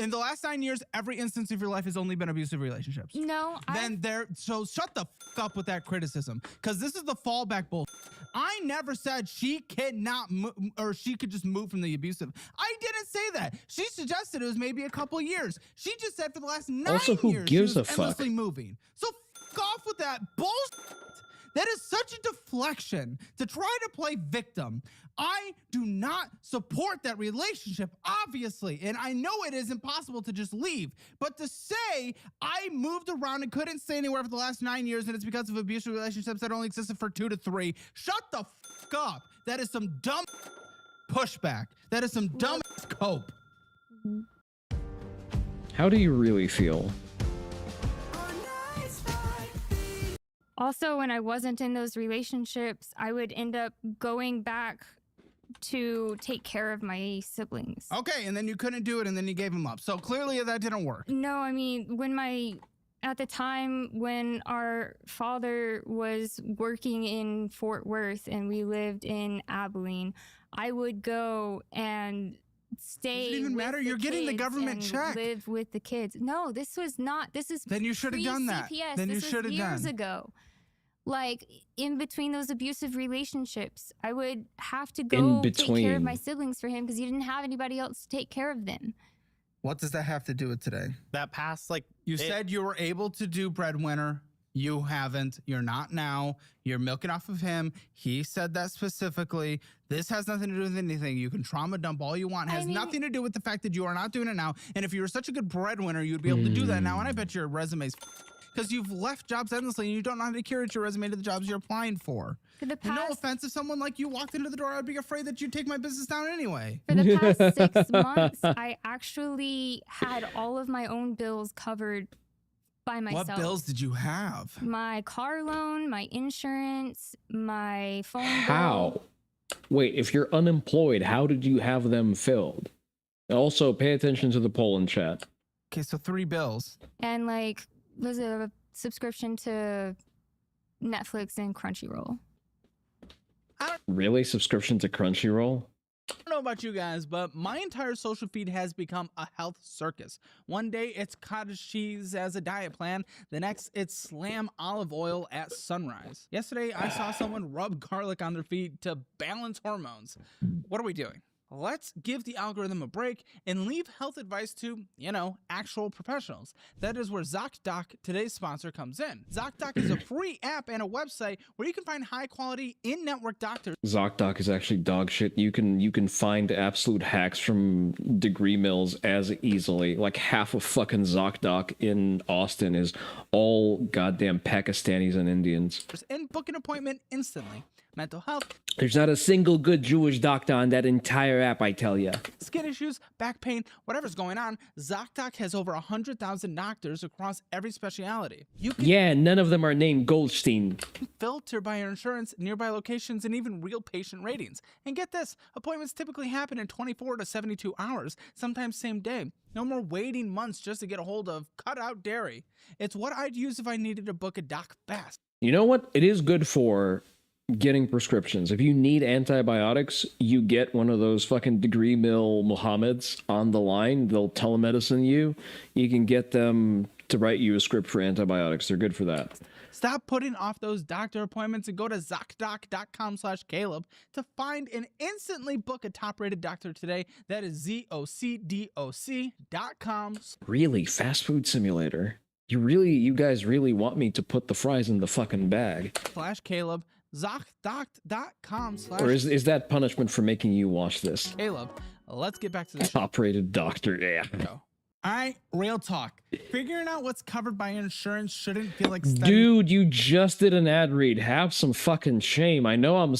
[SPEAKER 24] in the last 9 years, every instance of your life has only been abusive relationships.
[SPEAKER 11] No,
[SPEAKER 24] so shut the fuck up with that criticism, because this is the fallback bull. I never said she cannot or she could just move from the abusive. I didn't say that. She suggested it was maybe a couple years. She just said for the last 9
[SPEAKER 1] Also, who
[SPEAKER 24] years
[SPEAKER 1] gives
[SPEAKER 24] she was
[SPEAKER 1] a fuck?
[SPEAKER 24] endlessly moving. So fuck off with that bullshit. That is such a deflection to try to play victim. I do not support that relationship, obviously, and I know it is impossible to just leave. But to say I moved around and couldn't stay anywhere for the last 9 years and it's because of abusive relationships that only existed for 2 to 3, shut the fuck up. That is some dumb pushback. That is some dumb cope.
[SPEAKER 1] How do you really feel?
[SPEAKER 11] Also, when I wasn't in those relationships, I would end up going back to take care of my siblings.
[SPEAKER 24] Okay, and then you couldn't do it and then you gave them up. So clearly that didn't work.
[SPEAKER 11] No, I mean, at the time when our father was working in Fort Worth and we lived in Abilene, I would go and stay.
[SPEAKER 24] Doesn't even matter. You're getting the government check.
[SPEAKER 11] Live with the kids. No, this is.
[SPEAKER 24] Then you should have done that.
[SPEAKER 11] CPS.
[SPEAKER 24] Then you
[SPEAKER 11] This
[SPEAKER 24] should
[SPEAKER 11] was
[SPEAKER 24] have
[SPEAKER 11] years
[SPEAKER 24] done.
[SPEAKER 11] ago. Like in between those abusive relationships, I would have to
[SPEAKER 1] In
[SPEAKER 11] go take care of
[SPEAKER 1] between.
[SPEAKER 11] my siblings for him because he didn't have anybody else to take care of them.
[SPEAKER 24] What does that have to do with today?
[SPEAKER 8] That past, like,
[SPEAKER 24] You said you were able to do breadwinner. You haven't. You're not now. You're milking off of him. He said that specifically. This has nothing to do with anything. You can trauma dump all you want. It has nothing to do with the fact that you are not doing it now. And if you were such a good breadwinner, you'd be able to do that now. And I bet your resume's because you've left jobs endlessly and you don't know how to curate your resume to the jobs you're applying for.
[SPEAKER 11] For the
[SPEAKER 24] And no
[SPEAKER 11] past,
[SPEAKER 24] offense, if someone like you walked into the door, I'd be afraid that you'd take my business down anyway.
[SPEAKER 11] for the past 6 months, I actually had all of my own bills covered by myself.
[SPEAKER 24] What bills did you have?
[SPEAKER 11] My car loan, my insurance, my phone bill.
[SPEAKER 1] How? Wait, if you're unemployed, how did you have them filled? Also, pay attention to the poll in chat.
[SPEAKER 24] Okay, so 3 bills.
[SPEAKER 11] And like, was a subscription to Netflix and Crunchyroll.
[SPEAKER 1] Really? Subscription to Crunchyroll?
[SPEAKER 24] I don't know about you guys, but my entire social feed has become a health circus. One day it's cottage cheese as a diet plan. The next it's slam olive oil at sunrise. Yesterday I saw someone rub garlic on their feet to balance hormones. What are we doing? Let's give the algorithm a break and leave health advice to, actual professionals. That is where ZocDoc, today's sponsor, comes in. ZocDoc is a free app and a website where you can find high-quality in-network doctors.
[SPEAKER 1] ZocDoc is actually dog shit. You can find absolute hacks from degree mills as easily. Like half of fucking ZocDoc in Austin is all goddamn Pakistanis and Indians.
[SPEAKER 24] And book an appointment instantly. Mental health,
[SPEAKER 1] There's not a single good Jewish doctor on that entire app, I tell ya.
[SPEAKER 24] skin issues, back pain, whatever's going on, ZocDoc has over 100,000 doctors across every specialty. You can
[SPEAKER 1] Yeah, none of them are named Goldstein.
[SPEAKER 24] filter by your insurance, nearby locations, and even real patient ratings. And get this, appointments typically happen in 24 to 72 hours, sometimes same day. No more waiting months just to get a hold of cut out dairy. It's what I'd use if I needed to book a doc fast.
[SPEAKER 1] You know what? It is good for getting prescriptions. If you need antibiotics, you get one of those fucking degree mill Mohammeds on the line. They'll telemedicine you. You can get them to write you a script for antibiotics. They're good for that.
[SPEAKER 24] Stop putting off those doctor appointments and go to ZocDoc.com/Caleb to find and instantly book a top-rated doctor today. That is ZocDoc.com.
[SPEAKER 1] Really? Fast food simulator? You guys really want me to put the fries in the fucking bag?
[SPEAKER 24] /Caleb. ZocDoc.com/
[SPEAKER 1] Or is that punishment for making you watch this?
[SPEAKER 24] Caleb. Let's get back to the
[SPEAKER 1] Top-rated doctor, yeah.
[SPEAKER 24] All right, real talk. Figuring out what's covered by insurance shouldn't feel like studying.
[SPEAKER 1] Dude, you just did an ad read. Have some fucking shame. I know I'm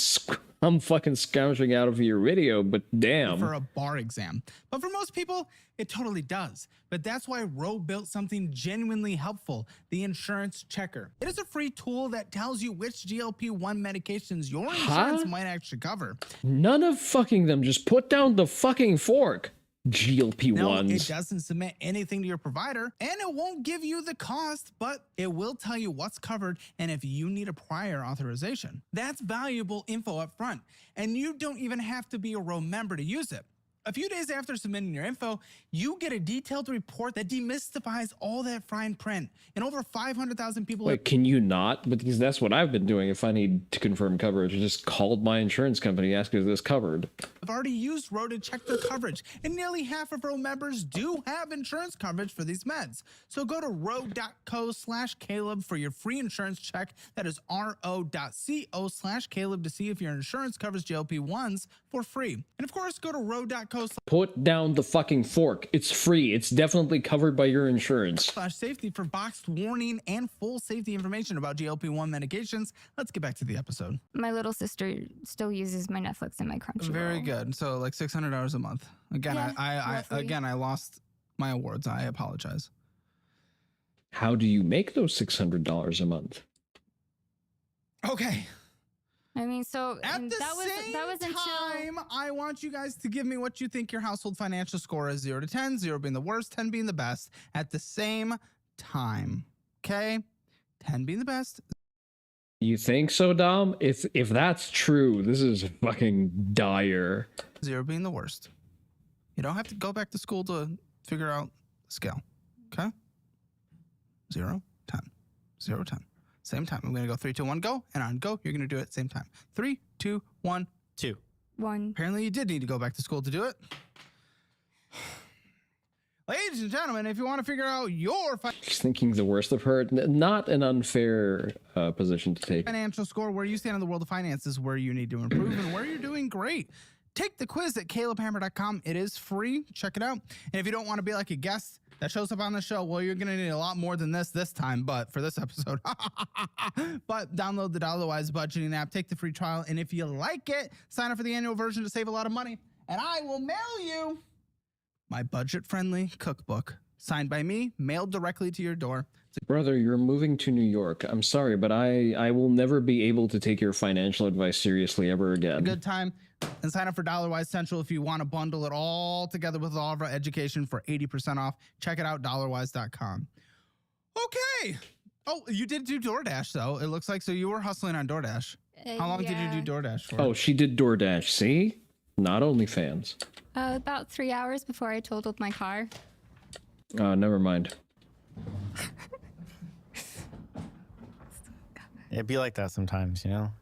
[SPEAKER 1] fucking scounging out of your video, but damn.
[SPEAKER 24] For a bar exam. But for most people, it totally does. But that's why Roe built something genuinely helpful, the Insurance Checker. It is a free tool that tells you which GLP-1 medications your insurance might actually cover.
[SPEAKER 1] None of fucking them. Just put down the fucking fork. GLP-1s.
[SPEAKER 24] No, it doesn't submit anything to your provider, and it won't give you the cost, but it will tell you what's covered and if you need a prior authorization. That's valuable info up front, and you don't even have to be a Roe member to use it. A few days after submitting your info, you get a detailed report that demystifies all that fine print. And over 500,000 people.
[SPEAKER 1] Wait, can you not? Because that's what I've been doing. If I need to confirm coverage, I just called my insurance company, asked is this covered.
[SPEAKER 24] I've already used Roe to check their coverage, and nearly half of Roe members do have insurance coverage for these meds. So go to roe.co/Caleb for your free insurance check. That is ro.co/Caleb to see if your insurance covers GLP-1s for free. And of course, go to roe.co/.
[SPEAKER 1] Put down the fucking fork. It's free. It's definitely covered by your insurance.
[SPEAKER 24] /safety for boxed warning and full safety information about GLP-1 medications. Let's get back to the episode.
[SPEAKER 11] My little sister still uses my Netflix and my Crunchyroll.
[SPEAKER 24] Very good. So like $600 a month. Again,
[SPEAKER 11] Yeah,
[SPEAKER 24] I lost my awards. I apologize.
[SPEAKER 1] How do you make those $600 a month?
[SPEAKER 24] Okay.
[SPEAKER 11] I mean, so
[SPEAKER 24] At the
[SPEAKER 11] that was until
[SPEAKER 24] time, I want you guys to give me what you think your household financial score is. 0 to 10, 0 being the worst, 10 being the best. At the same time, okay? 10 being the best.
[SPEAKER 1] You think so, Dom? If that's true, this is fucking dire.
[SPEAKER 24] 0 being the worst. You don't have to go back to school to figure out the scale, okay? 0, 10, 0, 10. Same time. I'm going to go 3, 2, 1, go. And on go, you're going to do it same time. 3, 2, 1, 2.
[SPEAKER 11] 1.
[SPEAKER 24] Apparently you did need to go back to school to do it. Ladies and gentlemen, if you want to figure out your
[SPEAKER 1] She's thinking the worst of her. Not an unfair position to take.
[SPEAKER 24] financial score, where you stand in the world of finances, where you need to improve, and where you're doing great, take the quiz at calebhammer.com. It is free. Check it out. And if you don't want to be like a guest that shows up on the show, well, you're gonna need a lot more than this time, but for this episode. But download the Dollarwise budgeting app, take the free trial, and if you like it, sign up for the annual version to save a lot of money. And I will mail you my budget-friendly cookbook, signed by me, mailed directly to your door.
[SPEAKER 1] Brother, you're moving to New York. I'm sorry, but I will never be able to take your financial advice seriously ever again.
[SPEAKER 24] A good time. And sign up for Dollarwise Central if you want to bundle it all together with all of our education for 80% off. Check it out, dollarwise.com. Okay. Oh, you did do DoorDash, though. It looks like, so you were hustling on DoorDash. How long did you do DoorDash for?
[SPEAKER 1] Oh, she did DoorDash. See? Not OnlyFans.
[SPEAKER 11] About 3 hours before I totaled my car.
[SPEAKER 1] Never mind.
[SPEAKER 8] It'd be like that sometimes, you know?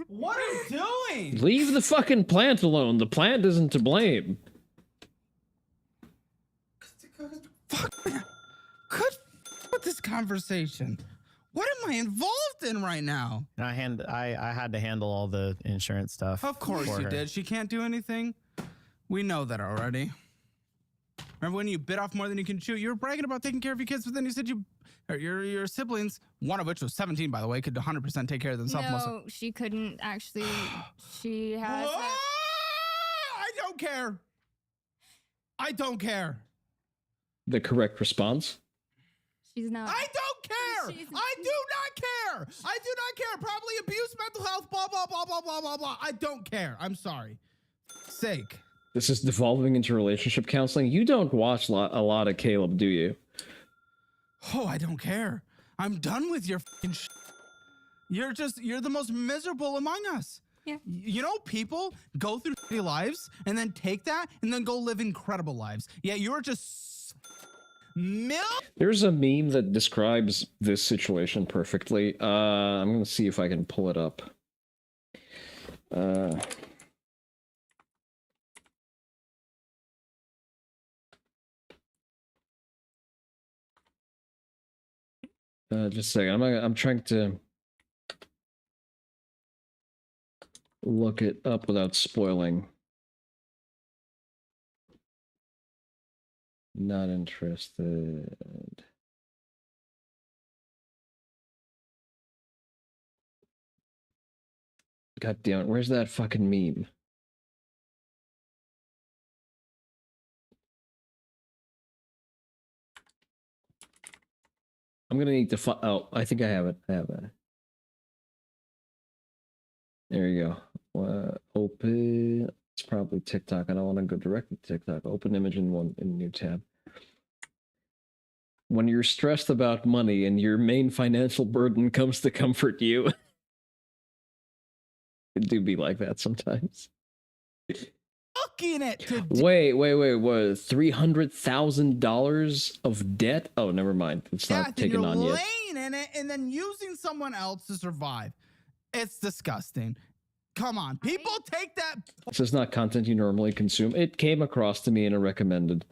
[SPEAKER 24] What are you doing?
[SPEAKER 1] Leave the fucking plant alone. The plant isn't to blame.
[SPEAKER 24] Fuck. Good with this conversation. What am I involved in right now?
[SPEAKER 8] I had to handle all the insurance stuff.
[SPEAKER 24] Of course you did. She can't do anything. We know that already. Remember when you bit off more than you can chew? You were bragging about taking care of your kids, but then you said your siblings, one of which was 17, by the way, could 100% take care of themselves.
[SPEAKER 11] No, she couldn't actually. She has.
[SPEAKER 24] I don't care. I don't care.
[SPEAKER 1] The correct response?
[SPEAKER 11] She's not.
[SPEAKER 24] I don't care. I do not care. I do not care. Probably abuse, mental health, blah, blah, blah, blah, blah, blah, blah. I don't care. I'm sorry. Sake.
[SPEAKER 1] This is devolving into relationship counseling. You don't watch a lot of Caleb, do you?
[SPEAKER 24] Oh, I don't care. I'm done with your fucking shit. You're the most miserable among us.
[SPEAKER 11] Yeah.
[SPEAKER 24] You know, people go through shitty lives and then take that and then go live incredible lives. Yeah, you're just
[SPEAKER 1] There's a meme that describes this situation perfectly. I'm going to see if I can pull it up. Just a second. I'm trying to look it up without spoiling. Not interested. God damn it, where's that fucking meme? I'm gonna need to oh, I think I have it. There you go. Open. It's probably TikTok. I don't want to go directly to TikTok. Open image in new tab. When you're stressed about money and your main financial burden comes to comfort you, it do be like that sometimes.
[SPEAKER 24] Fucking it.
[SPEAKER 1] Wait. What? $300,000 of debt? Oh, never mind. It's not taken on yet.
[SPEAKER 24] Laying in it and then using someone else to survive. It's disgusting. Come on, people take that.
[SPEAKER 1] This is not content you normally consume. It came across to me in a recommended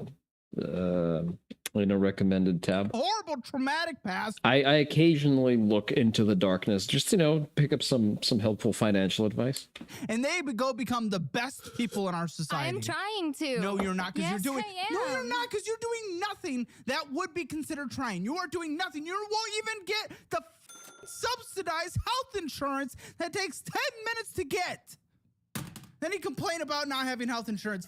[SPEAKER 1] tab.
[SPEAKER 24] Horrible traumatic past.
[SPEAKER 1] I occasionally look into the darkness, just pick up some helpful financial advice.
[SPEAKER 24] And they become the best people in our society.
[SPEAKER 11] I'm trying to.
[SPEAKER 24] No, you're not, because
[SPEAKER 11] yes,
[SPEAKER 24] you're doing.
[SPEAKER 11] I am.
[SPEAKER 24] No, you're not, because you're doing nothing that would be considered trying. You are doing nothing. You won't even get the subsidized health insurance that takes 10 minutes to get. Then you complain about not having health insurance.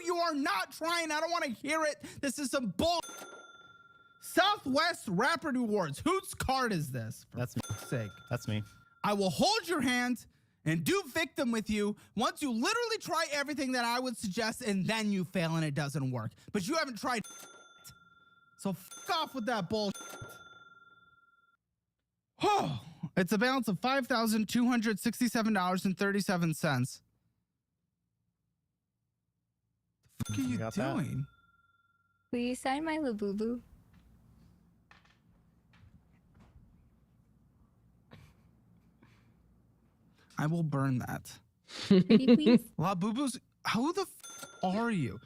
[SPEAKER 24] You are not trying. I don't want to hear it. This is some bull. Southwest Rapid Rewards. Whose card is this?
[SPEAKER 8] That's me.
[SPEAKER 24] Sake.
[SPEAKER 8] That's me.
[SPEAKER 24] I will hold your hand and do victim with you once you literally try everything that I would suggest and then you fail and it doesn't work. But you haven't tried. So fuck off with that bullshit. Oh, it's a balance of $5,267.37. What are you doing?
[SPEAKER 11] Will you sign my Labubu?
[SPEAKER 24] I will burn that.
[SPEAKER 11] Pretty please?
[SPEAKER 24] Labubus, who the are you?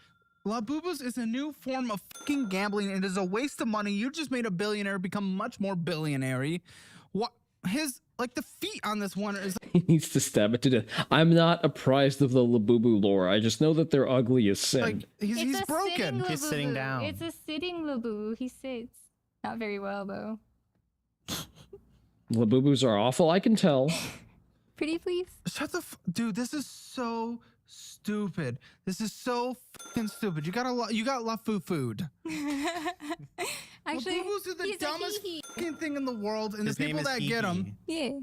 [SPEAKER 24] Labubus is a new form of fucking gambling. It is a waste of money. You just made a billionaire become much more billionaire-y. What? his like the feet on this one is.
[SPEAKER 1] He needs to stab it to death. I'm not apprised of the Labubu lore. I just know that they're ugly as sin.
[SPEAKER 24] Like he's broken.
[SPEAKER 8] He's sitting down.
[SPEAKER 11] It's a sitting Labubu. He sits. Not very well, though.
[SPEAKER 1] Labubus are awful, I can tell.
[SPEAKER 11] Pretty please?
[SPEAKER 24] Shut the dude, this is so stupid. This is so fucking stupid. You got Lafu food.
[SPEAKER 11] Actually,
[SPEAKER 24] Labubus are the
[SPEAKER 11] he's a
[SPEAKER 24] dumbest
[SPEAKER 11] hee-hee.
[SPEAKER 24] fucking thing in the world, and
[SPEAKER 8] His
[SPEAKER 24] the
[SPEAKER 8] name
[SPEAKER 24] people
[SPEAKER 8] is
[SPEAKER 24] that get them.
[SPEAKER 11] Yeah.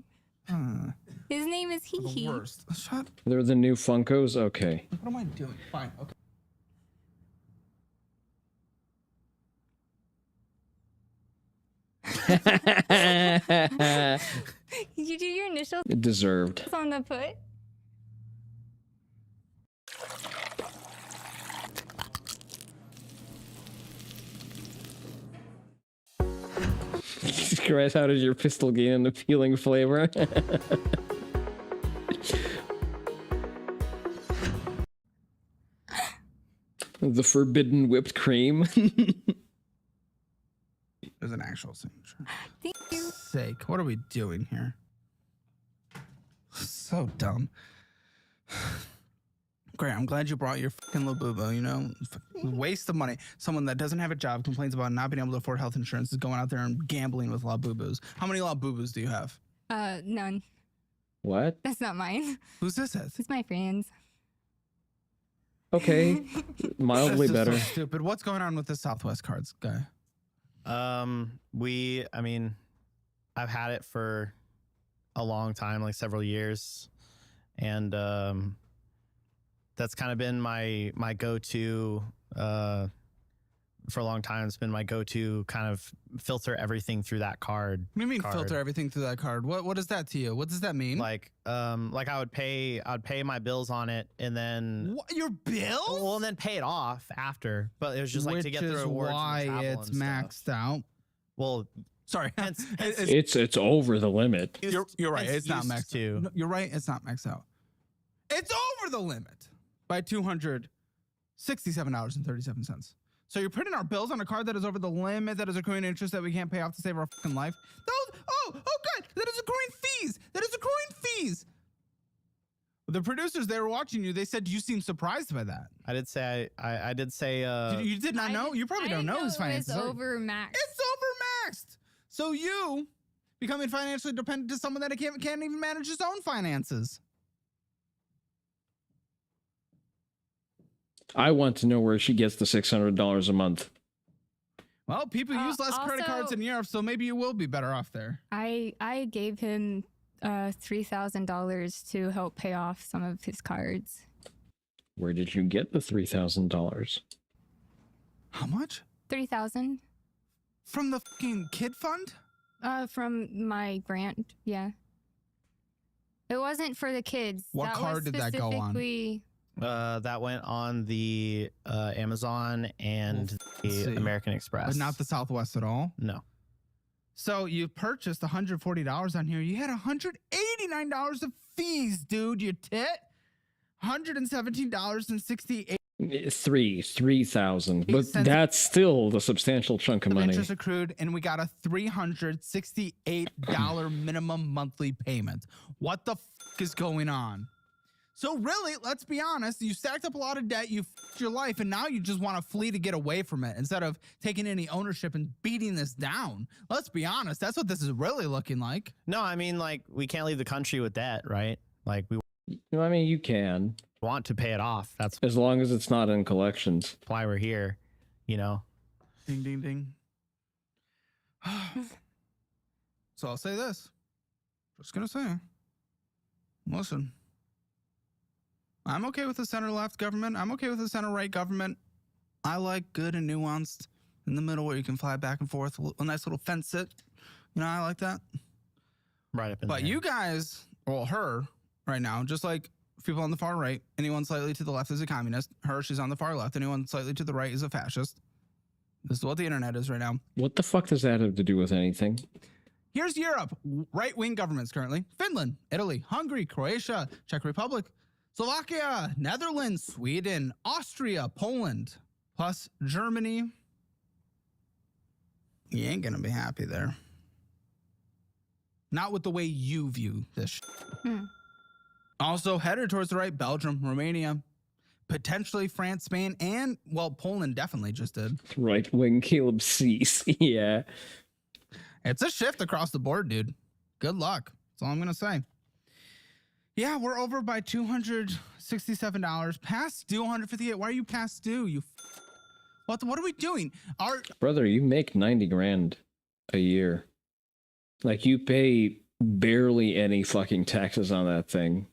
[SPEAKER 11] His name is Hee Hee.
[SPEAKER 24] The worst. Shut.
[SPEAKER 1] They're the new Funkos? Okay.
[SPEAKER 24] What am I doing? Fine. Okay.
[SPEAKER 11] Did you do your initials
[SPEAKER 1] It deserved.
[SPEAKER 11] on the foot?
[SPEAKER 1] Jesus Christ, how does your pistol gain an appealing flavor? The forbidden whipped cream.
[SPEAKER 24] There's an actual signature.
[SPEAKER 11] Thank you.
[SPEAKER 24] Sake, what are we doing here? So dumb. Great, I'm glad you brought your fucking Labubu, you know? Waste of money. Someone that doesn't have a job complains about not being able to afford health insurance is going out there and gambling with Labubus. How many Labubus do you have?
[SPEAKER 11] None.
[SPEAKER 1] What?
[SPEAKER 11] That's not mine.
[SPEAKER 24] Who's this with?
[SPEAKER 11] It's my friend's.
[SPEAKER 1] Okay. Mildly
[SPEAKER 24] This is
[SPEAKER 1] better.
[SPEAKER 24] so stupid. What's going on with the Southwest cards guy?
[SPEAKER 8] I mean, I've had it for a long time, like several years. And that's kind of been my go-to for a long time. It's been my go-to kind of filter everything through that card.
[SPEAKER 24] What do you mean filter everything through that card? What is that to you? What does that mean?
[SPEAKER 8] Like I would pay my bills on it and then
[SPEAKER 24] what, your bills?
[SPEAKER 8] Well, and then pay it off after. But it was just like to get the rewards.
[SPEAKER 24] Why
[SPEAKER 8] and the travel
[SPEAKER 24] it's
[SPEAKER 8] and
[SPEAKER 24] maxed
[SPEAKER 8] stuff.
[SPEAKER 24] out.
[SPEAKER 8] Well,
[SPEAKER 24] sorry.
[SPEAKER 1] It's over the limit.
[SPEAKER 24] You're right. It's not
[SPEAKER 8] used
[SPEAKER 24] maxed out. No, you're right. It's not maxed out. It's over the limit by $267.37. So you're putting our bills on a card that is over the limit, that is accruing interest that we can't pay off to save our fucking life. Oh God, that is accruing fees. That is accruing fees. The producers, they were watching you. They said you seem surprised by that.
[SPEAKER 8] I did say I did say
[SPEAKER 24] You did not know? You probably don't know his finances.
[SPEAKER 11] It's overmaxed.
[SPEAKER 24] It's overmaxed. So you becoming financially dependent to someone that can't even manage his own finances.
[SPEAKER 1] I want to know where she gets the $600 a month.
[SPEAKER 24] Well, people use less credit cards in Europe, so maybe you will be better off there.
[SPEAKER 11] I gave him $3,000 to help pay off some of his cards.
[SPEAKER 1] Where did you get the $3,000?
[SPEAKER 24] How much?
[SPEAKER 11] $3,000.
[SPEAKER 24] From the fucking kid fund?
[SPEAKER 11] From my grant, yeah. It wasn't for the kids.
[SPEAKER 24] What card did that go on?
[SPEAKER 8] That went on the Amazon and the American Express.
[SPEAKER 24] But not the Southwest at all?
[SPEAKER 8] No.
[SPEAKER 24] So you purchased $140 on here. You had $189 of fees, dude, you tit. $117.68.
[SPEAKER 1] 3,000, but that's still a substantial chunk of money.
[SPEAKER 24] Interest accrued, and we got a $368 minimum monthly payment. What the fuck is going on? So really, let's be honest, you stacked up a lot of debt, you f***ed your life, and now you just want to flee to get away from it instead of taking any ownership and beating this down. Let's be honest, that's what this is really looking like.
[SPEAKER 8] No, I mean, like, we can't leave the country with debt, right? Like,
[SPEAKER 1] I mean, you can.
[SPEAKER 8] Want to pay it off. That's
[SPEAKER 1] as long as it's not in collections.
[SPEAKER 8] Why we're here, you know?
[SPEAKER 24] Ding, ding, ding. So I'll say this. Just gonna say, listen. I'm okay with the center-left government. I'm okay with the center-right government. I like good and nuanced in the middle where you can fly back and forth. A nice little fence sit. You know, I like that.
[SPEAKER 8] Right up in
[SPEAKER 24] But
[SPEAKER 8] there.
[SPEAKER 24] you guys, well, her right now, just like people on the far right, anyone slightly to the left is a communist. Her, she's on the far left. Anyone slightly to the right is a fascist. This is what the internet is right now.
[SPEAKER 1] What the fuck does that have to do with anything?
[SPEAKER 24] Here's Europe. Right-wing governments currently. Finland, Italy, Hungary, Croatia, Czech Republic, Slovakia, Netherlands, Sweden, Austria, Poland, plus Germany. You ain't gonna be happy there. not with the way you view this. Also headed towards the right, Belgium, Romania, potentially France, Spain, and, well, Poland definitely just did.
[SPEAKER 1] Right wing Caleb Cease. Yeah.
[SPEAKER 24] It's a shift across the board, dude. Good luck. That's all I'm going to say. Yeah, we're over by $267. Past due 158. Why are you past due? What are we doing?
[SPEAKER 1] Brother, you make 90 grand a year. Like, you pay barely any fucking taxes on that thing.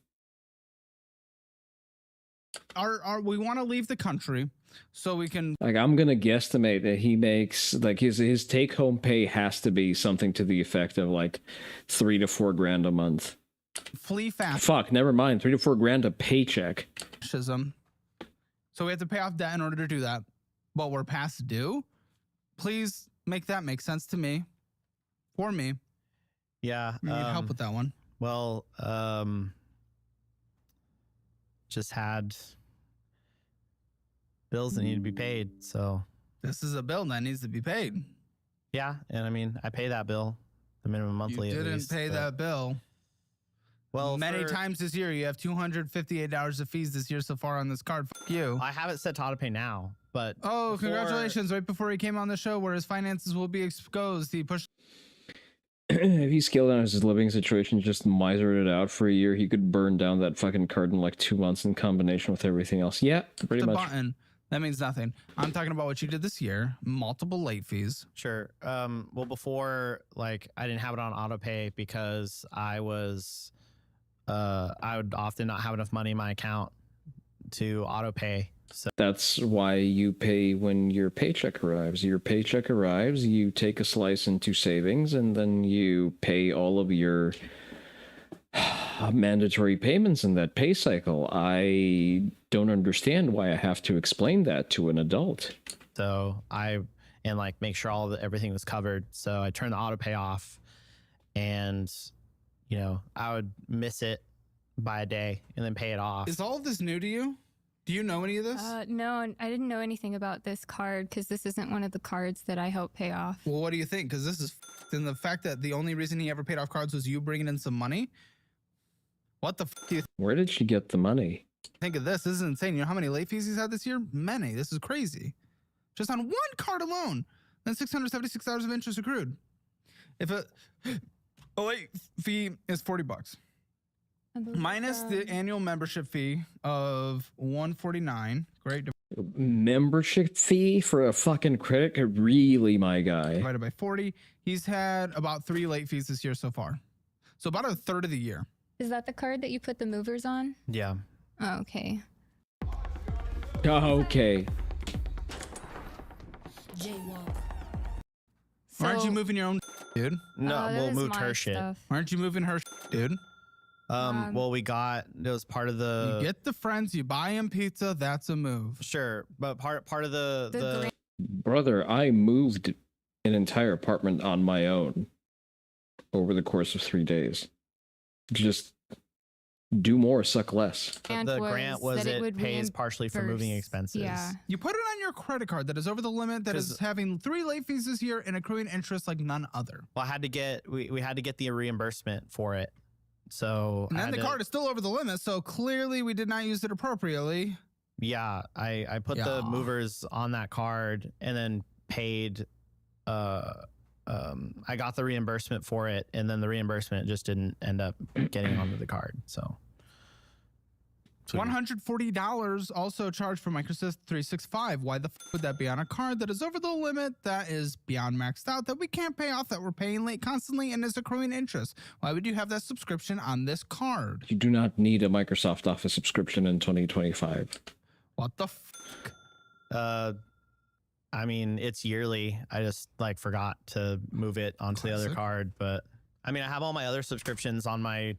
[SPEAKER 24] We want to leave the country so we can,
[SPEAKER 1] like, I'm gonna guesstimate that he makes, like, his take-home pay has to be something to the effect of like $3 to $4 grand a month.
[SPEAKER 24] Flee fast.
[SPEAKER 1] Fuck, never mind. $3 to $4 grand a paycheck.
[SPEAKER 24] So we have to pay off debt in order to do that. But we're past due. Please make that make sense to me. For me.
[SPEAKER 8] Yeah.
[SPEAKER 24] I need help with that one.
[SPEAKER 8] Well, just had bills that need to be paid, so
[SPEAKER 24] this is a bill that needs to be paid.
[SPEAKER 8] Yeah, and I mean, I pay that bill, the minimum monthly.
[SPEAKER 24] You didn't pay that bill.
[SPEAKER 8] Well,
[SPEAKER 24] many times this year. You have $258 of fees this year so far on this card. Fuck you.
[SPEAKER 8] I have it set to auto pay now, but
[SPEAKER 24] congratulations! Right before he came on the show, where his finances will be exposed, he pushed.
[SPEAKER 1] If he scaled down his living situation, just misered it out for a year, he could burn down that fucking card in like 2 months in combination with everything else. Yeah, pretty much.
[SPEAKER 24] Button. That means nothing. I'm talking about what you did this year. Multiple late fees.
[SPEAKER 8] Sure. Well, before, like, I didn't have it on auto pay because I would often not have enough money in my account to auto pay. So
[SPEAKER 1] that's why you pay when your paycheck arrives. Your paycheck arrives, you take a slice into savings, and then you pay all of your mandatory payments in that pay cycle. I don't understand why I have to explain that to an adult.
[SPEAKER 8] So make sure everything was covered. So I turned the auto pay off, and I would miss it by a day and then pay it off.
[SPEAKER 24] Is all of this new to you? Do you know any of this?
[SPEAKER 11] No, I didn't know anything about this card because this isn't one of the cards that I help pay off.
[SPEAKER 24] Well, what do you think? Because this is and the fact that the only reason he ever paid off cards was you bringing in some money. What the do you
[SPEAKER 1] Where did she get the money?
[SPEAKER 24] think of this? This is insane. You know how many late fees he's had this year? Many. This is crazy. Just on one card alone. Then $676 of interest accrued. If a late fee is $40. Minus the annual membership fee of $149. Great.
[SPEAKER 1] Membership fee for a fucking credit card? Really, my guy?
[SPEAKER 24] Divided by 40. He's had about 3 late fees this year so far. So about a third of the year.
[SPEAKER 11] Is that the card that you put the movers on?
[SPEAKER 8] Yeah.
[SPEAKER 11] Oh, okay.
[SPEAKER 1] Okay.
[SPEAKER 24] Aren't you moving your own dude?
[SPEAKER 8] No, we'll move her shit.
[SPEAKER 24] Aren't you moving her dude?
[SPEAKER 8] Well, it was part of the.
[SPEAKER 24] You get the friends, you buy him pizza. That's a move.
[SPEAKER 8] Sure, but part of the
[SPEAKER 1] Brother, I moved an entire apartment on my own over the course of 3 days. Just do more, suck less.
[SPEAKER 8] The grant was it pays partially for moving expenses.
[SPEAKER 11] Yeah.
[SPEAKER 24] You put it on your credit card that is over the limit, that is having 3 late fees this year and accruing interest like none other.
[SPEAKER 8] Well, I had to get we had to get the reimbursement for it. So
[SPEAKER 24] and then the card is still over the limit, so clearly we did not use it appropriately.
[SPEAKER 8] Yeah, I put the movers on that card and then paid. I got the reimbursement for it, and then the reimbursement just didn't end up getting onto the card. So
[SPEAKER 24] $140 also charged for Microsoft 365. Why the would that be on a card that is over the limit, that is beyond maxed out, that we can't pay off, that we're paying late constantly and is accruing interest? Why would you have that subscription on this card?
[SPEAKER 1] You do not need a Microsoft Office subscription in 2025.
[SPEAKER 24] What the
[SPEAKER 8] I mean, it's yearly. I just forgot to move it onto the other card, but I mean, I have all my other subscriptions on my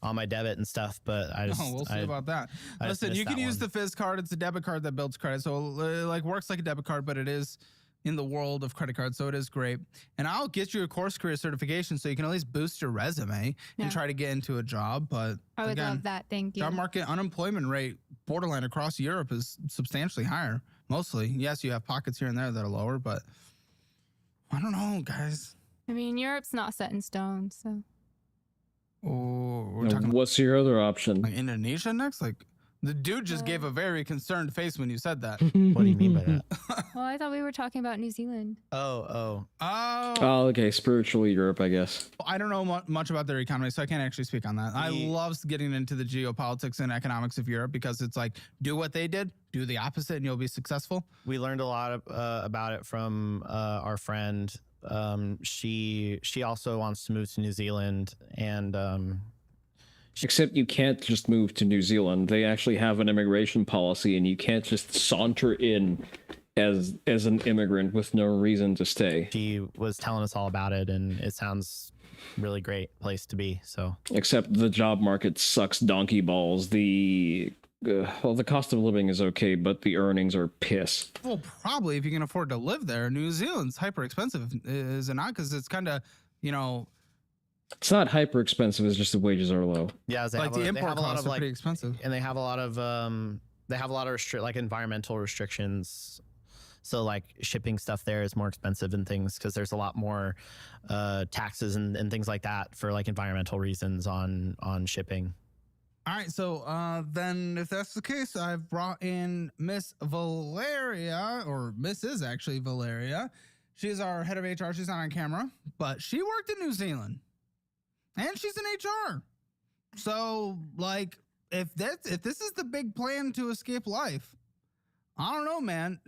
[SPEAKER 8] debit and stuff, but
[SPEAKER 24] we'll see about that. Listen, you can use the Fizz card. It's a debit card that builds credit, so it works like a debit card, but it is in the world of credit cards, so it is great. And I'll get you a course career certification so you can at least boost your resume and try to get into a job. But
[SPEAKER 11] I would love that. Thank you.
[SPEAKER 24] Job market unemployment rate borderline across Europe is substantially higher. Mostly, yes, you have pockets here and there that are lower, but I don't know, guys.
[SPEAKER 11] I mean, Europe's not set in stone, so.
[SPEAKER 24] Oh, we're
[SPEAKER 1] Now,
[SPEAKER 24] talking
[SPEAKER 1] what's your other option?
[SPEAKER 24] like Indonesia next? Like the dude just gave a very concerned face when you said that.
[SPEAKER 8] What do you mean by that?
[SPEAKER 11] Well, I thought we were talking about New Zealand.
[SPEAKER 24] Oh,
[SPEAKER 1] Oh, okay. Spiritually Europe, I guess.
[SPEAKER 24] I don't know much about their economy, so I can't actually speak on that. I love getting into the geopolitics and economics of Europe because it's like, do what they did, do the opposite, and you'll be successful.
[SPEAKER 8] We learned a lot about it from our friend. She also wants to move to New Zealand, and
[SPEAKER 1] Except you can't just move to New Zealand. They actually have an immigration policy, and you can't just saunter in as an immigrant with no reason to stay.
[SPEAKER 8] She was telling us all about it, and it sounds really great place to be. So,
[SPEAKER 1] except the job market sucks donkey balls. The cost of living is okay, but the earnings are piss.
[SPEAKER 24] Well, probably if you can afford to live there. New Zealand's hyper expensive, is it not? Because it's kind of,
[SPEAKER 1] it's not hyper expensive. It's just the wages are low.
[SPEAKER 8] Yeah,
[SPEAKER 24] like the import costs are pretty expensive,
[SPEAKER 8] and they have a lot of like environmental restrictions. So like shipping stuff there is more expensive and things because there's a lot more taxes and things like that for like environmental reasons on shipping.
[SPEAKER 24] All right, so then if that's the case, I've brought in Miss Valeria, or Mrs. actually Valeria. She's our head of HR. She's not on camera, but she worked in New Zealand, and she's in HR. So, like, if this is the big plan to escape life, I don't know, man.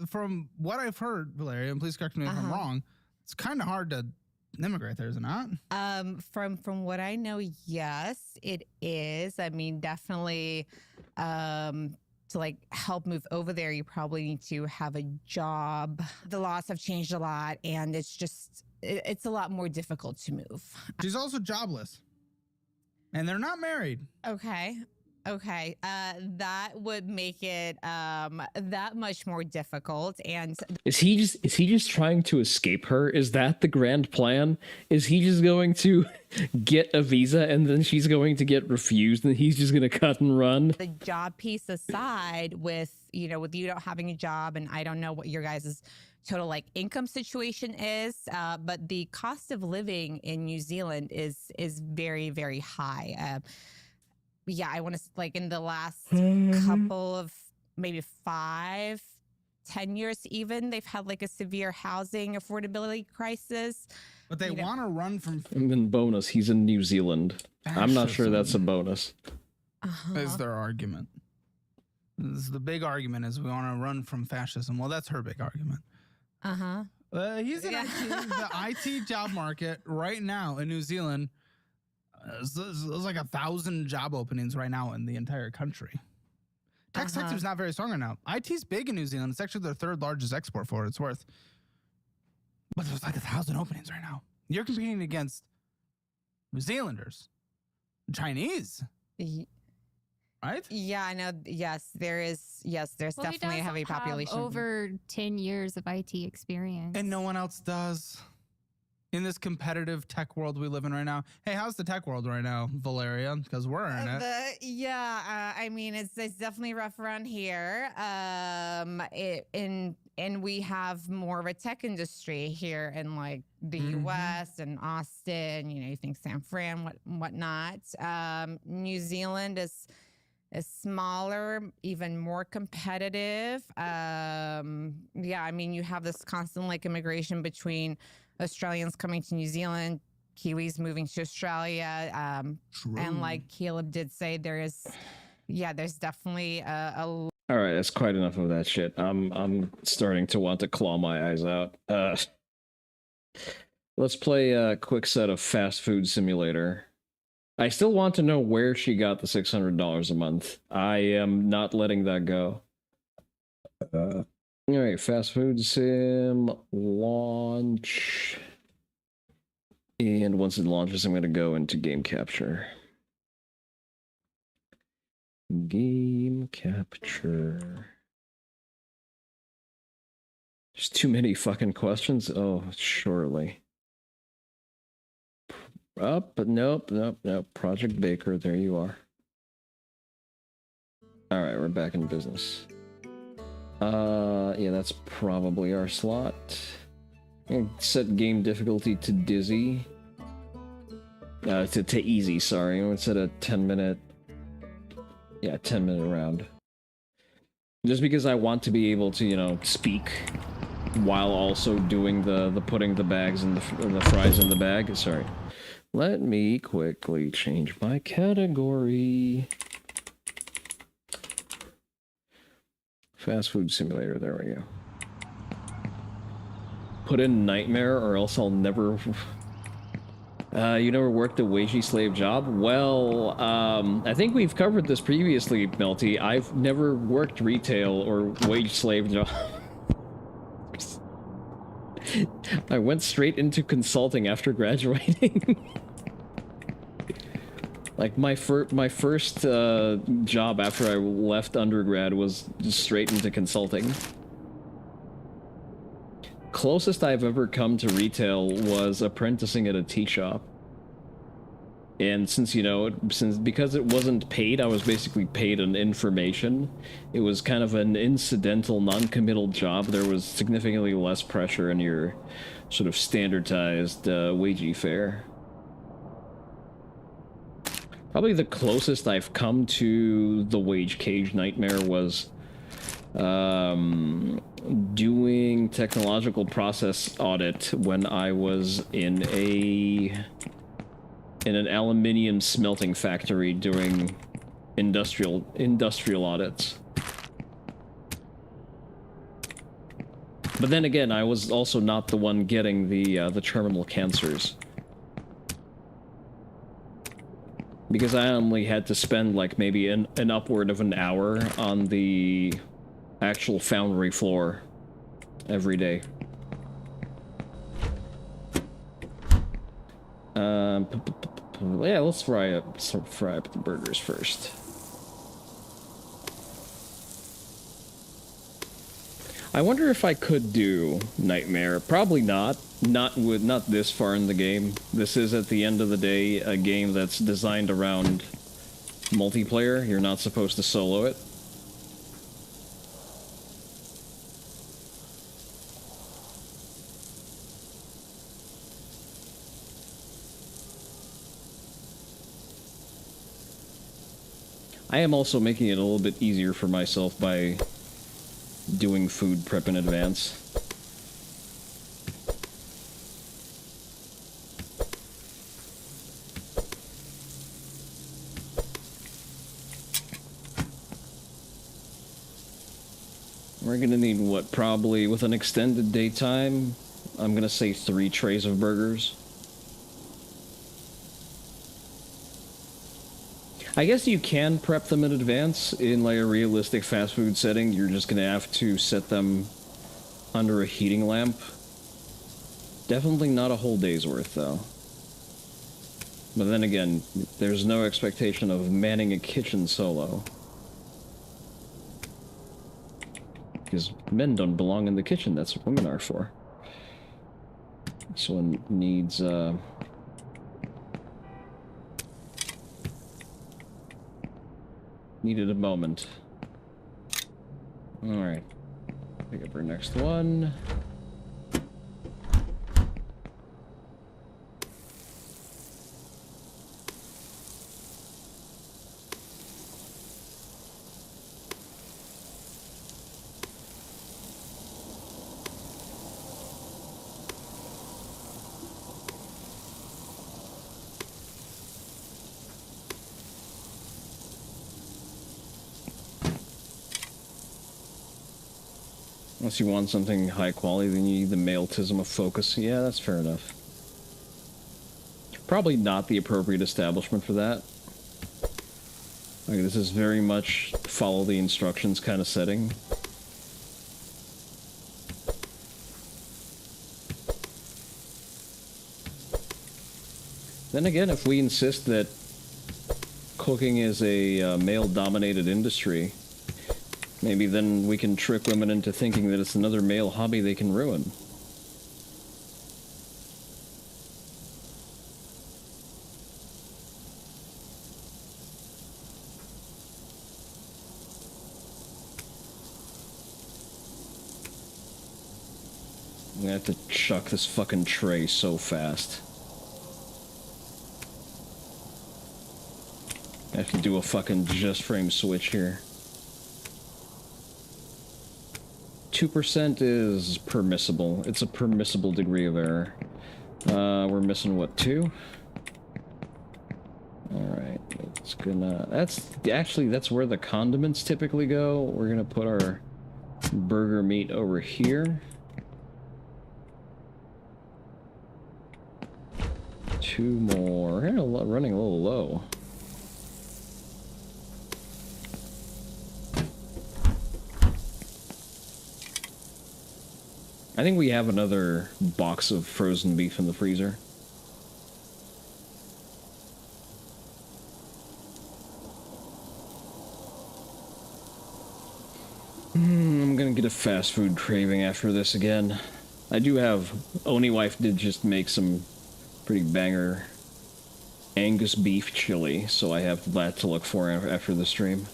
[SPEAKER 24] From what I've heard, Valeria, and please correct me if I'm wrong, it's kind of hard to immigrate there, is it not?
[SPEAKER 18] From what I know, yes, it is. I mean, definitely to like help move over there, you probably need to have a job. The laws have changed a lot, and it's a lot more difficult to move.
[SPEAKER 24] She's also jobless, and they're not married.
[SPEAKER 18] Okay. That would make it that much more difficult. And
[SPEAKER 1] is he just trying to escape her? Is that the grand plan? Is he just going to get a visa and then she's going to get refused and he's just going to cut and run?
[SPEAKER 18] The job piece aside, with you not having a job, and I don't know what your guys' total like income situation is, but the cost of living in New Zealand is very, very high. Yeah, I want to like in the last couple of maybe 5-10 years, even they've had like a severe housing affordability crisis.
[SPEAKER 24] But they want to run from.
[SPEAKER 1] And then bonus, he's in New Zealand. I'm not sure that's a bonus.
[SPEAKER 24] Is their argument? This is the big argument: is we want to run from fascism. Well, that's her big argument. He's in the IT job market right now in New Zealand. There's like 1,000 job openings right now in the entire country. Tech sector's not very strong right now. IT's big in New Zealand. It's actually their third largest export for what it's worth. But there's like 1,000 openings right now. You're competing against New Zealanders, Chinese, right?
[SPEAKER 18] Yeah, I know. Yes, there is. Yes, there's definitely a heavy population.
[SPEAKER 11] Over 10 years of IT experience.
[SPEAKER 24] And no one else does. In this competitive tech world we live in right now. Hey, how's the tech world right now, Valeria? Because we're in it.
[SPEAKER 18] I mean, it's definitely rough around here. And we have more of a tech industry here in like the U.S. and Austin. You think San Fran, whatnot. New Zealand is smaller, even more competitive. I mean, you have this constant like immigration between Australians coming to New Zealand, Kiwis moving to Australia. And like Caleb did say, there's definitely a
[SPEAKER 1] All right, that's quite enough of that shit. I'm starting to want to claw my eyes out. Let's play a quick set of Fast Food Simulator. I still want to know where she got the $600 a month. I am not letting that go. All right, Fast Food Sim launch. And once it launches, I'm going to go into Game Capture. Game Capture. There's too many fucking questions. Oh, surely. But nope. Project Baker, there you are. All right, we're back in business. Yeah, that's probably our slot. Set game difficulty to Dizzy. To easy, sorry. Instead of 10-minute... Yeah, 10-minute round. Just because I want to be able to, you know, speak while also doing the putting the bags and the fries in the bag. Sorry. Let me quickly change my category. Fast food simulator, there we go. Put in nightmare or else I'll never... you never worked a wagey slave job? Well, I think we've covered this previously, Melty. I've never worked retail or wage slave job. I went straight into consulting after graduating. Like, my first job after I left undergrad was just straight into consulting. Closest I've ever come to retail was apprenticing at a tea shop. And since, you know, because it wasn't paid, I was basically paid on information. It was kind of an incidental, non-committal job. There was significantly less pressure in your sort of standardized wagey fare. Probably the closest I've come to the wage cage nightmare was doing technological process audit when I was in an aluminium smelting factory doing industrial audits. But then again, I was also not the one getting the terminal cancers. Because I only had to spend like maybe an upward of an hour on the actual foundry floor every day. Yeah, let's fry up the burgers first. I wonder if I could do Nightmare. Probably not. Not this far in the game. This is, at the end of the day, a game that's designed around multiplayer. You're not supposed to solo it. I am also making it a little bit easier for myself by doing food prep in advance. We're gonna need, what, probably, with an extended daytime, I'm gonna say 3 trays of burgers. I guess you can prep them in advance in like a realistic fast food setting. You're just gonna have to set them under a heating lamp. Definitely not a whole day's worth though. But then again, there's no expectation of manning a kitchen solo. Because men don't belong in the kitchen, that's what women are for. This one needs, needed a moment. Alright. Pick up our next one. Unless you want something high quality, then you need the maletism of focus. Yeah, that's fair enough. Probably not the appropriate establishment for that. Okay, this is very much follow the instructions kind of setting. Then again, if we insist that cooking is a male-dominated industry, maybe then we can trick women into thinking that it's another male hobby they can ruin. I'm gonna have to chuck this fucking tray so fast. have to do a fucking just frame switch here. 2% is permissible. It's a permissible degree of error. We're missing what, 2? Alright, it's gonna... that's where the condiments typically go. We're gonna put our burger meat over here. 2 more. We're running a little low. I think we have another box of frozen beef in the freezer. I'm gonna get a fast food craving after this again. I do have... Oni wife did just make some pretty banger Angus beef chili, so I have that to look for after the stream.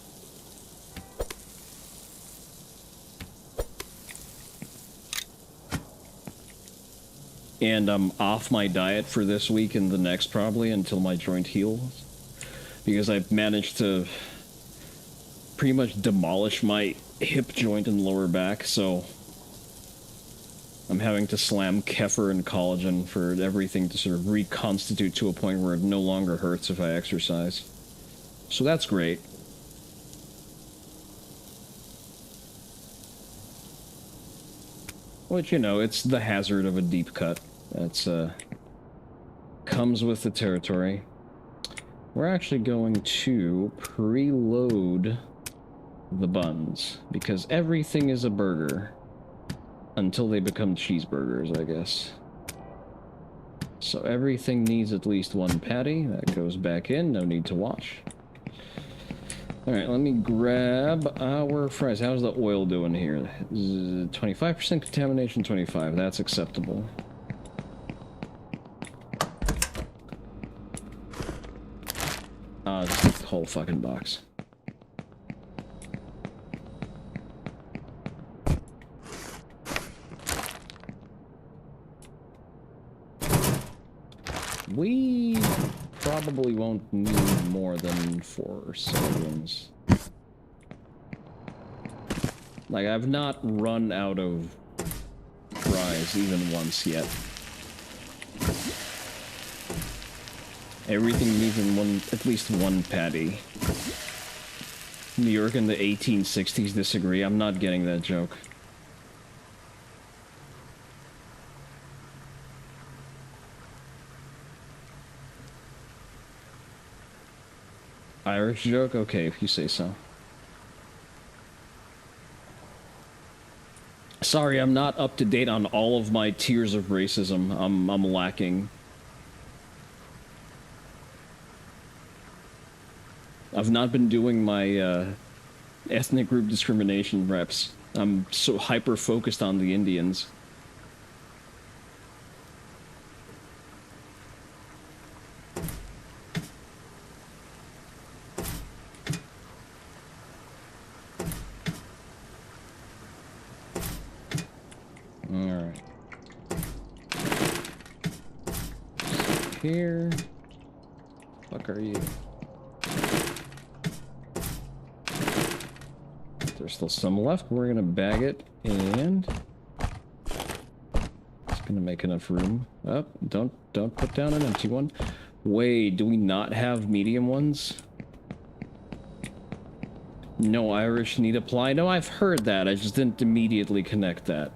[SPEAKER 1] And I'm off my diet for this week and the next probably until my joint heals. Because I've managed to pretty much demolish my hip joint and lower back, so I'm having to slam kefir and collagen for everything to sort of reconstitute to a point where it no longer hurts if I exercise. So that's great. Which, you know, it's the hazard of a deep cut. That's, comes with the territory. We're actually going to preload the buns, because everything is a burger. Until they become cheeseburgers, I guess. So everything needs at least 1 patty. That goes back in, no need to wash. Alright, let me grab our fries. How's the oil doing here? 25% contamination, 25. That's acceptable. Just take the whole fucking box. We probably won't need more than 4 servings. Like, I've not run out of fries even once yet. Everything needs at least one patty. New York in the 1860s disagree. I'm not getting that joke. Irish joke? Okay, if you say so. Sorry, I'm not up to date on all of my tiers of racism. I'm lacking. I've not been doing my ethnic group discrimination reps. I'm so hyper-focused on the Indians. Alright. Here. Fuck are you? There's still some left. We're gonna bag it and it's gonna make enough room. Oh, don't put down an empty one. Wait, do we not have medium ones? No Irish need apply. No, I've heard that. I just didn't immediately connect that.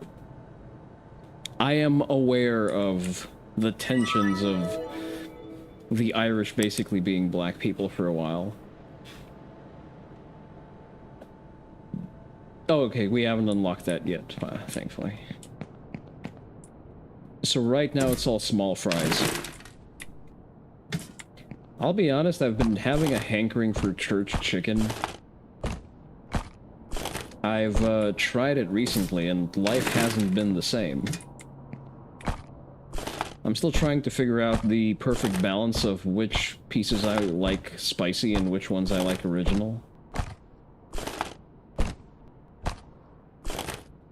[SPEAKER 1] I am aware of the tensions of the Irish basically being black people for a while. Oh, okay, we haven't unlocked that yet, thankfully. So right now it's all small fries. I'll be honest, I've been having a hankering for church chicken. I've tried it recently and life hasn't been the same. I'm still trying to figure out the perfect balance of which pieces I like spicy and which ones I like original.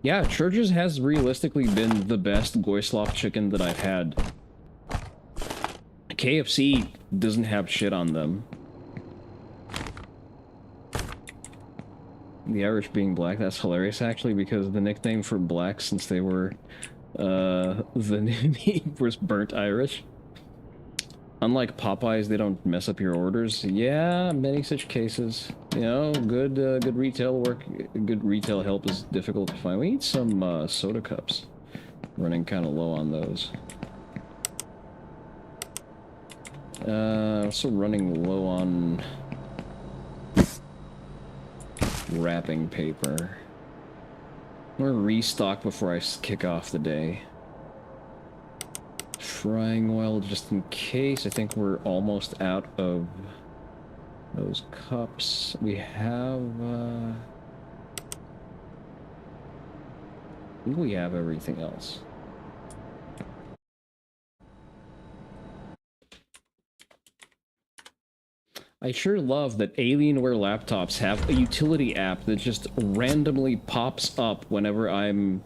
[SPEAKER 1] Yeah, Church's has realistically been the best Goislov chicken that I've had. KFC doesn't have shit on them. The Irish being black, that's hilarious actually, because the nickname for black since they were the name was Burnt Irish. Unlike Popeyes, they don't mess up your orders. Yeah, many such cases. You know, good retail work, good retail help is difficult to find. We need some soda cups. Running kind of low on those. Also running low on wrapping paper. I'm gonna restock before I kick off the day. Frying oil just in case. I think we're almost out of those cups. We have I think we have everything else. I sure love that Alienware laptops have a utility app that just randomly pops up whenever I'm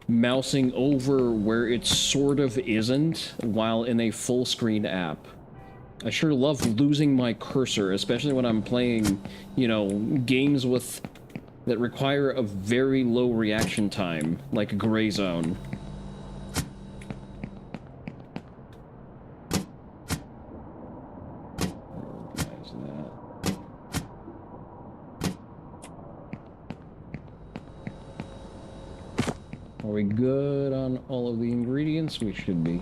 [SPEAKER 1] mousing over where it sort of isn't while in a full screen app. I sure love losing my cursor, especially when I'm playing, you know, games with that require a very low reaction time, like Gray Zone. Are we good on all of the ingredients? We should be.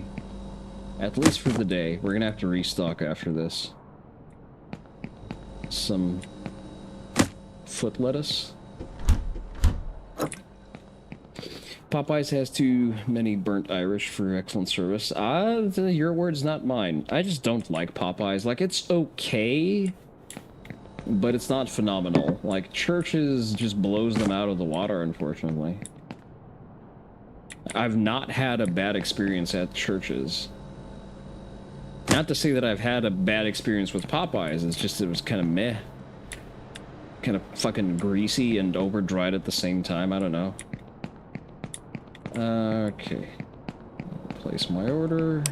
[SPEAKER 1] At least for the day. We're gonna have to restock after this. Some foot lettuce. Popeyes has too many burnt Irish for excellent service. Your words, not mine. I just don't like Popeyes. Like, it's okay, but it's not phenomenal. Like, Church's just blows them out of the water, unfortunately. I've not had a bad experience at Church's. Not to say that I've had a bad experience with Popeyes, it's just it was kind of meh. Kind of fucking greasy and over-dried at the same time, I don't know. Okay. Place my order.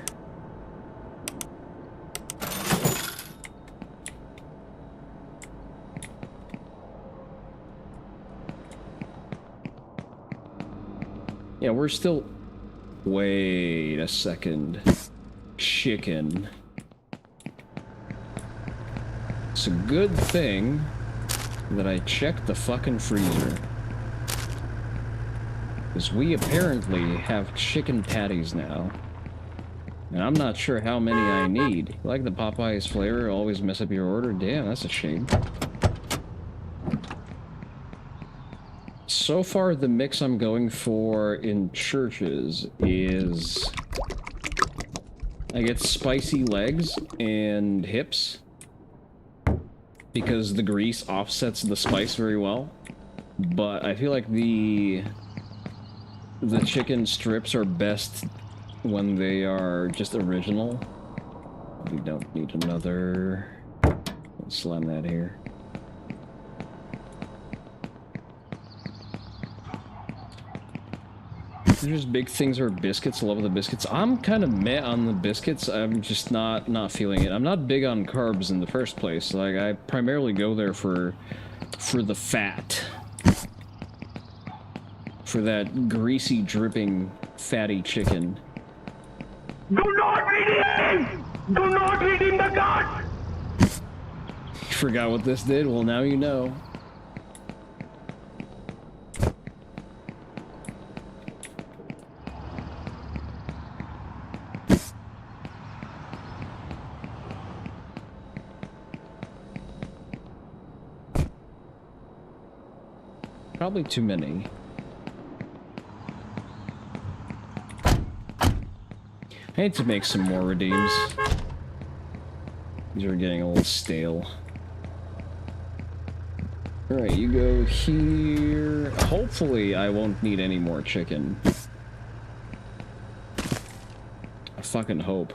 [SPEAKER 1] Yeah, we're still... Wait a second. Chicken. It's a good thing that I checked the fucking freezer. Because we apparently have chicken patties now. And I'm not sure how many I need. You like the Popeyes flavor? Always mess up your order? Damn, that's a shame. So far, the mix I'm going for in Church's is... I get spicy legs and hips. Because the grease offsets the spice very well. But I feel like the chicken strips are best when they are just original. We don't need another... Let's slam that here. There's big things are biscuits. I love the biscuits. I'm kind of meh on the biscuits. I'm just not feeling it. I'm not big on carbs in the first place. Like, I primarily go there for the fat. For that greasy, dripping, fatty chicken.
[SPEAKER 14] Do not redeem! Do not redeem the God!
[SPEAKER 1] Forgot what this did? Well, now you know. Probably too many. I need to make some more redeems. These are getting a little stale. Alright, you go here. Hopefully I won't need any more chicken. I fucking hope.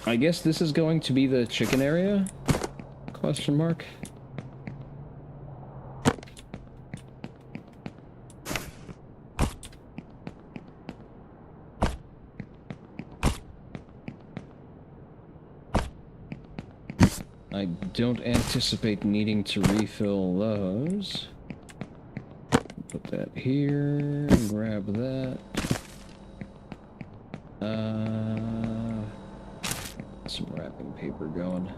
[SPEAKER 1] I guess this is going to be the chicken area? Question mark. I don't anticipate needing to refill those. Put that here, grab that. Some wrapping paper going.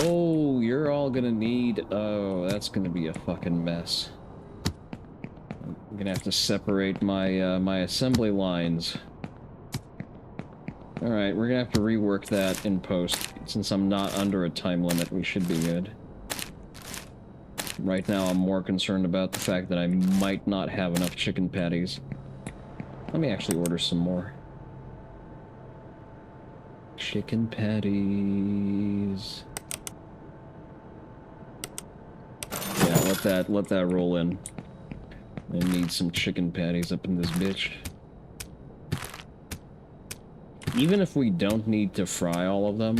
[SPEAKER 1] Oh, you're all gonna need... Oh, that's gonna be a fucking mess. I'm gonna have to separate my, my assembly lines. Alright, we're gonna have to rework that in post. Since I'm not under a time limit, we should be good. Right now, I'm more concerned about the fact that I might not have enough chicken patties. Let me actually order some more. Chicken patties. Yeah, let that roll in. I need some chicken patties up in this bitch. Even if we don't need to fry all of them,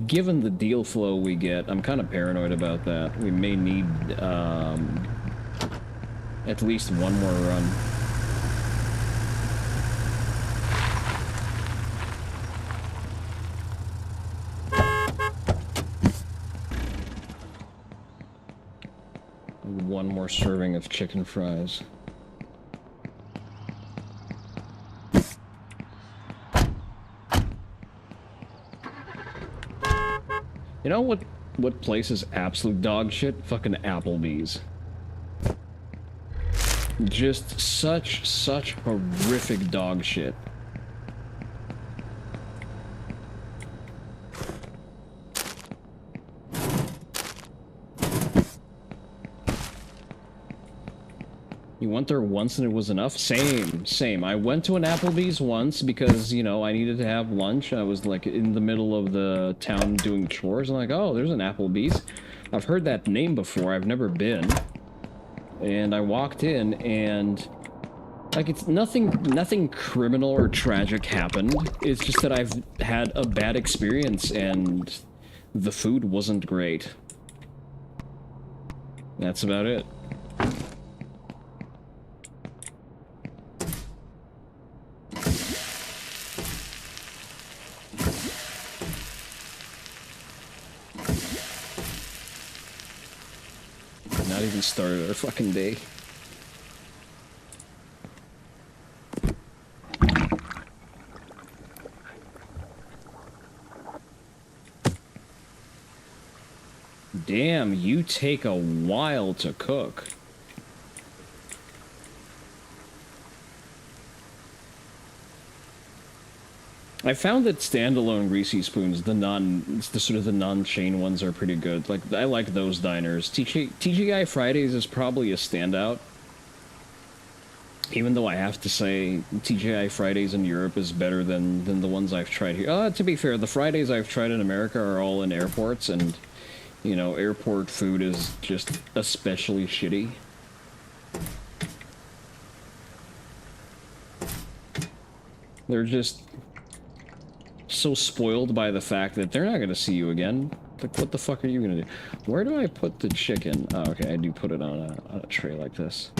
[SPEAKER 1] given the deal flow we get, I'm kind of paranoid about that. We may need at least one more run. One more serving of chicken fries. You know what place is absolute dog shit? Fucking Applebee's. Just such horrific dog shit. You went there once and it was enough? Same. I went to an Applebee's once because, you know, I needed to have lunch. I was, like, in the middle of the town doing chores. I'm like, oh, there's an Applebee's. I've heard that name before. I've never been. And I walked in and, like, it's nothing criminal or tragic happened. It's just that I've had a bad experience and the food wasn't great. That's about it. Not even started our fucking day. Damn, you take a while to cook. I found that standalone greasy spoons, the sort of the non-chain ones, are pretty good. Like, I like those diners. TGI Fridays is probably a standout. Even though I have to say, TGI Fridays in Europe is better than the ones I've tried here. To be fair, the Fridays I've tried in America are all in airports, and, you know, airport food is just especially shitty. They're just so spoiled by the fact that they're not gonna see you again. Like, what the fuck are you gonna do? Where do I put the chicken? Oh, okay, I do put it on a tray like this.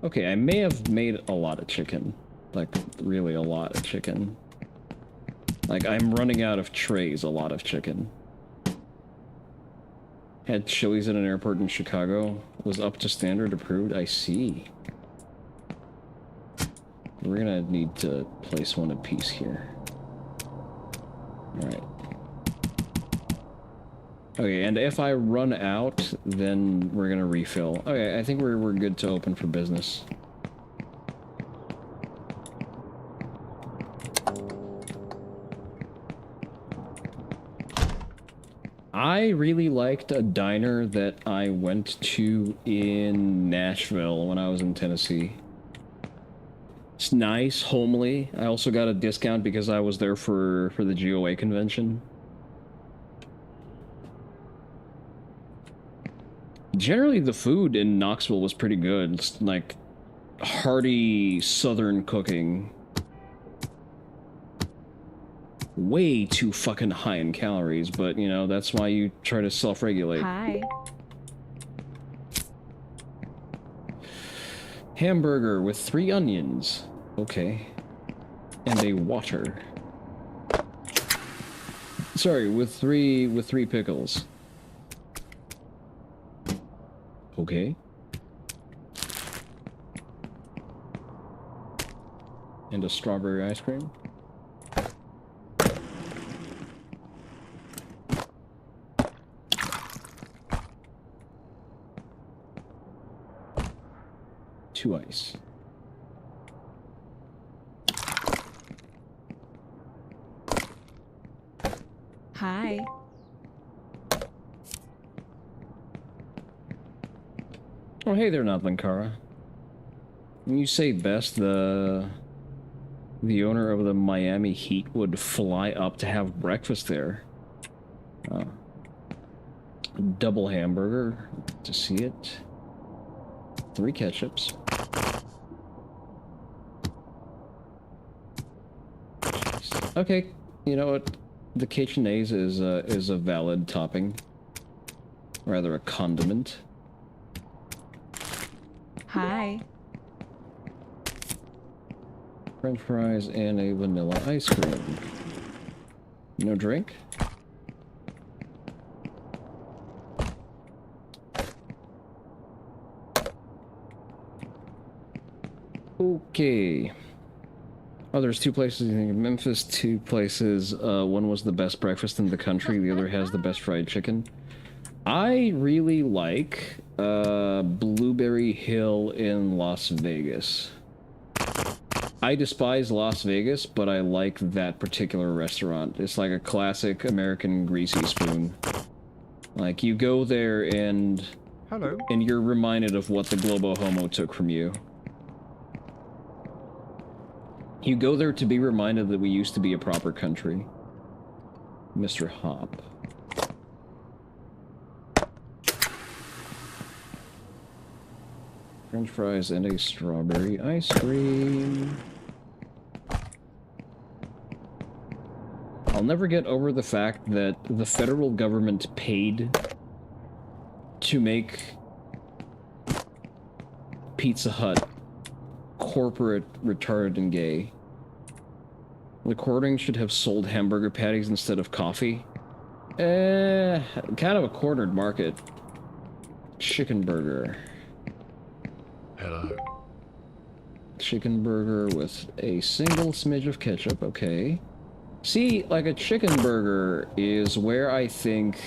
[SPEAKER 1] Okay, I may have made a lot of chicken. Like, really a lot of chicken. Like, I'm running out of trays, a lot of chicken. Had Chili's at an airport in Chicago. Was up to standard, approved. I see. We're gonna need to place one apiece here. Alright. Okay, and if I run out, then we're gonna refill. Okay, I think we're good to open for business. I really liked a diner that I went to in Nashville when I was in Tennessee. It's nice, homely. I also got a discount because I was there for the GOA convention. Generally, the food in Knoxville was pretty good. It's like hearty southern cooking. Way too fucking high in calories, but you know, that's why you try to self-regulate.
[SPEAKER 6] Hi.
[SPEAKER 1] Hamburger with 3 onions. Okay. And a water. Sorry, with three pickles. Okay. And a strawberry ice cream. Two ice.
[SPEAKER 10] Hi.
[SPEAKER 1] Oh, hey there, Notlinkara. When you say best, the owner of the Miami Heat would fly up to have breakfast there. Double hamburger, to see it. 3 ketchups. Okay, you know what? The Caitionaise is a valid topping. Rather, a condiment.
[SPEAKER 10] Hi.
[SPEAKER 1] French fries and a vanilla ice cream. No drink? Okay. Oh, there's 2 places in Memphis, 2 places. One was the best breakfast in the country, the other has the best fried chicken. I really like Blueberry Hill in Las Vegas. I despise Las Vegas, but I like that particular restaurant. It's like a classic American greasy spoon. Like, you go there and...
[SPEAKER 12] Hello.
[SPEAKER 1] And you're reminded of what the Globo Homo took from you. You go there to be reminded that we used to be a proper country. Mr. Hop. French fries and a strawberry ice cream. I'll never get over the fact that the federal government paid to make Pizza Hut corporate, retarded, and gay. The Corning should have sold hamburger patties instead of coffee. Kind of a cornered market. Chicken burger.
[SPEAKER 12] Hello.
[SPEAKER 1] Chicken burger with a single smidge of ketchup, okay. See, like a chicken burger is where I think...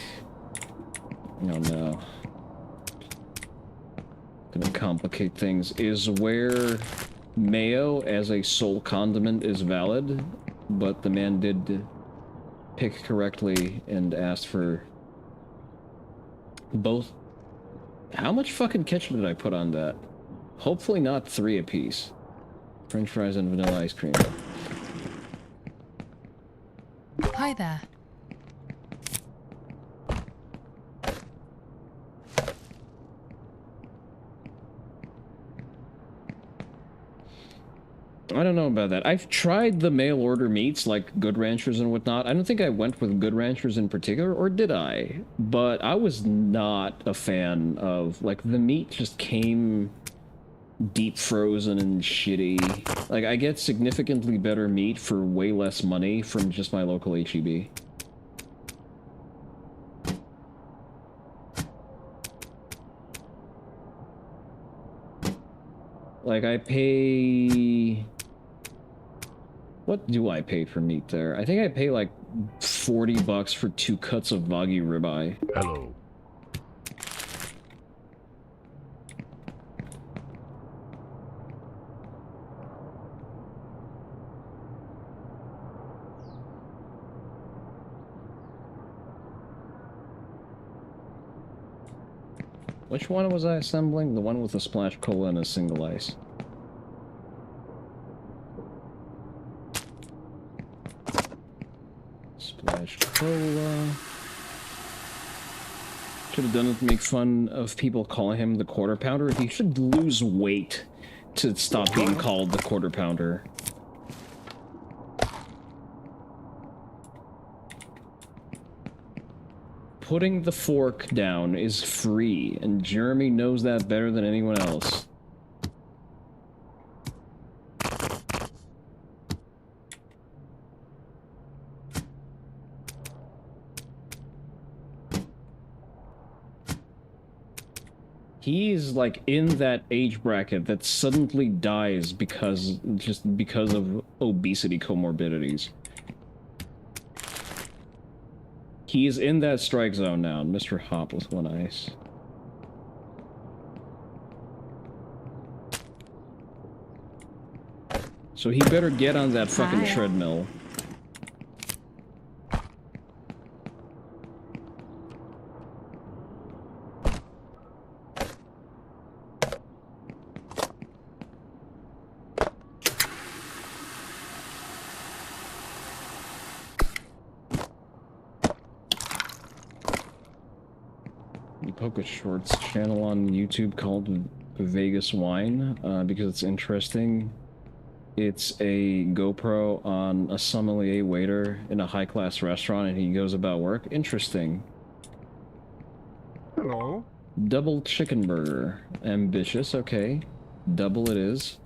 [SPEAKER 1] Oh no. Gonna complicate things. Is where mayo as a sole condiment is valid, but the man did pick correctly and asked for both. How much fucking ketchup did I put on that? Hopefully not 3 apiece. French fries and vanilla ice cream.
[SPEAKER 2] Hi there.
[SPEAKER 1] I don't know about that. I've tried the mail order meats like Good Ranchers and whatnot. I don't think I went with Good Ranchers in particular, or did I? But I was not a fan of, like, the meat just came deep frozen and shitty. Like, I get significantly better meat for way less money from just my local HEB. Like, I pay... What do I pay for meat there? I think I pay like $40 for 2 cuts of Wagyu ribeye.
[SPEAKER 12] Hello.
[SPEAKER 1] Which one was I assembling? The one with a splash cola and a single ice. Splash cola. Should have done it to make fun of people calling him the quarter pounder. He should lose weight to stop being called the quarter pounder. Putting the fork down is free, and Jeremy knows that better than anyone else. He's like in that age bracket that suddenly dies because of obesity comorbidities. He is in that strike zone now, Mr. Hop with 1 ice. So he better get on that fucking treadmill. You poke a shorts channel on YouTube called Vegas Wine because it's interesting. It's a GoPro on a sommelier waiter in a high-class restaurant, and he goes about work. Interesting.
[SPEAKER 12] Hello.
[SPEAKER 1] Double chicken burger. Ambitious, okay. Double it is.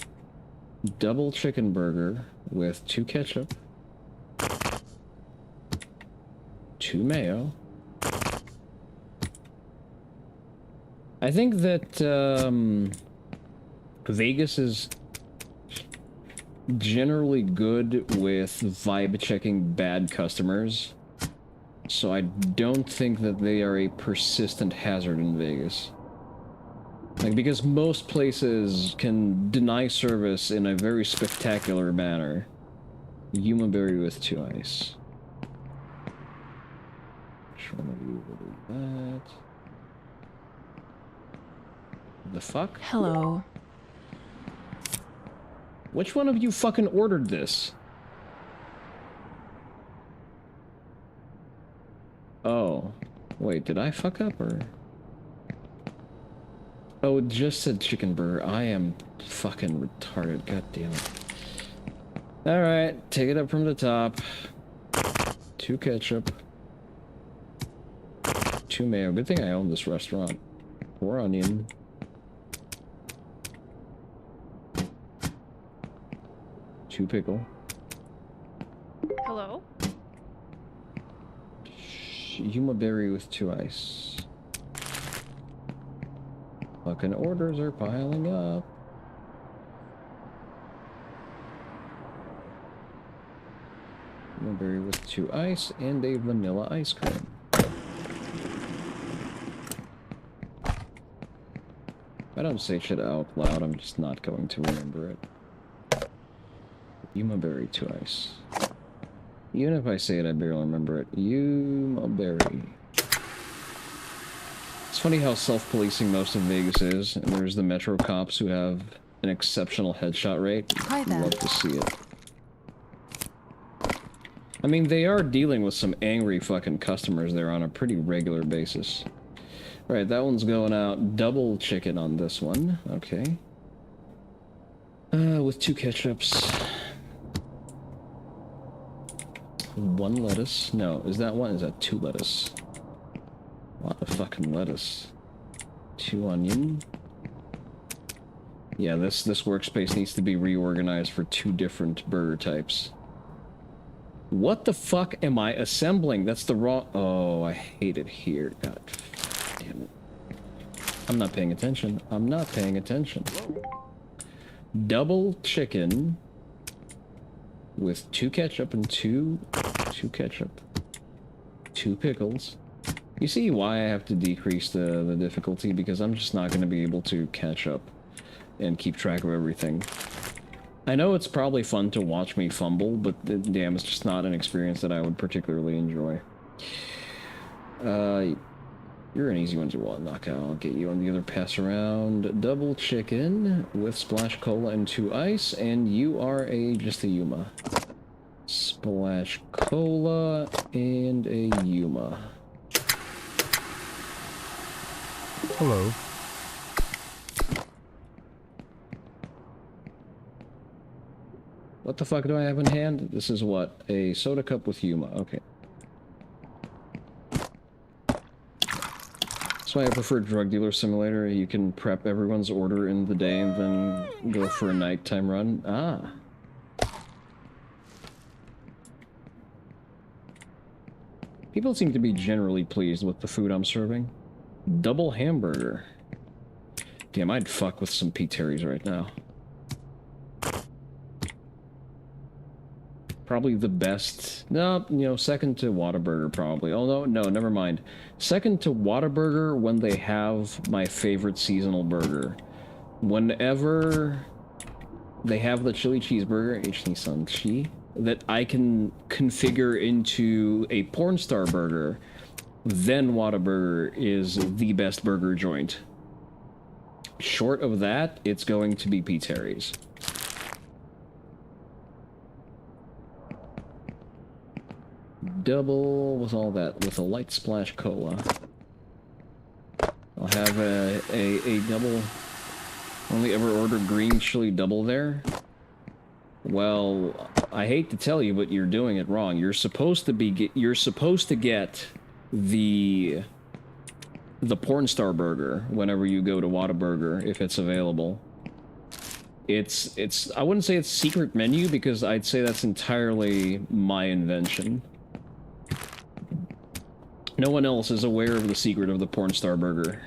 [SPEAKER 1] Double chicken burger with 2 ketchup, 2 mayo. I think that Vegas is generally good with vibe checking bad customers, so I don't think that they are a persistent hazard in Vegas. Like, because most places can deny service in a very spectacular manner. Yuma berry with 2 ice. Which one of you will do that? The fuck?
[SPEAKER 10] Hello.
[SPEAKER 1] Which one of you fucking ordered this? Oh. Wait, did I fuck up, or...? Oh, it just said chicken burger. I am fucking retarded. God damn it. Alright, take it up from the top. 2 ketchup. 2 mayo. Good thing I own this restaurant. 4 onion. 2 pickle.
[SPEAKER 7] Hello?
[SPEAKER 1] Yuma berry with 2 ice. Fucking orders are piling up. Yuma berry with 2 ice and a vanilla ice cream. If I don't say shit out loud, I'm just not going to remember it. Yuma berry 2 ice. Even if I say it, I barely remember it. Yuma berry. It's funny how self-policing most of Vegas is, and there's the Metro cops who have an exceptional headshot rate.
[SPEAKER 2] Hi there.
[SPEAKER 1] Love to see it. I mean, they are dealing with some angry fucking customers there on a pretty regular basis. Right, that one's going out. Double chicken on this one. Okay. With 2 ketchups. 1 lettuce. No, is that 1? Is that 2 lettuce? A lot of fucking lettuce. 2 onion. Yeah, this workspace needs to be reorganized for 2 different burger types. What the fuck am I assembling? That's the wrong... Oh, I hate it here. God damn it. I'm not paying attention. I'm not paying attention. Double chicken with 2 ketchup and 2 ketchup. 2 pickles. You see why I have to decrease the difficulty? Because I'm just not going to be able to catch up and keep track of everything. I know it's probably fun to watch me fumble, but damn, it's just not an experience that I would particularly enjoy. You're an easy one to knock out. I'll get you on the other pass around. Double chicken with splash cola and 2 ice, and you are just a Yuma. Splash cola and a Yuma.
[SPEAKER 12] Hello.
[SPEAKER 1] What the fuck do I have in hand? This is what? A soda cup with Yuma. Okay. That's why I prefer Drug Dealer Simulator. You can prep everyone's order in the day and then go for a nighttime run. Ah. People seem to be generally pleased with the food I'm serving. Double hamburger. Damn, I'd fuck with some P. Terry's right now. Probably the best. No, you know, second to Whataburger probably. Oh, no, never mind. Second to Whataburger when they have my favorite seasonal burger. Whenever they have the chili cheeseburger, Onii-san chi, that I can configure into a porn star burger, then Whataburger is the best burger joint. Short of that, it's going to be P. Terry's. Double with all that, with a light splash cola. I'll have a double. Only ever ordered green chili double there? Well, I hate to tell you, but you're doing it wrong. You're supposed to get the porn star burger whenever you go to Whataburger, if it's available. It's I wouldn't say it's secret menu, because I'd say that's entirely my invention. No one else is aware of the secret of the porn star burger.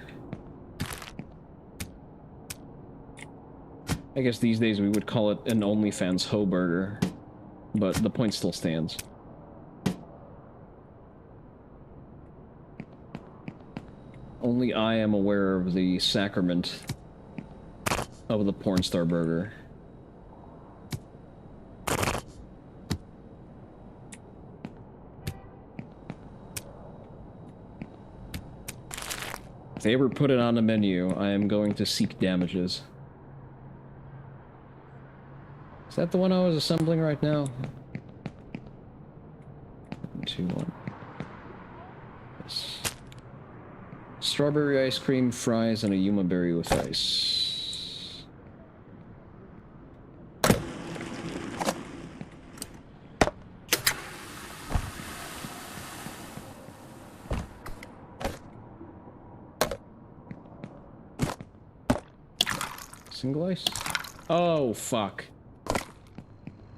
[SPEAKER 1] I guess these days we would call it an OnlyFans hoe burger, but the point still stands. Only I am aware of the sacrament of the porn star burger. If they ever put it on a menu, I am going to seek damages. Is that the one I was assembling right now? 2, 1. Yes. Strawberry ice cream, fries, and a Yuma berry with ice. Single ice? Oh, fuck.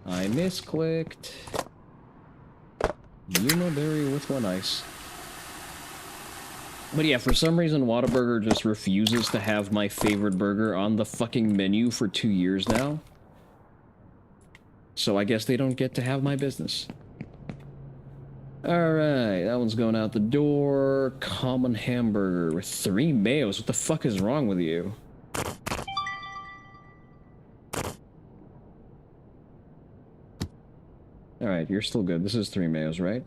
[SPEAKER 1] I misclicked. Yuma berry with 1 ice. But yeah, for some reason, Whataburger just refuses to have my favorite burger on the fucking menu for 2 years now. So I guess they don't get to have my business. Alright, that one's going out the door. Common hamburger with 3 mayos. What the fuck is wrong with you? Alright, you're still good. This is 3 mayos, right?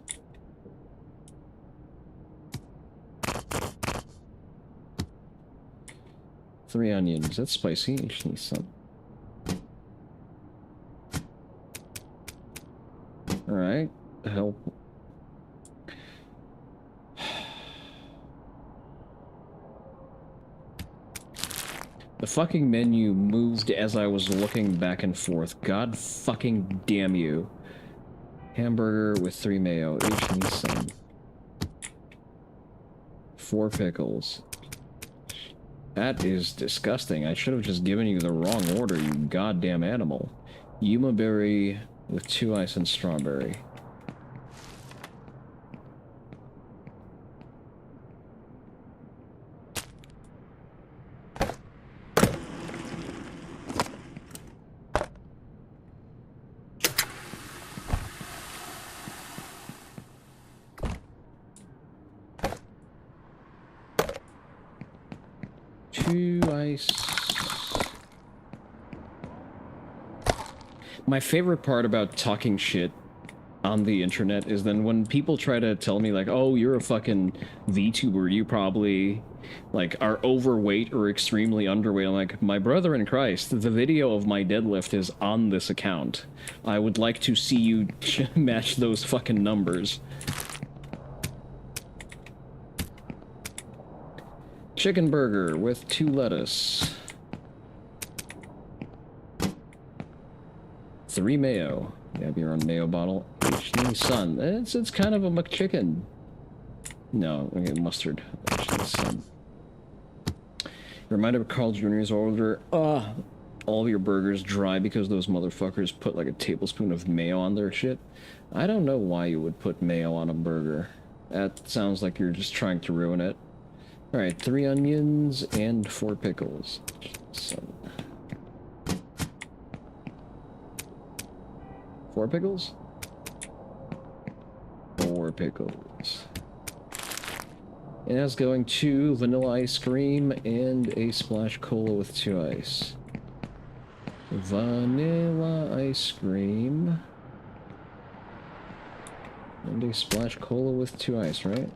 [SPEAKER 1] Three onions. That's spicy. You should need some. Alright. Help. The fucking menu moved as I was looking back and forth. God fucking damn you. Hamburger with 3 mayo. Onii-san. 4 pickles. That is disgusting. I should have just given you the wrong order, you goddamn animal. Yuma berry with 2 ice and strawberry. My favorite part about talking shit on the internet is then when people try to tell me like, oh, you're a fucking VTuber, you probably like are overweight or extremely underweight. I'm like, my brother in Christ, the video of my deadlift is on this account. I would like to see you match those fucking numbers. Chicken burger with 2 lettuce. 3 mayo. You have your own mayo bottle. Onii-san. It's kind of a McChicken. No, okay, mustard. Onii-san. Reminder of Carl Jr.'s order. All of your burgers dry because those motherfuckers put like a tablespoon of mayo on their shit. I don't know why you would put mayo on a burger. That sounds like you're just trying to ruin it. All right, 3 onions and 4 pickles. So, 4 pickles? 4 pickles. And that's going to vanilla ice cream and a splash cola with 2 ice. Vanilla ice cream and a splash cola with 2 ice, right?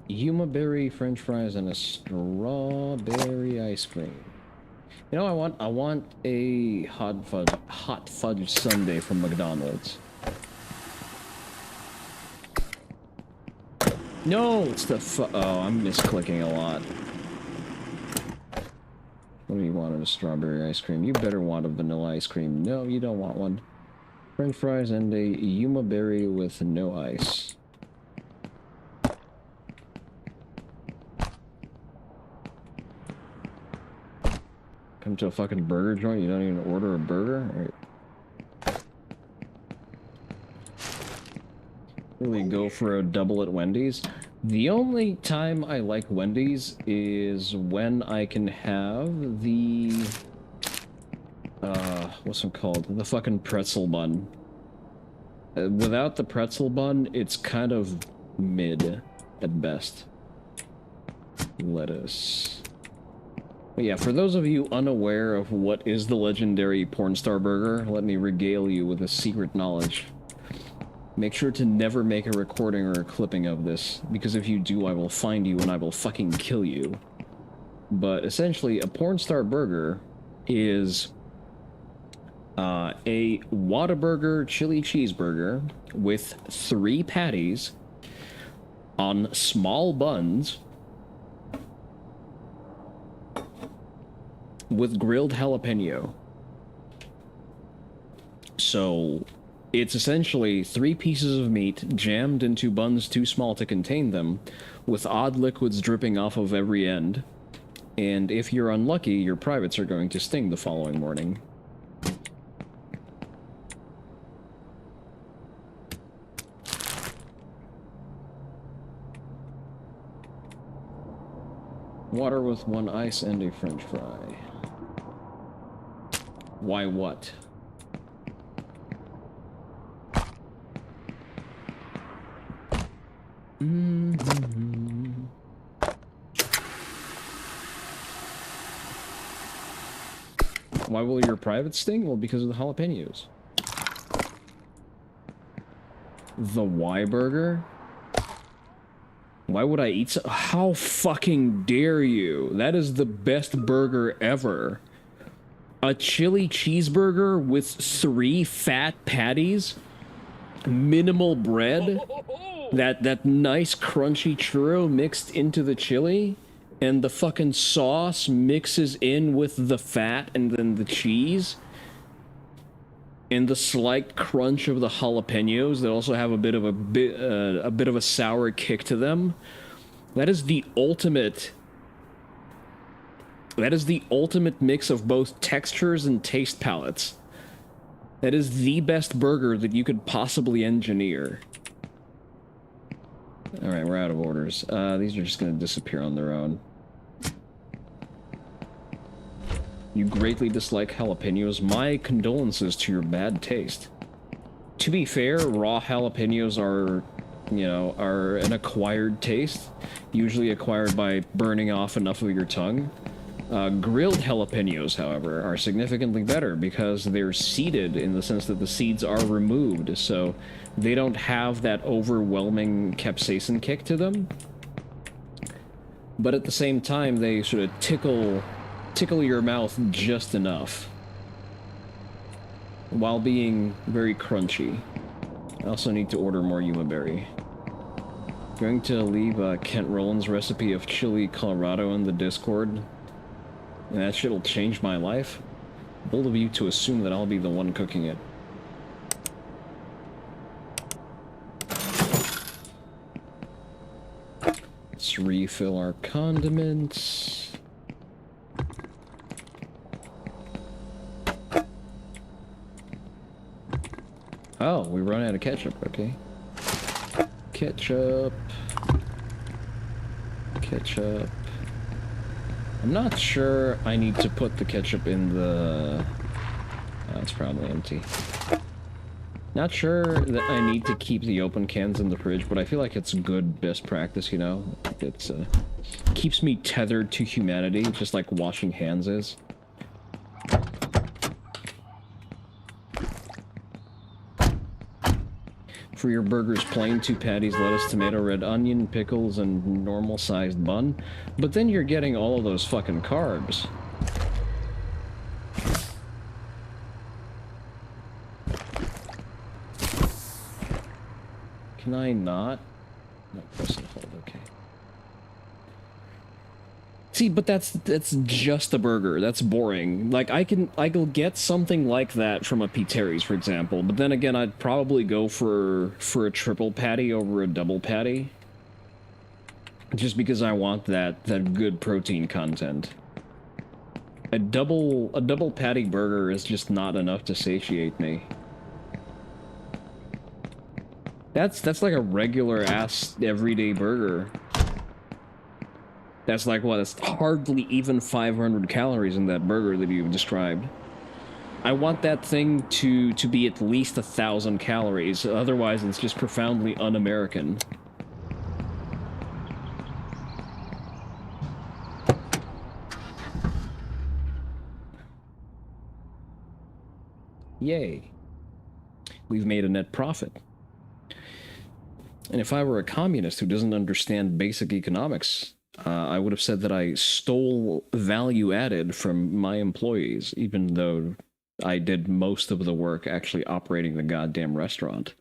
[SPEAKER 1] Yuma berry French fries and a strawberry ice cream. You know, I want a hot fudge sundae from McDonald's. No, it's the oh, I'm misclicking a lot. What do you want in a strawberry ice cream? You better want a vanilla ice cream. No, you don't want one. French fries and a Yuma berry with no ice. Come to a fucking burger joint, you don't even order a burger? Right. Really go for a double at Wendy's? The only time I like Wendy's is when I can have the... what's it called? The fucking pretzel bun. Without the pretzel bun, it's kind of mid at best. Lettuce. But yeah, for those of you unaware of what is the legendary porn star burger, let me regale you with a secret knowledge. Make sure to never make a recording or a clipping of this, because if you do, I will find you and I will fucking kill you. But essentially, a porn star burger is a Whataburger chili cheeseburger with 3 patties on small buns with grilled jalapeno. So it's essentially 3 pieces of meat jammed into buns too small to contain them, with odd liquids dripping off of every end. And if you're unlucky, your privates are going to sting the following morning. Water with 1 ice and a French fry. Why what? Why will your private sting? Well, because of the jalapenos. The Y burger? Why would I eat so? How fucking dare you? That is the best burger ever. A chili cheeseburger with 3 fat patties, minimal bread, that nice crunchy churro mixed into the chili, and the fucking sauce mixes in with the fat and then the cheese, and the slight crunch of the jalapenos that also have a bit of a sour kick to them. That is the ultimate. That is the ultimate mix of both textures and taste palettes. That is the best burger that you could possibly engineer. Alright, we're out of orders. These are just gonna disappear on their own. You greatly dislike jalapenos. My condolences to your bad taste. To be fair, raw jalapenos are, you know, are an acquired taste. Usually acquired by burning off enough of your tongue. Grilled jalapenos, however, are significantly better because they're seeded in the sense that the seeds are removed, so they don't have that overwhelming capsaicin kick to them. But at the same time, they sort of tickle your mouth just enough while being very crunchy. I also need to order more Yuma berry. Going to leave Kent Roland's recipe of chili Colorado in the Discord. And that shit'll change my life. Bold of you to assume that I'll be the one cooking it. Let's refill our condiments. Oh, we run out of ketchup, okay. Ketchup. Ketchup. I'm not sure I need to put the ketchup in the... it's probably empty. Not sure that I need to keep the open cans in the fridge, but I feel like it's good best practice, you know? It's, keeps me tethered to humanity, just like washing hands is. For your burgers, plain 2 patties, lettuce, tomato, red onion, pickles, and normal-sized bun. But then you're getting all of those fucking carbs. Can I not? No, press and hold, okay. See, but that's just a burger. That's boring. Like, I'll get something like that from a P-Terry's, for example, but then again, I'd probably go for a triple patty over a double patty. Just because I want that good protein content. A double patty burger is just not enough to satiate me. That's like a regular ass everyday burger. That's like what? That's hardly even 500 calories in that burger that you've described. I want that thing to be at least 1,000 calories. Otherwise, it's just profoundly un-American. Yay. We've made a net profit. And if I were a communist who doesn't understand basic economics, I would have said that I stole value added from my employees, even though I did most of the work actually operating the goddamn restaurant.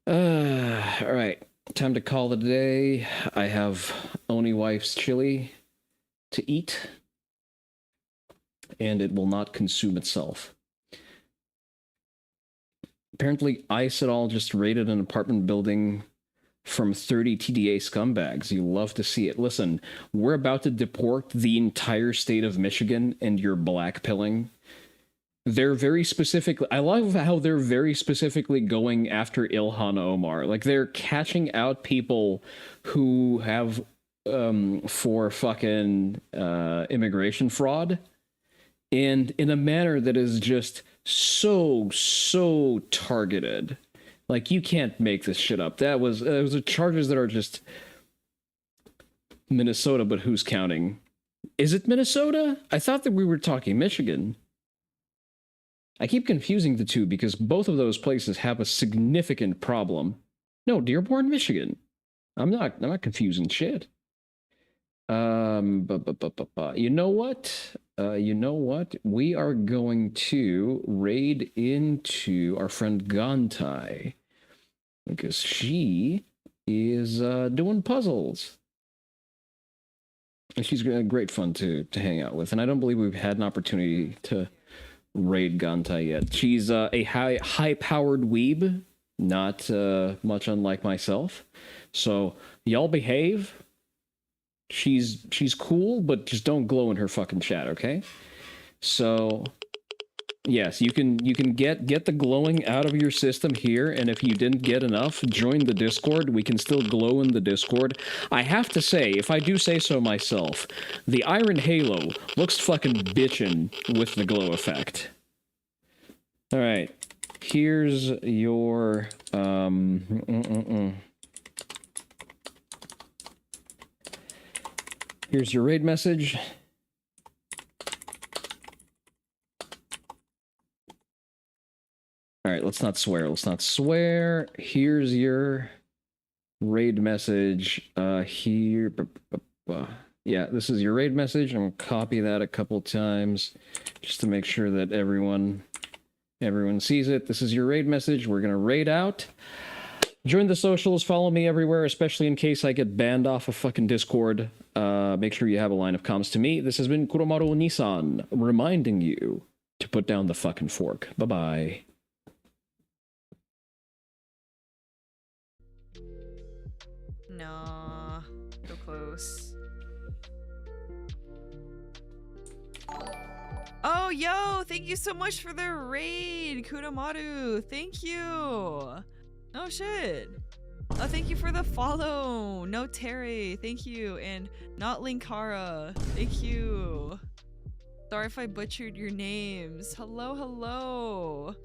[SPEAKER 1] Alright, time to call it a day. I have Oni wife's chili to eat, and it will not consume itself. Apparently, ICE et al. Just raided an apartment building from 30 TDA scumbags. You love to see it. Listen, we're about to deport the entire state of Michigan, and you're blackpilling. They're very specific. I love how they're very specifically going after Ilhan Omar. Like, they're catching out people who have, for fucking immigration fraud, and in a manner that is just so targeted. Like, you can't make this shit up. Those are charges that are just Minnesota, but who's counting? Is it Minnesota? I thought that we were talking Michigan. I keep confusing the two because both of those places have a significant problem. No, Dearborn, Michigan. I'm not confusing shit. You know what? We are going to raid into our friend Gantai because she is doing puzzles. And she's great fun to hang out with. And I don't believe we've had an opportunity to raid Gantai yet. She's a high-powered weeb, not much unlike myself. So y'all behave. She's cool, but just don't glow in her fucking chat, okay? So yes, you can get the glowing out of your system here, and if you didn't get enough, join the Discord. We can still glow in the Discord. I have to say, if I do say so myself, the Iron Halo looks fucking bitchin' with the glow effect. All right, here's your Here's your raid message. All right, let's not swear. Let's not swear. Here's your raid message. Here. Yeah, this is your raid message. I'm gonna copy that a couple times just to make sure that everyone sees it. This is your raid message. We're gonna raid out. Join the socials, follow me everywhere, especially in case I get banned off of fucking Discord. Make sure you have a line of comms to me. This has been Kuromaru Onii-san, reminding you to put down the fucking fork. Bye-bye.
[SPEAKER 4] Nah, so close. Oh, yo, thank you so much for the raid, Kuromaru. Thank you. Oh, shit. Oh, thank you for the follow. No Terry, thank you. And not Linkara, thank you. Sorry if I butchered your names. Hello, hello.